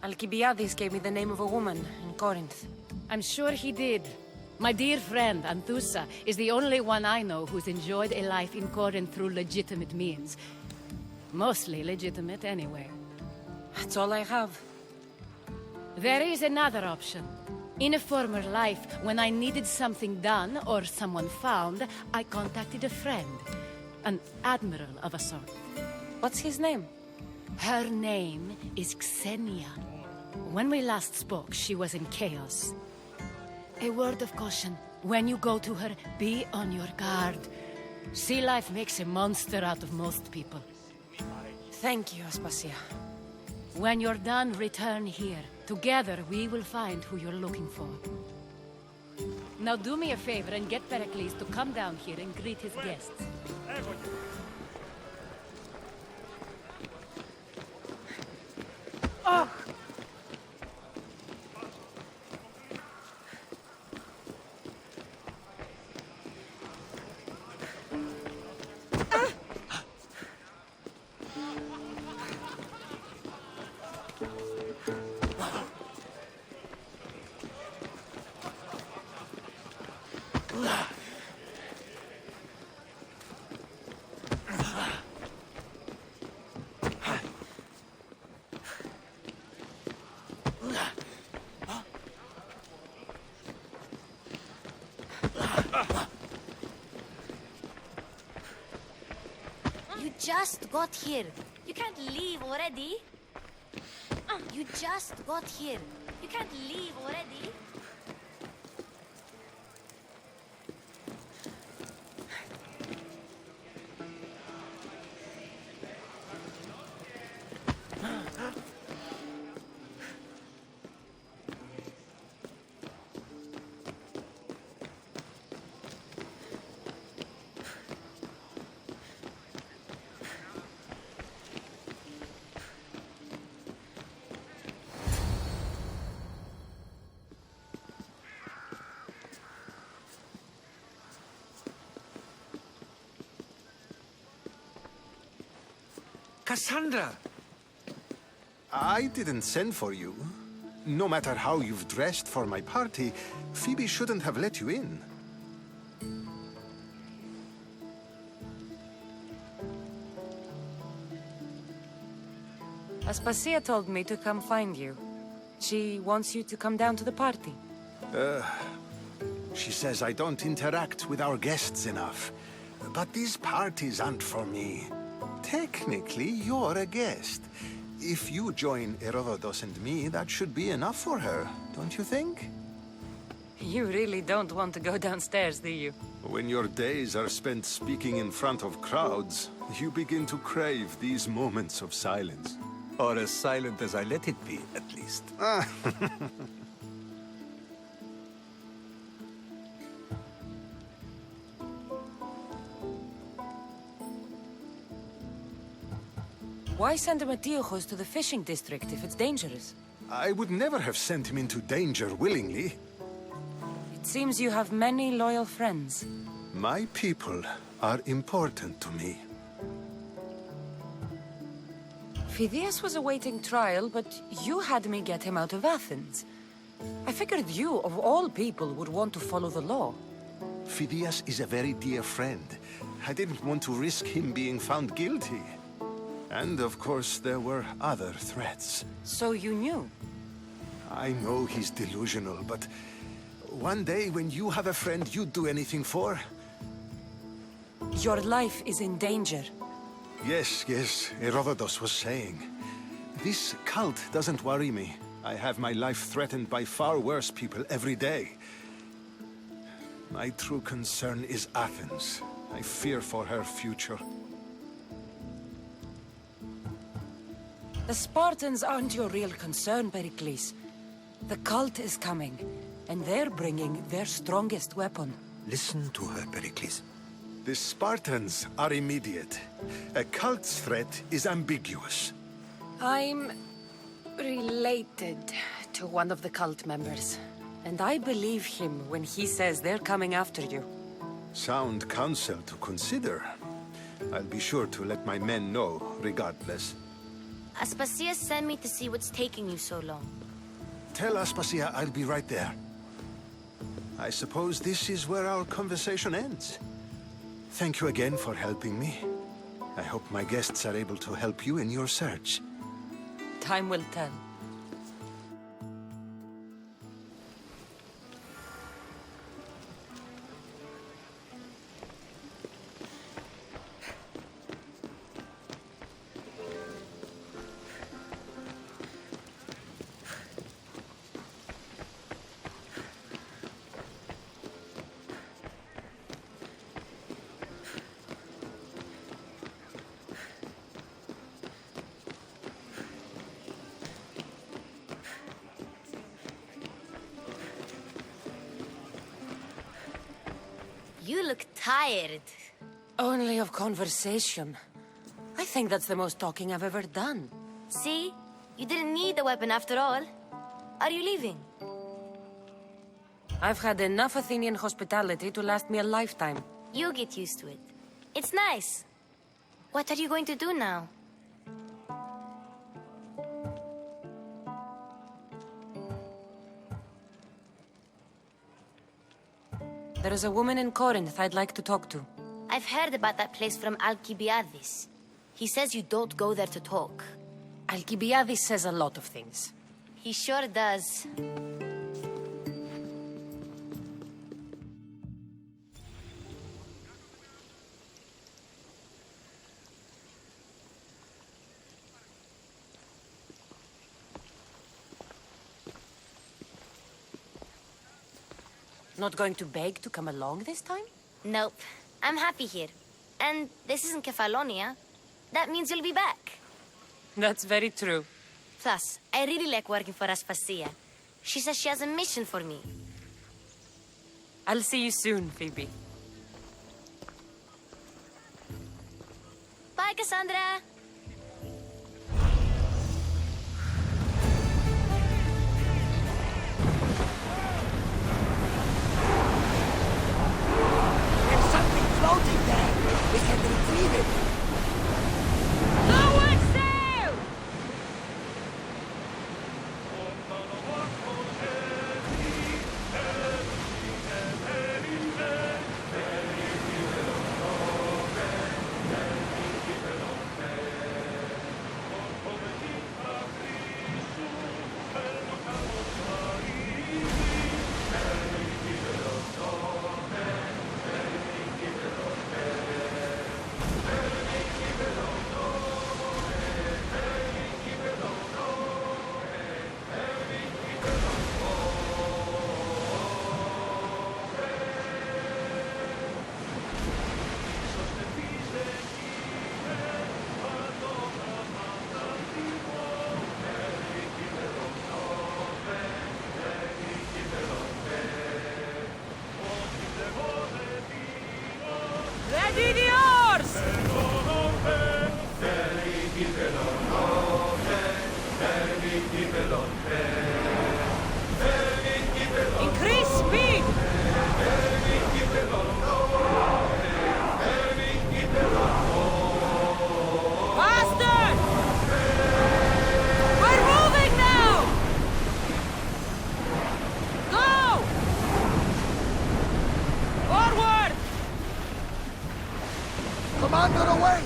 Alcibiades gave me the name of a woman in Corinth. I'm sure he did. My dear friend, Anthusa, is the only one I know who's enjoyed a life in Corinth through legitimate means. Mostly legitimate, anyway. That's all I have. There is another option. In a former life, when I needed something done or someone found, I contacted a friend. An admiral of a sort. What's his name? Her name is Xenia. When we last spoke, she was in chaos. A word of caution. When you go to her, be on your guard. Sea life makes a monster out of most people. Thank you, Aspasia. When you're done, return here. Together, we will find who you're looking for. Now do me a favor and get Pericles to come down here and greet his guests. Oh! You just got here. You can't leave already. You just got here. You can't leave already. Kassandra! I didn't send for you. No matter how you've dressed for my party, Phoebe shouldn't have let you in. Aspasia told me to come find you. She wants you to come down to the party. She says I don't interact with our guests enough. But these parties aren't for me. Technically, you're a guest. If you join Herodotus and me, that should be enough for her, don't you think? You really don't want to go downstairs, do you? When your days are spent speaking in front of crowds, you begin to crave these moments of silence. Or as silent as I let it be, at least. Why send Emetiochos to the fishing district if it's dangerous? I would never have sent him into danger willingly. It seems you have many loyal friends. My people are important to me. Phidias was awaiting trial, but you had me get him out of Athens. I figured you, of all people, would want to follow the law. Phidias is a very dear friend. I didn't want to risk him being found guilty. And, of course, there were other threats. So you knew? I know he's delusional, but one day when you have a friend you'd do anything for... Your life is in danger. Yes, Herodotus was saying. This cult doesn't worry me. I have my life threatened by far worse people every day. My true concern is Athens. I fear for her future. The Spartans aren't your real concern, Pericles. The cult is coming, and they're bringing their strongest weapon. Listen to her, Pericles. The Spartans are immediate. A cult's threat is ambiguous. I'm related to one of the cult members. And I believe him when he says they're coming after you. Sound counsel to consider. I'll be sure to let my men know, regardless. Aspasia sent me to see what's taking you so long. Tell Aspasia I'll be right there. I suppose this is where our conversation ends. Thank you again for helping me. I hope my guests are able to help you in your search. Time will tell. You look tired. Only of conversation. I think that's the most talking I've ever done. See? You didn't need the weapon after all. Are you leaving? I've had enough Athenian hospitality to last me a lifetime. You'll get used to it. It's nice. What are you going to do now? There is a woman in Corinth I'd like to talk to. I've heard about that place from Alcibiades. He says you don't go there to talk. Alcibiades says a lot of things. He sure does. Not going to beg to come along this time? Nope. I'm happy here. And this isn't Kefalonia. That means you'll be back. That's very true. Plus, I really like working for Aspasia. She says she has a mission for me. I'll see you soon, Phoebe. Bye, Kassandra! Floating there! We can retrieve it! Lower sail! Ready the oars! Increase speed! Faster! We're moving now! Go! Forward! Commander, away!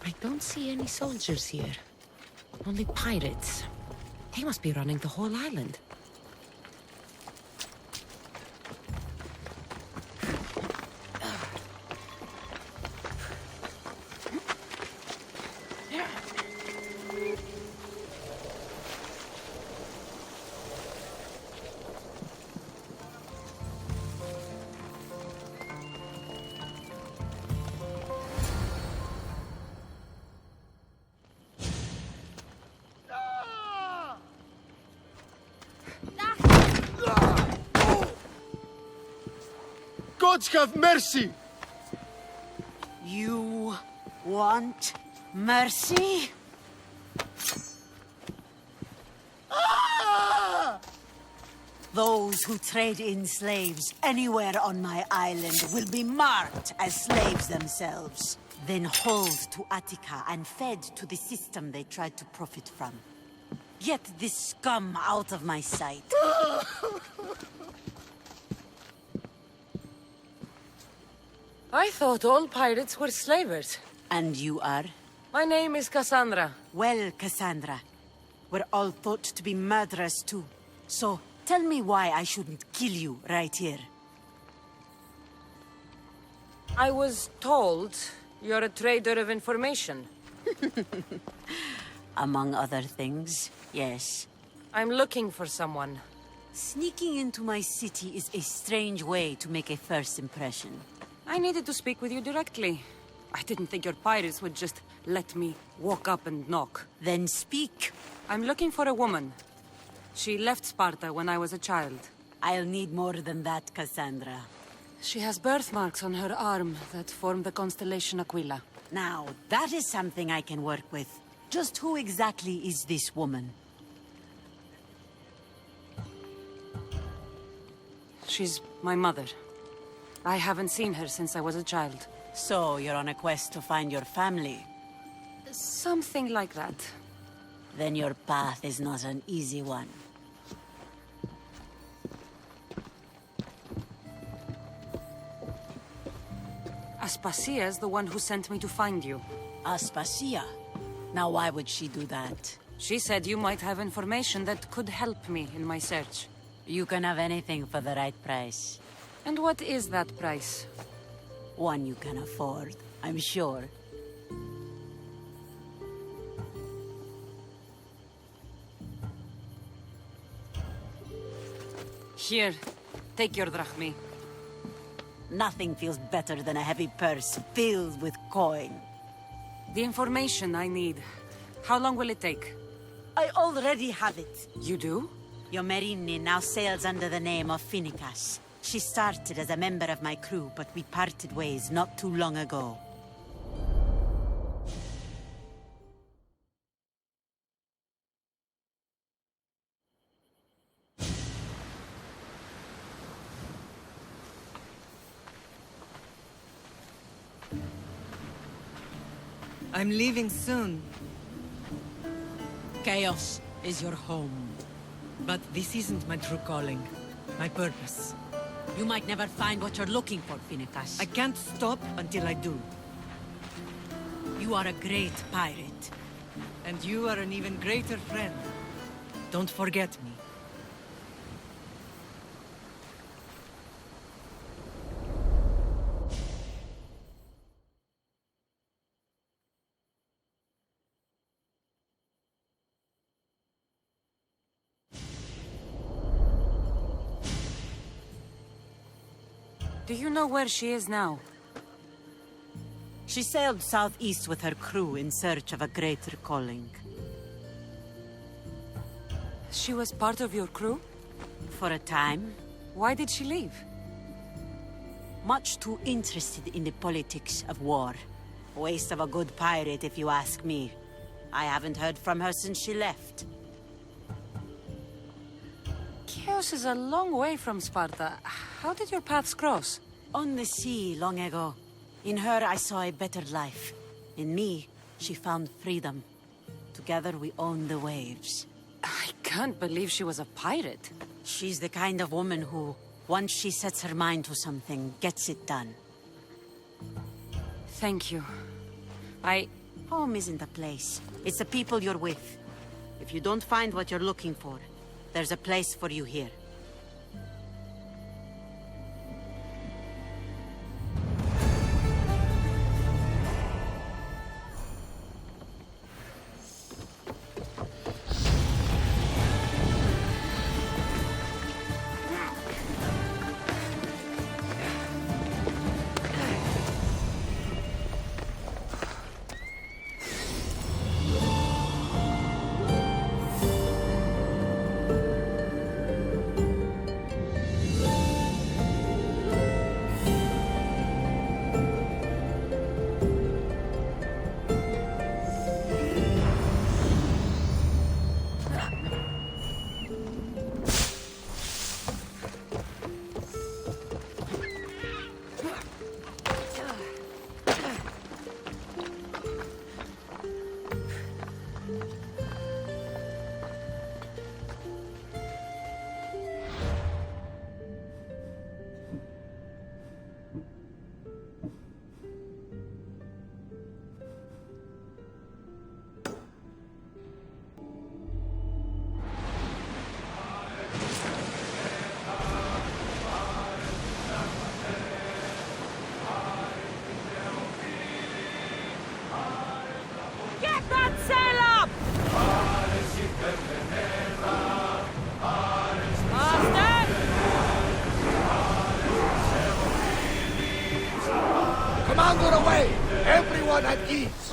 I don't see any soldiers here. Only pirates. They must be running the whole island. Gods have mercy! You want mercy? Ah! Those who trade in slaves anywhere on my island will be marked as slaves themselves, then hauled to Attica and fed to the system they tried to profit from. Get this scum out of my sight. I thought all pirates were slavers. And you are? My name is Kassandra. Well, Kassandra, we're all thought to be murderers too. So, tell me why I shouldn't kill you right here. I was told you're a trader of information. Among other things, yes. I'm looking for someone. Sneaking into my city is a strange way to make a first impression. I needed to speak with you directly. I didn't think your pirates would just let me walk up and knock. Then speak. I'm looking for a woman. She left Sparta when I was a child. I'll need more than that, Kassandra. She has birthmarks on her arm that form the constellation Aquila. Now, that is something I can work with. Just who exactly is this woman? She's my mother. I haven't seen her since I was a child. So, you're on a quest to find your family? Something like that. Then your path is not an easy one. Aspasia's the one who sent me to find you. Aspasia? Now why would she do that? She said you might have information that could help me in my search. You can have anything for the right price. And what is that price? One you can afford, I'm sure. Here, take your drachmi. Nothing feels better than a heavy purse filled with coin. The information I need. How long will it take? I already have it. You do? Your Merini now sails under the name of Phoenicas. She started as a member of my crew, but we parted ways not too long ago. I'm leaving soon. Chaos is your home. But this isn't my true calling. My purpose. You might never find what you're looking for, Phoenicas. I can't stop until I do. You are a great pirate. And you are an even greater friend. Don't forget me. Do you know where she is now? She sailed southeast with her crew in search of a greater calling. She was part of your crew? For a time. Why did she leave? Much too interested in the politics of war. Waste of a good pirate, if you ask me. I haven't heard from her since she left. Chios is a long way from Sparta. How did your paths cross? On the sea, long ago. In her, I saw a better life. In me, she found freedom. Together, we owned the waves. I can't believe she was a pirate. She's the kind of woman who, once she sets her mind to something, gets it done. Thank you. Home isn't a place. It's the people you're with. If you don't find what you're looking for, there's a place for you here. Command her away! Everyone at ease!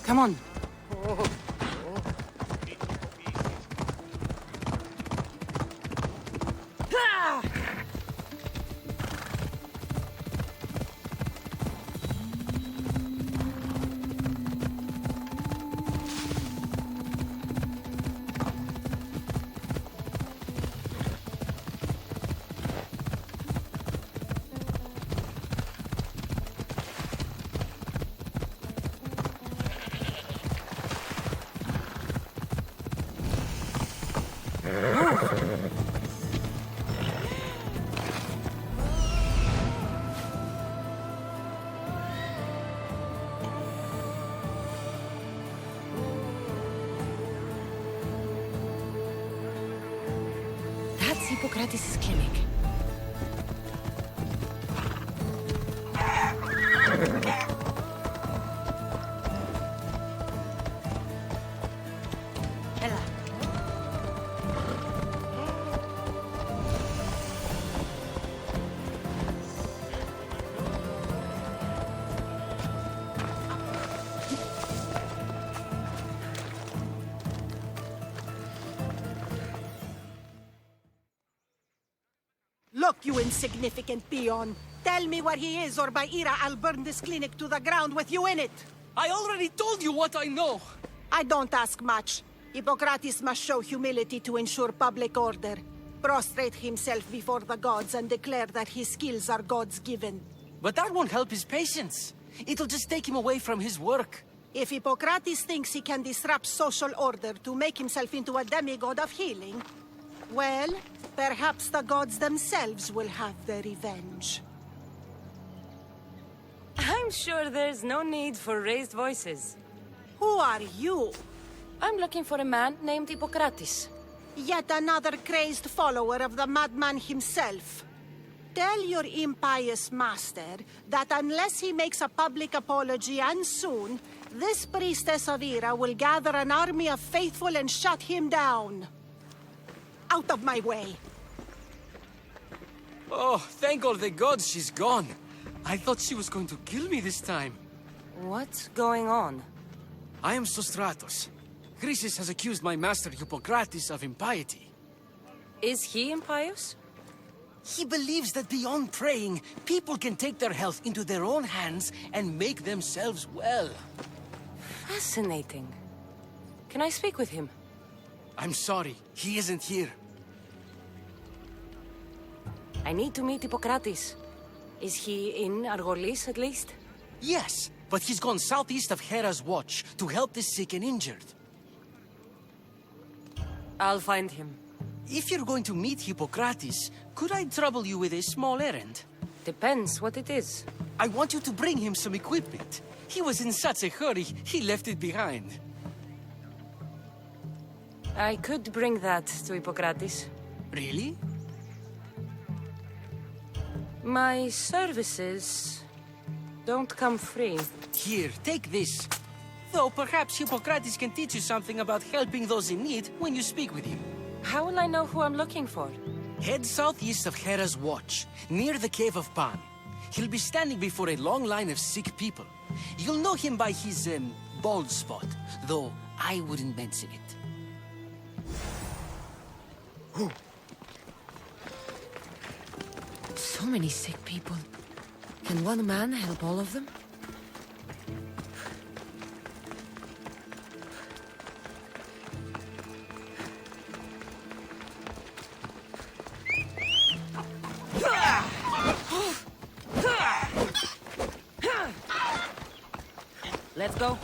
Come on. That's Hippocrates' clinic. Look, you insignificant peon. Tell me where he is, or by Ira, I'll burn this clinic to the ground with you in it. I already told you what I know. I don't ask much. Hippocrates must show humility to ensure public order. Prostrate himself before the gods and declare that his skills are gods given. But that won't help his patients. It'll just take him away from his work. If Hippocrates thinks he can disrupt social order to make himself into a demigod of healing, well, perhaps the gods themselves will have their revenge. I'm sure there's no need for raised voices. Who are you? I'm looking for a man named Hippocrates. Yet another crazed follower of the madman himself. Tell your impious master that unless he makes a public apology, and soon, this priestess of Ira will gather an army of faithful and shut him down. Out of my way! Oh, thank all the gods she's gone. I thought she was going to kill me this time. What's going on? I am Sostratos. Chrysis has accused my master Hippocrates of impiety. Is he impious? He believes that beyond praying, people can take their health into their own hands and make themselves well. Fascinating. Can I speak with him? I'm sorry, he isn't here. I need to meet Hippocrates. Is he in Argolis at least? Yes, but he's gone southeast of Hera's watch to help the sick and injured. I'll find him. If you're going to meet Hippocrates, could I trouble you with a small errand? Depends what it is. I want you to bring him some equipment. He was in such a hurry, he left it behind. I could bring that to Hippocrates. Really? My services don't come free. Here, take this. Though perhaps Hippocrates can teach you something about helping those in need when you speak with him. How will I know who I'm looking for? Head southeast of Hera's watch, near the Cave of Pan. He'll be standing before a long line of sick people. You'll know him by his, bald spot, though I wouldn't mention it. So many sick people. Can one man help all of them? Let's go.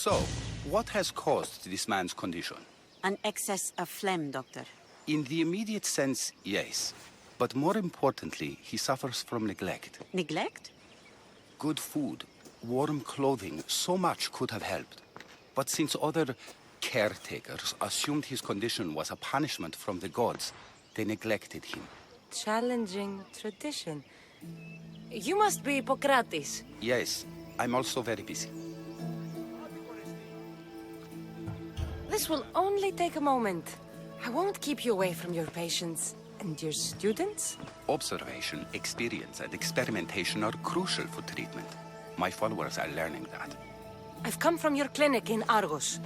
So, what has caused this man's condition? An excess of phlegm, Doctor. In the immediate sense, yes. But more importantly, he suffers from neglect. Neglect? Good food, warm clothing, so much could have helped. But since other caretakers assumed his condition was a punishment from the gods, they neglected him. Challenging tradition. You must be Hippocrates. Yes, I'm also very busy. This will only take a moment. I won't keep you away from your patients. And your students? Observation, experience, and experimentation are crucial for treatment. My followers are learning that. I've come from your clinic in Argos.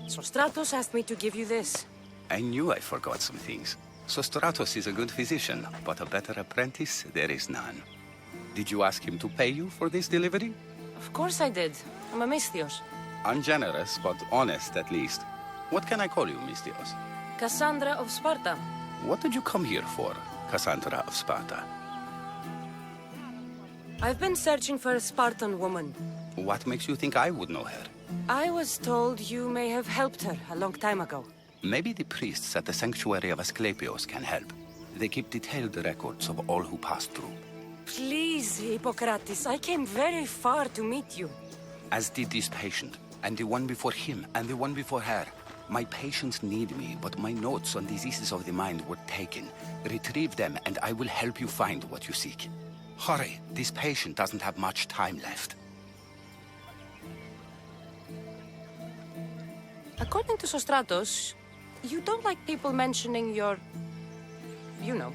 Sostratos asked me to give you this. I knew I forgot some things. Sostratos is a good physician, but a better apprentice there is none. Did you ask him to pay you for this delivery? Of course I did. I'm a Misthios. Ungenerous, but honest at least. What can I call you, Misthios? Kassandra of Sparta. What did you come here for, Kassandra of Sparta? I've been searching for a Spartan woman. What makes you think I would know her? I was told you may have helped her a long time ago. Maybe the priests at the sanctuary of Asclepios can help. They keep detailed records of all who passed through. Please, Hippocrates, I came very far to meet you. As did this patient, and the one before him, and the one before her. My patients need me, but my notes on diseases of the mind were taken. Retrieve them, and I will help you find what you seek. Hurry, this patient doesn't have much time left. According to Sostratos, you don't like people mentioning your... you know.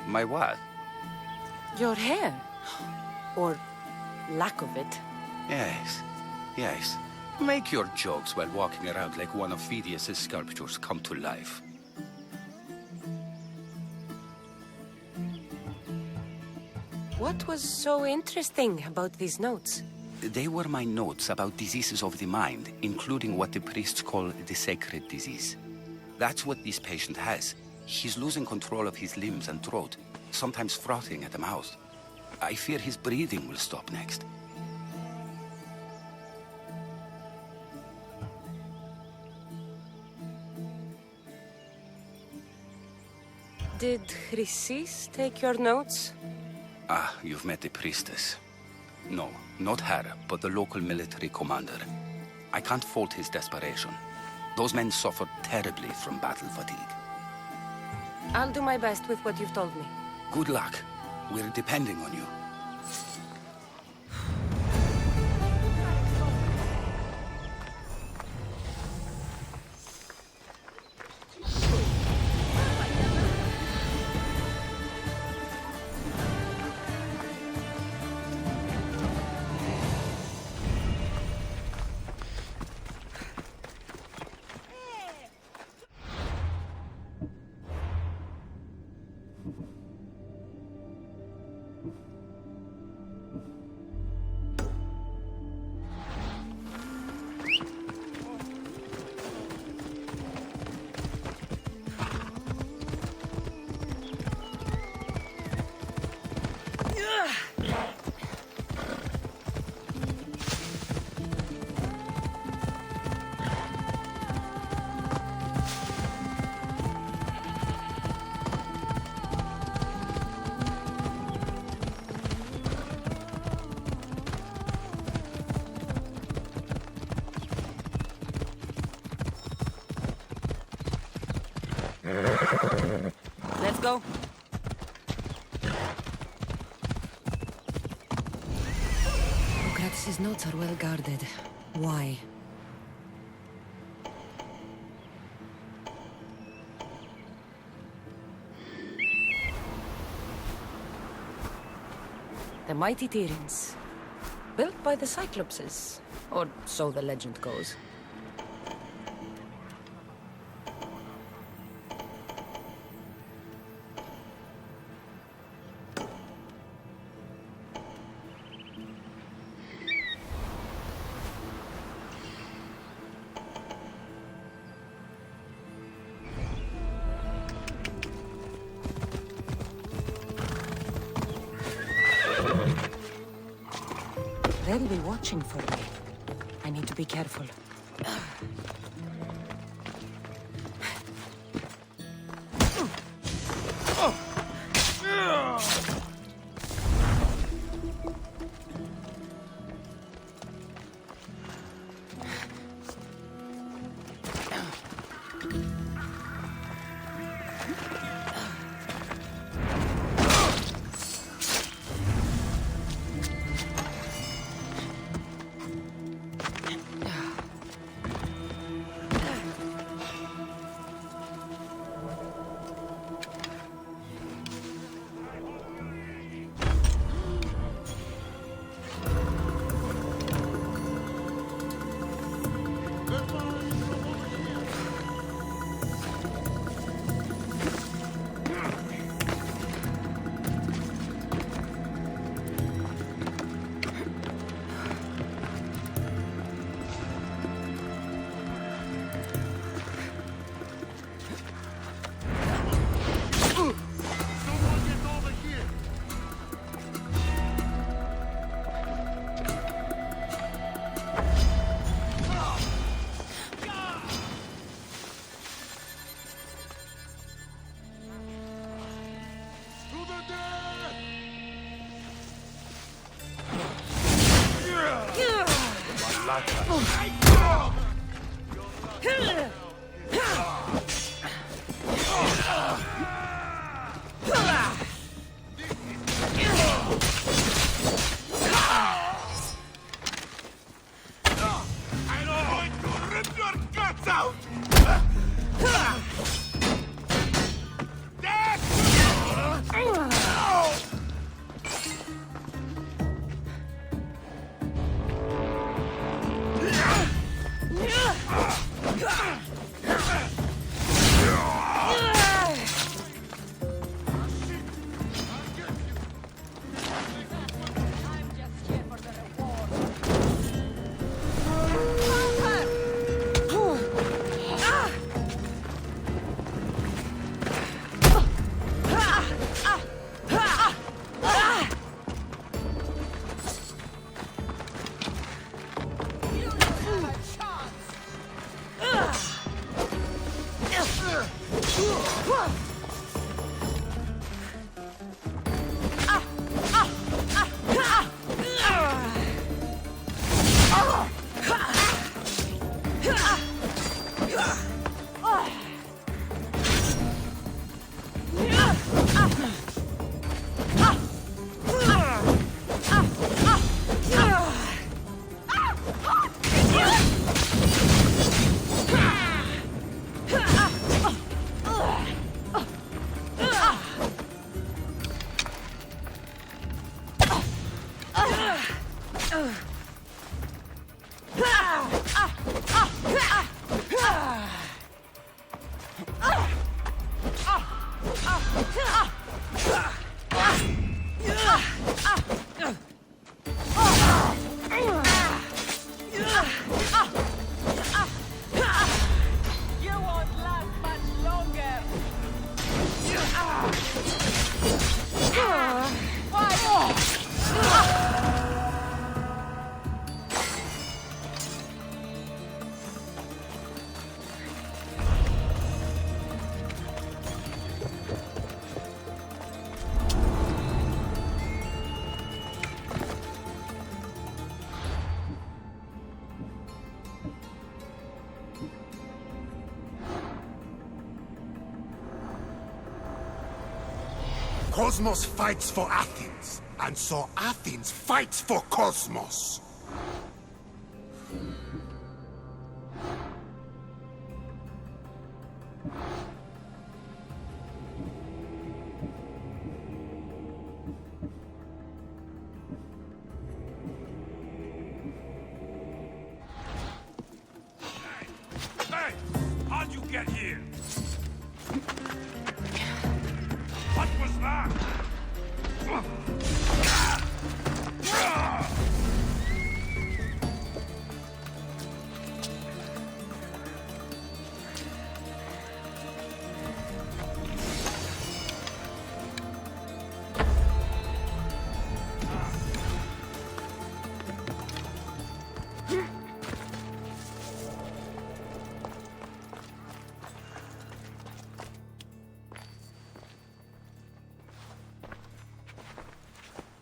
My what? Your hair. Or lack of it. Yes, yes. Make your jokes while walking around like one of Phidias' sculptures come to life. What was so interesting about these notes? They were my notes about diseases of the mind, including what the priests call the sacred disease. That's what this patient has. He's losing control of his limbs and throat, sometimes frothing at the mouth. I fear his breathing will stop next. Did Chrysis take your notes? Ah, you've met the priestess. No, not her, but the local military commander. I can't fault his desperation. Those men suffered terribly from battle fatigue. I'll do my best with what you've told me. Good luck. We're depending on you. Let's go. Socrates' notes are well guarded. Why? The mighty Tyrants. Built by the Cyclopses. Or so the legend goes. They'll be watching for me. I need to be careful. won't last much longer. Cosmos fights for Athens, and so Athens fights for Cosmos. Hey! How'd you get here? What was that?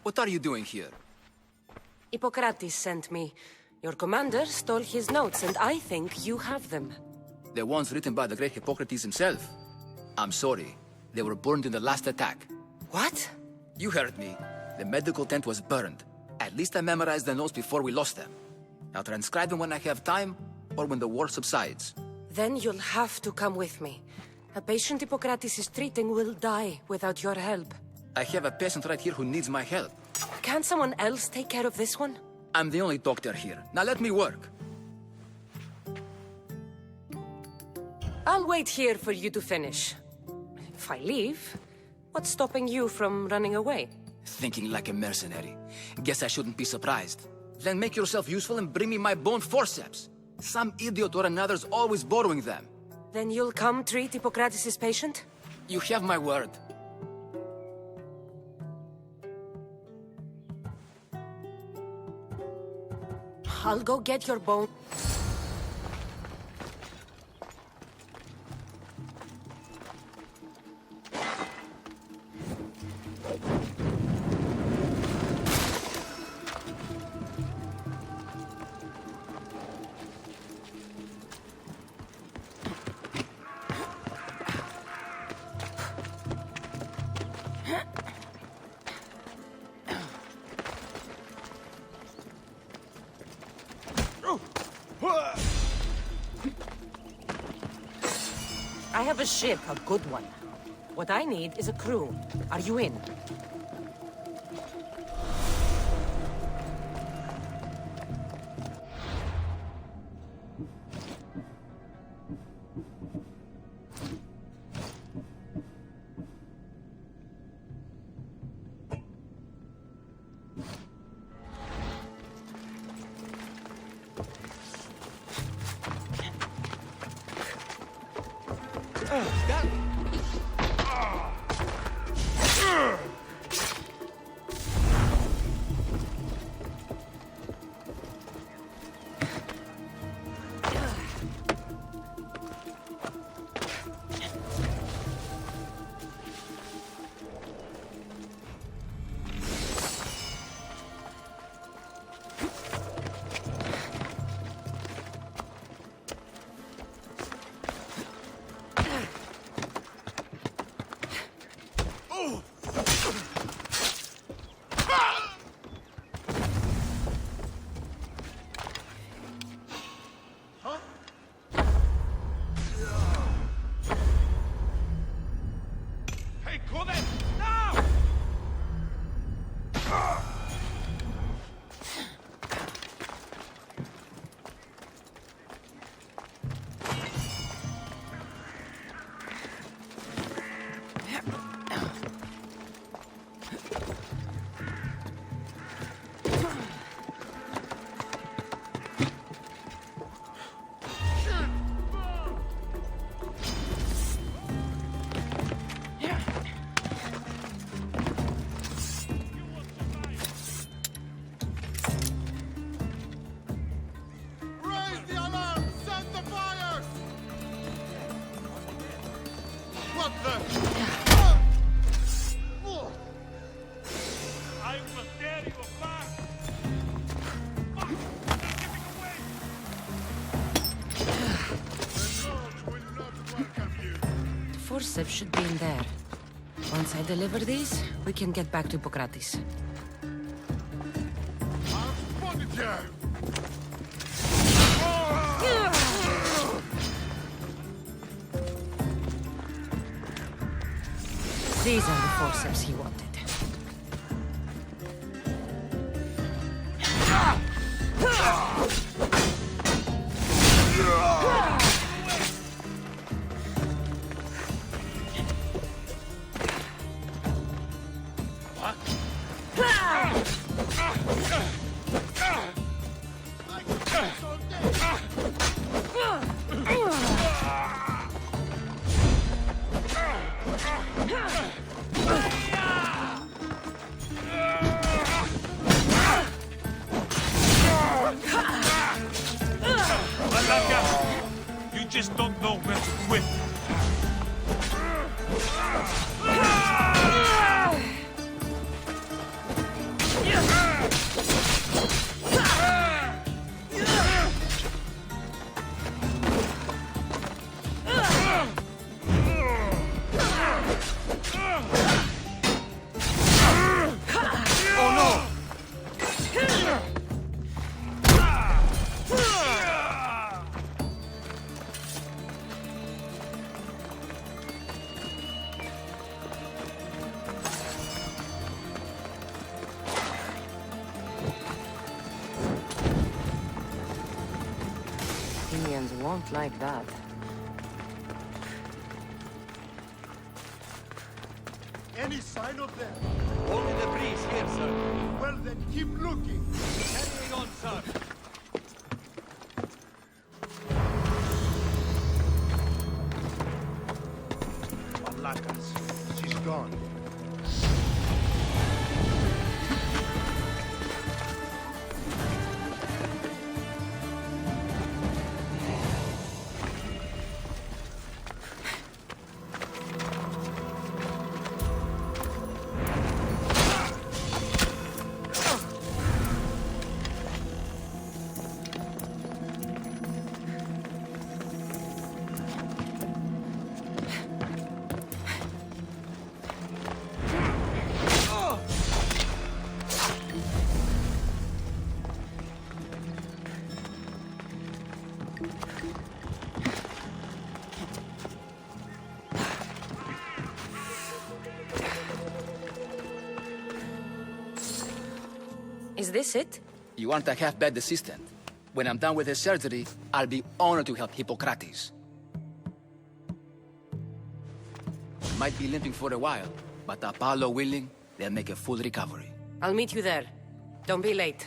What are you doing here? Hippocrates sent me. Your commander stole his notes, and I think you have them. The ones written by the great Hippocrates himself. I'm sorry. They were burned in the last attack. What? You heard me. The medical tent was burned. At least I memorized the notes before we lost them. I'll transcribe them when I have time, or when the war subsides. Then you'll have to come with me. A patient Hippocrates is treating will die without your help. I have a patient right here who needs my help. Can't someone else take care of this one? I'm the only doctor here. Now let me work. I'll wait here for you to finish. If I leave, what's stopping you from running away? Thinking like a mercenary. Guess I shouldn't be surprised. Then make yourself useful and bring me my bone forceps. Some idiot or another's always borrowing them. Then you'll come treat Hippocrates' patient? You have my word. I'll go get your bone. I have a ship, a good one. What I need is a crew. Are you in? forceps should be in there. Once I deliver these, we can get back to Hippocrates. These are the forceps he wanted. You just don't know where to quit. Won't like that. Any sign of them? Only the breeze here, sir. Well then, keep looking. Carrying on, sir. Malakas. She's gone. Is this it? You aren't a half-bad assistant. When I'm done with the surgery, I'll be honored to help Hippocrates. You might be limping for a while, but Apollo willing, they'll make a full recovery. I'll meet you there. Don't be late.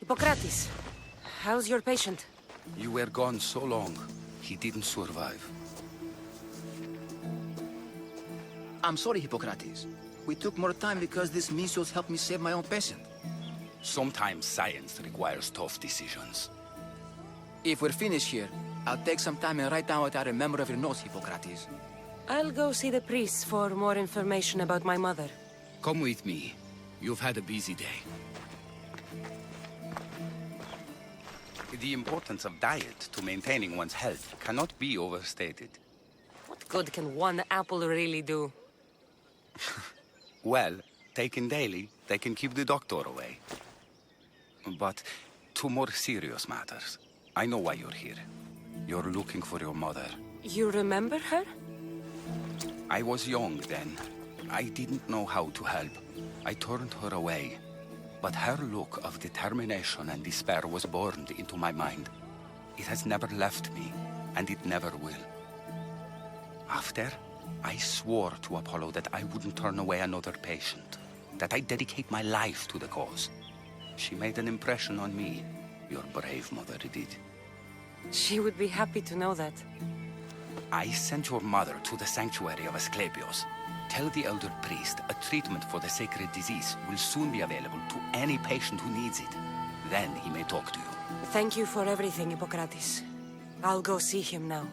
Hippocrates, how's your patient? You were gone so long, he didn't survive. I'm sorry, Hippocrates. We took more time because this measles helped me save my own patient. Sometimes science requires tough decisions. If we're finished here, I'll take some time and write down what I remember of your notes, Hippocrates. I'll go see the priest for more information about my mother. Come with me. You've had a busy day. The importance of diet to maintaining one's health cannot be overstated. What good can one apple really do? Well, Taken daily, they can keep the doctor away. But to more serious matters. I know why you're here. You're looking for your mother. You remember her? I was young then. I didn't know how to help. I turned her away. But her look of determination and despair was burned into my mind. It has never left me, and it never will. After, I swore to Apollo that I wouldn't turn away another patient, that I'd dedicate my life to the cause. She made an impression on me. Your brave mother did. She would be happy to know that. I sent your mother to the sanctuary of Asclepios. Tell the elder priest a treatment for the sacred disease will soon be available to any patient who needs it. Then he may talk to you. Thank you for everything, Hippocrates. I'll go see him now.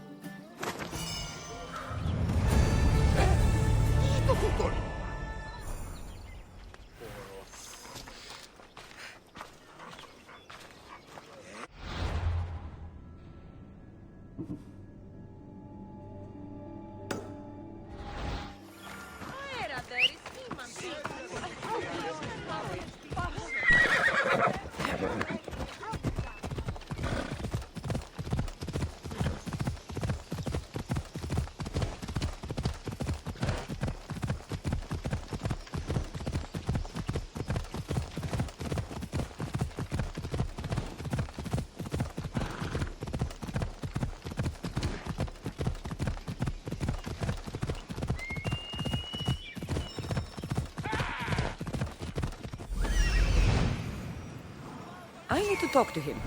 I need to talk to him.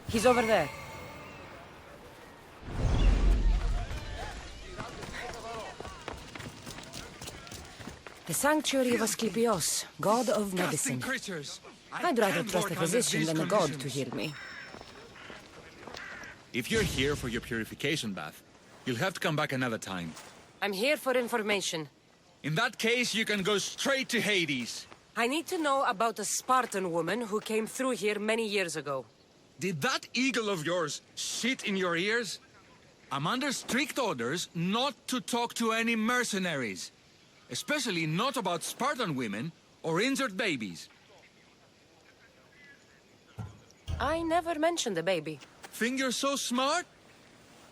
He's over there. The sanctuary of Asclepios, god of medicine. I'd rather trust a physician than a god to heal me. If you're here for your purification bath, you'll have to come back another time. I'm here for information. In that case, you can go straight to Hades. I need to know about a Spartan woman who came through here many years ago. Did that eagle of yours shit in your ears? I'm under strict orders not to talk to any mercenaries. Especially not about Spartan women or injured babies. I never mentioned a baby. Think you're so smart?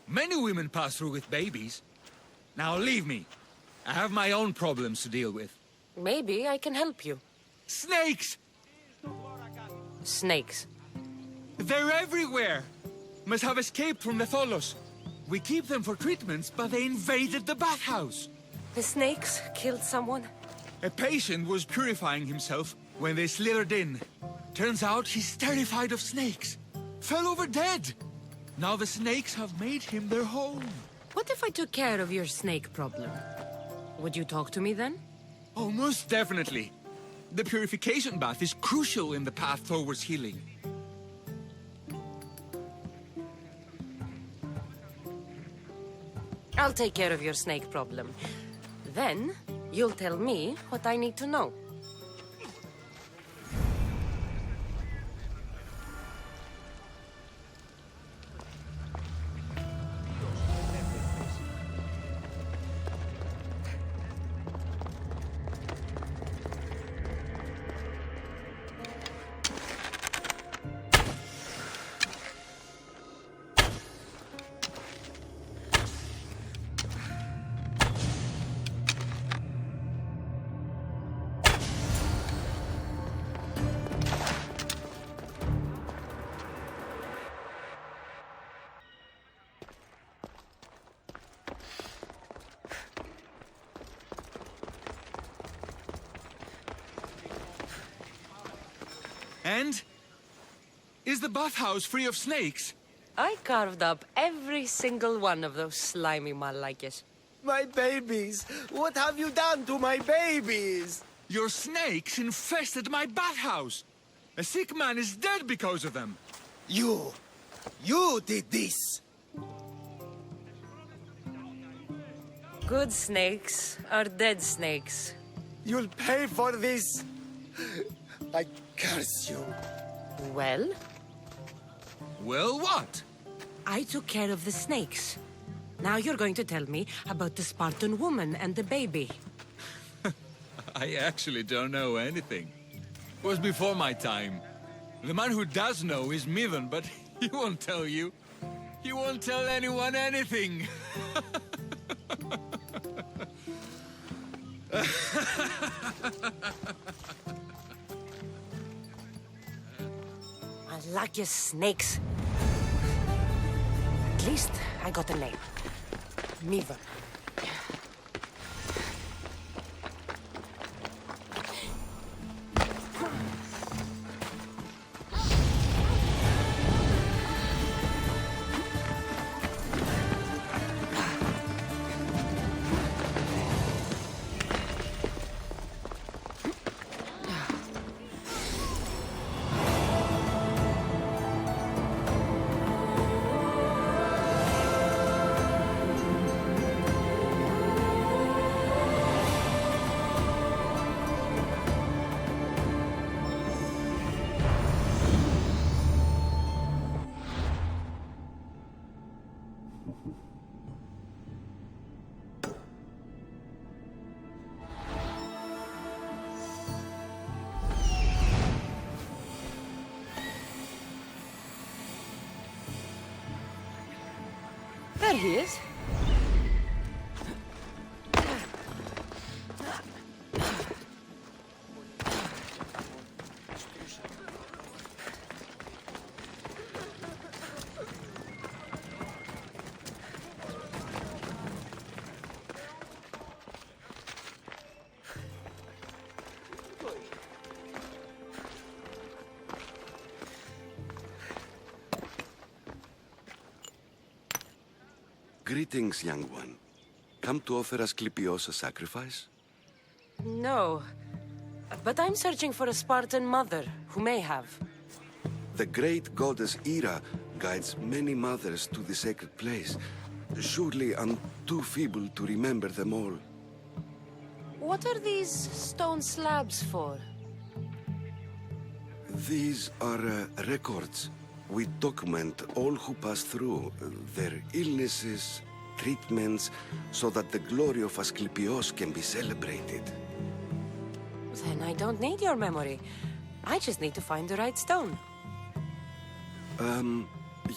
Many women pass through with babies. Now leave me. I have my own problems to deal with. Maybe I can help you. Snakes! Snakes? They're everywhere! Must have escaped from the Tholos. We keep them for treatments, but they invaded the bathhouse. The snakes killed someone? A patient was purifying himself when they slithered in. Turns out he's terrified of snakes. Fell over dead. Now the snakes have made him their home. What if I took care of your snake problem? Would you talk to me then? Oh, most definitely. The purification bath is crucial in the path towards healing. I'll take care of your snake problem. Then, you'll tell me what I need to know. And? Is the bathhouse free of snakes? I carved up every single one of those slimy malaikes. My babies! What have you done to my babies? Your snakes infested my bathhouse! A sick man is dead because of them! You did this! Good snakes are dead snakes. You'll pay for this! I curse you. Well? Well, what? I took care of the snakes. Now you're going to tell me about the Spartan woman and the baby. I actually don't know anything. It was before my time. The man who does know is Mivan, but he won't tell you. He won't tell anyone anything. I like your snakes. At least I got a name. Mivan. There he is. Greetings, young one. Come to offer Asclepios a sacrifice? No. But I'm searching for a Spartan mother who may have. The great goddess Hera guides many mothers to the sacred place. Surely I'm too feeble to remember them all. What are these stone slabs for? These are records. We document all who pass through, their illnesses, treatments, so that the glory of Asclepios can be celebrated. Then I don't need your memory. I just need to find the right stone.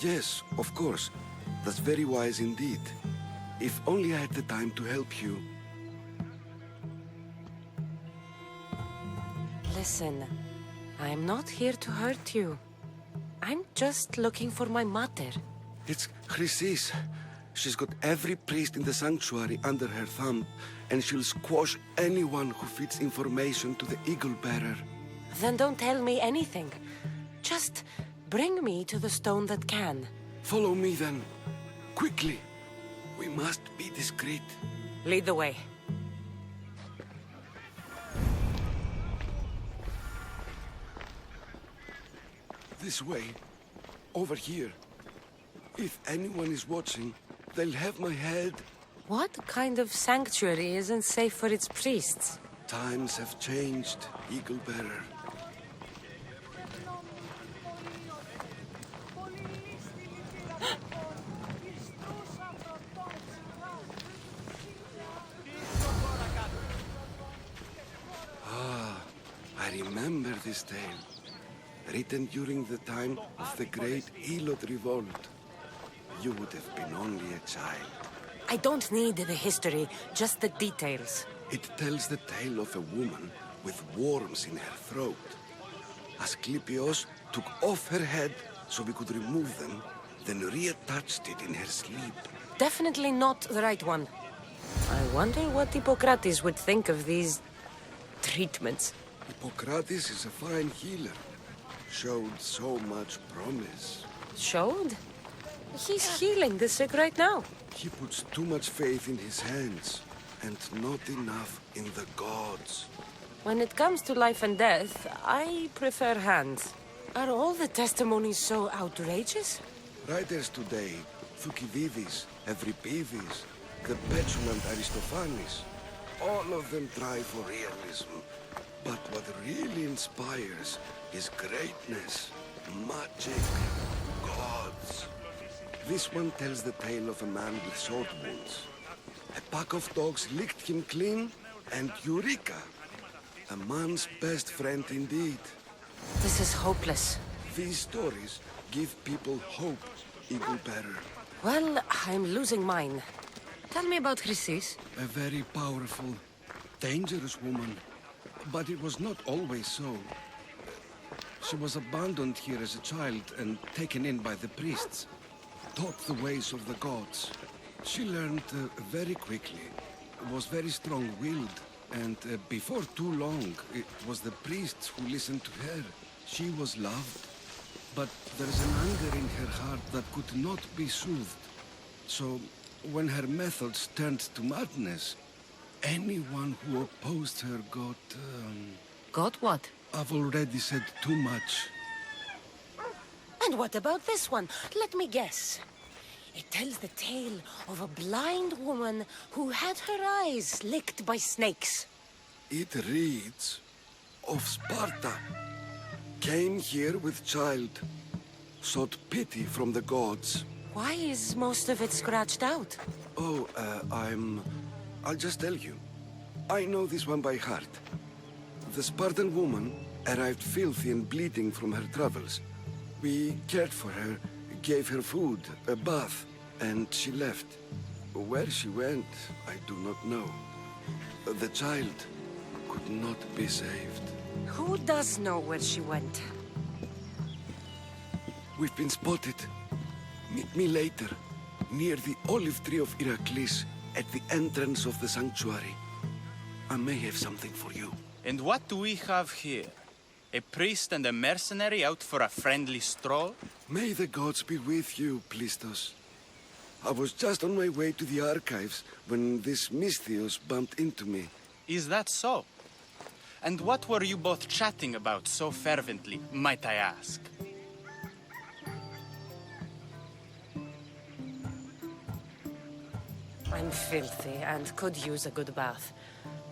Yes, of course. That's very wise indeed. If only I had the time to help you. Listen, I'm not here to hurt you. I'm just looking for my mother. It's Chrysis. She's got every priest in the sanctuary under her thumb, and she'll squash anyone who feeds information to the Eagle Bearer. Then don't tell me anything. Just bring me to the stone that can. Follow me then. Quickly. We must be discreet. Lead the way. This way. Over here. If anyone is watching, they'll have my head. What kind of sanctuary isn't safe for its priests? Times have changed, Eagle Bearer. I remember this tale. Written during the time of the great Elot Revolt. You would have been only a child. I don't need the history, just the details. It tells the tale of a woman with worms in her throat. Asclepios took off her head so we could remove them, then reattached it in her sleep. Definitely not the right one. I wonder what Hippocrates would think of these treatments. Hippocrates is a fine healer. Showed so much promise. Showed? He's healing the sick right now. He puts too much faith in his hands, and not enough in the gods. When it comes to life and death, I prefer hands. Are all the testimonies so outrageous? Writers today, Thucydides, Euripides, the petulant Aristophanes, All of them try for realism. But what really inspires is greatness, magic, gods. This one tells the tale of a man with sword wounds. A pack of dogs licked him clean, and Eureka! A man's best friend indeed. This is hopeless. These stories give people hope, Eagle Bearer. Well, I'm losing mine. Tell me about Chrysis. A very powerful, dangerous woman. But it was not always so. She was abandoned here as a child and taken in by the priests. Taught the ways of the gods. She learned very quickly. Was very strong-willed. And before too long, it was the priests who listened to her. She was loved. But there is an anger in her heart that could not be soothed. So, when her methods turned to madness, anyone who opposed her got... Got what? I've already said too much. And what about this one? Let me guess. It tells the tale of a blind woman who had her eyes licked by snakes. It reads of Sparta. Came here with child. Sought pity from the gods. Why is most of it scratched out? Oh, I'll just tell you. I know this one by heart. The Spartan woman arrived filthy and bleeding from her travels. We cared for her, gave her food, a bath, and she left. Where she went, I do not know. The child could not be saved. Who does know where she went? We've been spotted. Meet me later, near the olive tree of Heracles, at the entrance of the sanctuary. I may have something for you. And what do we have here? A priest and a mercenary out for a friendly stroll? May the gods be with you, Plistos. I was just on my way to the archives when this Misthios bumped into me. Is that so? And what were you both chatting about so fervently, might I ask? I'm filthy and could use a good bath.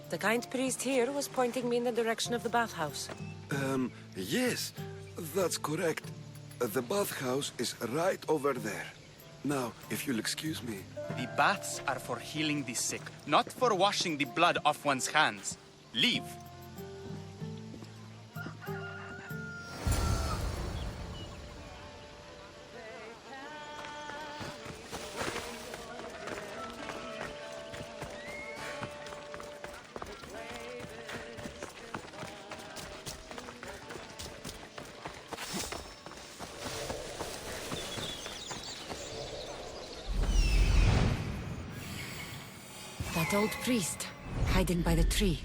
The kind priest here was pointing me in the direction of the bathhouse. Yes, that's correct. The bathhouse is right over there. Now, if you'll excuse me. The baths are for healing the sick, not for washing the blood off one's hands. Leave. That old priest, hiding by the tree.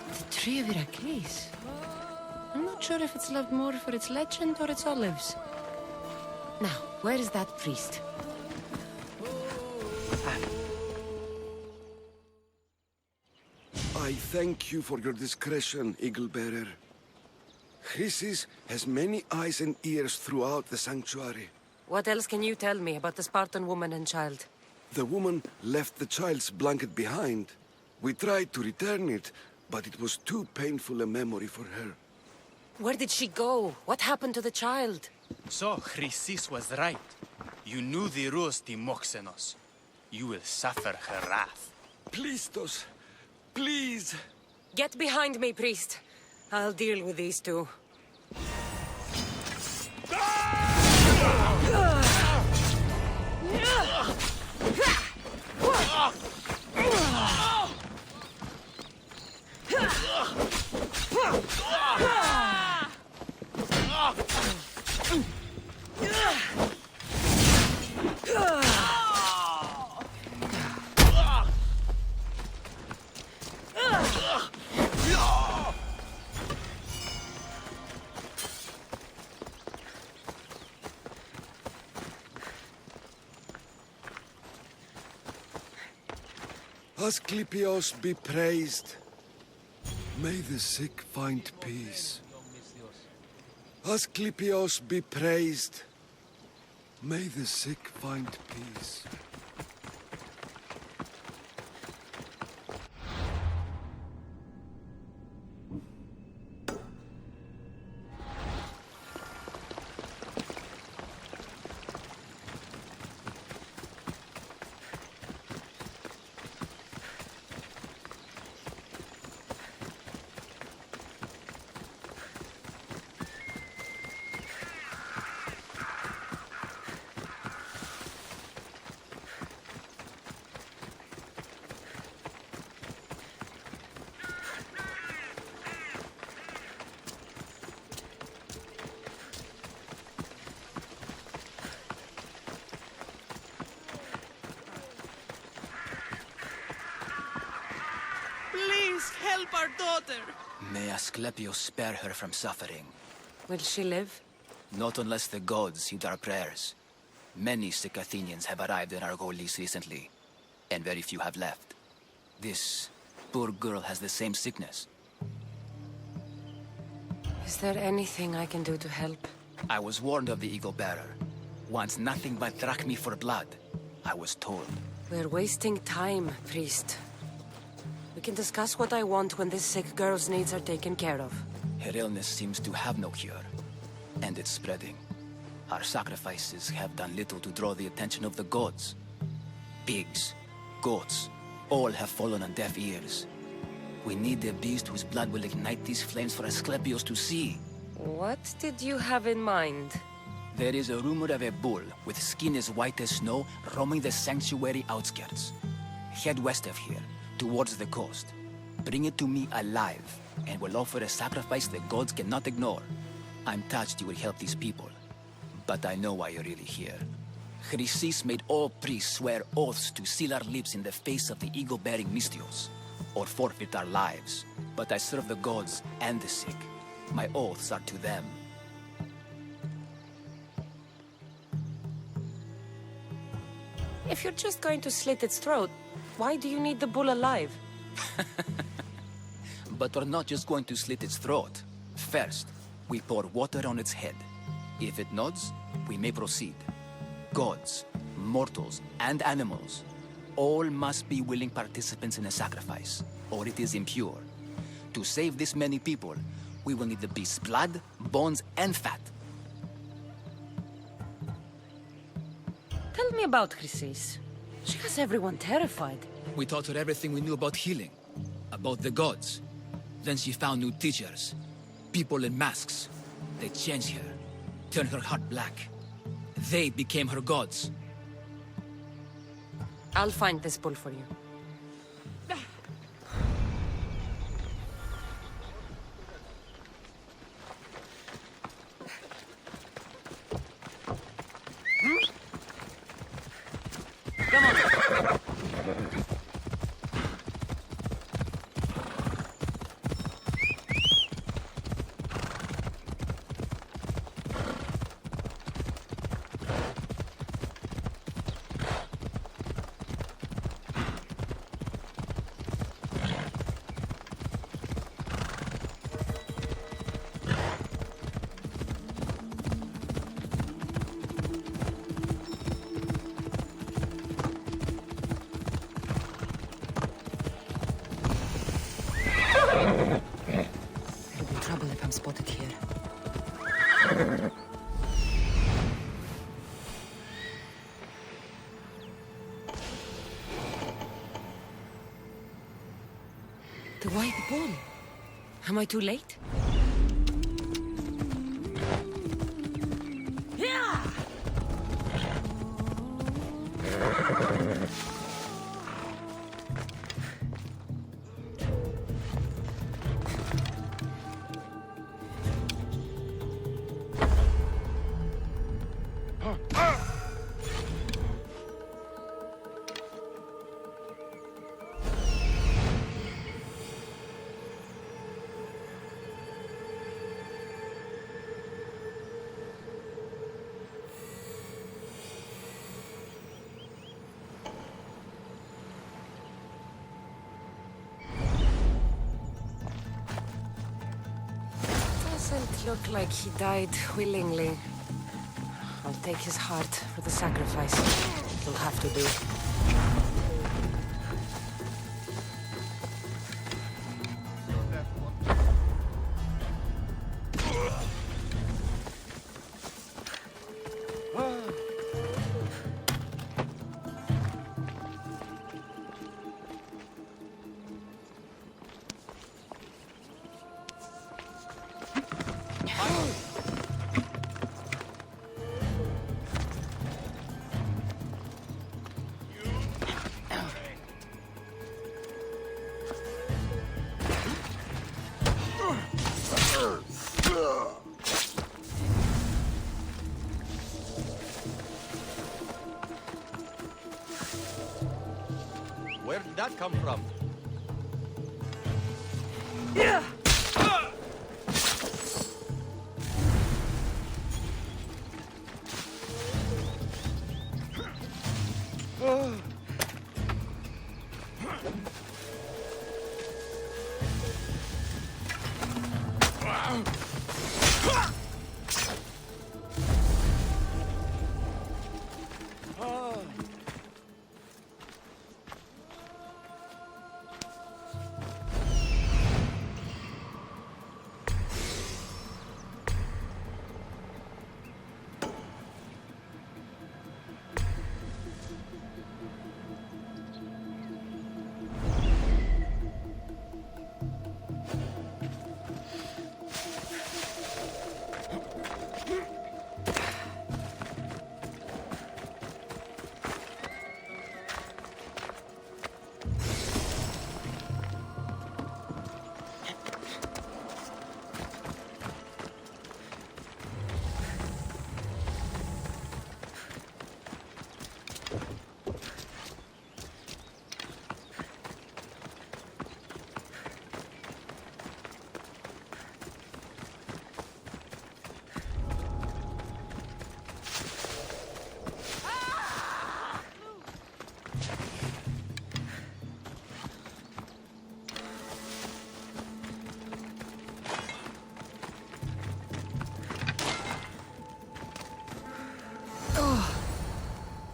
The tree of Heracles. I'm not sure if it's loved more for its legend or its olives. Now, where is that priest? I thank you for your discretion, Eagle Bearer. Chrysis has many eyes and ears throughout the sanctuary. What else can you tell me about the Spartan woman and child? The woman left the child's blanket behind. We tried to return it, but it was too painful a memory for her. Where did she go? What happened to the child? So, Chrysis was right. You knew the rules, Timoxenos. You will suffer her wrath. Plistos, please. Get behind me, priest. I'll deal with these two. Asclepios be praised. May the sick find peace. Asclepios be praised. May the sick find peace. Help our daughter! May Asclepios spare her from suffering. Will she live? Not unless the gods heed our prayers. Many sick Athenians have arrived in Argolis recently, and very few have left. This poor girl has the same sickness. Is there anything I can do to help? I was warned of the Eagle Bearer. Wants nothing but drachmi for blood, I was told. We're wasting time, priest. We can discuss what I want when this sick girl's needs are taken care of. Her illness seems to have no cure, and it's spreading. Our sacrifices have done little to draw the attention of the gods. Pigs, goats, all have fallen on deaf ears. We need a beast whose blood will ignite these flames for Asclepios to see. What did you have in mind? There is a rumor of a bull with skin as white as snow roaming the sanctuary outskirts. Head west of here, towards the coast. Bring it to me alive, and we'll offer a sacrifice the gods cannot ignore. I'm touched you will help these people, but I know why you're really here. Chrysis made all priests swear oaths to seal our lips in the face of the eagle-bearing Mystios, or forfeit our lives. But I serve the gods and the sick. My oaths are to them. If you're just going to slit its throat, why do you need the bull alive? But we're not just going to slit its throat. First, we pour water on its head. If it nods, we may proceed. Gods, mortals, and animals, all must be willing participants in a sacrifice, or it is impure. To save this many people, we will need the beast's blood, bones, and fat. Tell me about Chrysis. She has everyone terrified. We taught her everything we knew about healing, about the gods. Then she found new teachers, people in masks. They changed her, turned her heart black. They became her gods. I'll find this bull for you. Come on. It'll be trouble if I'm spotted here. The white bull. Am I too late? Doesn't look like he died willingly. I'll take his heart for the sacrifice. It'll have to do. Where did that come from? Yeah!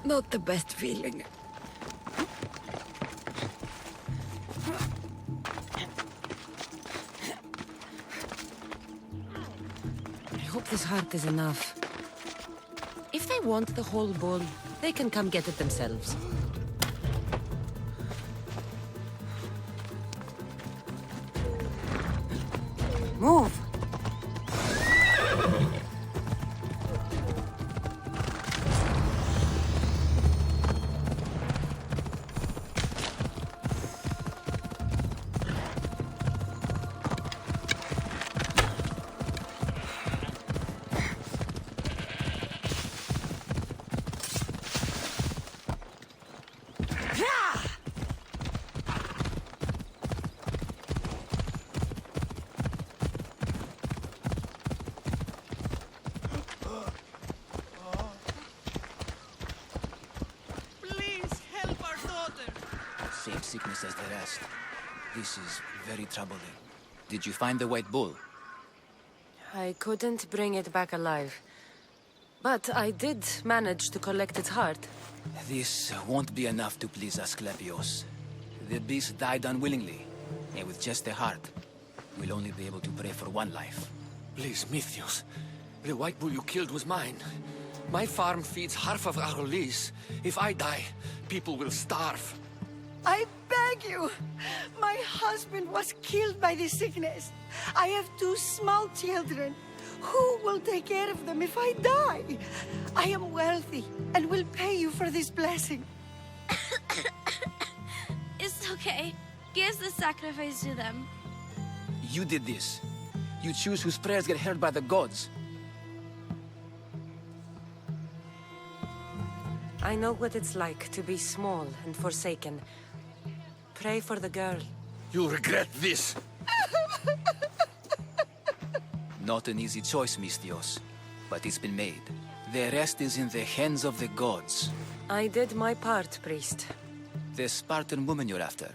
Not the best feeling. I hope this heart is enough. If they want the whole bull, they can come get it themselves. Move! Same sickness as the rest. This is very troubling. Did you find the white bull? I couldn't bring it back alive. But I did manage to collect its heart. This won't be enough to please Asclepios. The beast died unwillingly, and with just the heart, we'll only be able to pray for one life. Please, Mythios. The white bull you killed was mine. My farm feeds half of our lease. If I die, people will starve. I beg you! My husband was killed by this sickness. I have 2 small children. Who will take care of them if I die? I am wealthy and will pay you for this blessing. It's okay. Give the sacrifice to them. You did this. You choose whose prayers get heard by the gods. I know what it's like to be small and forsaken. Pray for the girl. You'll regret this. Not an easy choice, Mystios, but it's been made. The rest is in the hands of the gods. I did my part, priest. The Spartan woman you're after.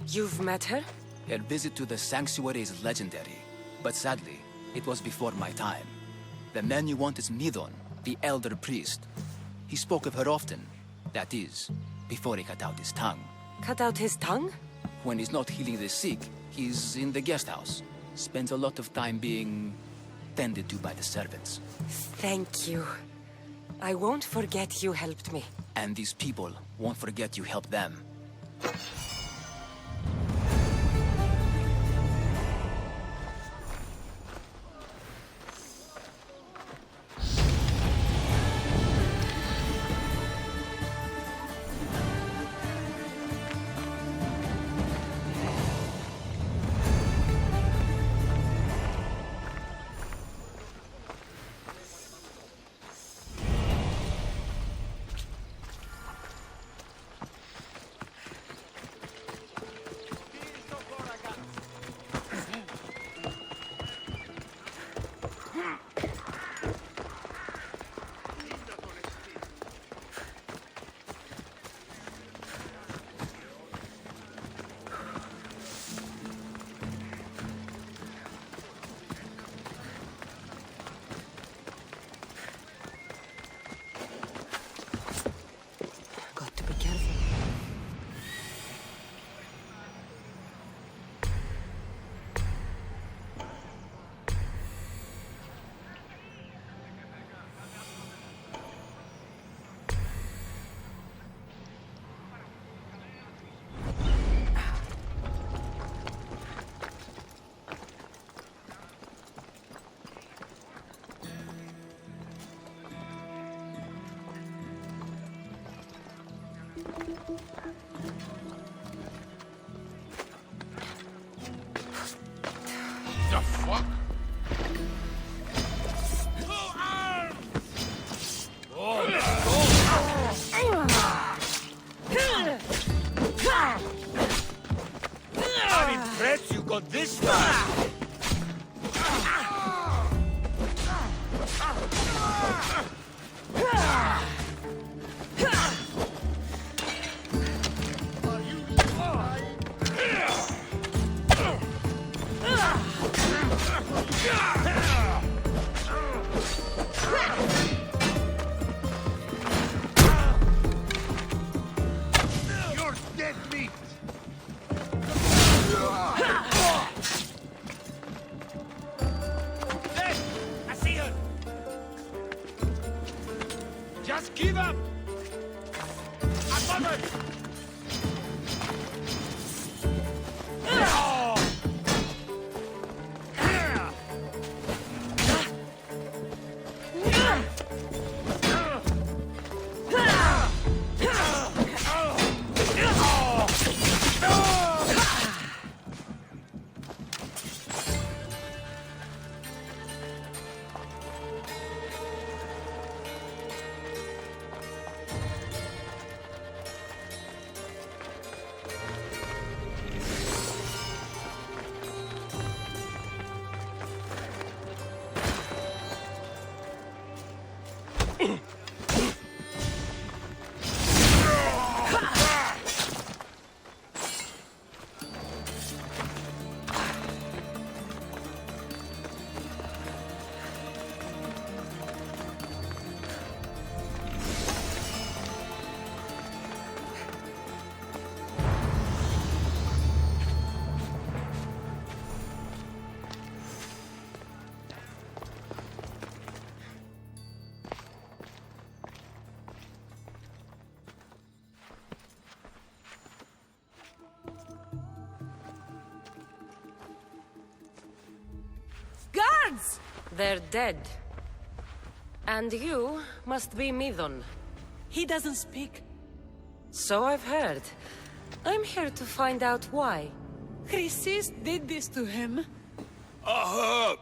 You've met her? Her visit to the sanctuary is legendary, but sadly, It was before my time. The man you want is Midon, the elder priest. He spoke of her often. That is, before he cut out his tongue. Cut out his tongue? When he's not healing the sick, he's in the guest house. Spends a lot of time being tended to by the servants. Thank you. I won't forget you helped me. And these people won't forget you helped them. The fuck? I'm impressed you got this far. You're dead meat! Hey, I see her. Just give up. I'm covered. Guards! They're dead. And you must be Midon. He doesn't speak. So I've heard. I'm here to find out why. Chrysis did this to him. I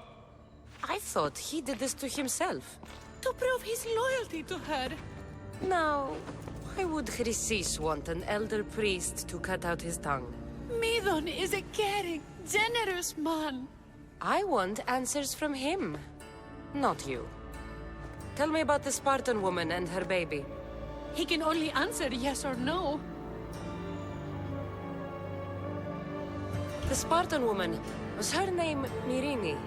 thought he did this to himself. To prove his loyalty to her. Now, why would Chrysis want an elder priest to cut out his tongue? Midon is a caring, generous man. I want answers from him, not you. Tell me about the Spartan woman and her baby. He can only answer yes or no. The Spartan woman, was her name Myrine?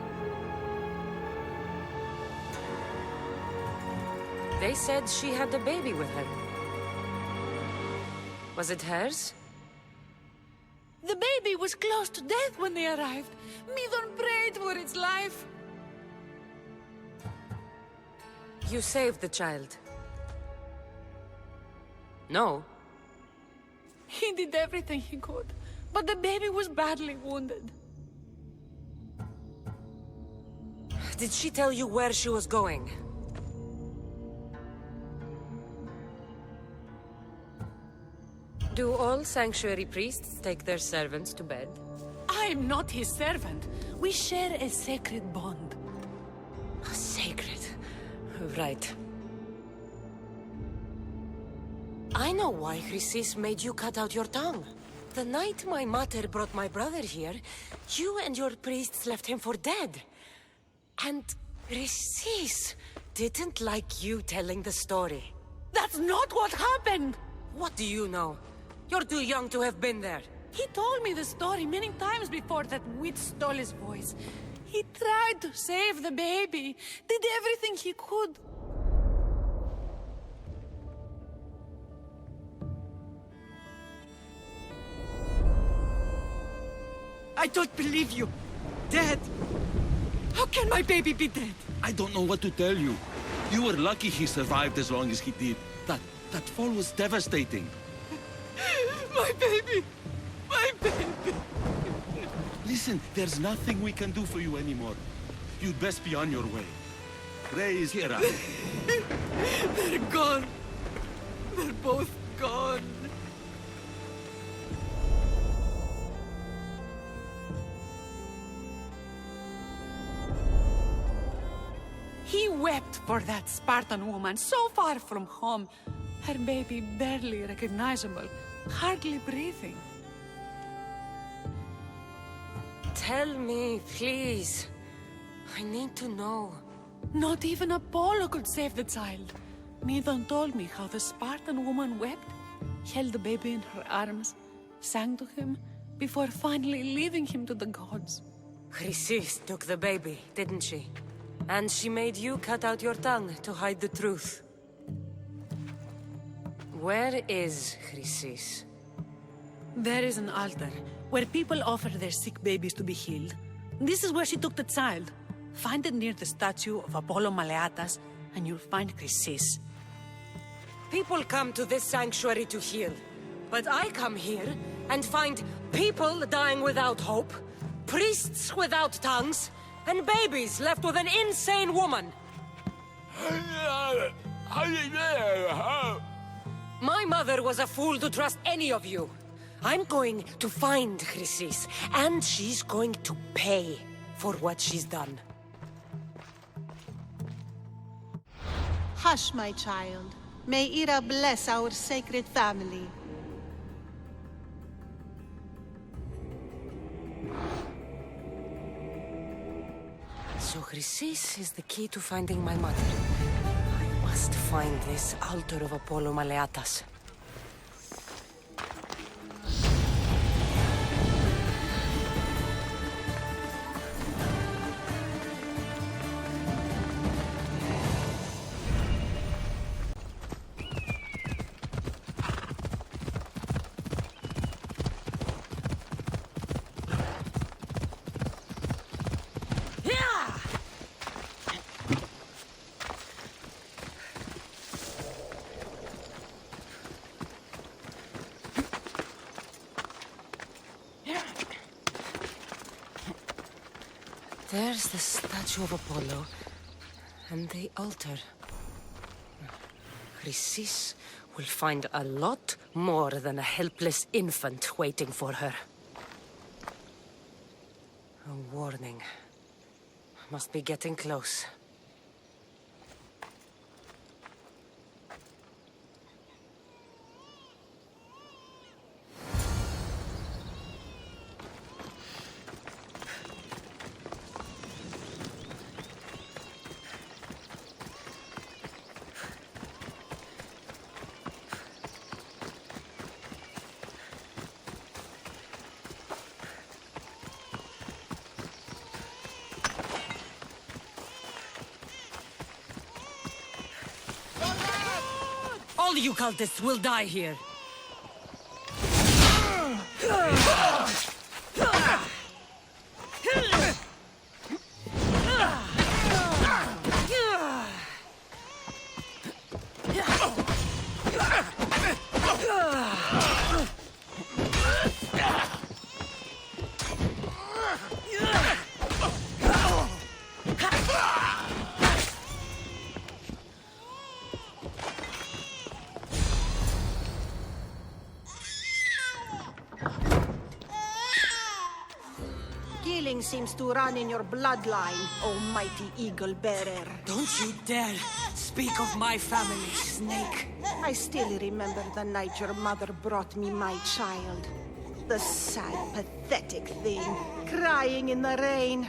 They said she had a baby with her. Was it hers? The baby was close to death when they arrived. Midon prayed for its life. You saved the child. No. He did everything he could, but the baby was badly wounded. Did she tell you where she was going? Do all sanctuary priests take their servants to bed? I am not his servant. We share a sacred bond. Sacred. Right. I know why Chrysis made you cut out your tongue. The night my mater brought my brother here, you and your priests left him for dead. And Chrysis didn't like you telling the story. That's not what happened! What do you know? You're too young to have been there. He told me the story many times before that witch stole his voice. He tried to save the baby, did everything he could. I don't believe you. Dead. How can my baby be dead? I don't know what to tell you. You were lucky he survived as long as he did. That fall was devastating. My baby! My baby! Listen, there's nothing we can do for you anymore. You'd best be on your way. Ray is here. They're gone. They're both gone. He wept for that Spartan woman so far from home. Her baby barely recognizable, hardly breathing. Tell me, please. I need to know. Not even Apollo could save the child. Midon told me how the Spartan woman wept, held the baby in her arms, sang to him, before finally leaving him to the gods. Chrysis took the baby, didn't she? And she made you cut out your tongue to hide the truth. Where is Chrysis? There is an altar, where people offer their sick babies to be healed. This is where she took the child. Find it near the statue of Apollo Maleatas, and you'll find Chrysis. People come to this sanctuary to heal. But I come here and find people dying without hope, priests without tongues, and babies left with an insane woman. My mother was a fool to trust any of you. I'm going to find Chrysis, and she's going to pay for what she's done. Hush, my child. May Ira bless our sacred family. So Chrysis is the key to finding my mother. I must find this altar of Apollo Maleatas. There's the statue of Apollo, and the altar. Chrysis will find a lot more than a helpless infant waiting for her. A warning. Must be getting close. All you cultists will die here. Killing seems to run in your bloodline, almighty eagle-bearer. Don't you dare speak of my family, snake. I still remember the night your mother brought me my child. The sad, pathetic thing, crying in the rain.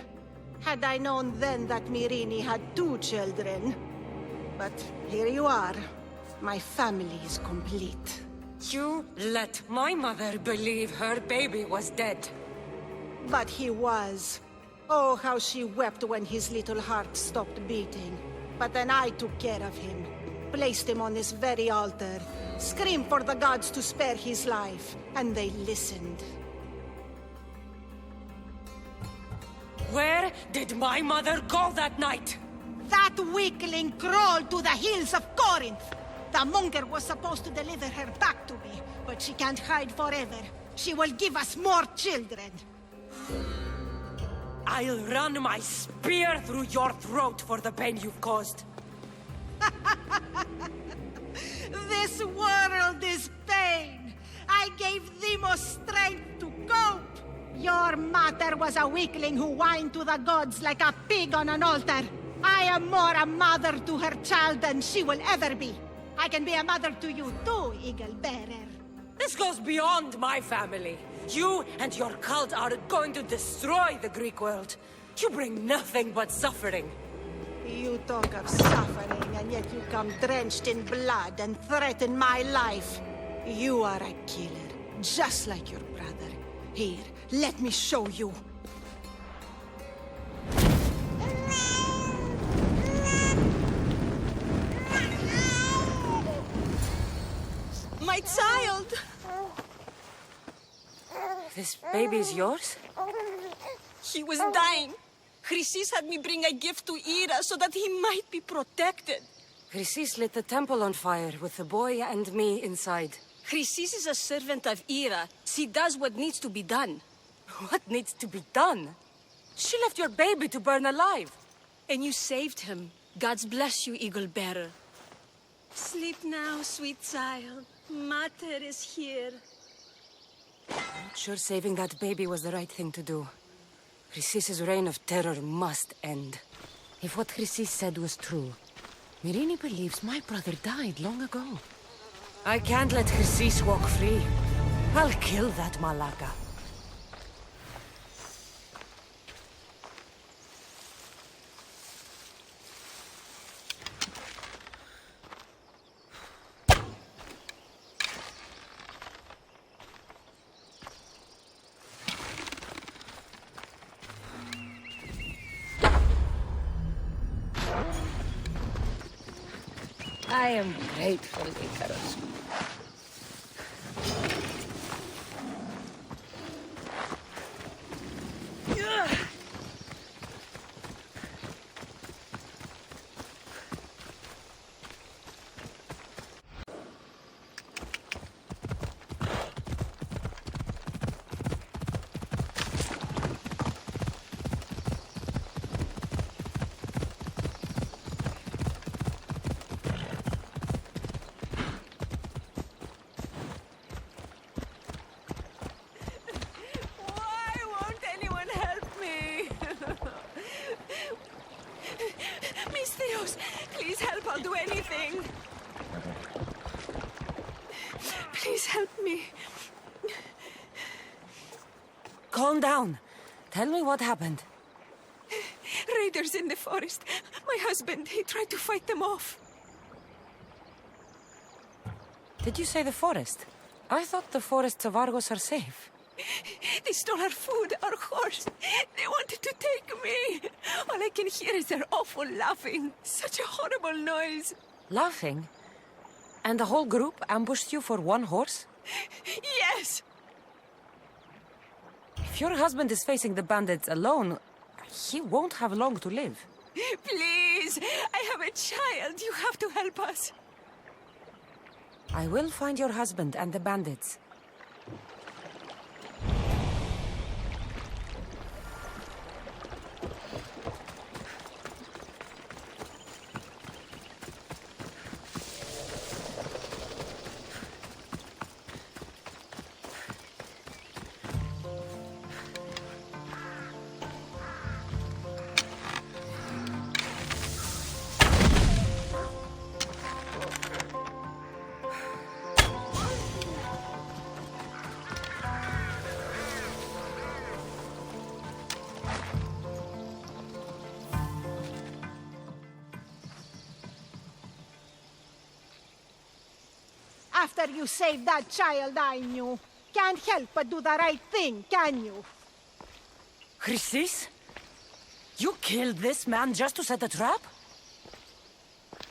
Had I known then that Myrini had 2 children. But here you are. My family is complete. You let my mother believe her baby was dead. But he was. Oh, how she wept when his little heart stopped beating. But then I took care of him. Placed him on this very altar. Screamed for the gods to spare his life. And they listened. Where did my mother go that night? That weakling crawled to the hills of Corinth. The monger was supposed to deliver her back to me. But she can't hide forever. She will give us more children. I'll run my spear through your throat for the pain you've caused. This world is pain. I gave Demos strength to cope. Your mother was a weakling who whined to the gods like a pig on an altar. I am more a mother to her child than she will ever be. I can be a mother to you too, Eagle-bearer. This goes beyond my family. You and your cult are going to destroy the Greek world. You bring nothing but suffering. You talk of suffering, and yet you come drenched in blood and threaten my life. You are a killer, just like your brother. Here, let me show you. My child! This baby's yours? He was dying. Chrysis had me bring a gift to Ira so that he might be protected. Chrysis lit the temple on fire with the boy and me inside. Chrysis is a servant of Ira. She does what needs to be done. What needs to be done? She left your baby to burn alive. And you saved him. God's bless you, Eagle-bearer. Sleep now, sweet child. Mater is here. I'm not sure saving that baby was the right thing to do. Chrysis' reign of terror must end. If what Chrysis said was true, Myrini believes my brother died long ago. I can't let Chrysis walk free. I'll kill that Malaka. I am grateful, Icarus. Please help, I'll do anything. Please help me. Calm down. Tell me what happened. Raiders in the forest. My husband, he tried to fight them off. Did you say the forest? I thought the forests of Argos are safe. They stole our food, our horse. They wanted to take me. All I can hear is their awful laughing. Such a horrible noise. Laughing? And the whole group ambushed you for one horse? Yes! If your husband is facing the bandits alone, he won't have long to live. Please! I have a child. You have to help us. I will find your husband and the bandits. After you saved that child I knew, can't help but do the right thing, can you? Chrysis? You killed this man just to set a trap?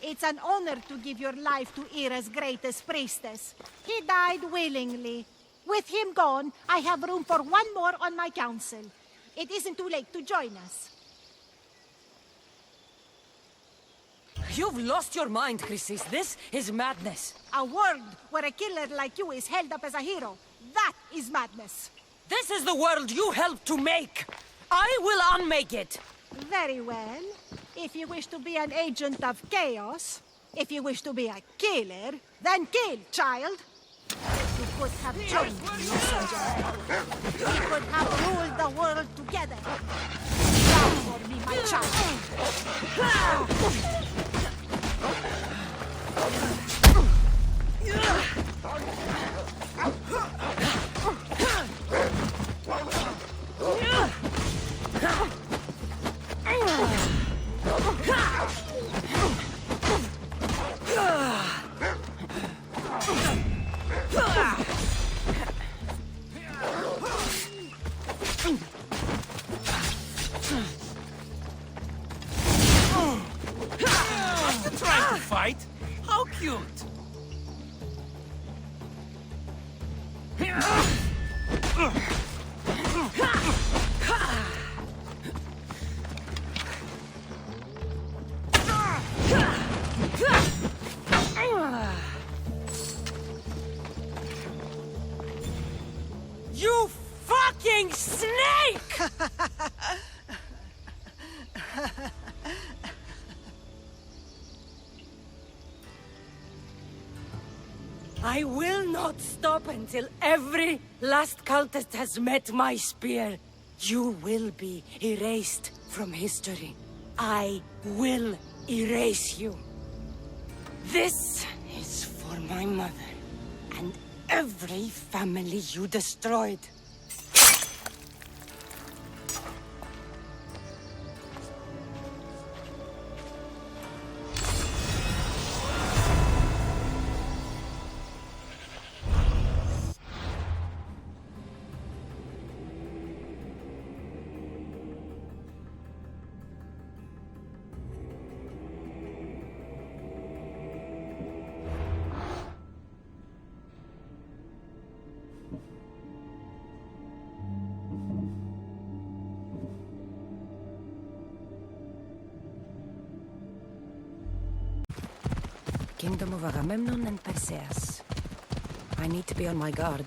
It's an honor to give your life to Era's greatest priestess. He died willingly. With him gone, I have room for one more on my council. It isn't too late to join us. You've lost your mind, Chrysis. This is madness. A world where a killer like you is held up as a hero. That is madness. This is the world you helped to make. I will unmake it. Very well. If you wish to be an agent of chaos, if you wish to be a killer, then kill, child. You could have joined me, messenger. We could have ruled the world together. Down for me, my child. Trying to fight? How cute! You fucking snake! I will not stop until every last cultist has met my spear. You will be erased from history. I will erase you. This is for my mother and every family you destroyed. Kingdom of Agamemnon and Perseus. I need to be on my guard.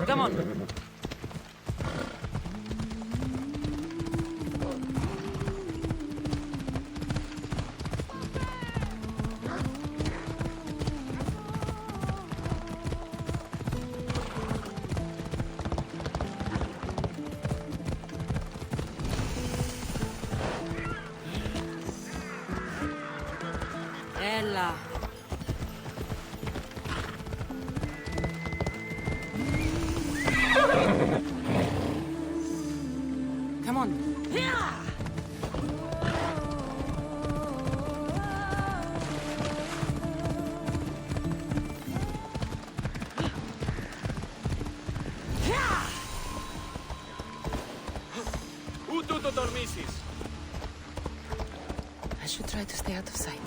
Come on. Ella. on. I should try to stay out of sight.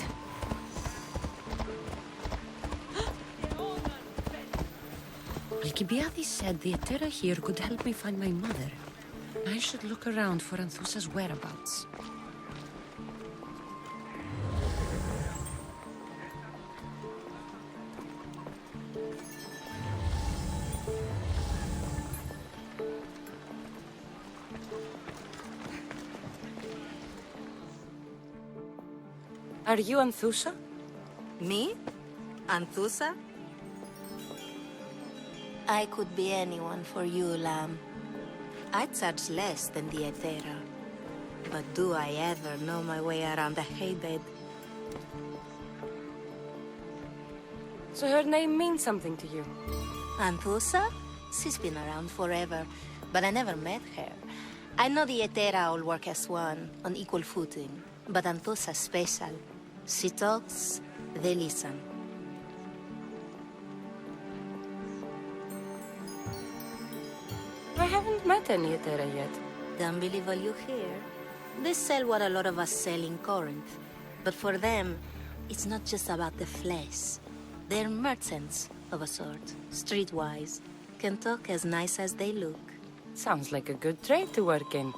Alcibiades said the Etera here could help me find my mother. I should look around for Anthusa's whereabouts. Are you Anthusa? Me? Anthusa? I could be anyone for you, Lamb. I charge less than the Etera. But do I ever know my way around a haybed? So her name means something to you? Anthusa? She's been around forever, but I never met her. I know the Etera all work as one, on equal footing. But Anthusa's special. She talks, they listen. I haven't met any Etera yet. Don't believe all you hear. They sell what a lot of us sell in Corinth. But for them, it's not just about the flesh. They're merchants, of a sort, streetwise. Can talk as nice as they look. Sounds like a good trade to work in.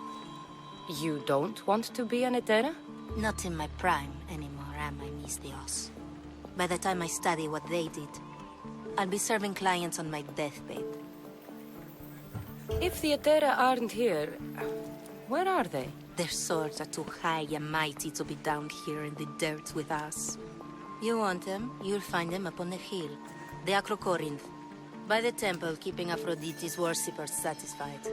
You don't want to be an Etera? Not in my prime anymore, am I, Miss Dios? By the time I study what they did, I'll be serving clients on my deathbed. If the Etera aren't here, where are they? Their swords are too high and mighty to be down here in the dirt with us. You want them, you'll find them up on the hill. The Acrocorinth. By the temple, keeping Aphrodite's worshippers satisfied.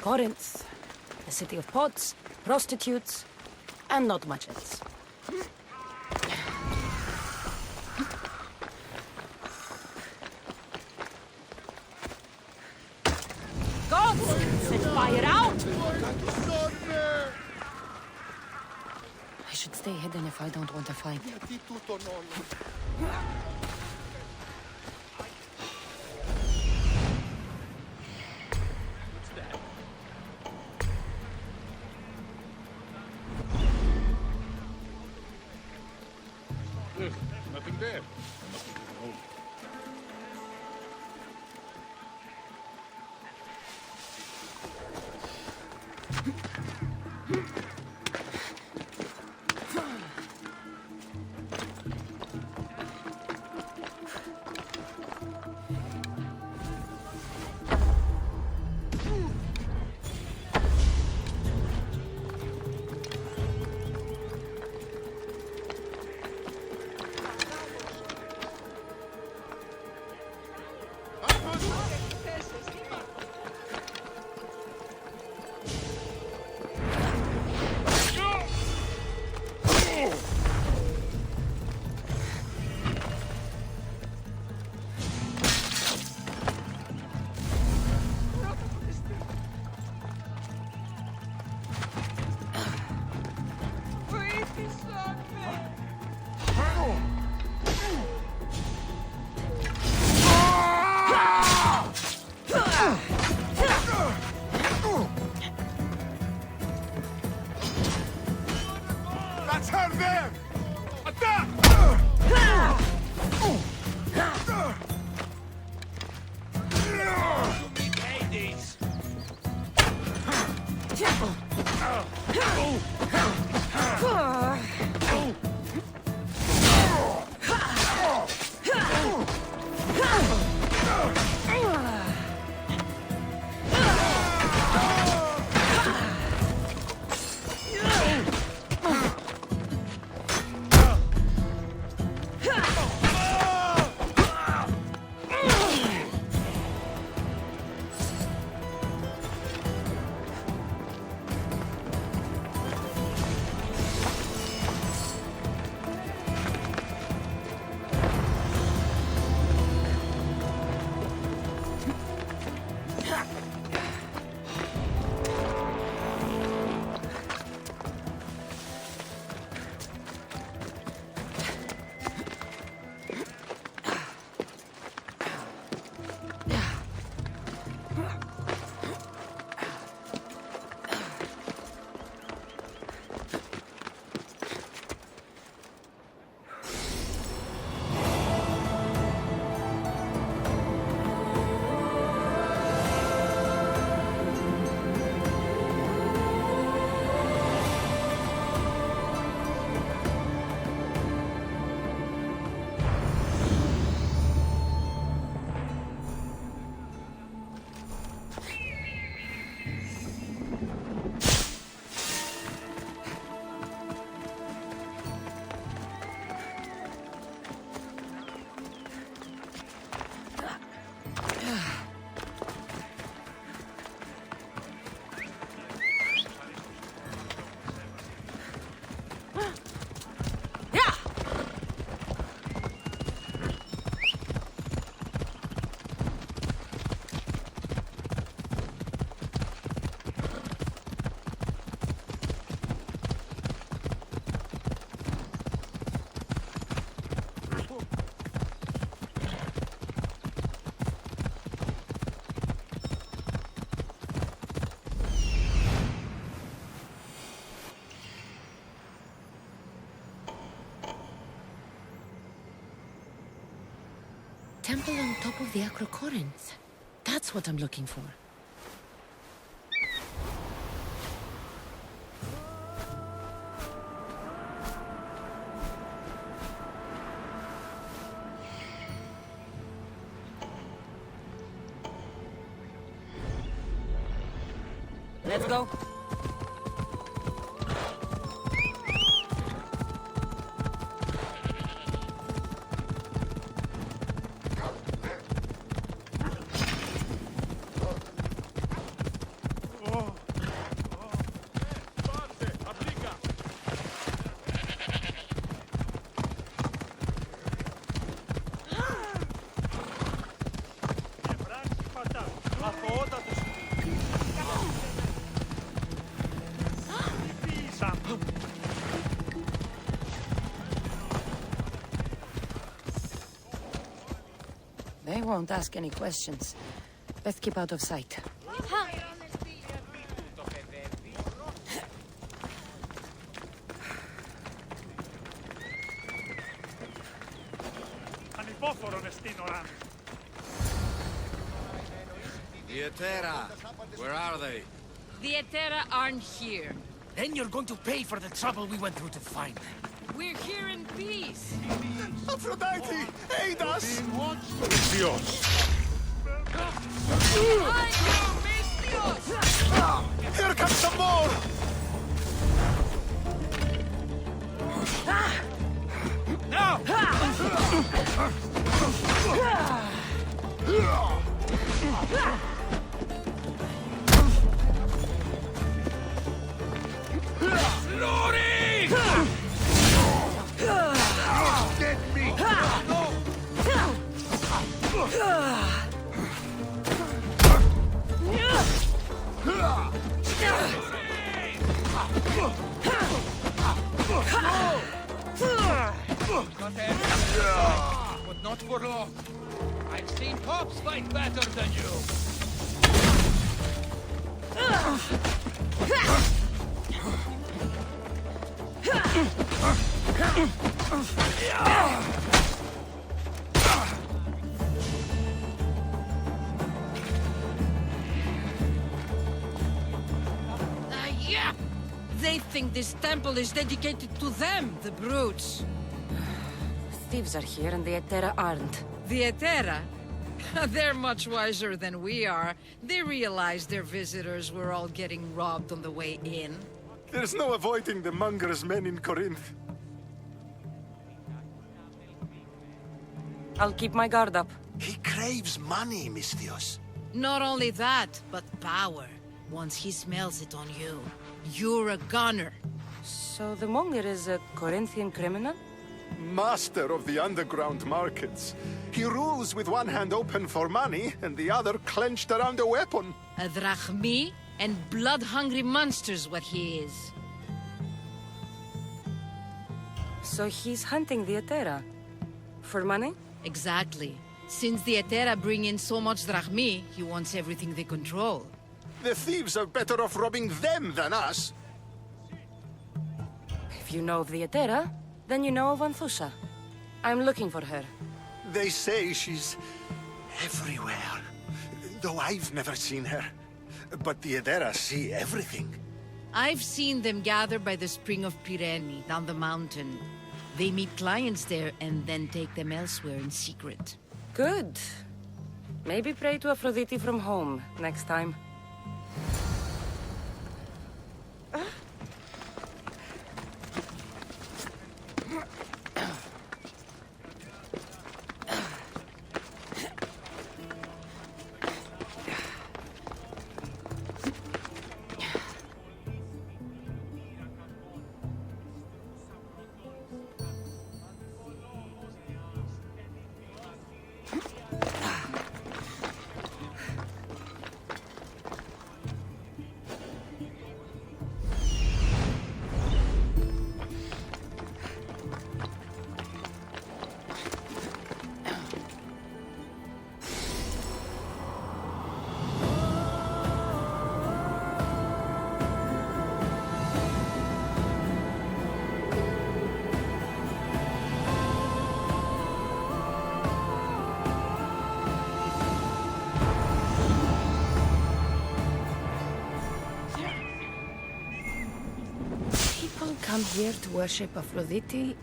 Corinth, a city of pots, prostitutes, and not much else. Gods! Set fire out! I should stay hidden if I don't want a fight. Nothing there. That's her there! Attack! To meet Hades! temple on top of the Acrocorinth. That's what I'm looking for. Let's go. They won't ask any questions. Best keep out of sight. The Etera, where are they? The Etera aren't here. Then you're going to pay for the trouble we went through to find them. We're here in peace. Aphrodite, aid us! Here comes some more! Now! Glory! Get me! But not for long. I've seen cops fight better than you. Yeah! They think this temple is dedicated to them, the brutes. Thieves are here and the Etera aren't. The Etera? They're much wiser than we are. They realized their visitors were all getting robbed on the way in. There's no avoiding the monger's men in Corinth. I'll keep my guard up. He craves money, Misthios. Not only that, but power. Once he smells it on you, you're a gunner. So the monger is a Corinthian criminal? Master of the underground markets. He rules with one hand open for money and the other clenched around a weapon. A drachmi and blood-hungry monster's what he is. So he's hunting the Etera? For money? Exactly. Since the Etera bring in so much drachmi, he wants everything they control. The thieves are better off robbing them than us. If you know of the Etera, then you know of Anthusha. I'm looking for her. They say she's everywhere, though I've never seen her. But the Etera see everything. I've seen them gather by the spring of Pirene, down the mountain. They meet clients there and then take them elsewhere in secret. Good. Maybe pray to Aphrodite from home next time. come here to worship Aphrodite,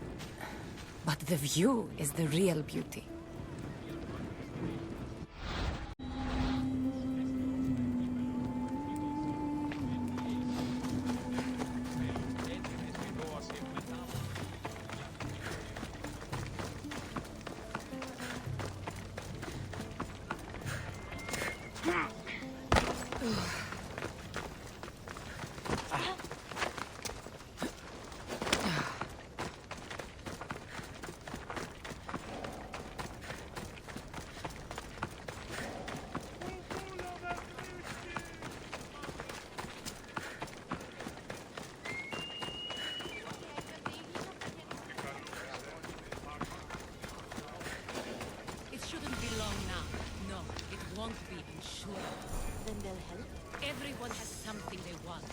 but the view is the real beauty. Then they'll help? Everyone has something they want.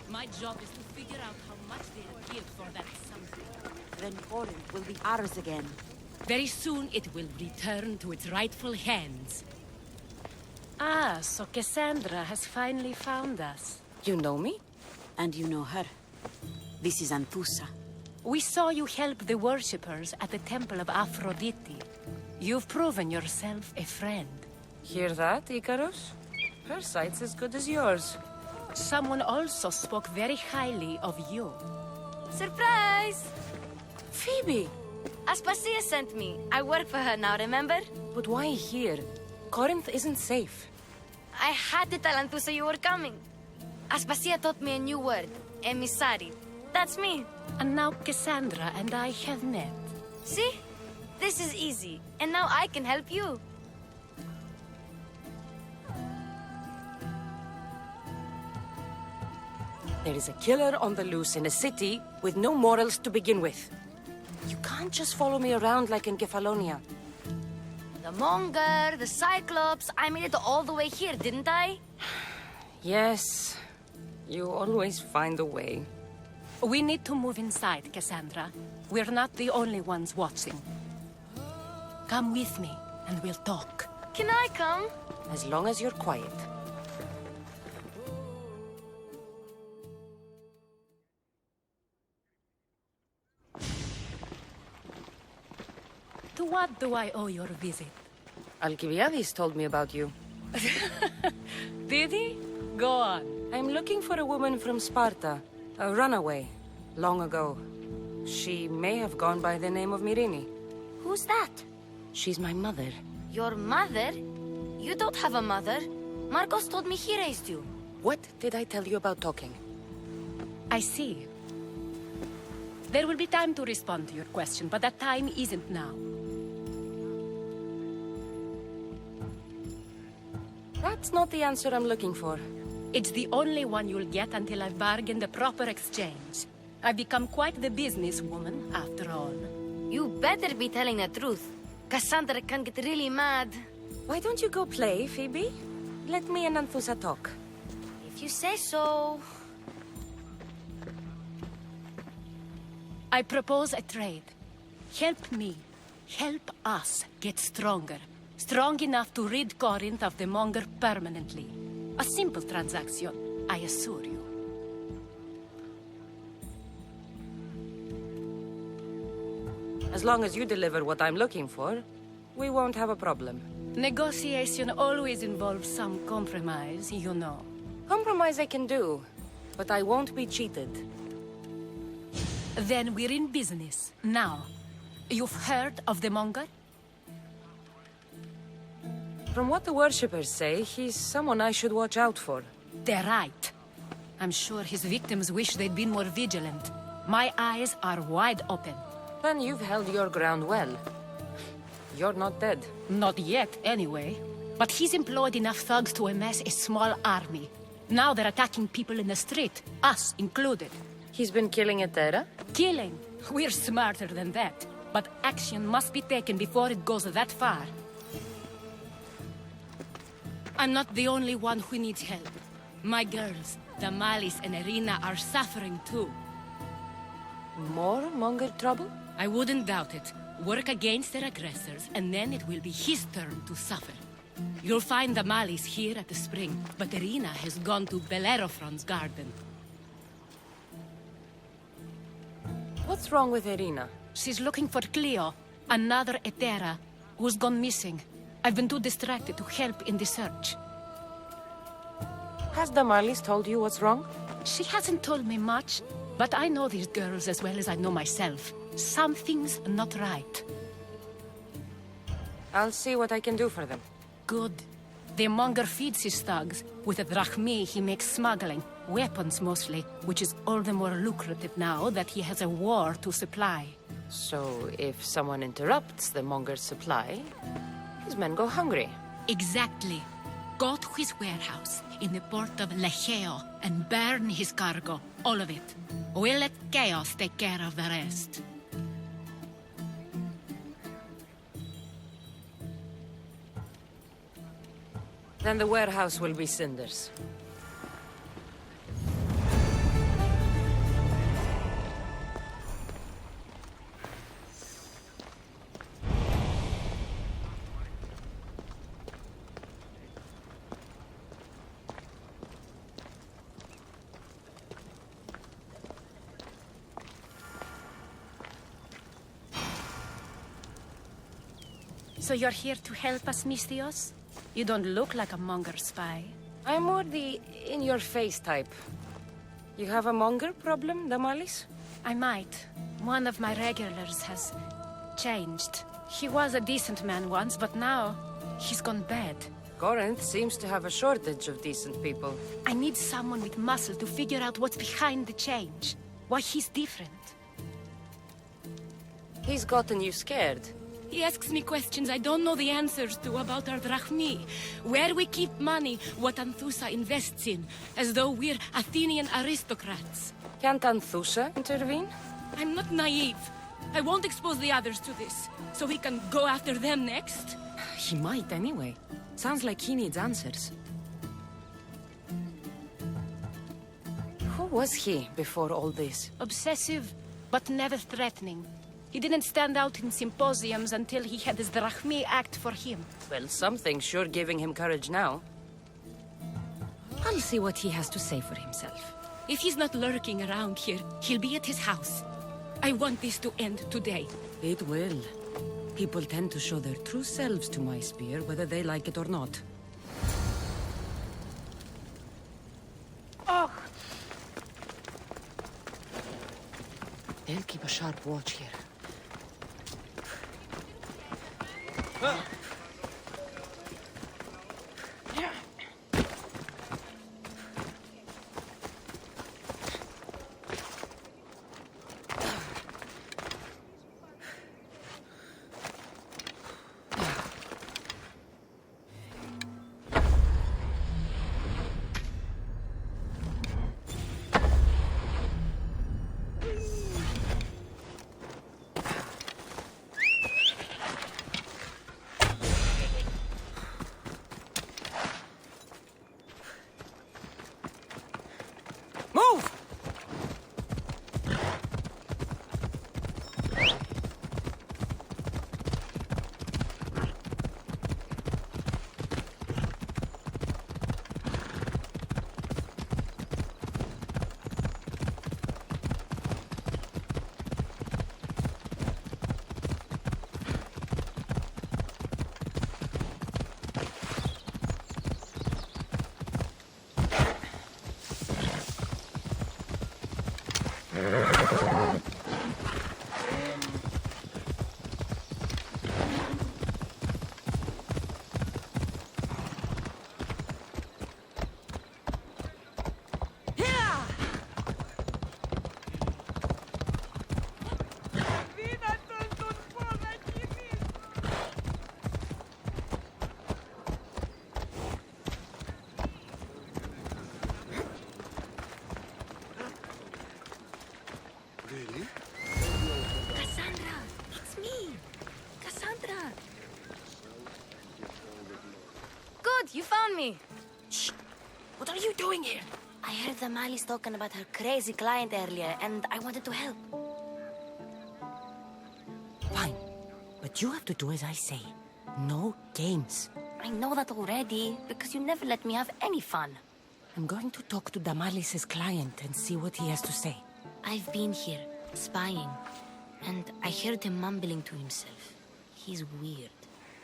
My job is to figure out how much they'll give for that something. Then Corinth will be ours again. Very soon it will return to its rightful hands. Ah, so Kassandra has finally found us. You know me? And you know her. This is Anthusa. We saw you help the worshippers at the Temple of Aphrodite. You've proven yourself a friend. Hear that, Icarus? Her sight's as good as yours. Someone also spoke very highly of you. Surprise! Phoebe! Aspasia sent me. I work for her now, remember? But why here? Corinth isn't safe. I had to tell Anthusa you were coming. Aspasia taught me a new word. Emissary. That's me. And now Kassandra and I have met. See? This is easy. And now I can help you. There is a killer on the loose in a city with no morals to begin with. You can't just follow me around like in Kefalonia. The Monger, the Cyclops, I made it all the way here, didn't I? Yes. You always find a way. We need to move inside, Kassandra. We're not the only ones watching. Come with me, and we'll talk. Can I come? As long as you're quiet. To what do I owe your visit? Alcibiades told me about you. Did he? Go on. I'm looking for a woman from Sparta. A runaway. Long ago. She may have gone by the name of Myrine. Who's that? She's my mother. Your mother? You don't have a mother. Marcos told me he raised you. What did I tell you about talking? I see. There will be time to respond to your question, but that time isn't now. That's not the answer I'm looking for. It's the only one you'll get until I've bargained a proper exchange. I've become quite the businesswoman, after all. You better be telling the truth. Kassandra can get really mad. Why don't you go play, Phoebe? Let me and Anthusa talk. If you say so. I propose a trade. Help me. Help us get stronger. Strong enough to rid Corinth of the Monger permanently. A simple transaction, I assure you. As long as you deliver what I'm looking for, we won't have a problem. Negotiation always involves some compromise, you know. Compromise I can do, but I won't be cheated. Then we're in business. Now, you've heard of the Monger? From what the worshippers say, he's someone I should watch out for. They're right. I'm sure his victims wish they'd been more vigilant. My eyes are wide open. Then you've held your ground well. You're not dead. Not yet, anyway. But he's employed enough thugs to amass a small army. Now they're attacking people in the street, us included. He's been killing at Terra? Killing? We're smarter than that. But action must be taken before it goes that far. I'm not the only one who needs help. My girls, Damalis and Irina, are suffering too. More Monger trouble? I wouldn't doubt it. Work against their aggressors, and then it will be his turn to suffer. You'll find Damalis here at the spring, but Irina has gone to Bellerophon's garden. What's wrong with Irina? She's looking for Cleo, another Etera, who's gone missing. I've been too distracted to help in the search. Has Damalis told you what's wrong? She hasn't told me much, but I know these girls as well as I know myself. Something's not right. I'll see what I can do for them. Good. The monger feeds his thugs. With a drachmi, he makes smuggling. Weapons, mostly, which is all the more lucrative now that he has a war to supply. So, if someone interrupts the monger's supply, his men go hungry. Exactly. Go to his warehouse in the port of Lecheo and burn his cargo. All of it. We'll let chaos take care of the rest. Then the warehouse will be cinders. So you're here to help us, Mystios? You don't look like a monger spy. I'm more the in-your-face type. You have a monger problem, Damalis? I might. One of my regulars has changed. He was a decent man once, but now he's gone bad. Corinth seems to have a shortage of decent people. I need someone with muscle to figure out what's behind the change. Why he's different. He's gotten you scared. He asks me questions I don't know the answers to about our drachmi, where we keep money, what Anthusa invests in, as though we're Athenian aristocrats. Can't Anthusa intervene? I'm not naive. I won't expose the others to this, so we can go after them next. He might anyway. Sounds like he needs answers. Who was he before all this? Obsessive, but never threatening. He didn't stand out in symposiums until he had his drachmi act for him. Well, something's sure giving him courage now. I'll see what he has to say for himself. If he's not lurking around here, he'll be at his house. I want this to end today. It will. People tend to show their true selves to my spear, whether they like it or not. Oh! They'll keep a sharp watch here. You found me! Shh! What are you doing here? I heard Damalis talking about her crazy client earlier, and I wanted to help. Fine. But you have to do as I say. No games. I know that already, because you never let me have any fun. I'm going to talk to Damalis' client and see what he has to say. I've been here. spying. And I heard him mumbling to himself. He's weird.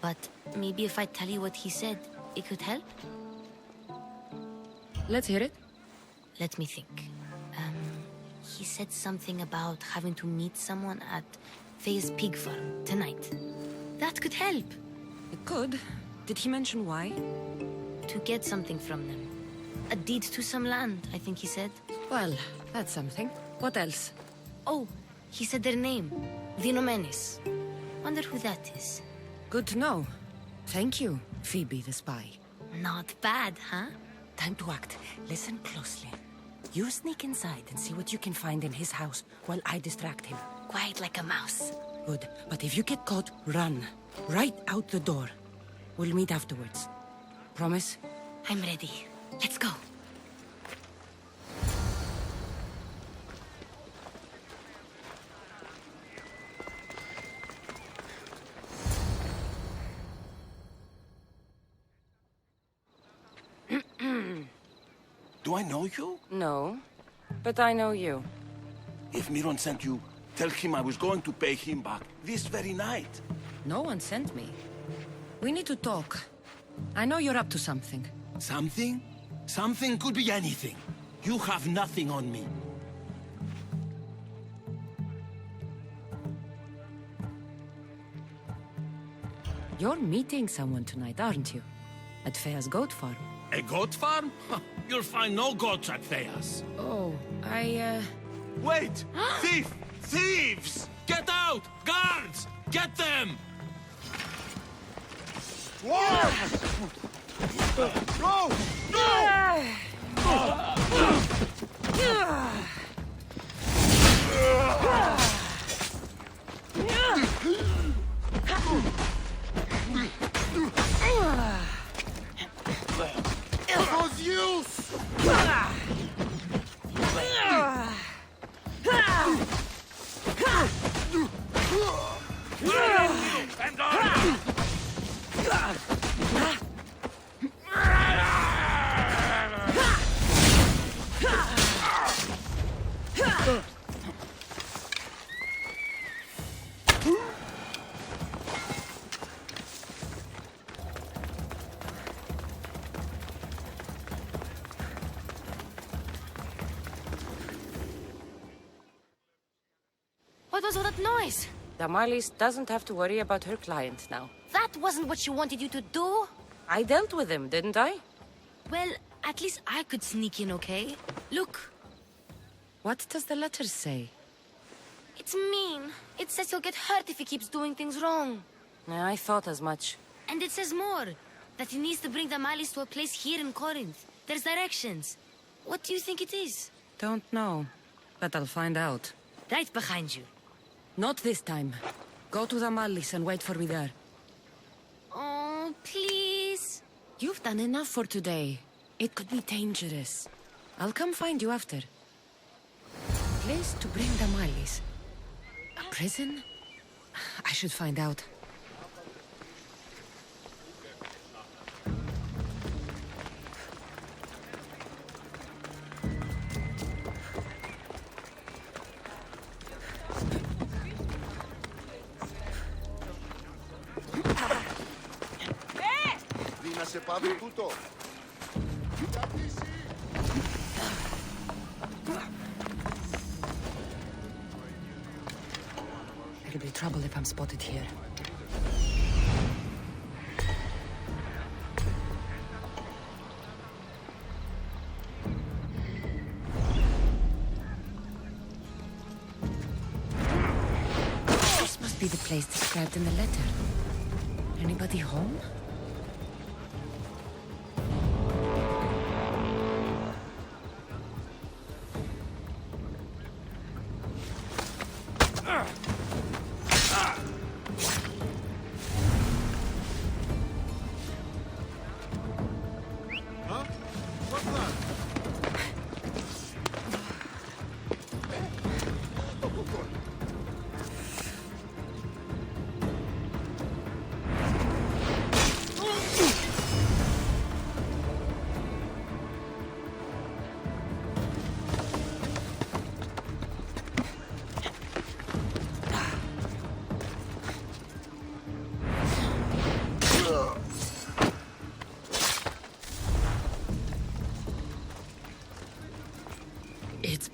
But maybe if I tell you what he said, it could help? Let's hear it. Let me think. He said something about having to meet someone at Faye's pig farm tonight. That could help. It could. Did he mention why? To get something from them. A deed to some land, I think he said. Well, that's something. What else? Oh, he said their name. Vinomenes. Wonder who that is. Good to know. Thank you, Phoebe the spy. Not bad, huh? Time to act. Listen closely. You sneak inside and see what you can find in his house while I distract him. Quiet like a mouse. Good. But if you get caught, run. Right out the door. We'll meet afterwards. Promise? I'm ready. Let's go. Do I know you? No, but I know you. If Miron sent you, tell him I was going to pay him back this very night. No one sent me. We need to talk. I know you're up to something. Something? Something could be anything. You have nothing on me. You're meeting someone tonight, aren't you? At Fea's goat farm. A goat farm? You'll find no goats at Thea's. Oh, Wait! Thief! Thieves! Get out! Guards! Get them! Whoa! Go! Those use! And on! What was all that noise? Damalis doesn't have to worry about her client now. That wasn't what she wanted you to do. I dealt with him, didn't I? Well, at least I could sneak in, okay? Look. What does the letter say? It's mean. It says he'll get hurt if he keeps doing things wrong. I thought as much. And it says more. That he needs to bring Damalis to a place here in Corinth. There's directions. What do you think it is? Don't know. But I'll find out. Right behind you. Not this time. Go to Damalis and wait for me there. Oh, please. You've done enough for today. It could be dangerous. I'll come find you after. Place to bring Damalis. A prison? I should find out. σε πάβει τούτο. It'll be trouble if I'm spotted here. This must be the place described in the letter. Anybody home?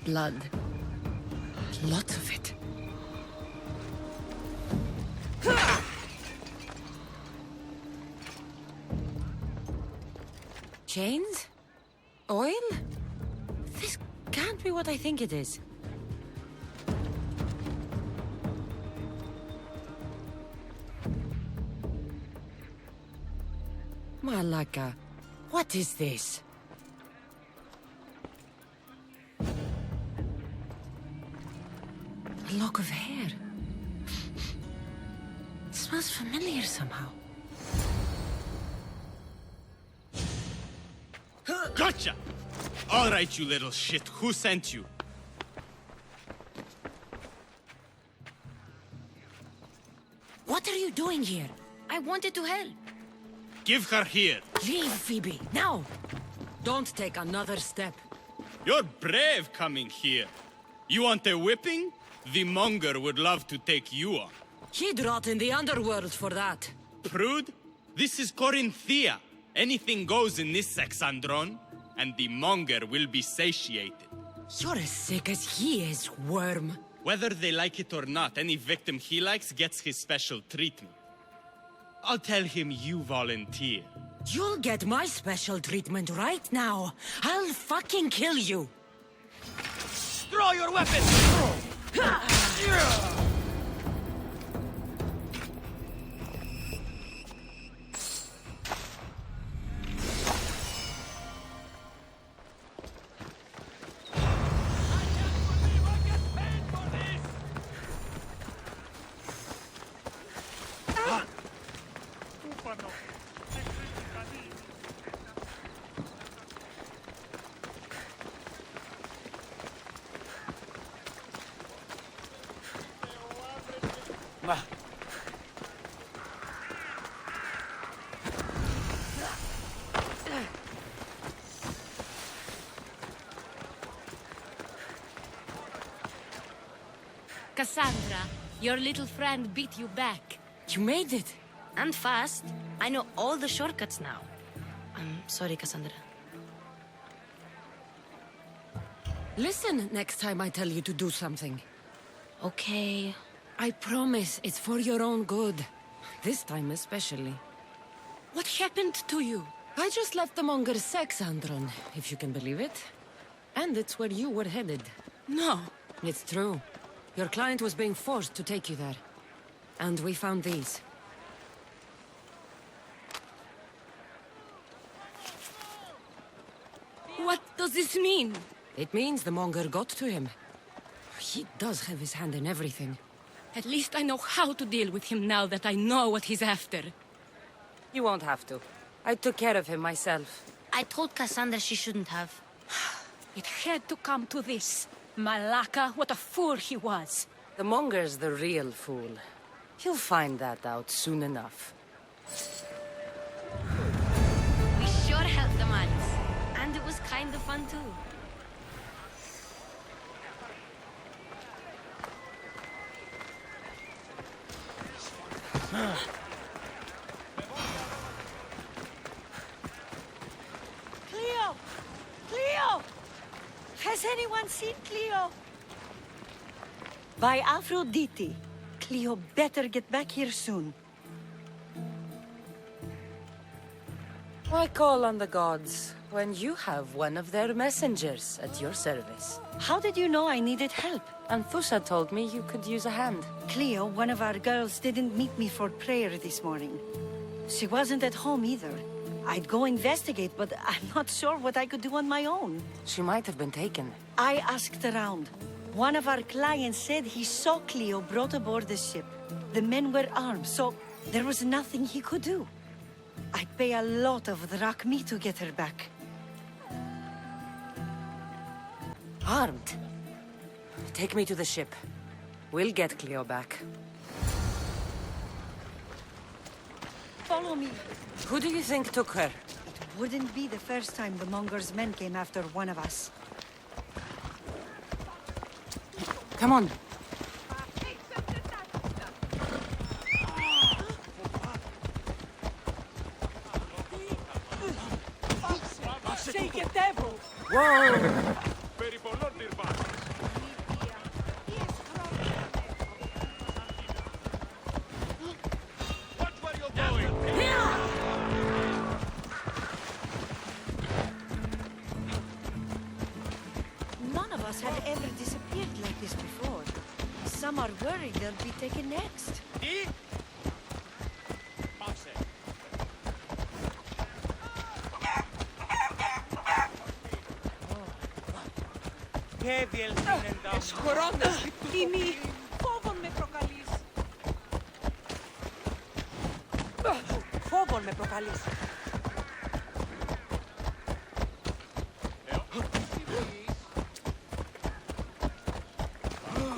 Blood. Lots of it. Chains? Oil? This can't be what I think it is. Malaka, what is this? A lock of hair. It smells familiar somehow. Gotcha! All right, you little shit. Who sent you? What are you doing here? I wanted to help. Give her here. Leave, Phoebe, now! Don't take another step. You're brave coming here. You want a whipping? The monger would love to take you on. He'd rot in the underworld for that. Prude, this is Corinthia. Anything goes in this sexandron, and the monger will be satiated. You're as sick as he is, worm. Whether they like it or not, any victim he likes gets his special treatment. I'll tell him you volunteer. You'll get my special treatment right now. I'll fucking kill you. Draw your weapon! Kassandra, your little friend beat you back. You made it. And fast. I know all the shortcuts now. I'm sorry, Kassandra. Listen next time I tell you to do something. Okay. I promise it's for your own good. This time especially. What happened to you? I just left the monger's sexandron, if you can believe it. And it's where you were headed. No. It's true. Your client was being forced to take you there. And we found these. What does this mean? It means the monger got to him. He does have his hand in everything. At least I know how to deal with him now that I know what he's after. You won't have to. I took care of him myself. I told Kassandra she shouldn't have. It had to come to this. Malaka, what a fool he was. The monger's the real fool. He'll find that out soon enough. We sure helped the Manis. And it was kind of fun too. Cleo! Cleo! Has anyone seen Cleo? By Aphrodite. Cleo better get back here soon. Why call on the gods when you have one of their messengers at your service? How did you know I needed help? Anthusa told me you could use a hand. Cleo, one of our girls, didn't meet me for prayer this morning. She wasn't at home either. I'd go investigate, but I'm not sure what I could do on my own. She might have been taken. I asked around. One of our clients said he saw Cleo brought aboard the ship. The men were armed, so there was nothing he could do. I'd pay a lot of drachmi to get her back. Armed? Take me to the ship. We'll get Cleo back. Follow me. Who do you think took her? It wouldn't be the first time the Monger's men came after one of us. Come on. Shake it, devil! Whoa! ever disappeared like this before. Some are worried they'll be taken next. Εσχωρώνες, Τίμη, φόβον με προκαλείς. Φόβον με προκαλείς.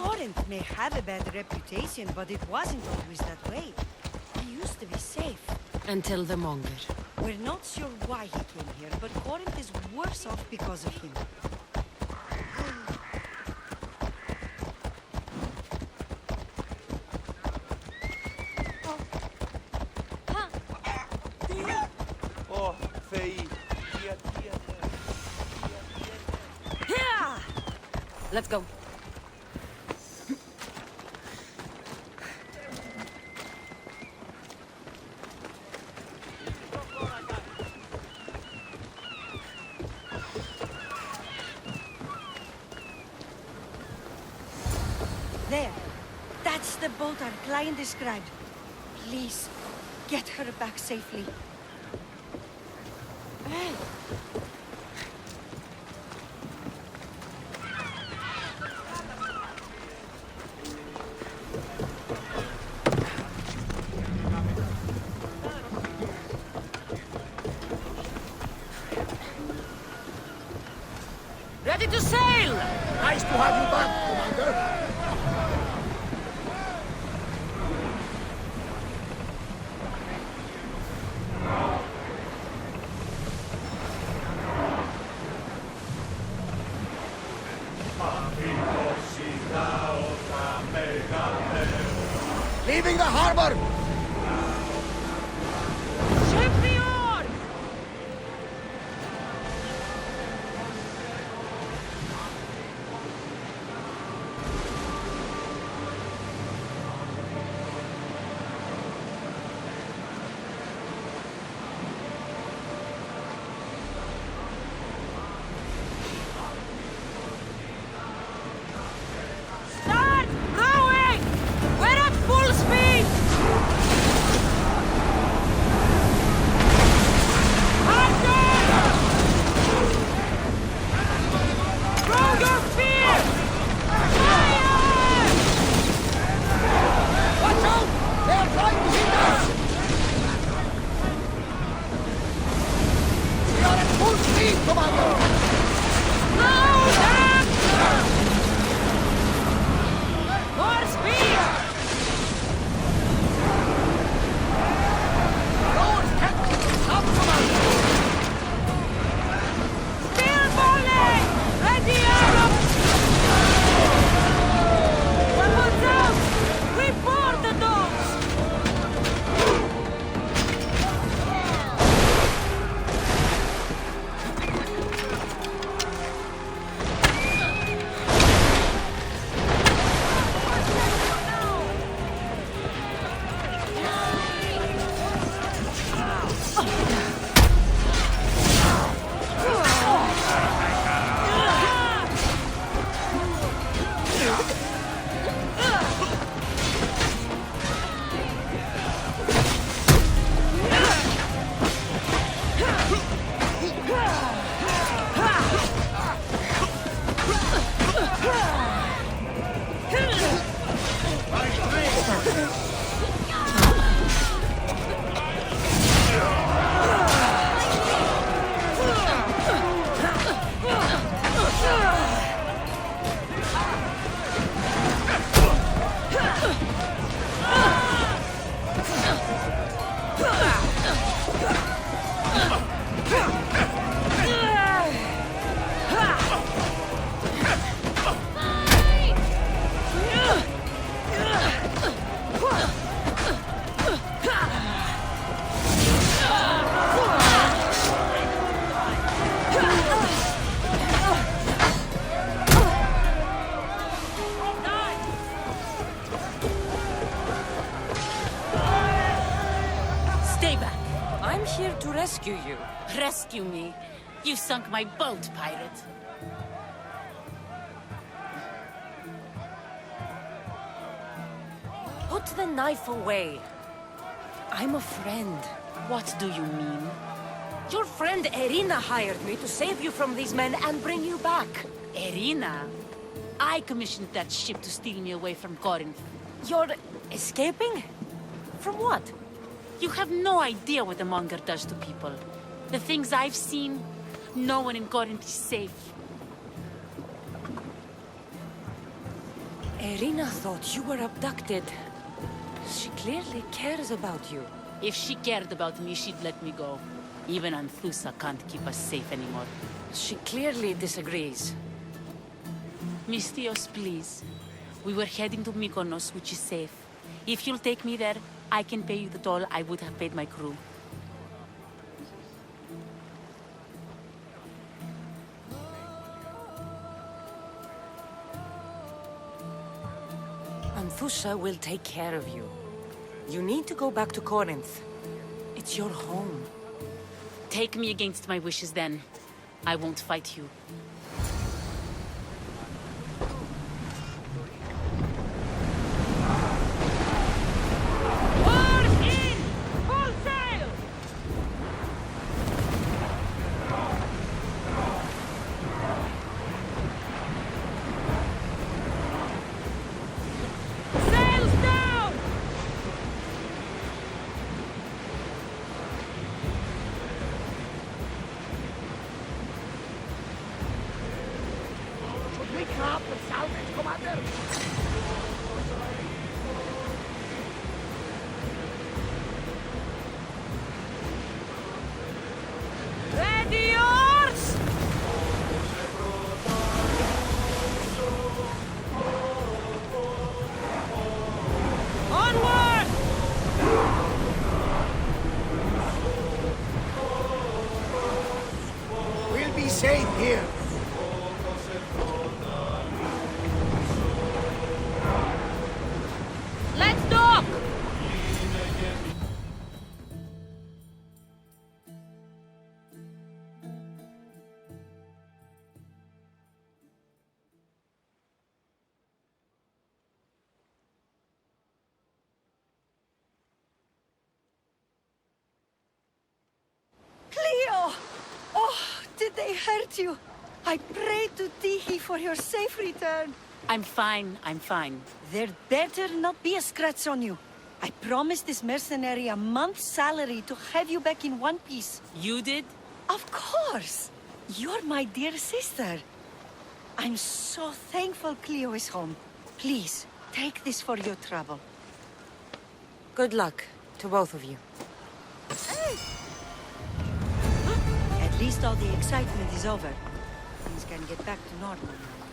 Corinth may have a bad reputation, but it wasn't always that way. He used to be safe. Until the monger. We're not sure why he came here, but Corinth is worse off because of him. Let's go. There. That's the boat our client described. Please, get her back safely. Ready to sail! Nice to have you back, Commander. Leaving the harbor! Rescue you. Rescue me. You sunk my boat, pirate. Put the knife away. I'm a friend. What do you mean? Your friend Irina hired me to save you from these men and bring you back. Irina? I commissioned that ship to steal me away from Corinth. You're escaping? From what? You have no idea what the monger does to people. The things I've seen, no one in Corinth is safe. Irina thought you were abducted. She clearly cares about you. If she cared about me, she'd let me go. Even Anthusa can't keep us safe anymore. She clearly disagrees. Mystios, please. We were heading to Mykonos, which is safe. If you'll take me there, I can pay you the toll I would have paid my crew. Anthusa will take care of you. You need to go back to Corinth. It's your home. Take me against my wishes then. I won't fight you. Safe here. Let's dock! Cleo! Oh, did they hurt you? I prayed to Tihi for your safe return. I'm fine, I'm fine. There better not be a scratch on you. I promised this mercenary a month's salary to have you back in one piece. You did? Of course! You're my dear sister. I'm so thankful Cleo is home. Please, take this for your trouble. Good luck to both of you. At least all the excitement is over. Things can get back to normal now.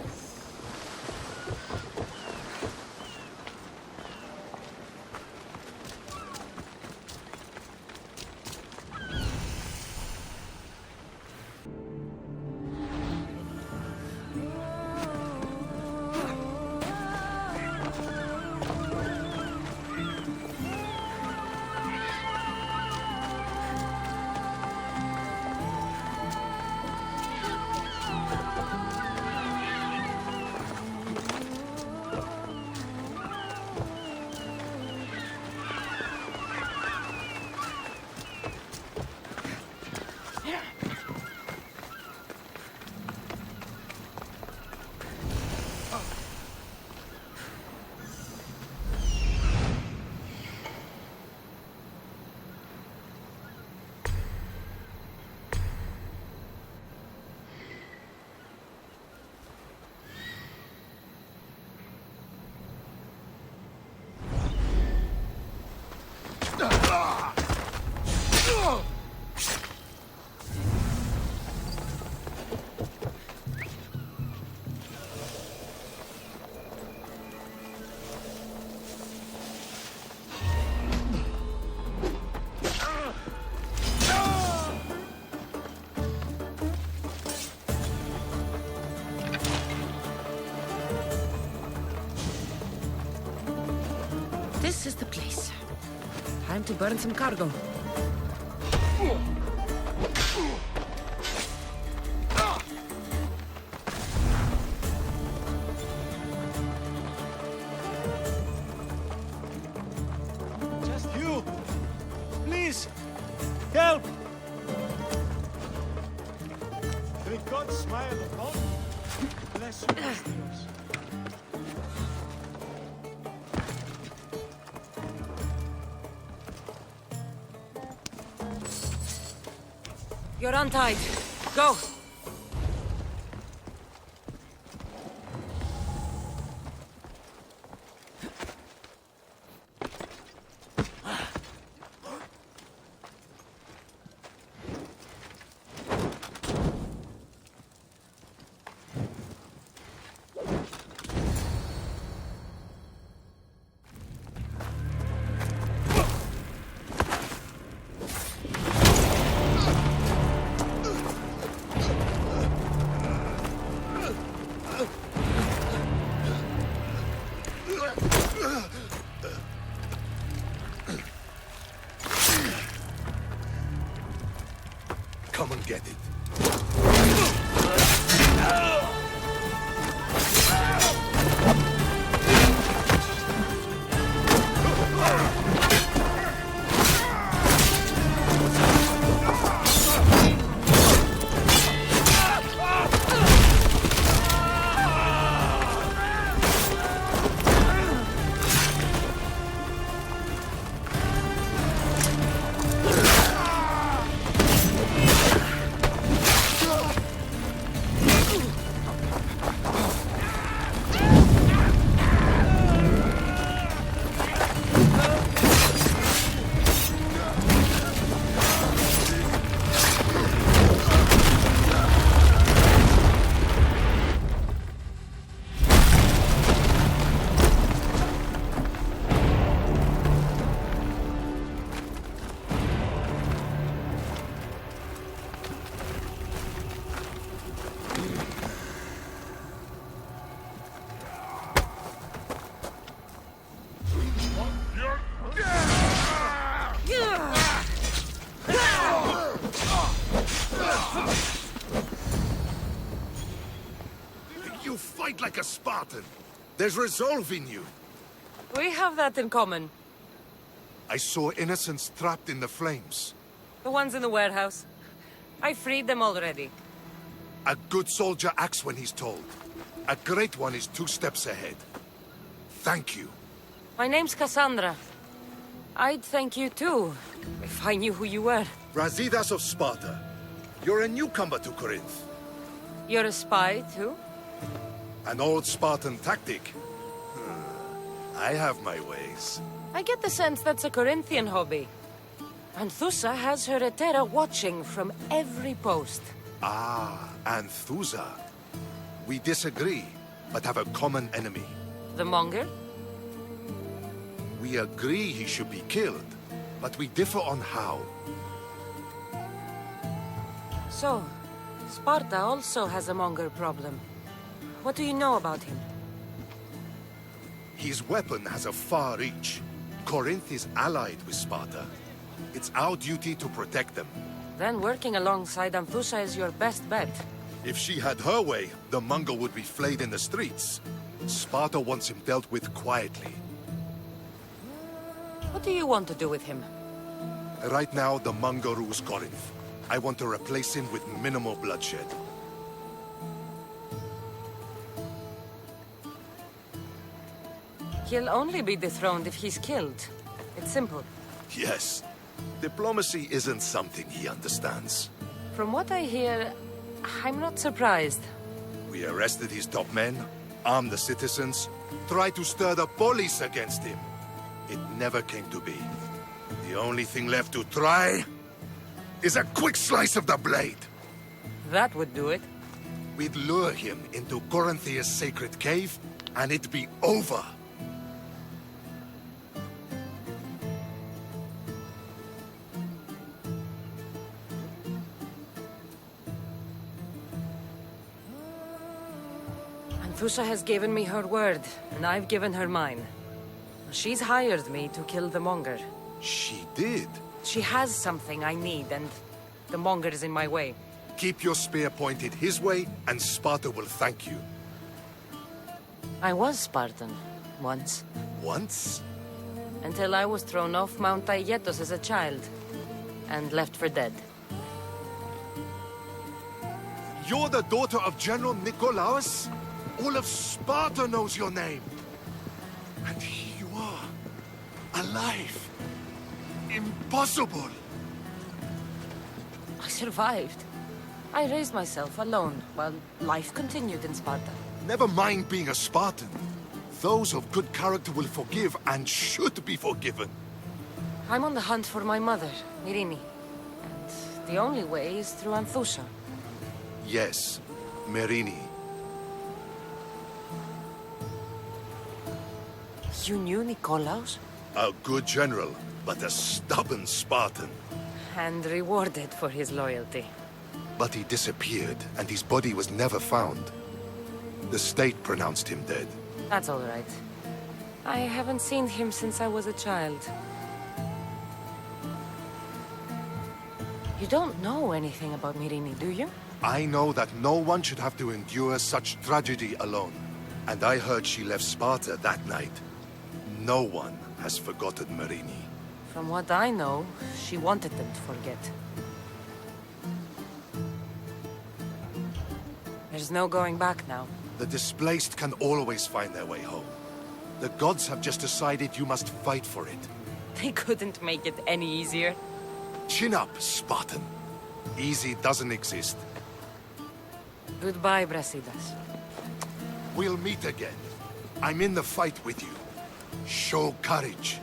This is the place. Time to burn some cargo. Help! May God smile upon you. Bless you, Alexios. You're untied. Go! Come and get it. You fight like a Spartan. There's resolve in you. We have that in common. I saw innocents trapped in the flames. The ones in the warehouse. I freed them already. A good soldier acts when he's told. A great one is 2 steps ahead. Thank you. My name's Kassandra. I'd thank you too, if I knew who you were. Brasidas of Sparta. You're a newcomer to Corinth. You're a spy too? An old Spartan tactic. I have my ways. I get the sense that's a Corinthian hobby. Anthusa has her Etera watching from every post. Ah, Anthusa. We disagree, but have a common enemy. The Monger? We agree he should be killed, but we differ on how. So, Sparta also has a Monger problem. What do you know about him? His weapon has a far reach. Corinth is allied with Sparta. It's our duty to protect them. Then working alongside Anthusa is your best bet. If she had her way, the Mongol would be flayed in the streets. Sparta wants him dealt with quietly. What do you want to do with him? Right now, the Mongol rules Corinth. I want to replace him with minimal bloodshed. He'll only be dethroned if he's killed. It's simple. Yes. Diplomacy isn't something he understands. From what I hear, I'm not surprised. We arrested his top men, armed the citizens, tried to stir the police against him. It never came to be. The only thing left to try is a quick slice of the blade. That would do it. We'd lure him into Corinthia's sacred cave, and it'd be over. Anthusa has given me her word, and I've given her mine. She's hired me to kill the Monger. She did? She has something I need, and the Monger is in my way. Keep your spear pointed his way, and Sparta will thank you. I was Spartan, once. Once? Until I was thrown off Mount Aietos as a child. and left for dead. You're the daughter of General Nikolaos? All of Sparta knows your name. And here you are, alive. Impossible. I survived. I raised myself alone while life continued in Sparta. Never mind being a Spartan. Those of good character will forgive and should be forgiven. I'm on the hunt for my mother, Myrrine. And the only way is through Anthusha. Yes, Myrrine. You knew Nikolaos? A good general, but a stubborn Spartan. And rewarded for his loyalty. But he disappeared, and his body was never found. The state pronounced him dead. That's all right. I haven't seen him since I was a child. You don't know anything about Myrrine, do you? I know that no one should have to endure such tragedy alone. And I heard she left Sparta that night. No one has forgotten Myrrine. From what I know, she wanted them to forget. There's no going back now. The displaced can always find their way home. The gods have just decided you must fight for it. They couldn't make it any easier. Chin up, Spartan. Easy doesn't exist. Goodbye, Brasidas. We'll meet again. I'm in the fight with you. Show courage.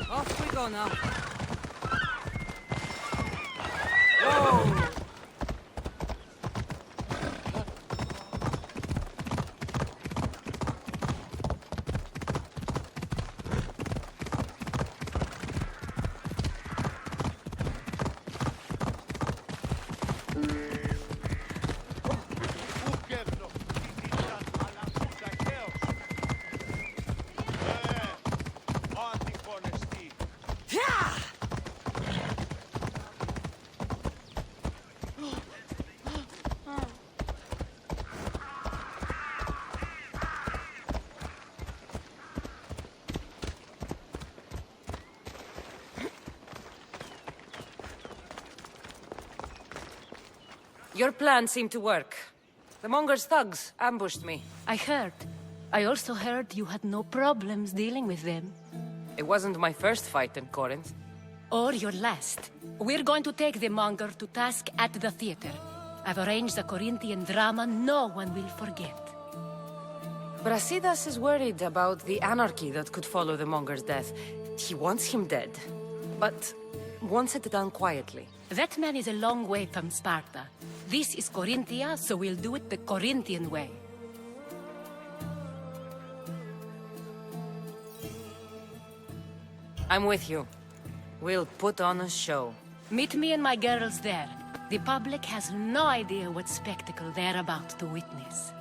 Off we go now. Whoa! Your plan seemed to work. The Monger's thugs ambushed me. I heard. I also heard you had no problems dealing with them. It wasn't my first fight in Corinth. Or your last. We're going to take the monger to task at the theater. I've arranged a Corinthian drama no one will forget. Brasidas is worried about the anarchy that could follow the monger's death. He wants him dead, but wants it done quietly. That man is a long way from Sparta. This is Corinthia, so we'll do it the Corinthian way. I'm with you. We'll put on a show. Meet me and my girls there. The public has no idea what spectacle they're about to witness.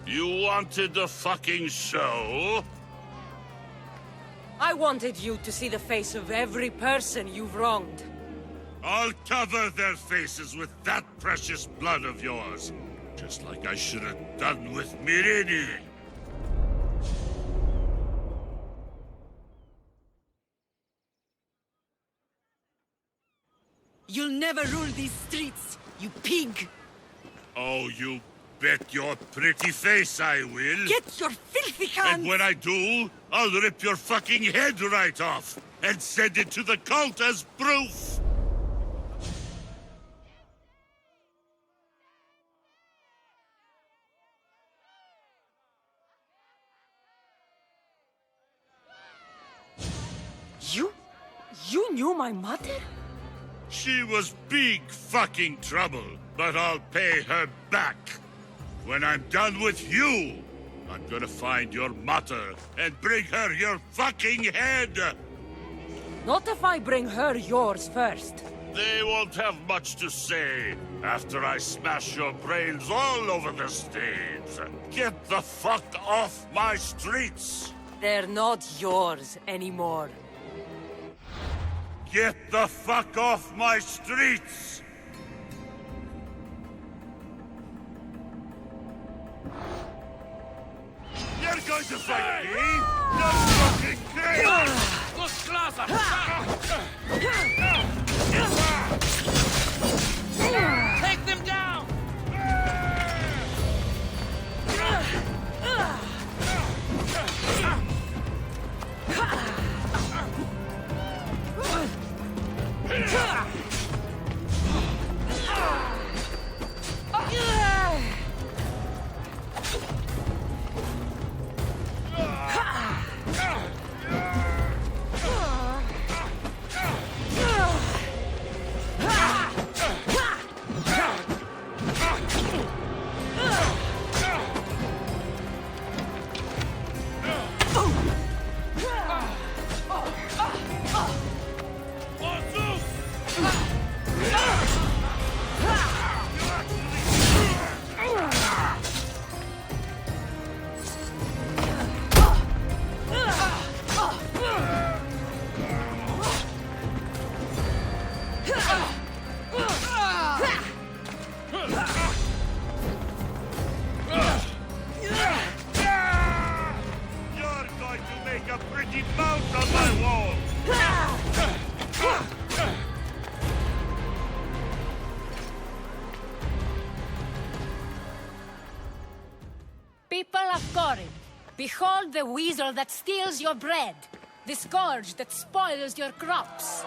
You wanted the fucking show? I wanted you to see the face of every person you've wronged. I'll cover their faces with that precious blood of yours. Just like I should have done with Myrini. You'll never rule these streets, you pig! Oh, you bet your pretty face I will. Get your filthy hands! And when I do, I'll rip your fucking head right off and send it to the cult as proof! You knew my mother? She was big fucking trouble, but I'll pay her back. When I'm done with you, I'm gonna find your mother and bring her your fucking head! Not if I bring her yours first. They won't have much to say after I smash your brains all over the stage. Get the fuck off my streets! They're not yours anymore. Get the fuck off my streets! You're going to fight me? No fucking thing! Take them down! of Corinth, behold the weasel that steals your bread, the scourge that spoils your crops.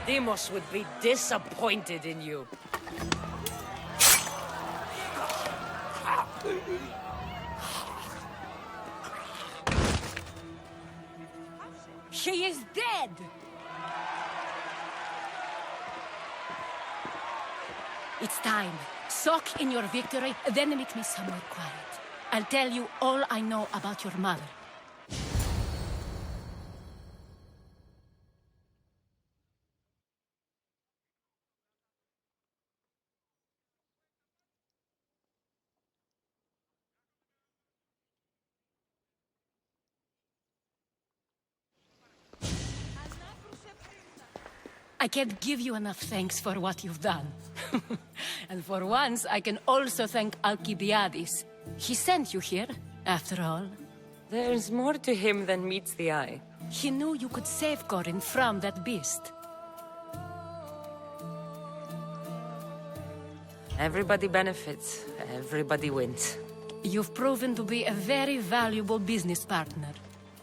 Deimos would be disappointed in you. She is dead! It's time. Soak in your victory, then meet me somewhere quiet. I'll tell you all I know about your mother. I can't give you enough thanks for what you've done. And for once, I can also thank Alcibiades. He sent you here, after all. There's more to him than meets the eye. He knew you could save Corinth from that beast. Everybody benefits, everybody wins. You've proven to be a very valuable business partner.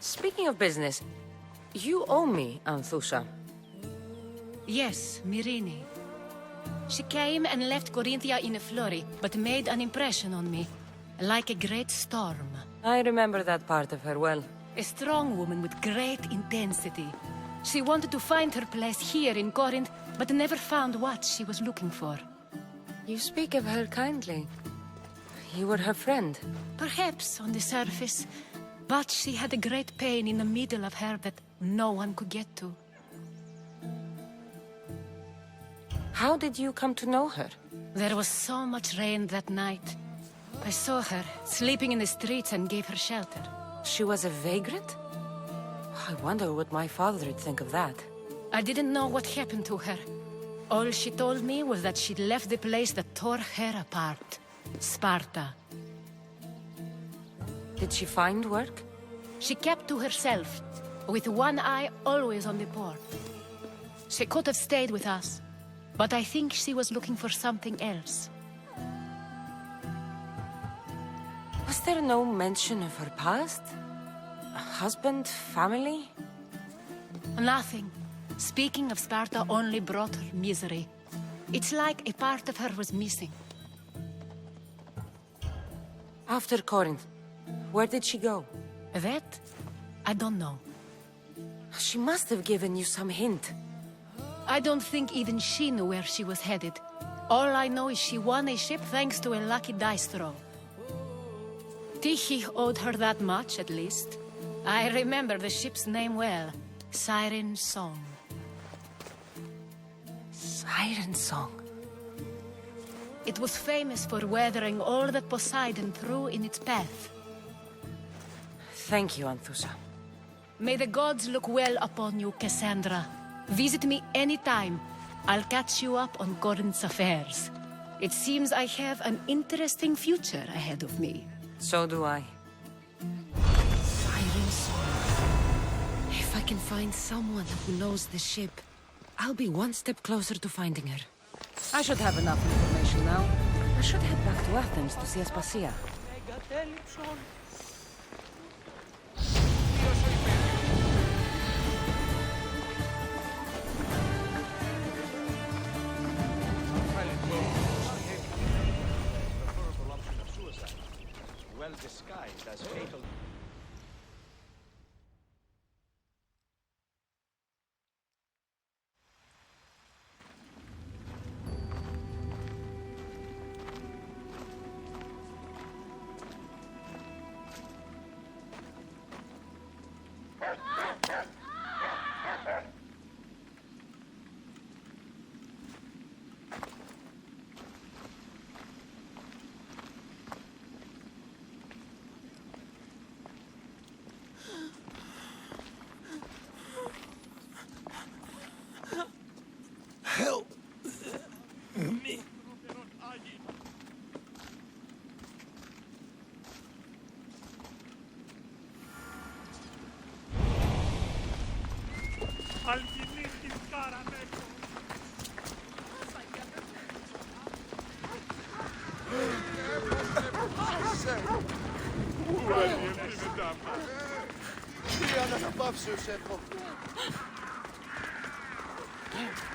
Speaking of business, you owe me, Anthusha. Yes, Myrine. She came and left Corinthia in a flurry, but made an impression on me. Like a great storm. I remember that part of her well. A strong woman with great intensity. She wanted to find her place here in Corinth, but never found what she was looking for. You speak of her kindly. You were her friend. Perhaps on the surface, but she had a great pain in the middle of her that no one could get to. How did you come to know her? There was so much rain that night. I saw her, sleeping in the streets, and gave her shelter. She was a vagrant? I wonder what my father would think of that. I didn't know what happened to her. All she told me was that she'd left the place that tore her apart. Sparta. Did she find work? She kept to herself, with one eye always on the port. She could have stayed with us, but I think she was looking for something else. Was there no mention of her past? A husband, family? Nothing. Speaking of Sparta only brought her misery. It's like a part of her was missing. After Corinth, where did she go? That? I don't know. She must have given you some hint. I don't think even she knew where she was headed. All I know is she won a ship thanks to a lucky dice throw. Tyche owed her that much, at least. I remember the ship's name well. Siren Song. Siren Song? It was famous for weathering all that Poseidon threw in its path. Thank you, Anthusa. May the gods look well upon you, Kassandra. Visit me anytime. I'll catch you up on Corinth's affairs. It seems I have an interesting future ahead of me. So do I. Siren Song. If I can find someone who knows the ship, I'll be one step closer to finding her. I should have enough information now. I should head back to Athens to see Aspasia. Well disguised as fatal. Help me.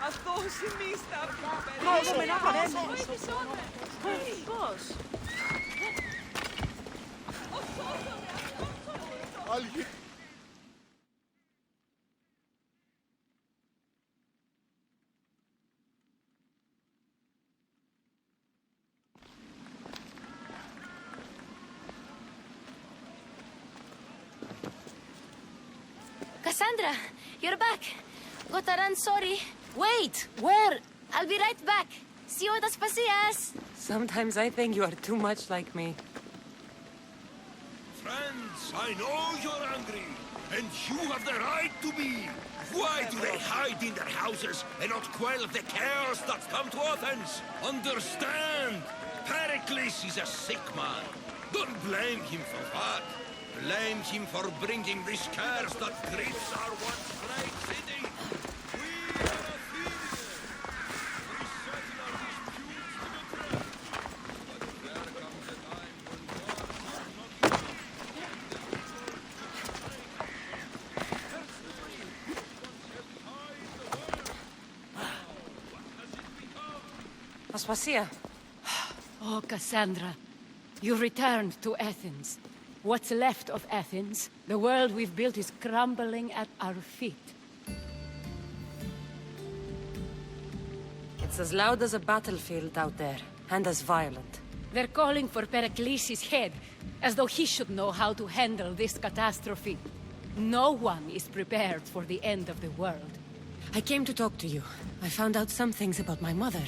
Αυτός εμείς θα Πώς? Kassandra, you're back. Gotta run, sorry. Wait, where? I'll be right back. See you at Aspasias. Sometimes I think you are too much like me. Friends, I know you're angry, and you have the right to be. Why do they hide in their houses and not quell the chaos that's come to Athens? Understand, Pericles is a sick man. Don't blame him for that. Blame him for bringing this curse that grips our once great city. We are Athenians. We settle our disputes to the truth. But there comes a time when God will not Aspasia. Oh, Kassandra, you returned to Athens. What's left of Athens, the world we've built is crumbling at our feet. It's as loud as a battlefield out there, and as violent. They're calling for Pericles' head, as though he should know how to handle this catastrophe. No one is prepared for the end of the world. I came to talk to you. I found out some things about my mother.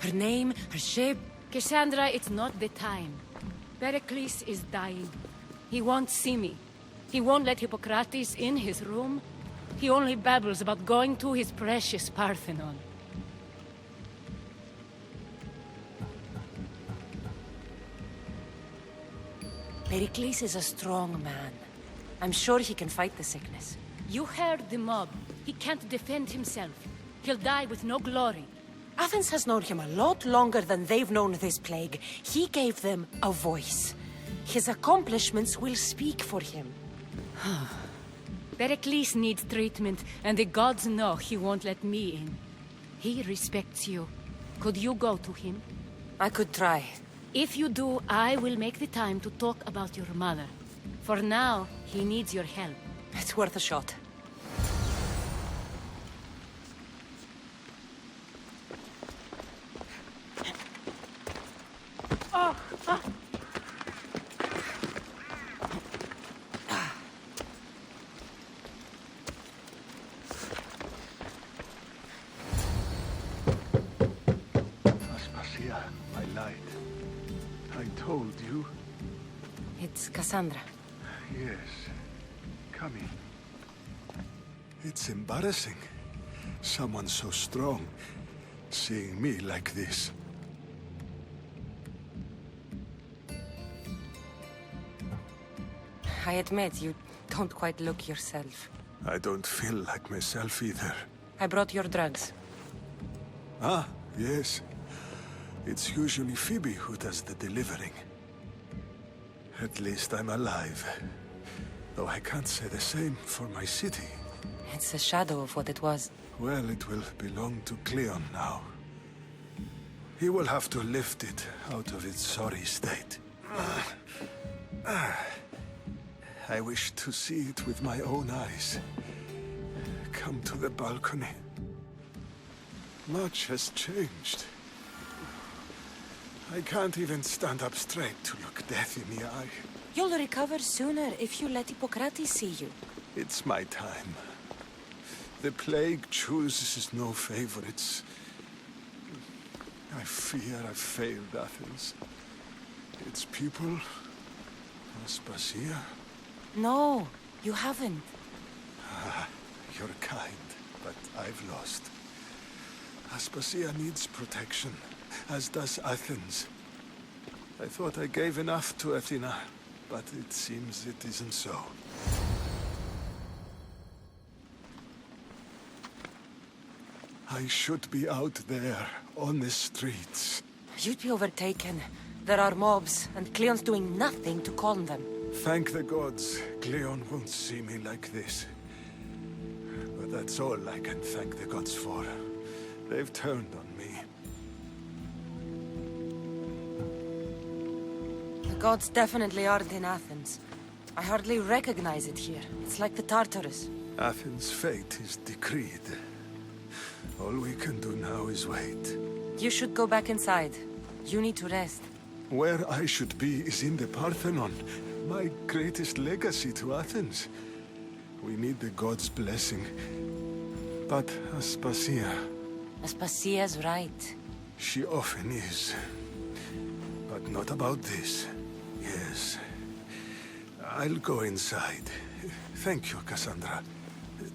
Her name, her shape. Kassandra, it's not the time. Pericles is dying. He won't see me. He won't let Hippocrates in his room. He only babbles about going to his precious Parthenon. Pericles is a strong man. I'm sure he can fight the sickness. You heard the mob. He can't defend himself. He'll die with no glory. Athens has known him a lot longer than they've known this plague. He gave them a voice. His accomplishments will speak for him. Pericles needs treatment, and the gods know he won't let me in. He respects you. Could you go to him? I could try. If you do, I will make the time to talk about your mother. For now, he needs your help. It's worth a shot. Aspasia, my light. I told you. It's Kassandra. Yes. Come in. It's embarrassing. Someone so strong, seeing me like this. I admit, you don't quite look yourself. I don't feel like myself either. I brought your drugs. Ah, yes. It's usually Phoebe who does the delivering. At least I'm alive. Though I can't say the same for my city. It's a shadow of what it was. Well, it will belong to Cleon now. He will have to lift it out of its sorry state. I wish to see it with my own eyes. Come to the balcony. Much has changed. I can't even stand up straight to look death in the eye. You'll recover sooner if you let Hippocrates see you. It's my time. The plague chooses no favorites. I fear I've failed Athens. Its people, Aspasia. No, you haven't. Ah, you're kind, but I've lost. Aspasia needs protection, as does Athens. I thought I gave enough to Athena, but it seems it isn't so. I should be out there, on the streets. You'd be overtaken. There are mobs, and Cleon's doing nothing to calm them. Thank the gods, Cleon won't see me like this. That's all I can thank the gods for. They've turned on me. The gods definitely aren't in Athens. I hardly recognize it here. It's like the Tartarus. Athens' fate is decreed. All we can do now is wait. You should go back inside. You need to rest. Where I should be is in the Parthenon, my greatest legacy to Athens. We need the gods' blessing. But Aspasia... Aspasia's right. She often is. But not about this. Yes. I'll go inside. Thank you, Kassandra.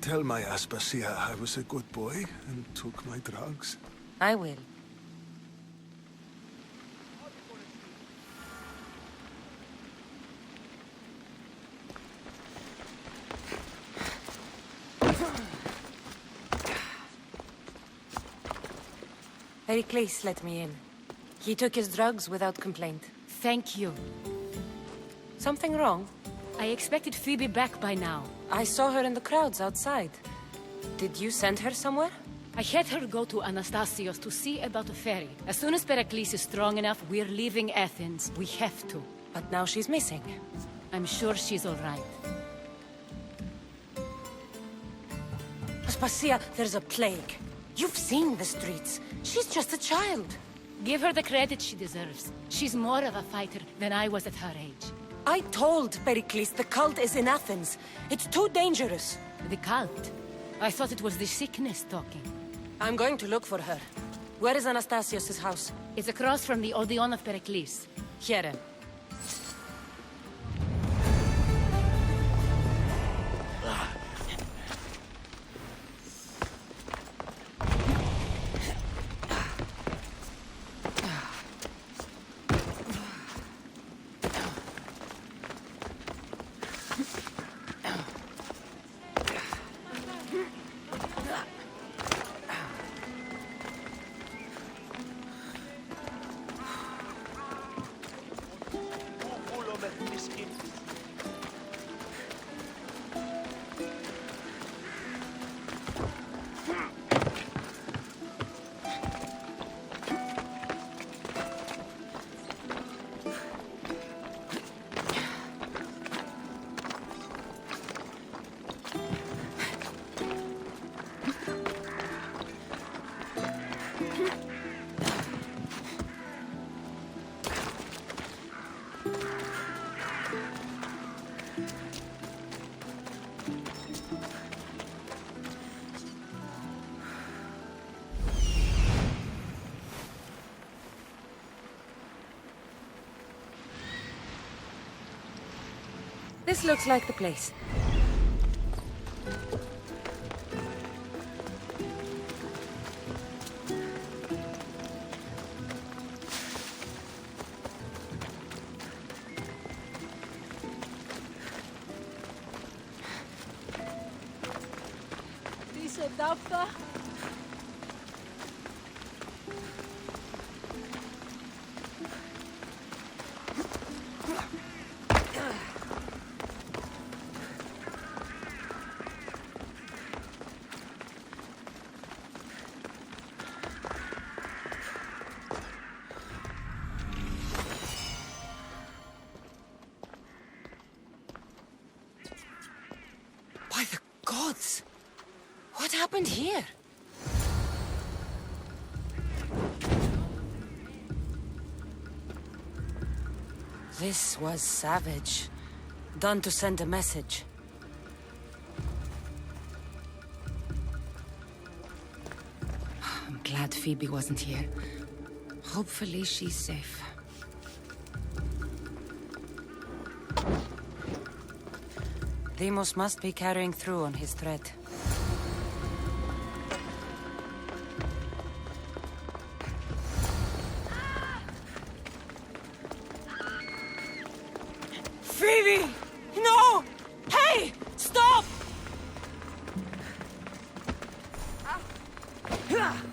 Tell my Aspasia I was a good boy and took my drugs. I will. Pericles let me in. He took his drugs without complaint. Thank you. Something wrong? I expected Phoebe back by now. I saw her in the crowds outside. Did you send her somewhere? I had her go to Anastasios to see about a ferry. As soon as Pericles is strong enough, we're leaving Athens. We have to. But now she's missing. I'm sure she's all right. Aspasia, there's a plague. You've seen the streets. She's just a child. Give her the credit she deserves. She's more of a fighter than I was at her age. I told Pericles the cult is in Athens. It's too dangerous. The cult? I thought it was the sickness talking. I'm going to look for her. Where is Anastasios' house? It's across from the Odeon of Pericles. Hear him. This looks like the place. Dice Dapta. By the gods! What happened here? This was savage. Done to send a message. I'm glad Phoebe wasn't here. Hopefully she's safe. Deimos must be carrying through on his threat. Phoebe! No! Hey! Stop!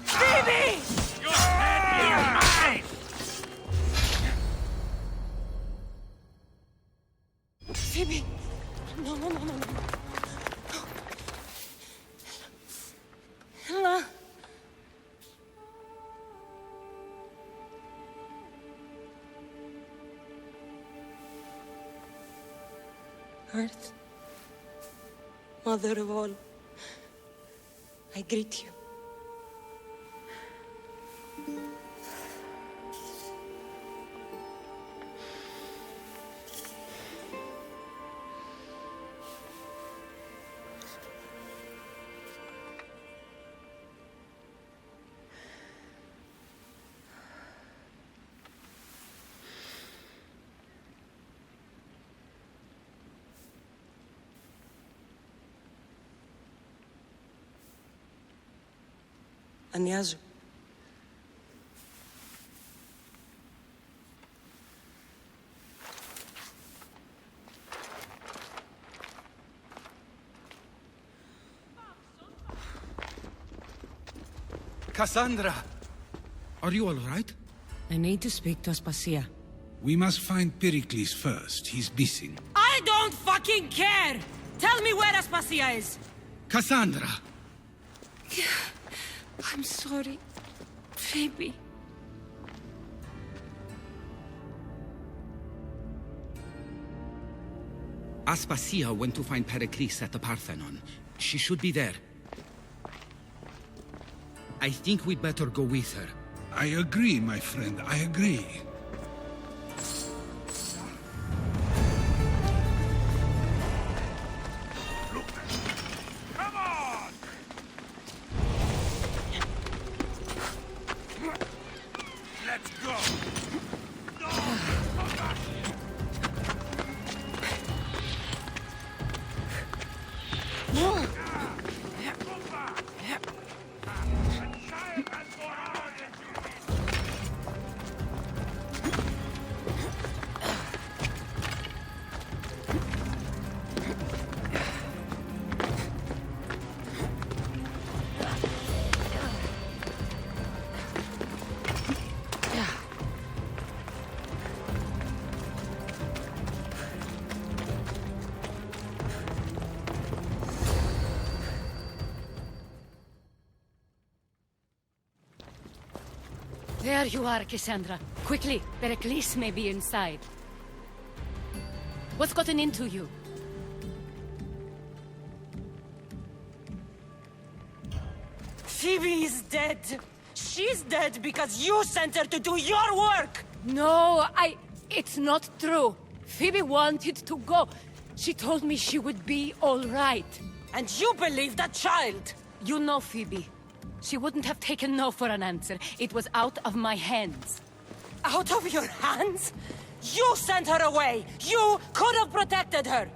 Phoebe! Your head is mine! Phoebe! No. Earth, Mother of all, I greet you. Ανιάζω. Kassandra! Are you all right? I need to speak to Aspasia. We must find Pericles first. He's missing. I don't fucking care! Tell me where Aspasia is! Kassandra! I'm sorry, Phoebe. Aspasia went to find Pericles at the Parthenon. She should be there. I think we'd better go with her. I agree, my friend. I agree. There you are, Kassandra. Quickly, Pericles may be inside. What's gotten into you? Phoebe is dead. She's dead because you sent her to do your work! No, it's not true. Phoebe wanted to go. She told me she would be all right. And you believe that child? You know Phoebe. She wouldn't have taken no for an answer. It was out of my hands. Out of your hands? You sent her away! You could have protected her!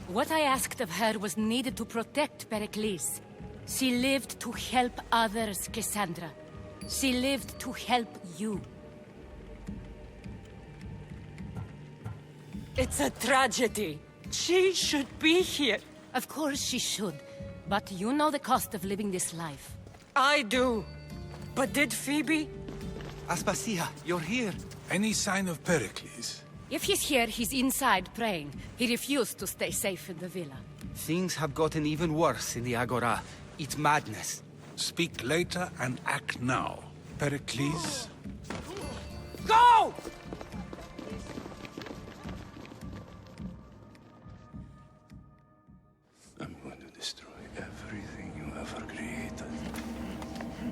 What I asked of her was needed to protect Pericles. She lived to help others, Kassandra. She lived to help you. It's a tragedy. She should be here. Of course she should. But you know the cost of living this life. I do. But did Phoebe? Aspasia, you're here. Any sign of Pericles? If he's here, he's inside praying. He refused to stay safe in the villa. Things have gotten even worse in the Agora. It's madness. Speak later and act now. Pericles? Go! I'm going to destroy everything you ever created.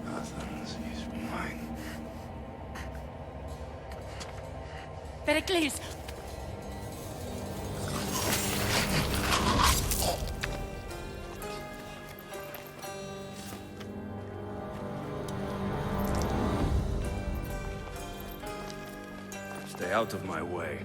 Athens is mine. Pericles! Stay out of my way.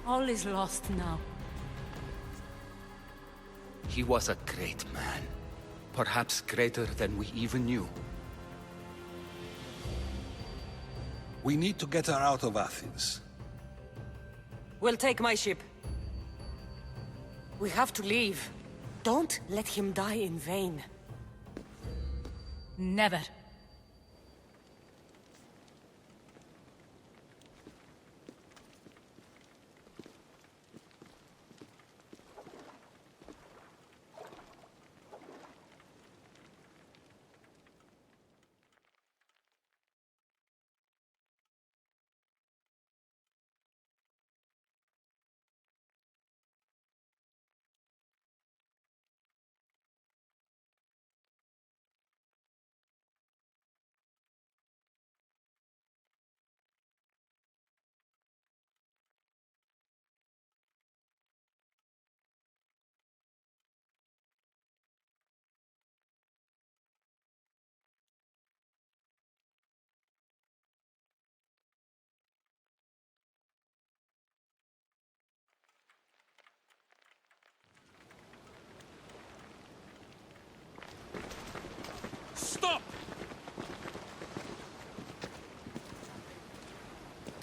All is lost now. He was a great man. Perhaps greater than we even knew. We need to get her out of Athens. We'll take my ship. We have to leave. Don't let him die in vain. Never.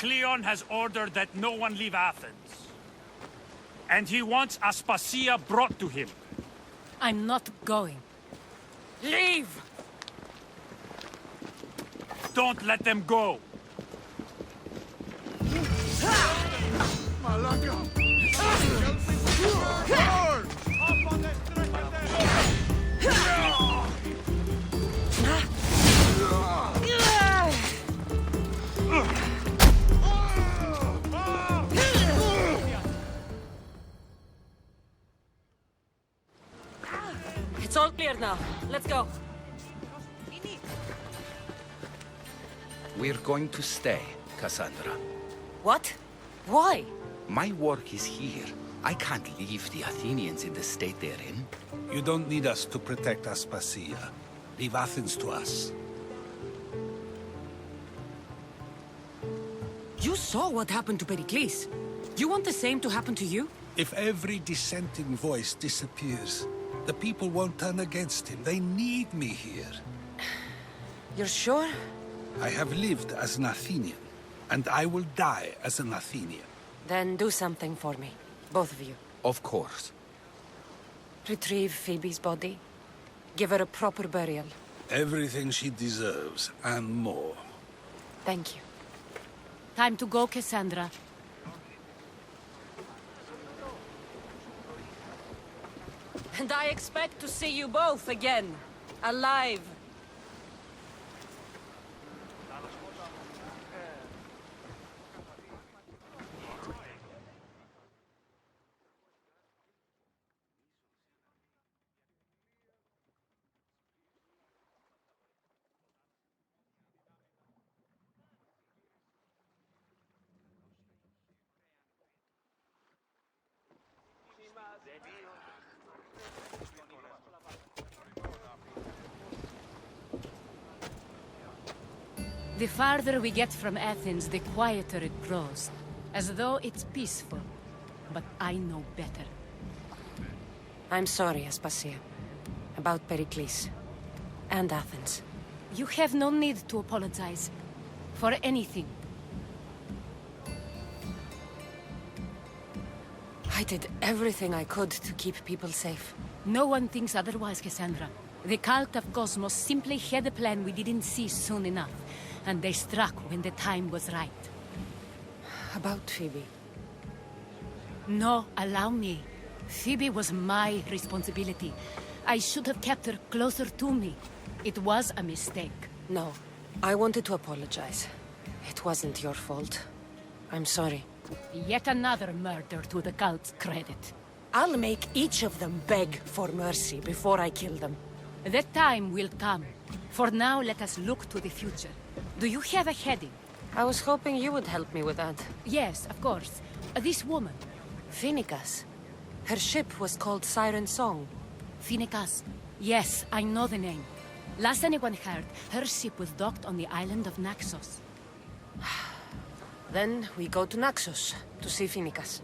Cleon has ordered that no one leave Athens. And he wants Aspasia brought to him. I'm not going. Leave! Don't let them go! It's all clear now. Let's go. We're going to stay, Kassandra. What? Why? My work is here. I can't leave the Athenians in the state they're in. You don't need us to protect Aspasia. Leave Athens to us. You saw what happened to Pericles. You want the same to happen to you? If every dissenting voice disappears, the people won't turn against him. They need me here. You're sure? I have lived as an Athenian, and I will die as an Athenian. Then do something for me. Both of you. Of course. Retrieve Phoebe's body. Give her a proper burial. Everything she deserves, and more. Thank you. Time to go, Kassandra. And I expect to see you both again. Alive. The farther we get from Athens, the quieter it grows. As though it's peaceful. But I know better. I'm sorry, Aspasia. About Pericles. And Athens. You have no need to apologize. For anything. I did everything I could to keep people safe. No one thinks otherwise, Kassandra. The cult of Cosmos simply had a plan we didn't see soon enough. And they struck when the time was right. About Phoebe? No, allow me. Phoebe was my responsibility. I should have kept her closer to me. It was a mistake. No, I wanted to apologize. It wasn't your fault. I'm sorry. Yet another murder to the cult's credit. I'll make each of them beg for mercy before I kill them. That time will come. For now, let us look to the future. Do you have a heading? I was hoping you would help me with that. Yes, of course. This woman. Phoenicas. Her ship was called Siren Song. Phoenicas. Yes, I know the name. Last anyone heard, her ship was docked on the island of Naxos. Then we go to Naxos to see Phoenicas.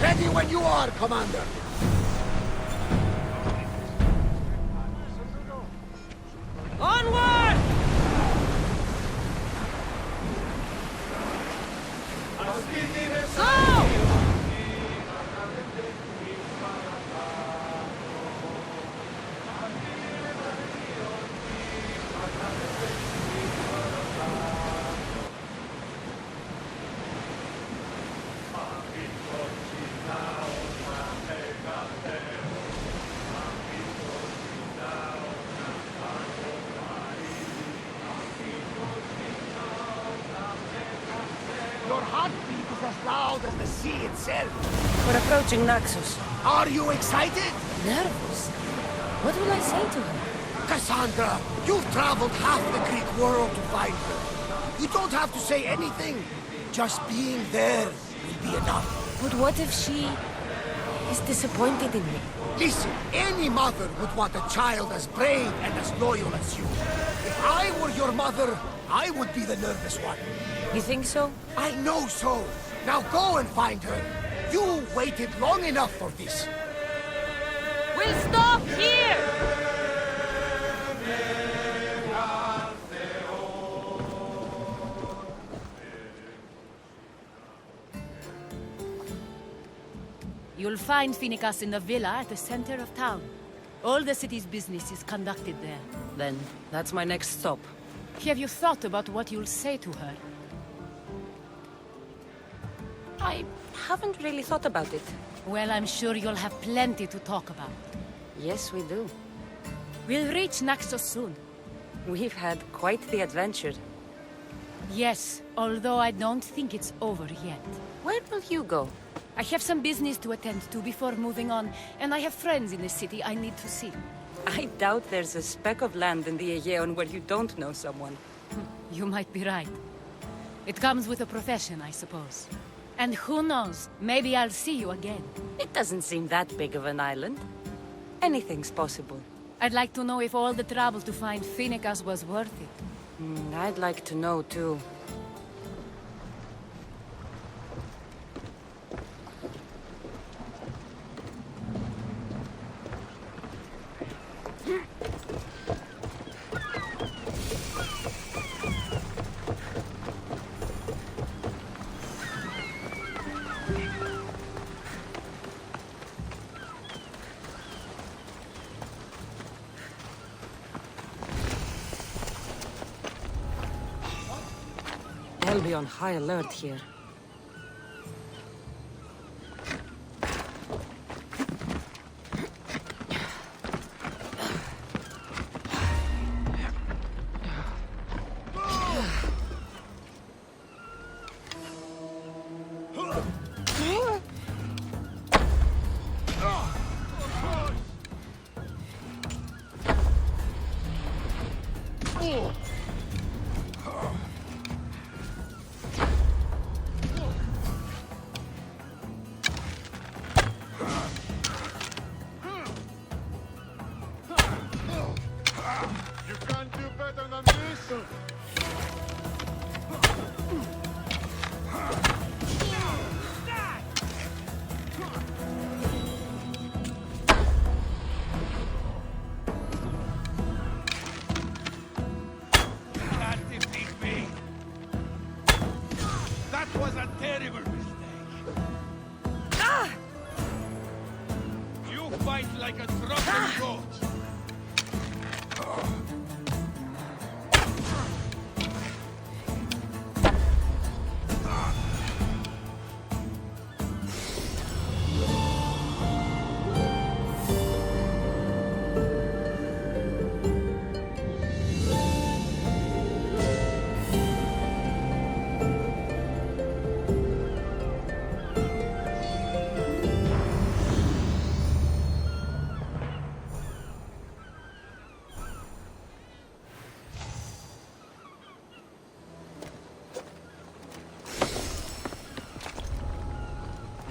Ready when you are, Commander! Onward! Go! Your heartbeat is as loud as the sea itself. We're approaching Naxos. Are you excited? Nervous? What will I say to her? Kassandra, you've traveled half the Greek world to find her. You don't have to say anything. Just being there will be enough. But what if she... He's disappointed in me. Listen, any mother would want a child as brave and as loyal as you. If I were your mother, I would be the nervous one. You think so? I know so. Now go and find her. You waited long enough for this. We'll stop here! You'll find Phoenicas in the villa at the center of town. All the city's business is conducted there. Then, that's my next stop. Have you thought about what you'll say to her? I haven't really thought about it. Well, I'm sure you'll have plenty to talk about. Yes, we do. We'll reach Naxos soon. We've had quite the adventure. Yes, although I don't think it's over yet. Where will you go? I have some business to attend to before moving on, and I have friends in the city I need to see. I doubt there's a speck of land in the Aegean where you don't know someone. You might be right. It comes with a profession, I suppose. And who knows, maybe I'll see you again. It doesn't seem that big of an island. Anything's possible. I'd like to know if all the trouble to find Phoenicas was worth it. I'd like to know, too. I'll be on high alert here.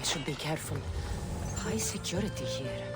Should be careful. High security here.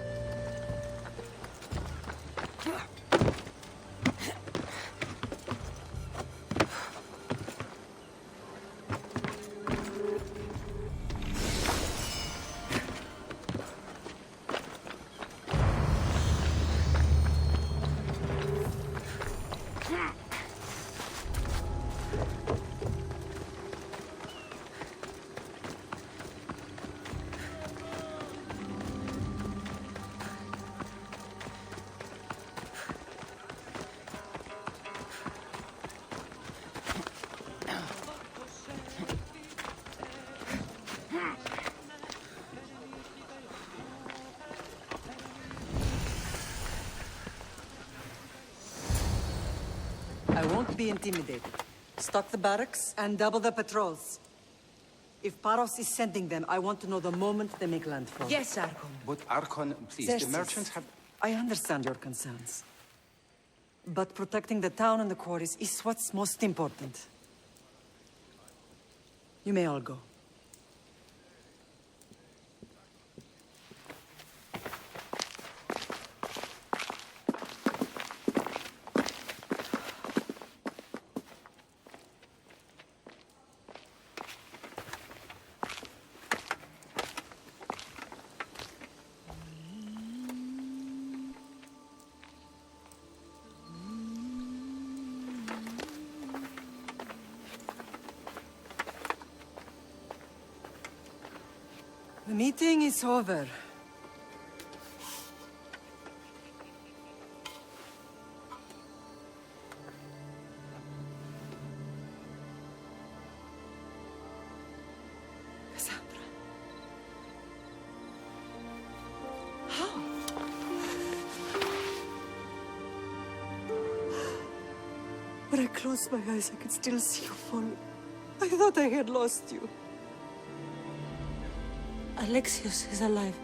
I won't be intimidated. Stock the barracks and double the patrols. If Paros is sending them, I want to know the moment they make landfall. Yes, Archon. But Archon, please, Xerxes, the merchants have... I understand your concerns. But protecting the town and the quarries is what's most important. You may all go. The meeting is over. Kassandra. How? When I closed my eyes, I could still see you fall. I thought I had lost you. Alexios is alive.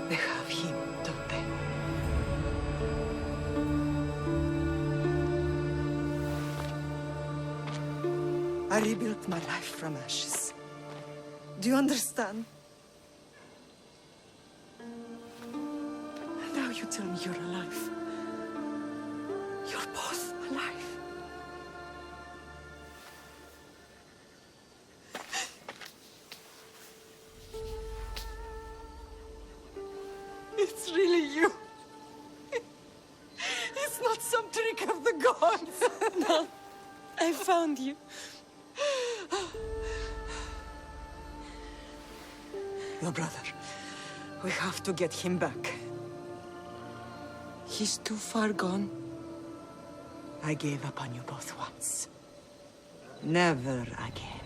They have him, don't they? I rebuilt my life from ashes. Do you understand? And now you tell me you're alive. You're both alive. It's really you. It's not some trick of the gods. No, I found you. Your brother. We have to get him back. He's too far gone. I gave up on you both once. Never again.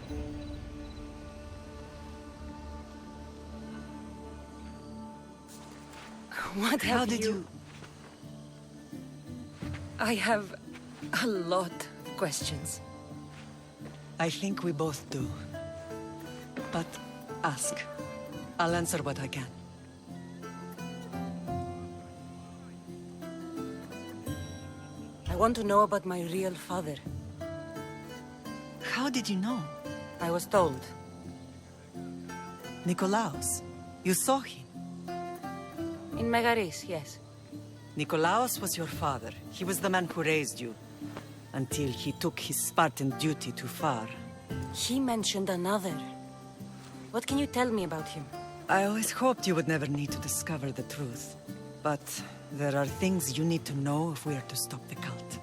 What have How did you... I have a lot of questions. I think we both do. But ask. I'll answer what I can. I want to know about my real father. How did you know? I was told. Nikolaos. You saw him. In Megaris, yes. Nikolaos was your father. He was the man who raised you. Until he took his Spartan duty too far. He mentioned another. What can you tell me about him? I always hoped you would never need to discover the truth. But there are things you need to know if we are to stop the cult.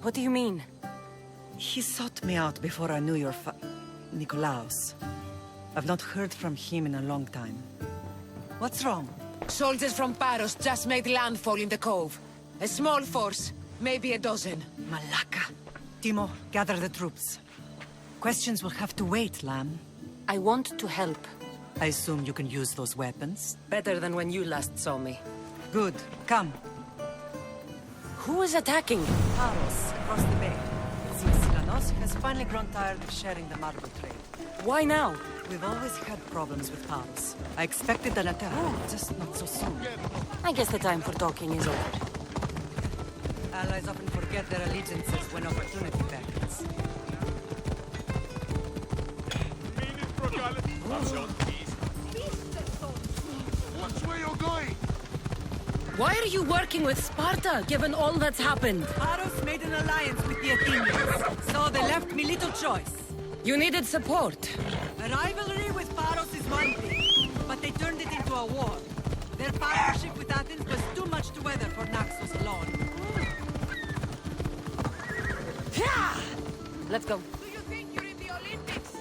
What do you mean? He sought me out before I knew your Nikolaos. I've not heard from him in a long time. What's wrong? Soldiers from Paros just made landfall in the cove. A small force, maybe a dozen. Malaka. Timo, gather the troops. Questions will have to wait, Lamb. I want to help. I assume you can use those weapons? Better than when you last saw me. Good. Come. Who is attacking? Paros, across the bay. It seems Silanos has finally grown tired of sharing the marble trade. Why now? We've always had problems with Paros. I expected an attack, just not so soon. I guess the time for talking is over. Allies often forget their allegiances when opportunity beckons. Watch where you're going! Why are you working with Sparta, given all that's happened? Paros made an alliance with the Athenians, so they left me little choice. You needed support. A rivalry with Paros is one thing, but they turned it into a war. Their partnership with Athens was too much to weather for Naxos alone. Let's go. Do you think you're in the Olympics?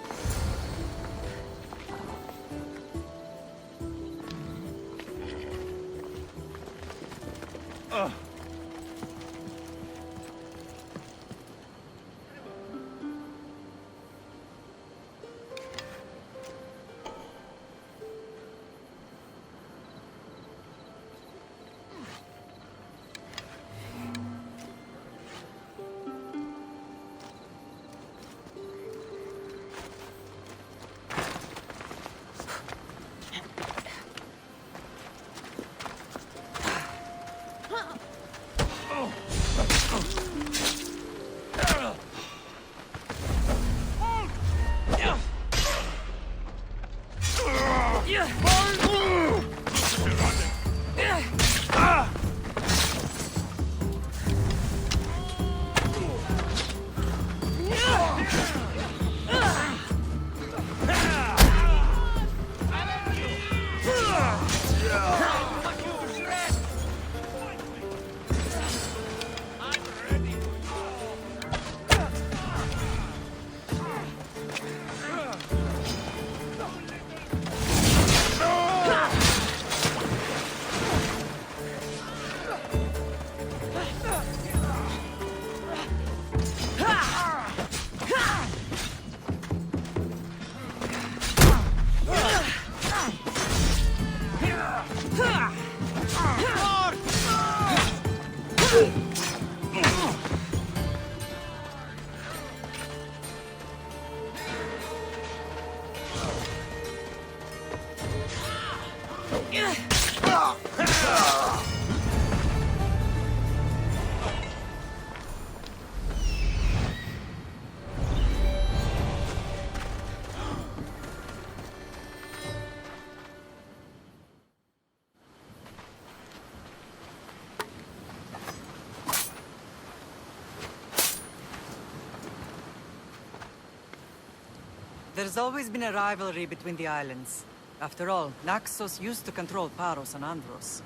There's always been a rivalry between the islands. After all, Naxos used to control Paros and Andros.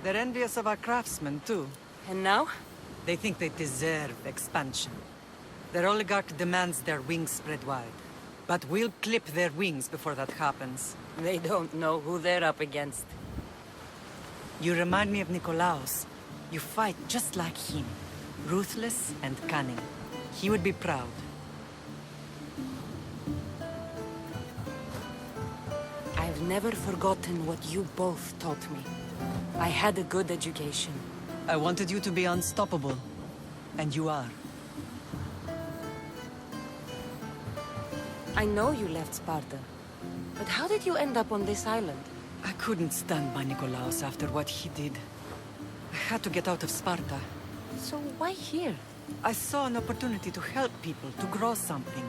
They're envious of our craftsmen, too. And now? They think they deserve expansion. Their oligarch demands their wings spread wide. But we'll clip their wings before that happens. They don't know who they're up against. You remind me of Nikolaos. You fight just like him. Ruthless and cunning. He would be proud. I've never forgotten what you both taught me. I had a good education. I wanted you to be unstoppable. And you are. I know you left Sparta. But how did you end up on this island? I couldn't stand by Nikolaos after what he did. I had to get out of Sparta. So why here? I saw an opportunity to help people, to grow something.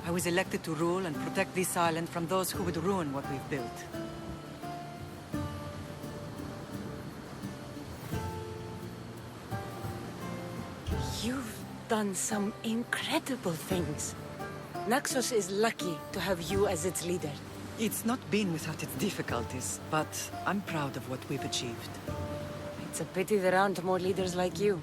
I was elected to rule and protect this island from those who would ruin what we've built. You've done some incredible things. Naxos is lucky to have you as its leader. It's not been without its difficulties, but I'm proud of what we've achieved. It's a pity there aren't more leaders like you.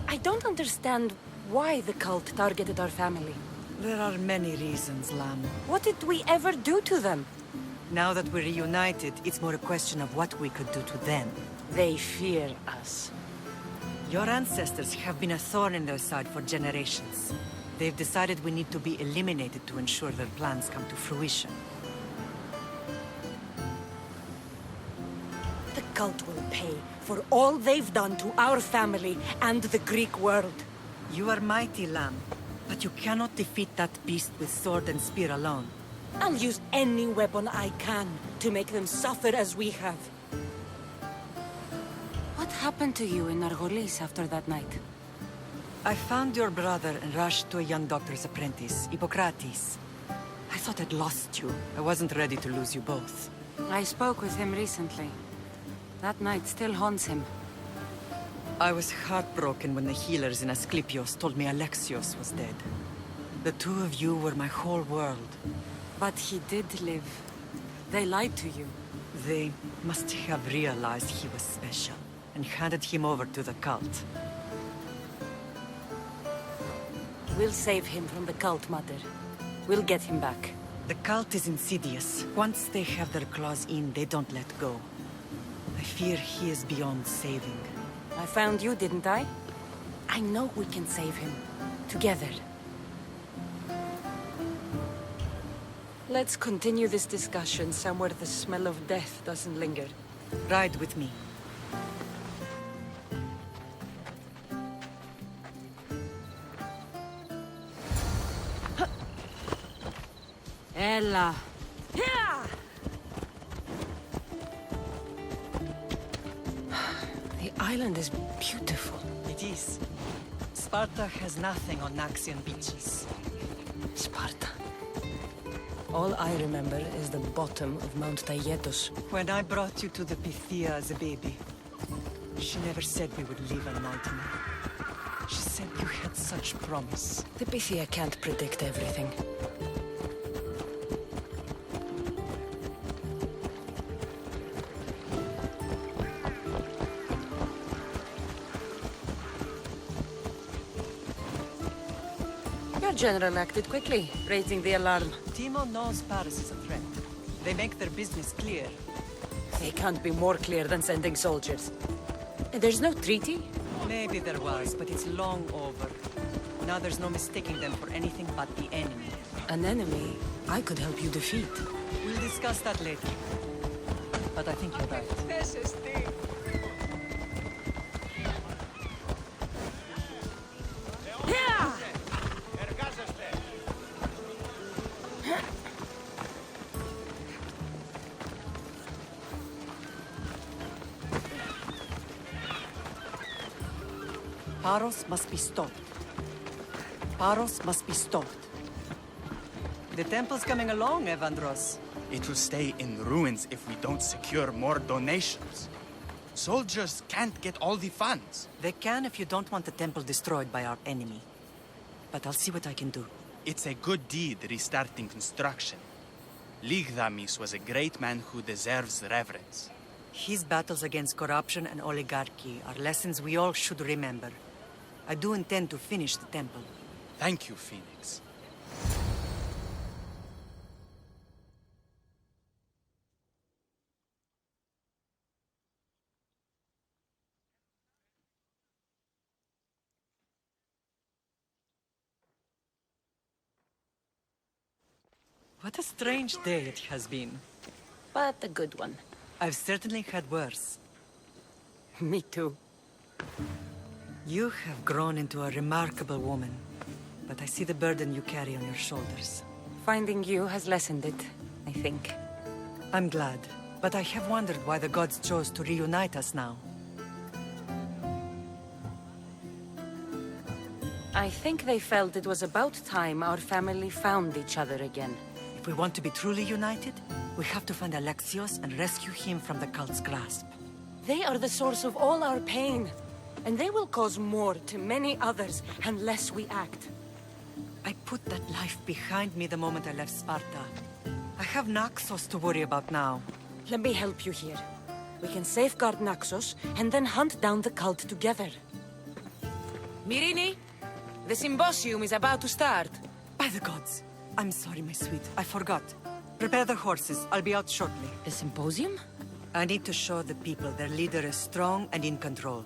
I don't understand why the cult targeted our family. There are many reasons, Lam. What did we ever do to them? Now that we're reunited, it's more a question of what we could do to them. They fear us. Your ancestors have been a thorn in their side for generations. They've decided we need to be eliminated to ensure their plans come to fruition. The cult will pay for all they've done to our family and the Greek world. You are mighty, Lam, but you cannot defeat that beast with sword and spear alone. I'll use any weapon I can to make them suffer as we have. What happened to you in Argolis after that night? I found your brother and rushed to a young doctor's apprentice, Hippocrates. I thought I'd lost you. I wasn't ready to lose you both. I spoke with him recently. That night still haunts him. I was heartbroken when the healers in Asclepios told me Alexios was dead. The two of you were my whole world. But he did live. They lied to you. They must have realized he was special and handed him over to the cult. We'll save him from the cult, Mother. We'll get him back. The cult is insidious. Once they have their claws in, they don't let go. I fear he is beyond saving. I found you, didn't I? I know we can save him. Together. Let's continue this discussion somewhere the smell of death doesn't linger. Ride with me. Ella. Yeah! The island is beautiful. It is. Sparta has nothing on Naxian beaches. Sparta. All I remember is the bottom of Mount Taygetos. When I brought you to the Pythia as a baby, she never said we would live a nightmare. She said you had such promise. The Pythia can't predict everything. Your general acted quickly, raising the alarm. Timo knows Paris is a threat. They make their business clear. They can't be more clear than sending soldiers. There's no treaty? Maybe there was, but it's long over. Now there's no mistaking them for anything but the enemy. An enemy I could help you defeat. We'll discuss that later. But I think you're right. Paros must be stopped. Paros must be stopped. The temple's coming along, Evandros. It will stay in ruins if we don't secure more donations. Soldiers can't get all the funds. They can if you don't want the temple destroyed by our enemy. but I'll see what I can do. It's a good deed restarting construction. Ligdamis was a great man who deserves reverence. His battles against corruption and oligarchy are lessons we all should remember. I do intend to finish the temple. Thank you, Phoenix. What a strange day it has been. But a good one. I've certainly had worse. Me too. You have grown into a remarkable woman, but I see the burden you carry on your shoulders. Finding you has lessened it, I think. I'm glad, but I have wondered why the gods chose to reunite us now. I think they felt it was about time our family found each other again. If we want to be truly united, we have to find Alexios and rescue him from the cult's grasp. They are the source of all our pain, and they will cause more to many others unless we act. I put that life behind me the moment I left Sparta. I have Naxos to worry about now. Let me help you here. We can safeguard Naxos and then hunt down the cult together. Myrrine, the symposium is about to start. By the gods! I'm sorry, my sweet. I forgot. Prepare the horses. I'll be out shortly. The symposium? I need to show the people their leader is strong and in control.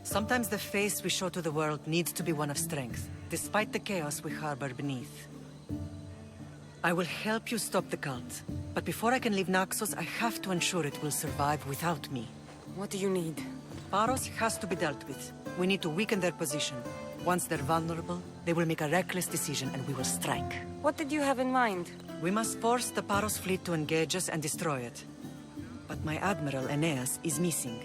Sometimes the face we show to the world needs to be one of strength, despite the chaos we harbor beneath. I will help you stop the cult, but before I can leave Naxos, I have to ensure it will survive without me. What do you need? Paros has to be dealt with. We need to weaken their position. Once they're vulnerable, they will make a reckless decision and we will strike. What did you have in mind? We must force the Paros fleet to engage us and destroy it. But my admiral, Aeneas, is missing.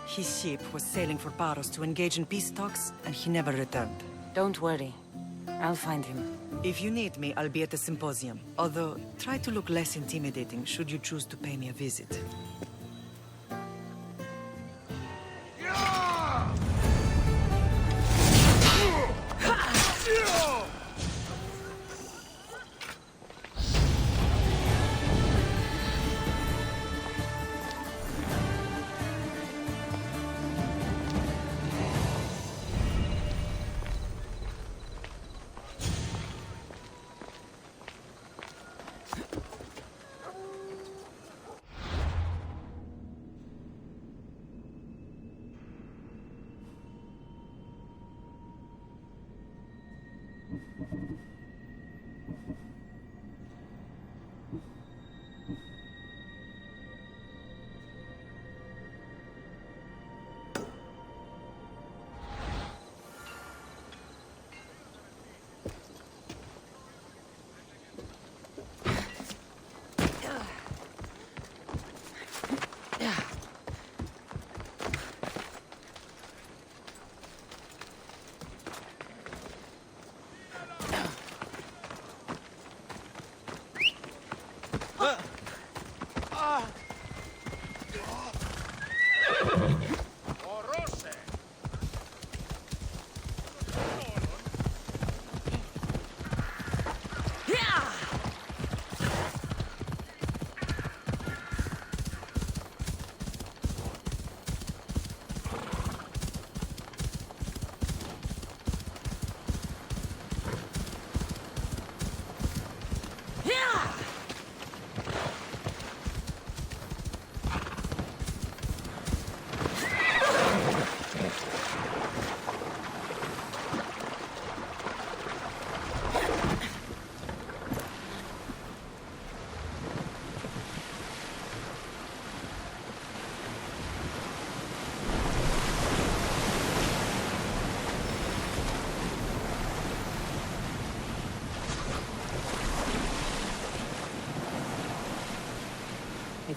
His ship was sailing for Paros to engage in peace talks, and he never returned. Don't worry. I'll find him. If you need me, I'll be at the symposium. Although, try to look less intimidating should you choose to pay me a visit.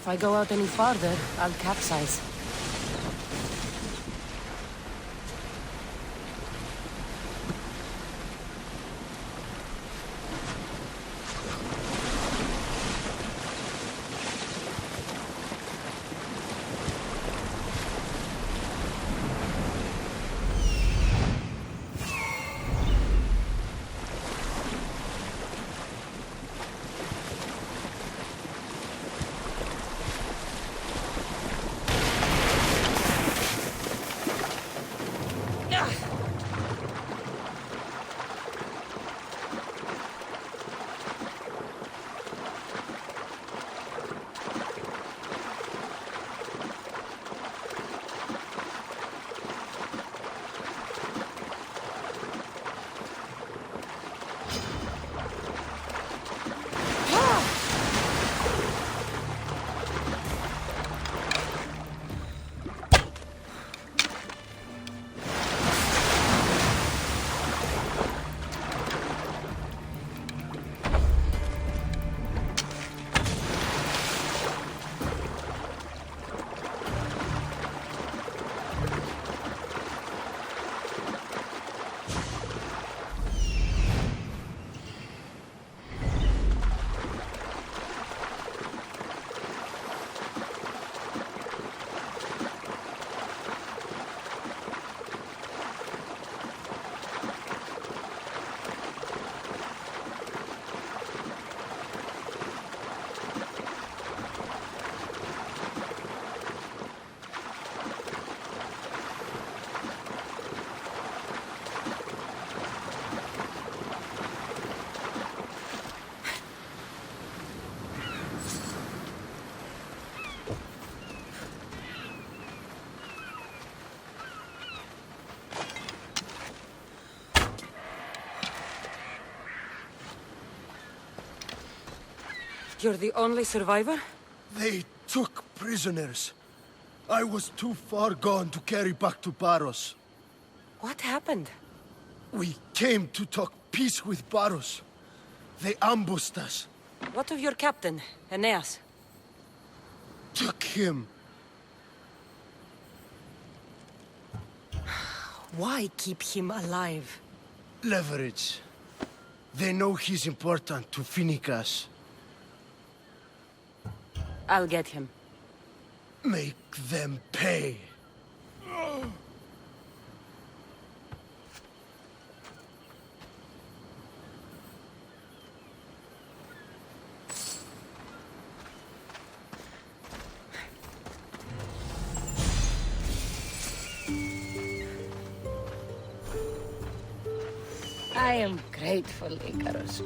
If I go out any farther, I'll capsize. You're the only survivor? They took prisoners. I was too far gone to carry back to Baros. What happened? We came to talk peace with Baros. They ambushed us. What of your captain, Aeneas? Took him. Why keep him alive? Leverage. They know he's important to Phoenicus. I'll get him. Make them pay. I am grateful, Icarus.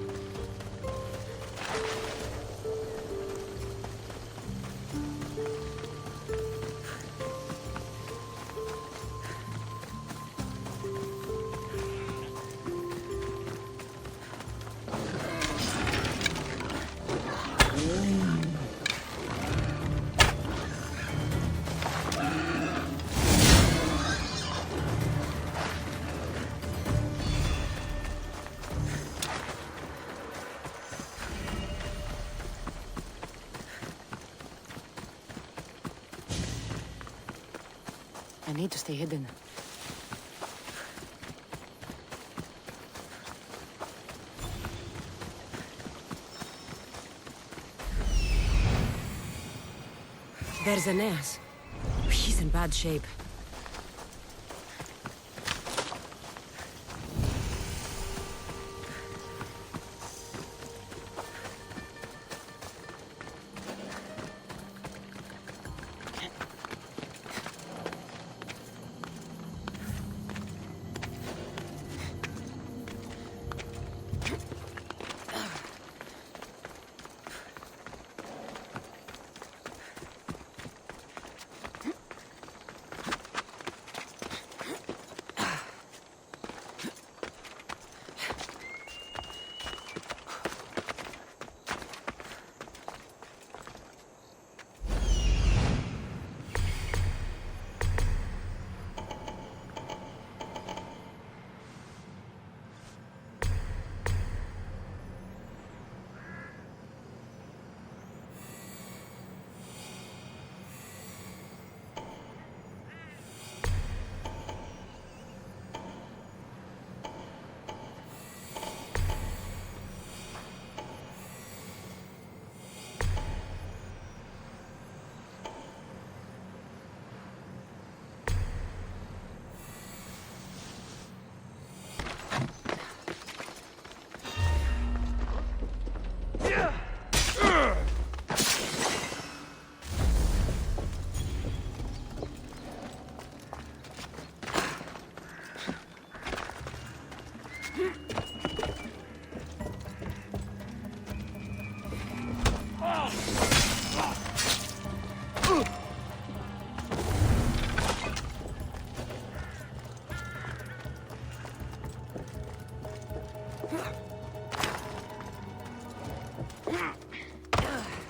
I need to stay hidden. There's Aeneas. He's in bad shape.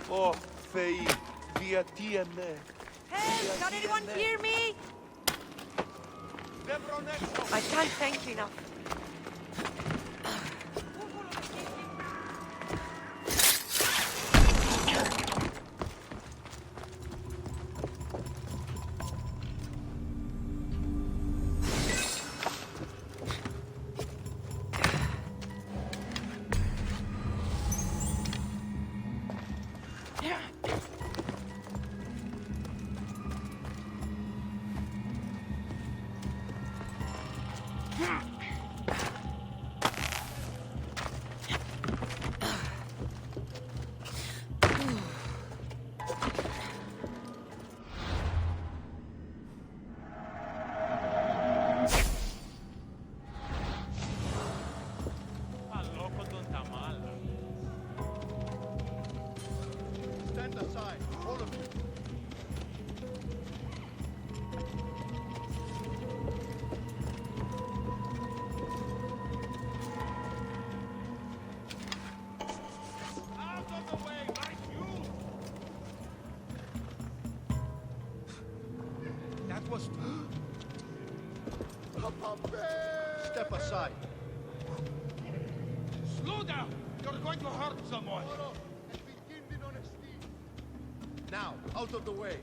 Oh, Fei, via TME. Help! Can anyone hear me? I can't thank you enough. was... Step aside. Slow down! You're going to hurt someone! Now, out of the way.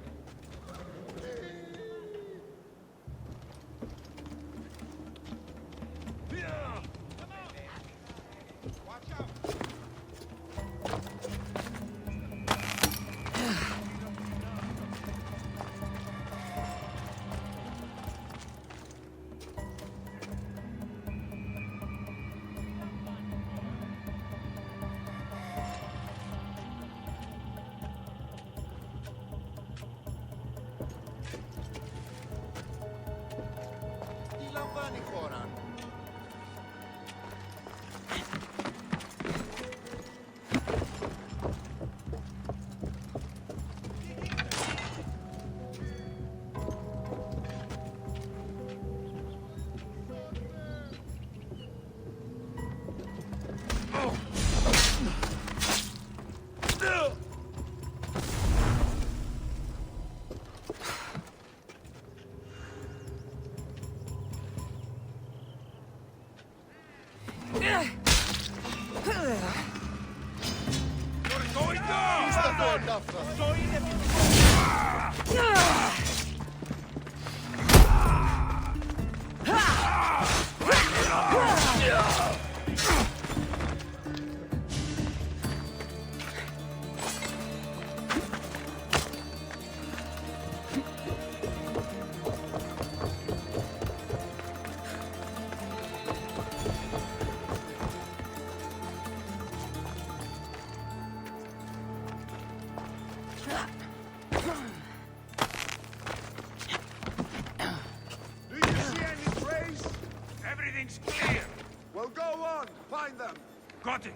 Got it!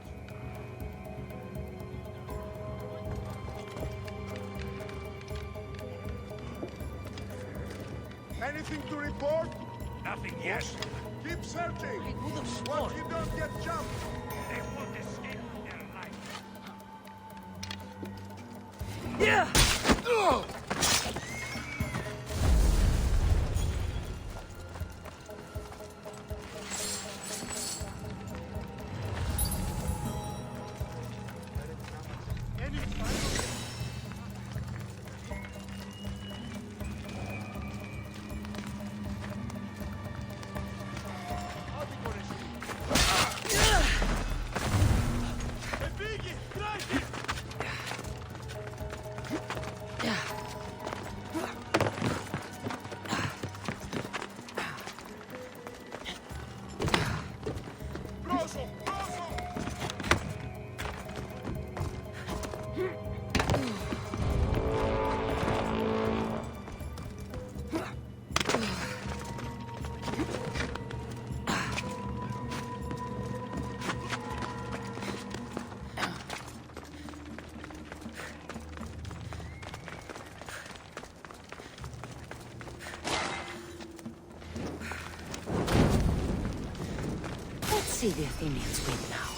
Anything to report? Nothing yet. Keep searching! Once you don't get jumped! They won't escape with their life. Yeah! See the Athenians win now.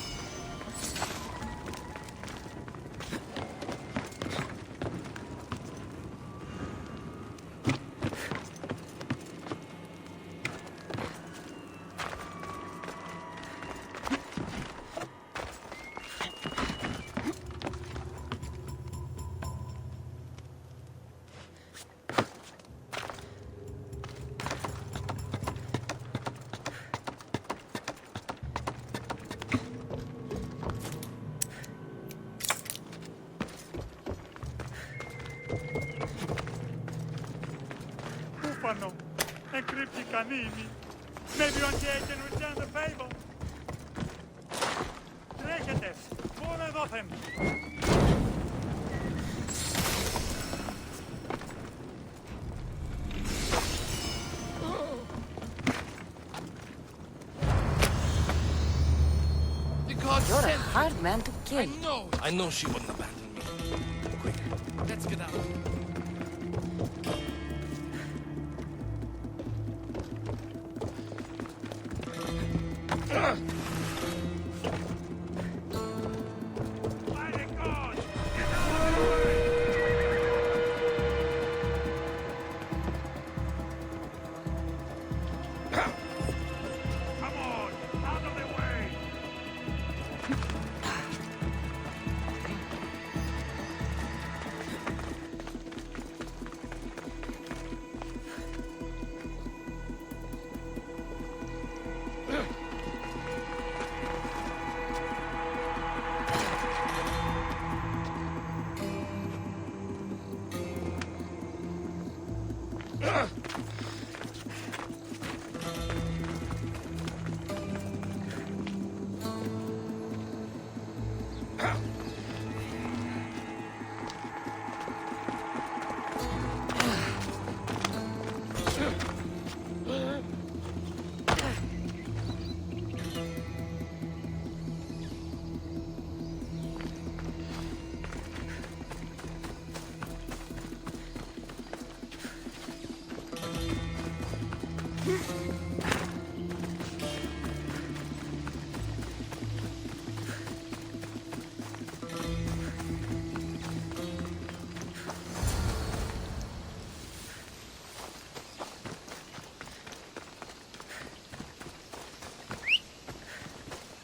Maybe on the can return the favor. Trecetes, more of him. The gods You're a hard man to kill. I know she wouldn't abandon me. Quick, let's get out.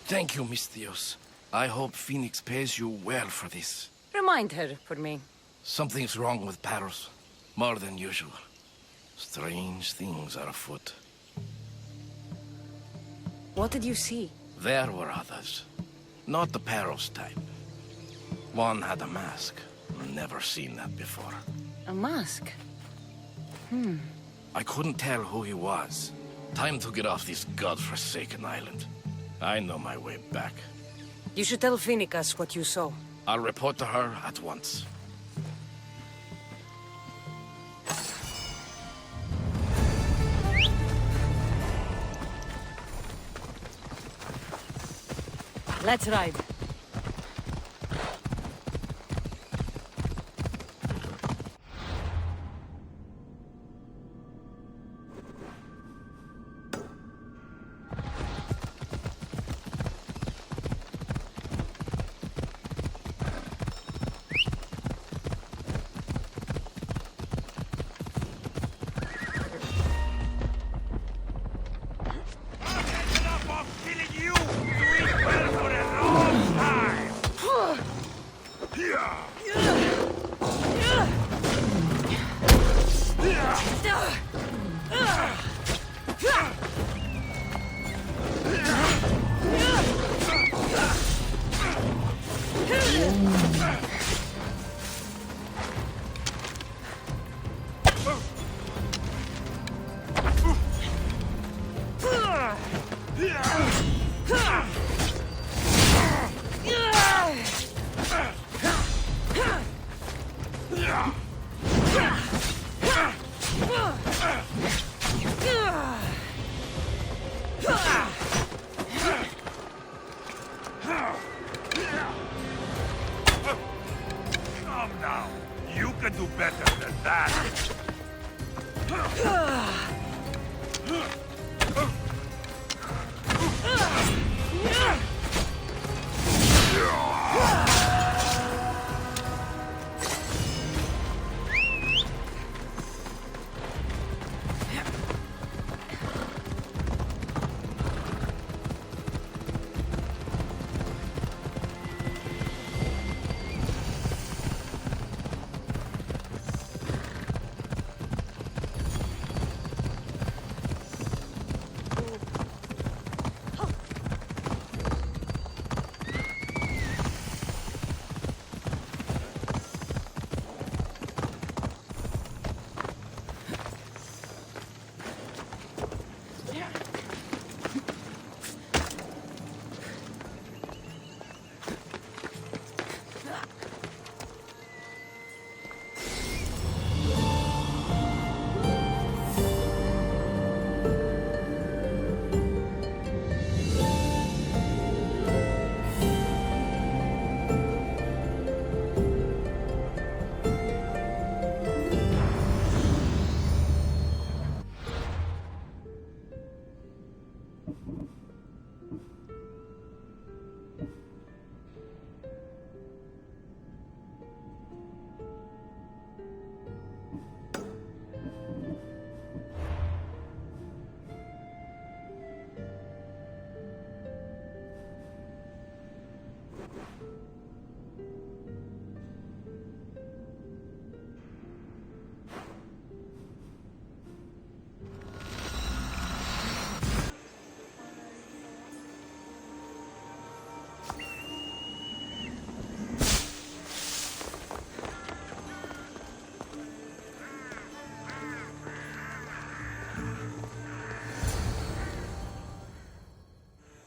Thank you, Miss Theos. I hope Phoenix pays you well for this. Remind her for me. Something's wrong with Paros. More than usual. Strange things are afoot. What did you see? There were others. Not the Paros type. One had a mask. Never seen that before. A mask? I couldn't tell who he was. Time to get off this godforsaken island. I know my way back. You should tell Phoenix what you saw. I'll report to her at once. Let's ride.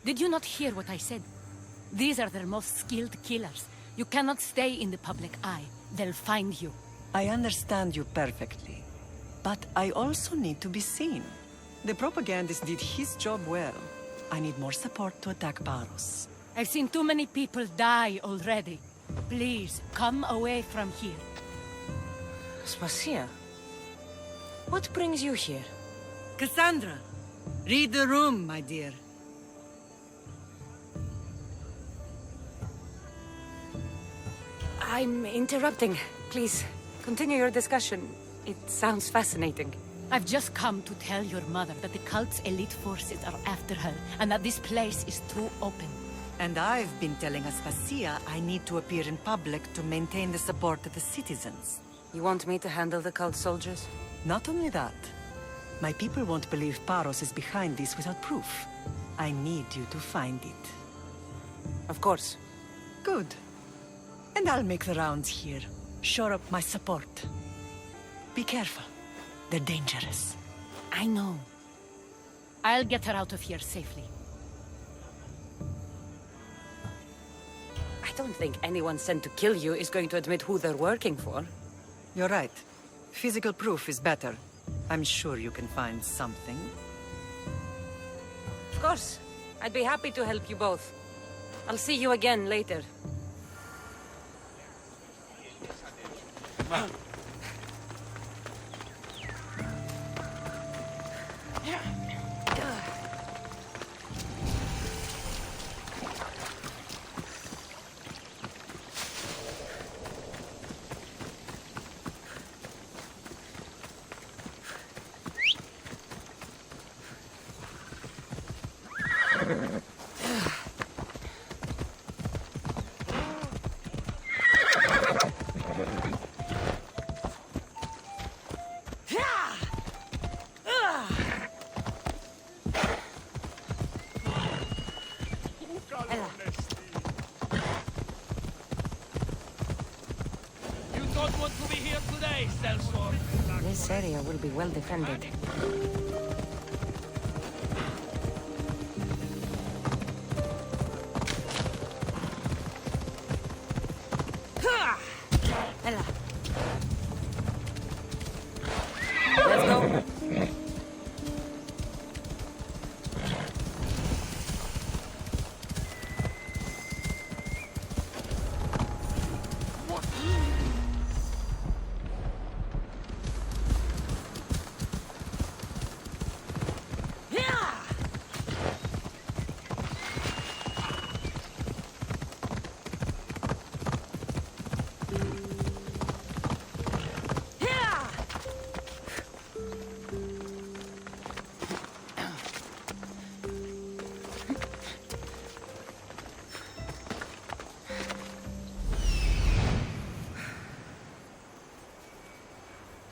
Did you not hear what I said? These are their most skilled killers. You cannot stay in the public eye. They'll find you. I understand you perfectly. But I also need to be seen. The propagandist did his job well. I need more support to attack Paros. I've seen too many people die already. Please, come away from here. Aspasia, what brings you here? Kassandra, read the room, my dear. I'm interrupting. Please, continue your discussion. It sounds fascinating. I've just come to tell your mother that the cult's elite forces are after her, and that this place is too open. And I've been telling Aspasia I need to appear in public to maintain the support of the citizens. You want me to handle the cult soldiers? Not only that, my people won't believe Paros is behind this without proof. I need you to find it. Of course. Good. And I'll make the rounds here. Shore up my support. Be careful. They're dangerous. I know. I'll get her out of here safely. I don't think anyone sent to kill you is going to admit who they're working for. You're right. Physical proof is better. I'm sure you can find something. Of course. I'd be happy to help you both. I'll see you again later. This area will be well defended. Let's go.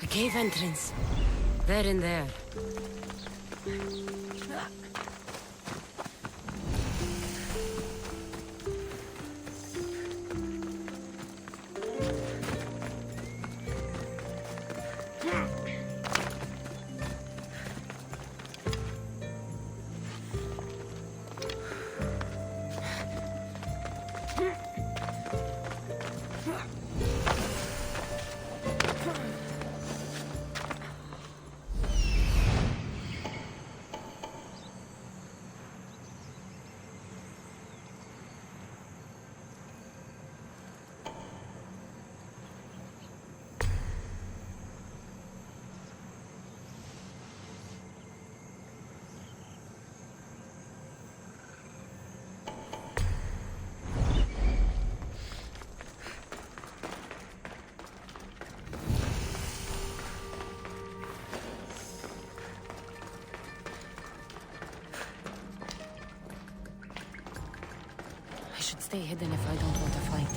Cave entrance. They're in there. Stay hidden if I don't want to fight.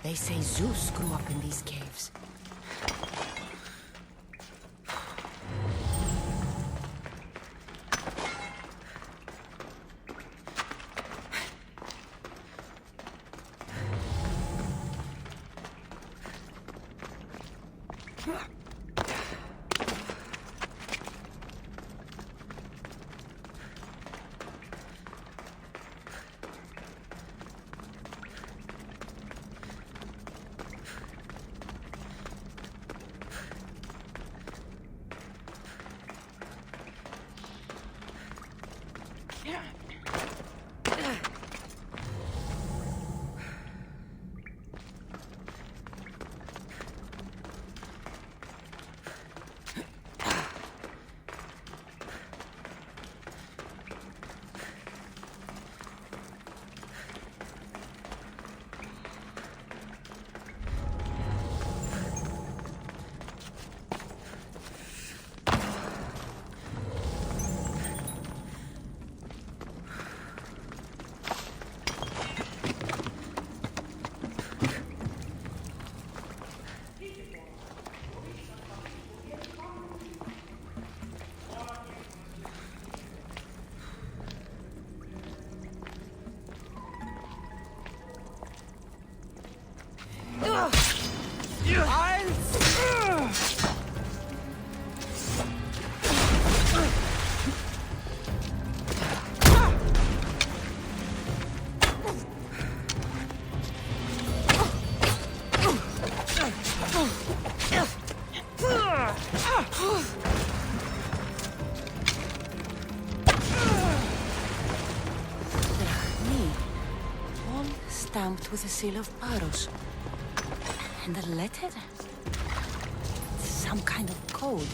They say Zeus grew up in these caves. stamped with the seal of Paros. And a letter? Some kind of code.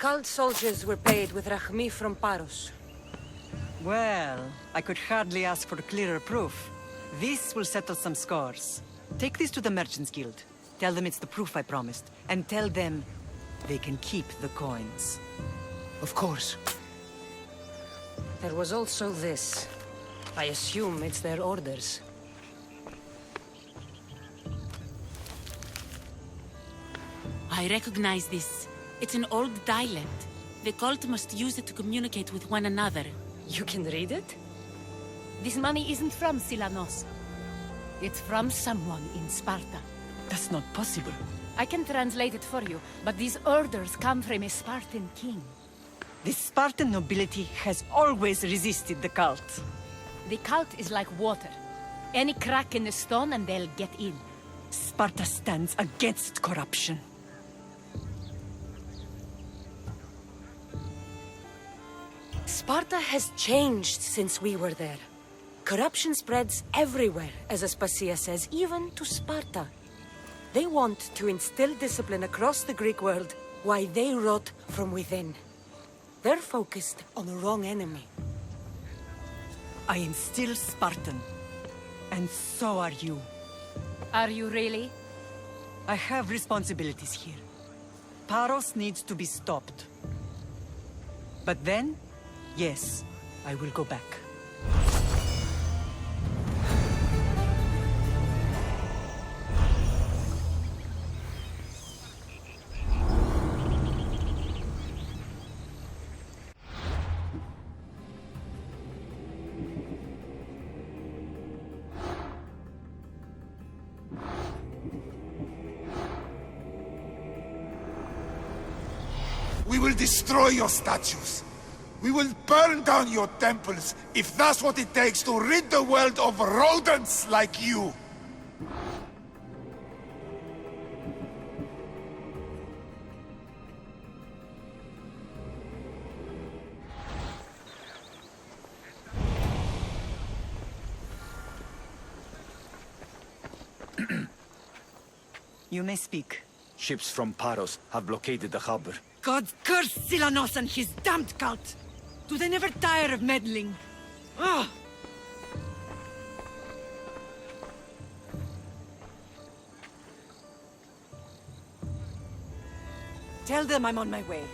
cult soldiers were paid with Rachmi from Paros. Well, I could hardly ask for clearer proof. This will settle some scores. Take this to the Merchants Guild. Tell them it's the proof I promised. And tell them they can keep the coins. Of course. There was also this. I assume it's their orders. I recognize this. It's an old dialect. The cult must use it to communicate with one another. You can read it? This money isn't from Silanos. It's from someone in Sparta. That's not possible. I can translate it for you, but these orders come from a Spartan king. The Spartan nobility has always resisted the cult. The cult is like water. Any crack in the stone and they'll get in. Sparta stands against corruption. Sparta has changed since we were there. Corruption spreads everywhere, as Aspasia says, even to Sparta. They want to instill discipline across the Greek world, while they rot from within. They're focused on the wrong enemy. I am still Spartan. And so are you. Are you really? I have responsibilities here. Paros needs to be stopped. But then, yes, I will go back. We will destroy your statues. We will burn down your temples, if that's what it takes to rid the world of rodents like you. You may speak. Ships from Paros have blockaded the harbor. God curse Silanos and his damned cult! Do they never tire of meddling? Ah! Tell them I'm on my way.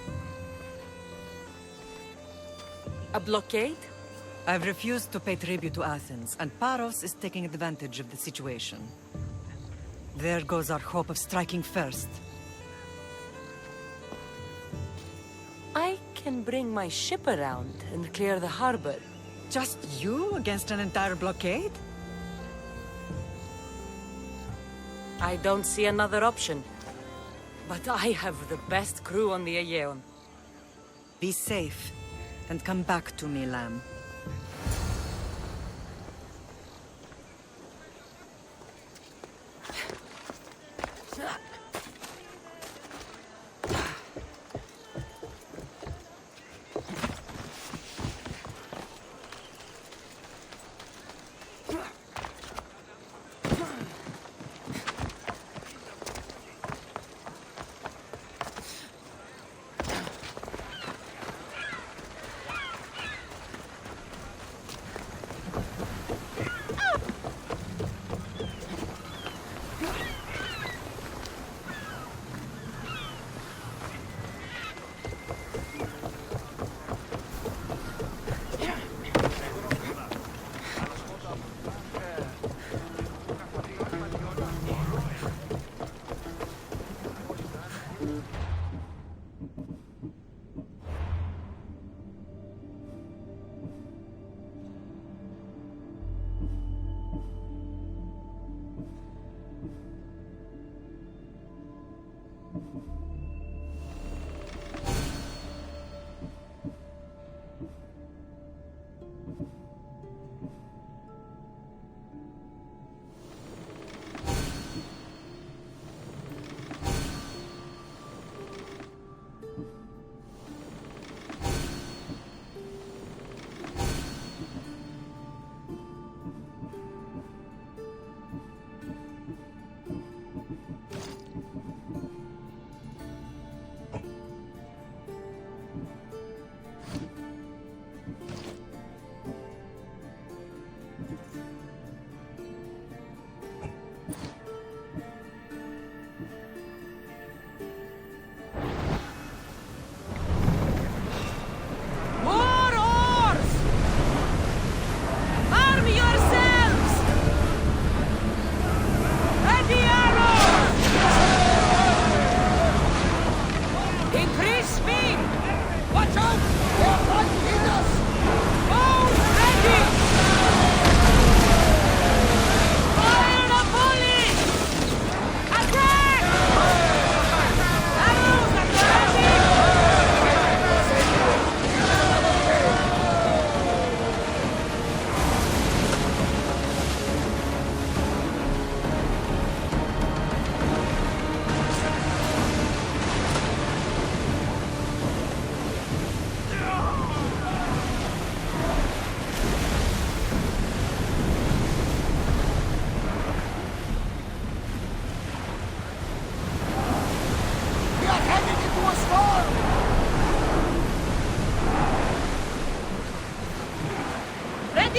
A blockade? I've refused to pay tribute to Athens, and Paros is taking advantage of the situation. There goes our hope of striking first. I can bring my ship around and clear the harbor. Just you against an entire blockade? I don't see another option. But I have the best crew on the Aegean. Be safe, and come back to me, lamb.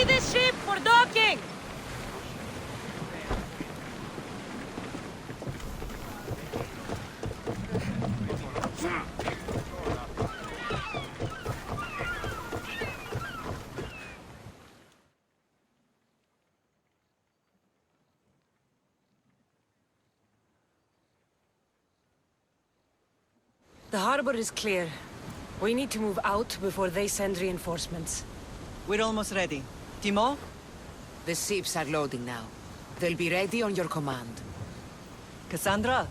this ship for docking! The harbor is clear. We need to move out before they send reinforcements. We're almost ready. Timo? The ships are loading now. They'll be ready on your command. Kassandra?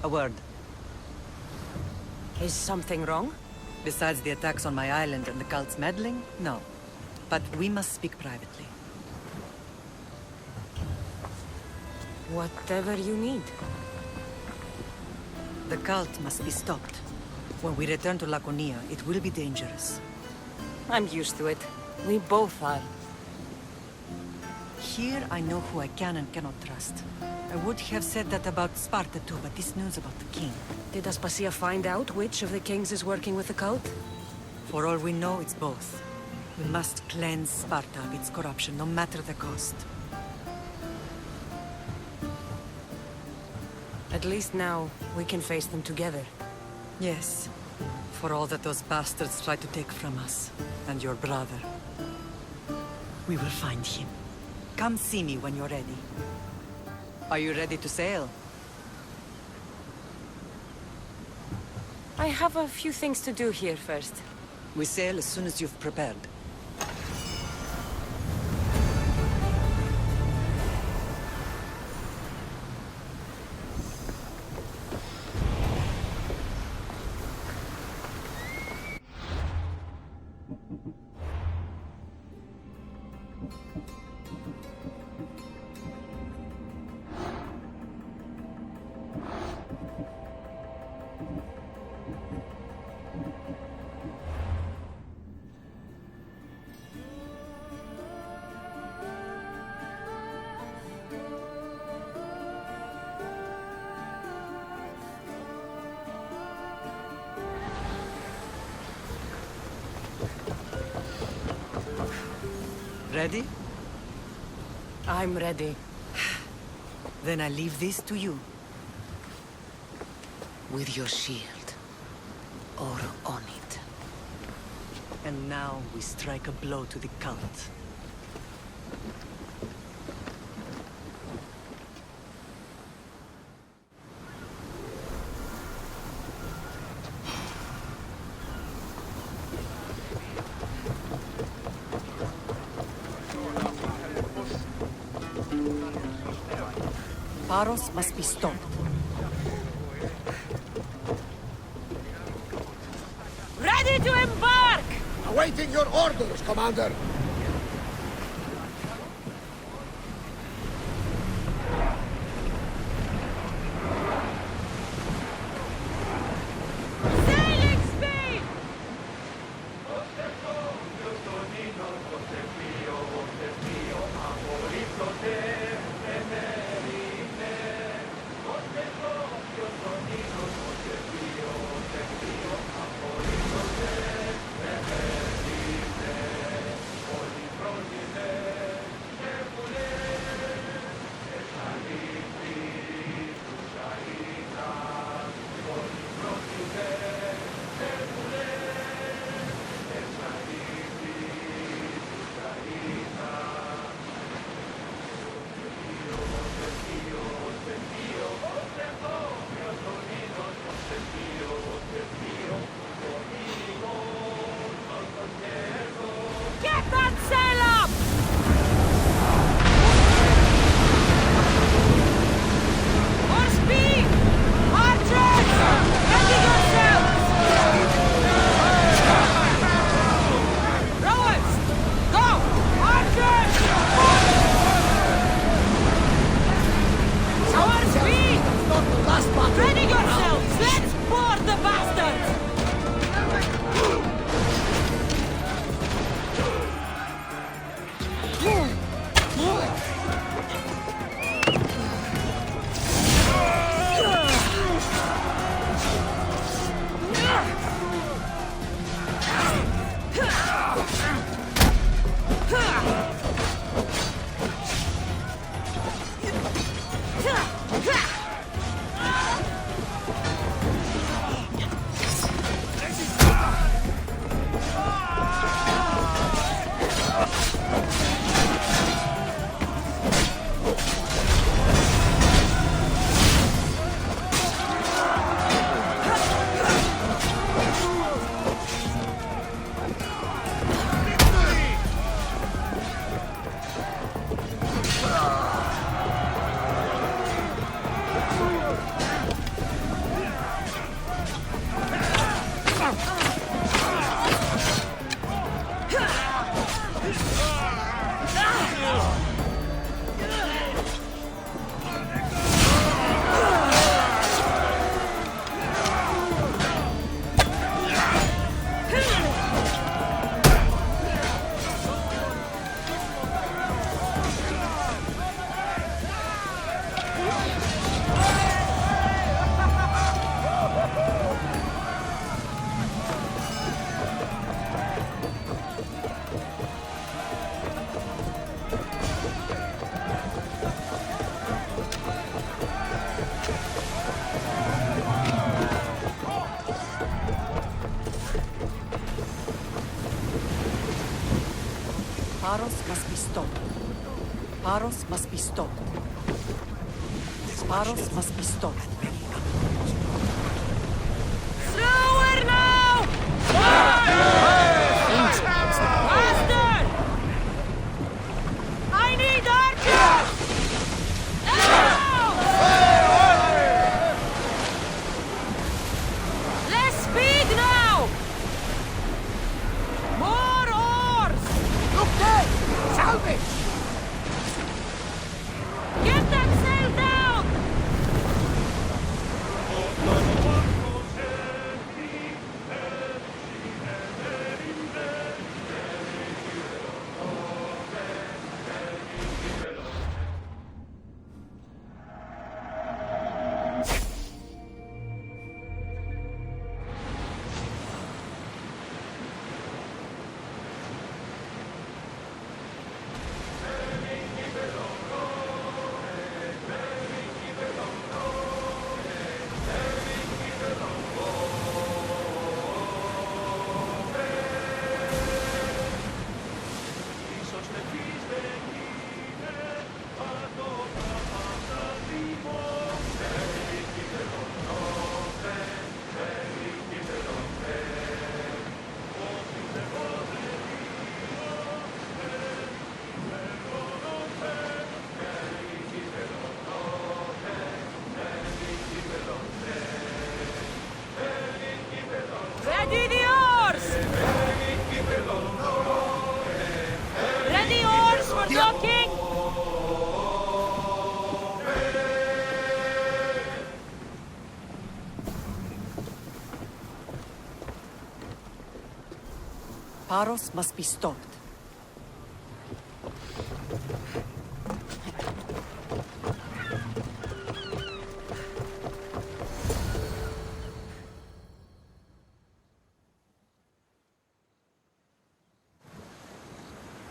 A word. Is something wrong? Besides the attacks on my island and the cult's meddling? No. But we must speak privately. Whatever you need. The cult must be stopped. When we return to Laconia, it will be dangerous. I'm used to it. We both are. Here I know who I can and cannot trust. I would have said that about Sparta too, but this news about the king... Did Aspasia find out which of the kings is working with the cult? For all we know, it's both. We must cleanse Sparta of its corruption, no matter the cost. At least now, we can face them together. Yes. For all that those bastards tried to take from us, and your brother. We will find him. Come see me when you're ready. Are you ready to sail? I have a few things to do here first. We sail as soon as you've prepared. Ready? I'm ready. Then I leave this to you. With your shield. Or on it. And now we strike a blow to the cult. Paros must be stopped. Ready to embark! Awaiting your orders, Commander. Sailing speed! must be stopped. Paros must be stopped. Paros must be stopped. Slower now! Master! I need archers! Less speed now! More oars! Look there! Salvage! Get that sail down! Ready the oars! Ready oars for docking! Paros must be stopped.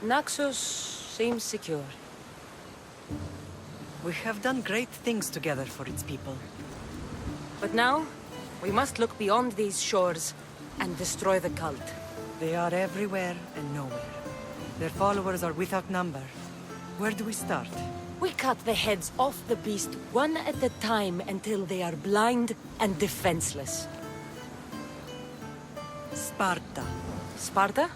Naxos seems secure. We have done great things together for its people. But now, we must look beyond these shores and destroy the cult. They are everywhere and nowhere. Their followers are without number. Where do we start? We cut the heads off the beast one at a time until they are blind and defenseless. Sparta. Sparta?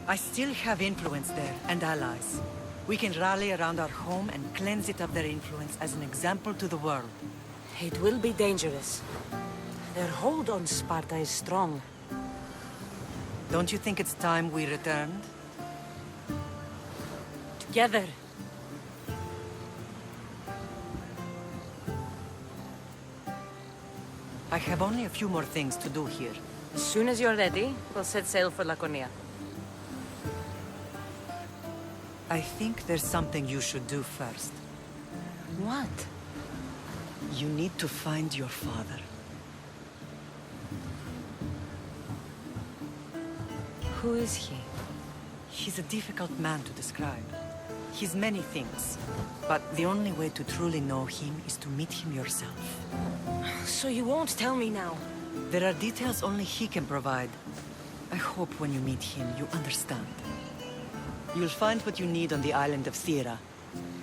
I still have influence there, and allies. We can rally around our home and cleanse it of their influence as an example to the world. It will be dangerous. Their hold on Sparta is strong. Don't you think it's time we returned? Together. I have only a few more things to do here. As soon as you're ready, we'll set sail for Laconia. I think there's something you should do first. What? You need to find your father. Who is he? He's a difficult man to describe. He's many things, but the only way to truly know him is to meet him yourself. So you won't tell me now? There are details only he can provide. I hope when you meet him, you understand. You'll find what you need on the island of Thera.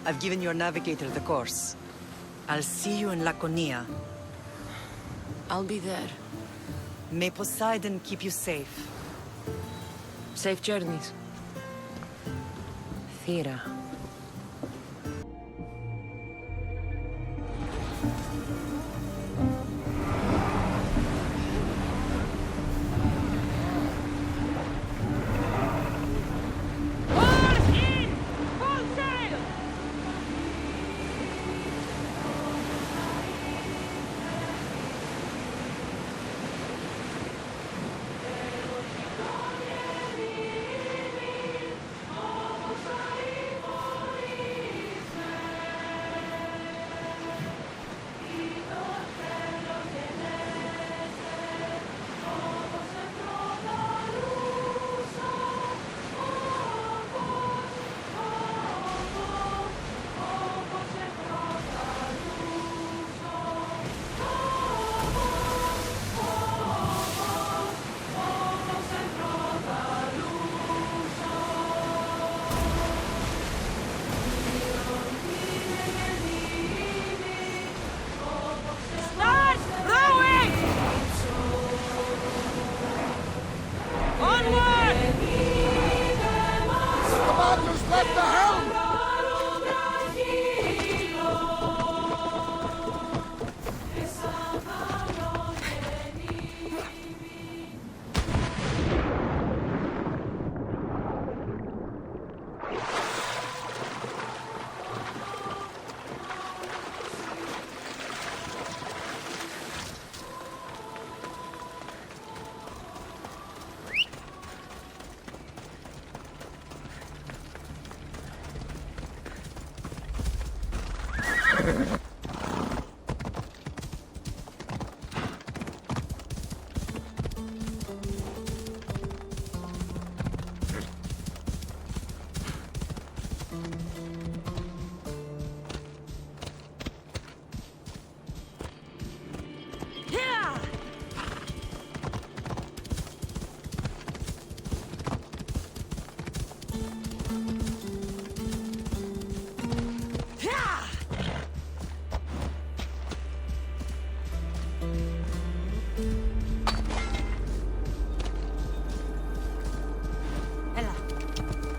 I've given your navigator the course. I'll see you in Laconia. I'll be there. May Poseidon keep you safe. Safe journeys. Thera.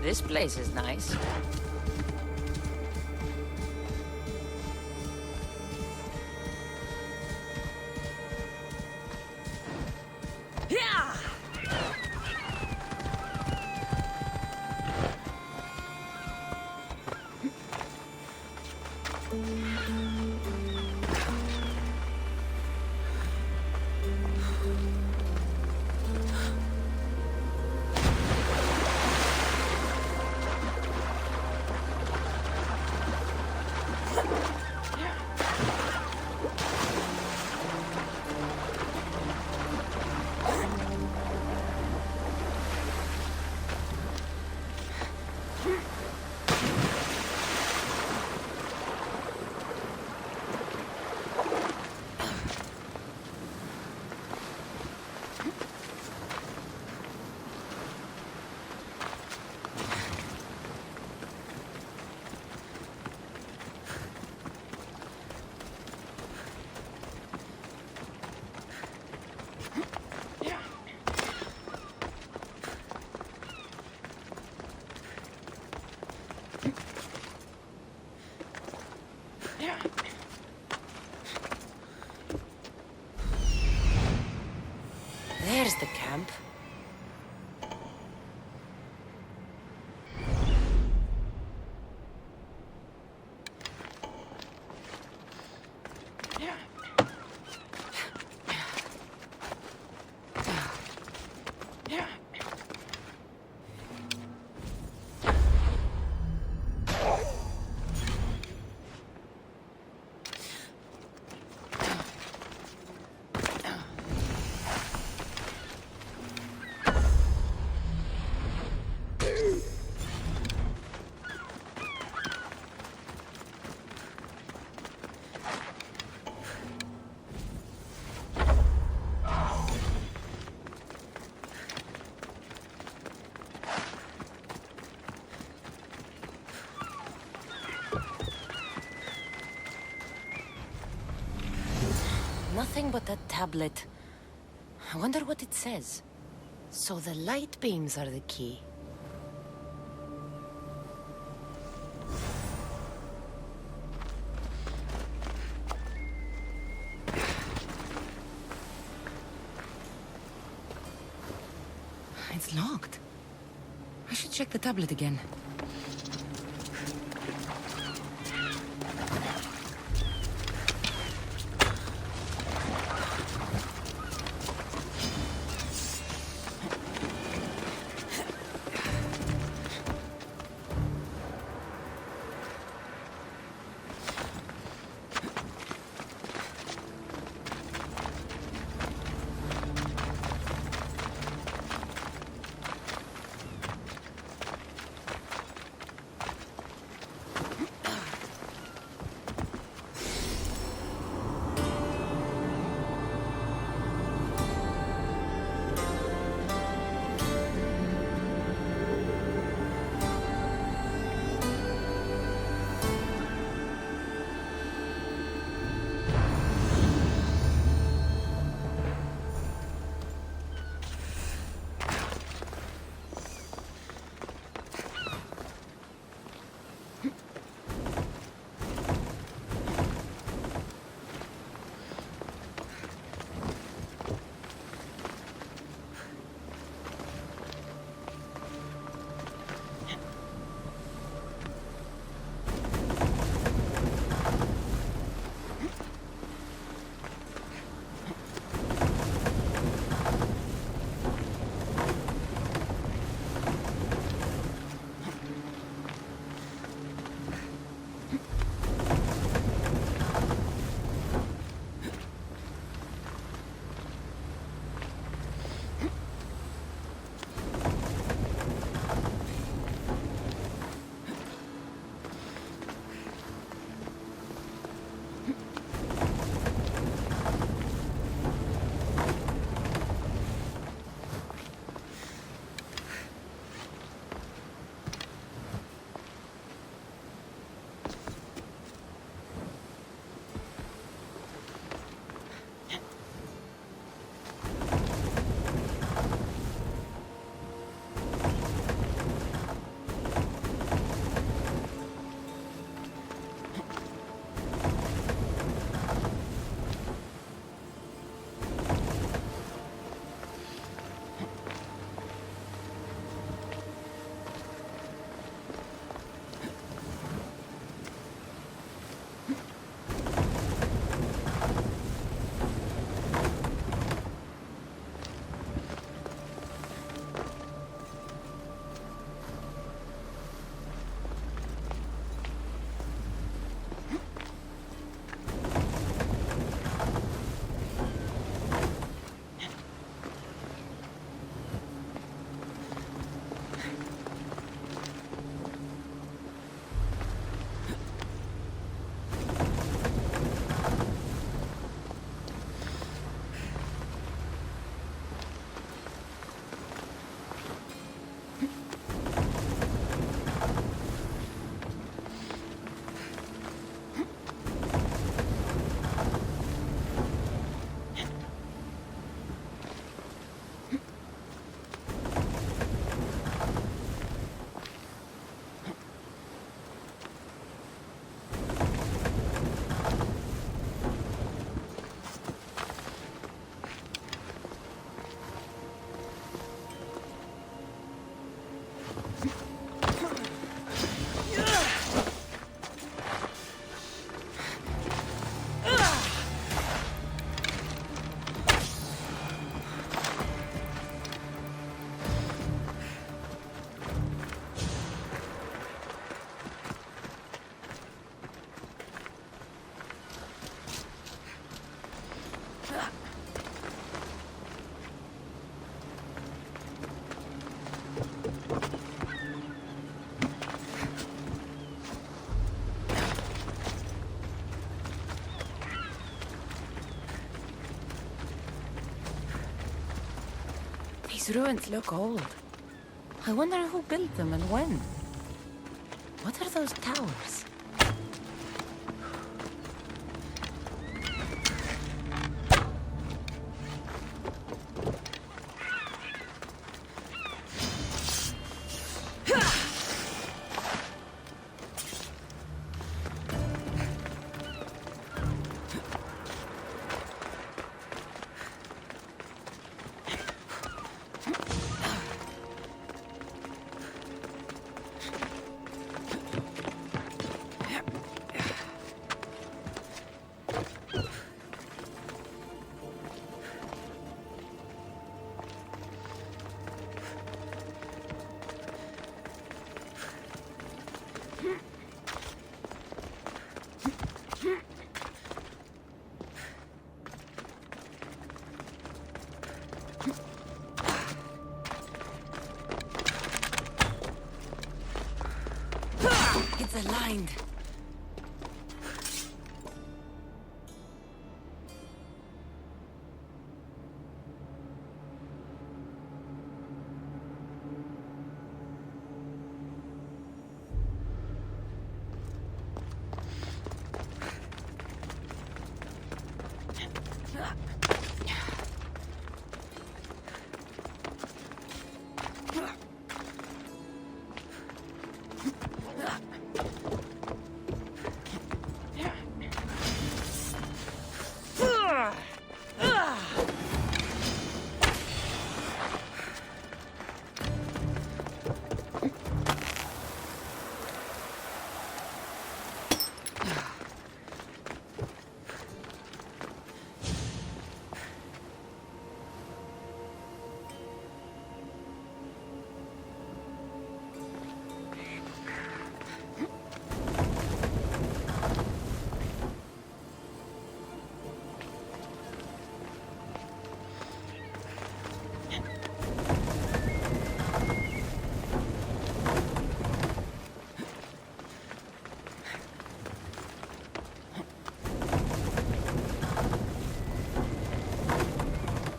This place is nice. There's the camp. Nothing but that tablet. I wonder what it says. So the light beams are the key. It's locked. I should check the tablet again. These ruins look old. I wonder who built them and when. What are those towers? It's aligned.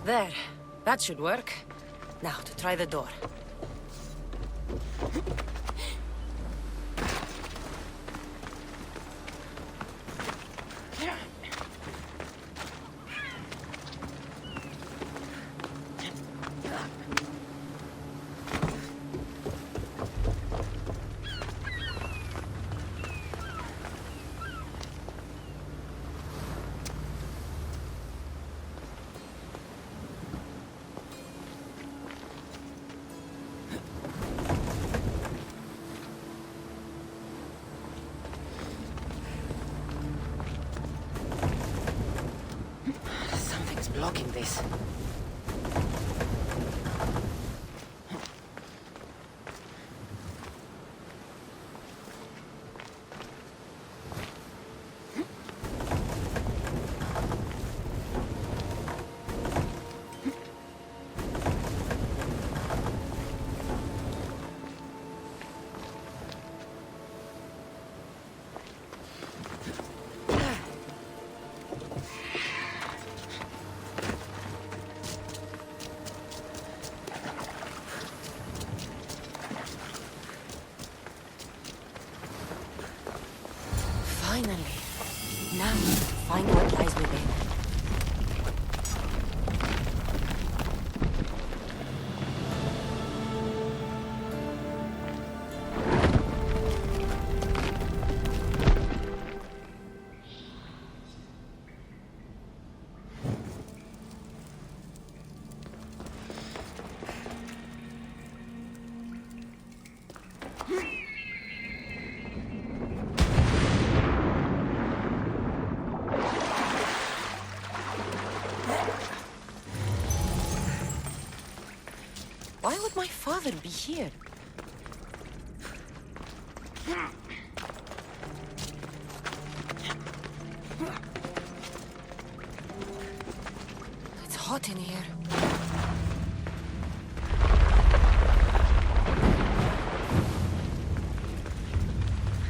There. That should work. Now, to try the door. Blocking this. Finally. Now, find what lies within. Why would my father be here? It's hot in here.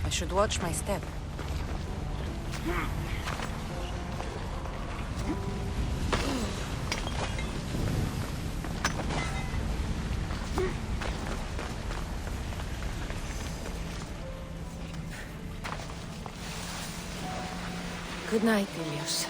I should watch my step. Good night, Ilios.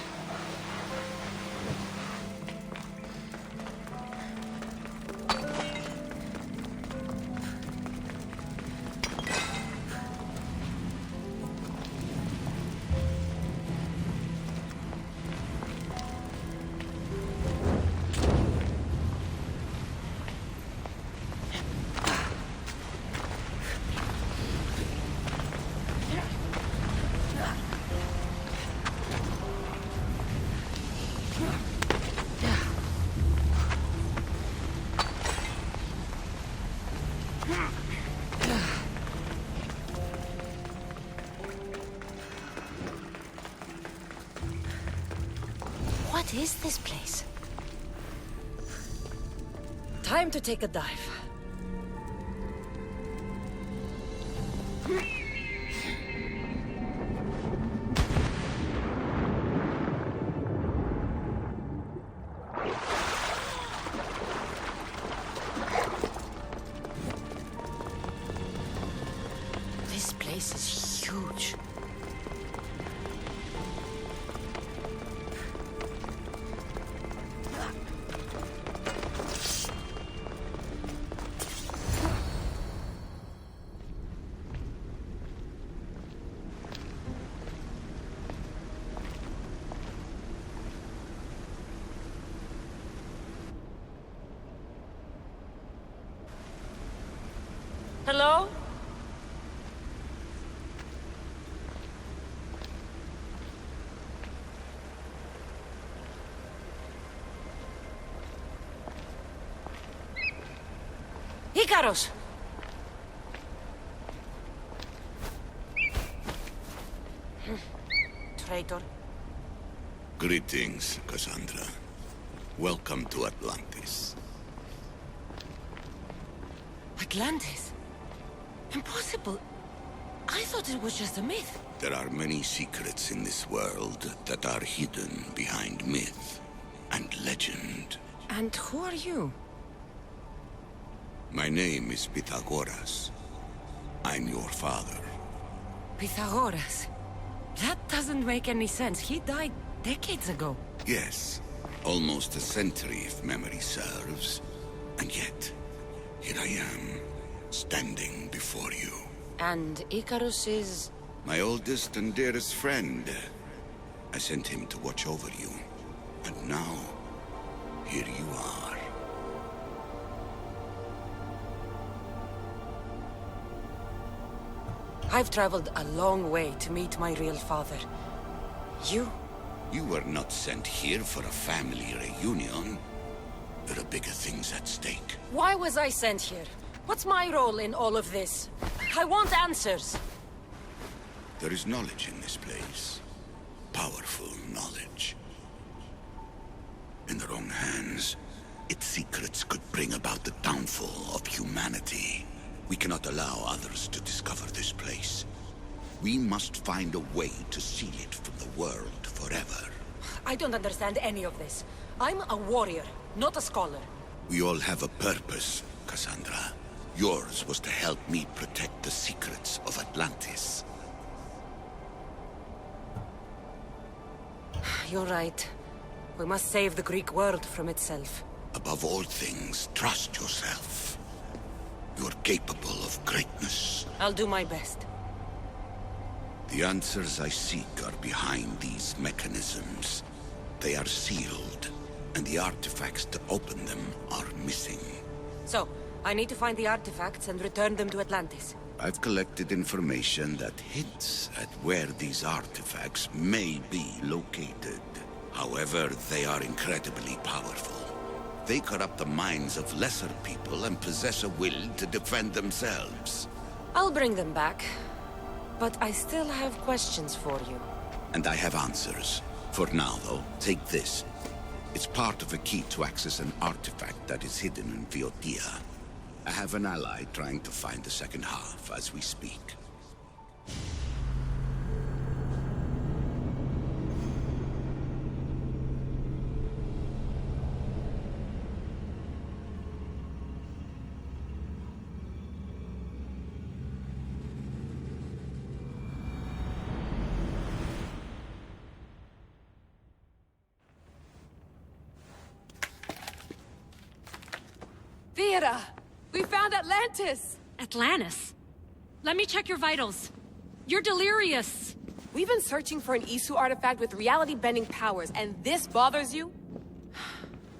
What is this place? Time to take a dive. This place is huge. Hello? Ikaros! Traitor. Greetings, Kassandra. Welcome to Atlantis. Atlantis? Impossible. I thought it was just a myth. There are many secrets in this world that are hidden behind myth and legend. And who are you? My name is Pythagoras. I'm your father. Pythagoras? That doesn't make any sense. He died decades ago. Yes, almost a century if memory serves. And yet, here I am, standing before you. And Icarus is... My oldest and dearest friend. I sent him to watch over you. And now, here you are. I've traveled a long way to meet my real father. You? You were not sent here for a family reunion. There are bigger things at stake. Why was I sent here? What's my role in all of this? I want answers. There is knowledge in this place. Powerful knowledge. In the wrong hands, its secrets could bring about the downfall of humanity. We cannot allow others to discover this place. We must find a way to seal it from the world forever. I don't understand any of this. I'm a warrior, not a scholar. We all have a purpose, Kassandra. Yours was to help me protect the secrets of Atlantis. You're right. We must save the Greek world from itself. Above all things, trust yourself. You're capable of greatness. I'll do my best. The answers I seek are behind these mechanisms. They are sealed, and the artifacts to open them are missing. So, I need to find the artifacts and return them to Atlantis. I've collected information that hints at where these artifacts may be located. However, they are incredibly powerful. They corrupt the minds of lesser people and possess a will to defend themselves. I'll bring them back. But I still have questions for you. And I have answers. For now, though, take this. It's part of a key to access an artifact that is hidden in Viotia. I have an ally trying to find the second half as we speak. Thera! We found Atlantis! Atlantis? Let me check your vitals. You're delirious. We've been searching for an Isu artifact with reality-bending powers, and this bothers you?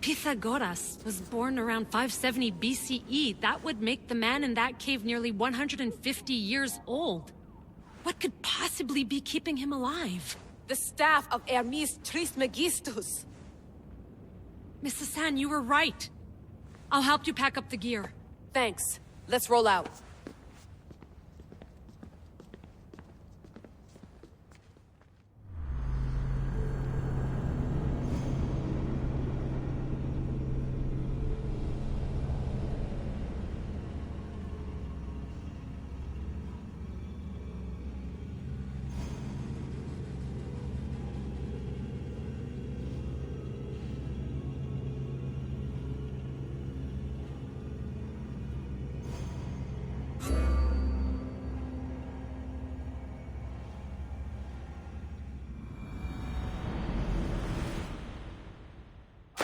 Pythagoras was born around 570 BCE. That would make the man in that cave nearly 150 years old. What could possibly be keeping him alive? The Staff of Hermes Trismegistus. Miss Hassan, you were right. I'll help you pack up the gear. Thanks. Let's roll out.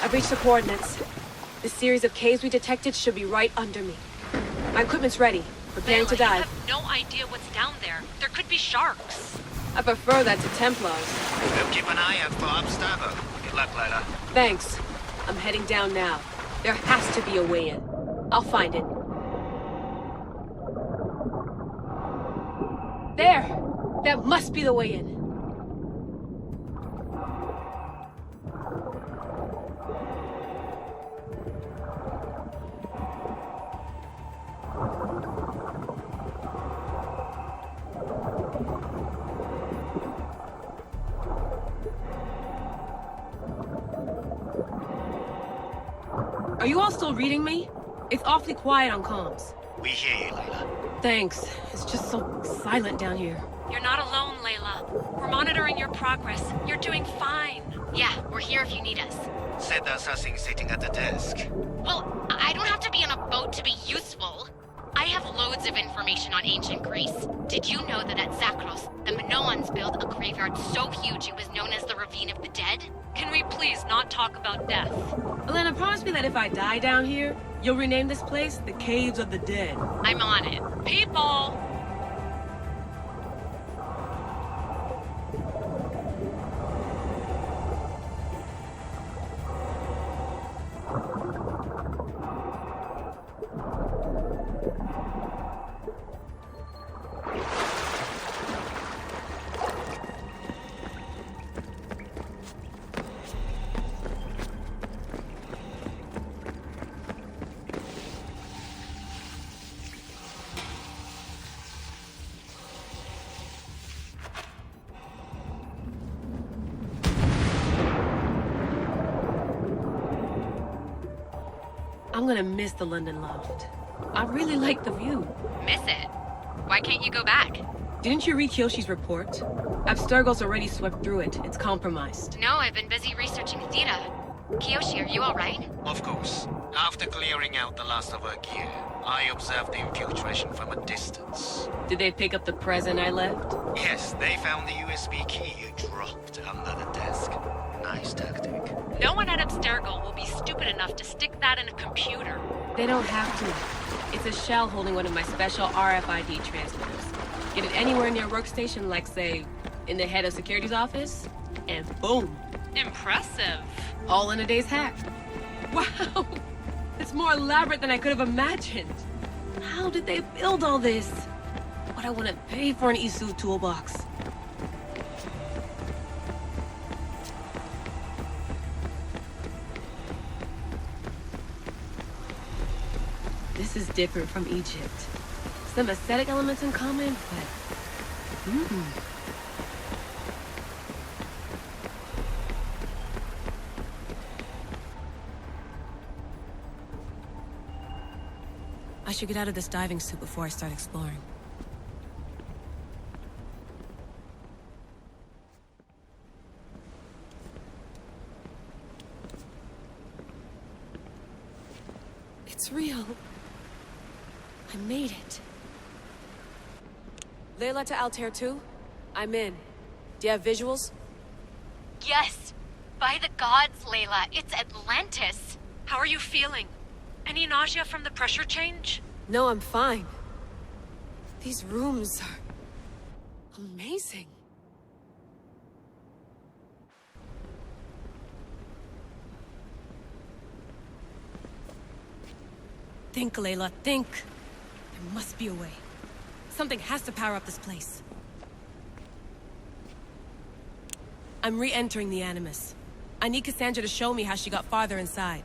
I've reached the coordinates. The series of caves we detected should be right under me. My equipment's ready. Preparing to dive. I have no idea what's down there. There could be sharks. I prefer that to Templars. We'll keep an eye out for Abstergo. Good luck, Layla. Thanks. I'm heading down now. There has to be a way in. I'll find it. There! That must be the way in. Are you all still reading me? It's awfully quiet on comms. We hear you, Layla. Thanks. It's just so silent down here. You're not alone, Layla. We're monitoring your progress. You're doing fine. Yeah, we're here if you need us. Said the assassin sitting at the desk. Well, I don't have to be on a boat to be useful. I have loads of information on ancient Greece. Did you know that at Zakros, the Minoans built a graveyard so huge it was known as the Ravine of the Dead? Can we please not talk about death? Elena, promise me that if I die down here, you'll rename this place the Caves of the Dead. I'm on it. People! I'm gonna miss the London loft. I really like the view. Miss it? Why can't you go back? Didn't you read Kyoshi's report? Abstergo's already swept through it. It's compromised. No, I've been busy researching Theta. Kiyoshi, are you alright? Of course. After clearing out the last of her gear, I observed the infiltration from a distance. Did they pick up the present I left? Yes, they found the USB key you dropped under the desk. Nice tactic. No one at Abstergo will be stupid enough to stick that in a computer. They don't have to. It's a shell holding one of my special RFID transmitters. Get it anywhere near workstation, like, say, in the head of security's office, and boom. Impressive. All in a day's hack. Wow! It's more elaborate than I could have imagined. How did they build all this? What I want to pay for an Isu toolbox. This is different from Egypt. Some aesthetic elements in common, but... I should get out of this diving suit before I start exploring. It's real. I made it. Layla to Altair 2? I'm in. Do you have visuals? Yes! By the gods, Layla, it's Atlantis! How are you feeling? Any nausea from the pressure change? No, I'm fine. These rooms are amazing. Think, Layla, think. There must be a way. Something has to power up this place. I'm re-entering the Animus. I need Kassandra to show me how she got farther inside.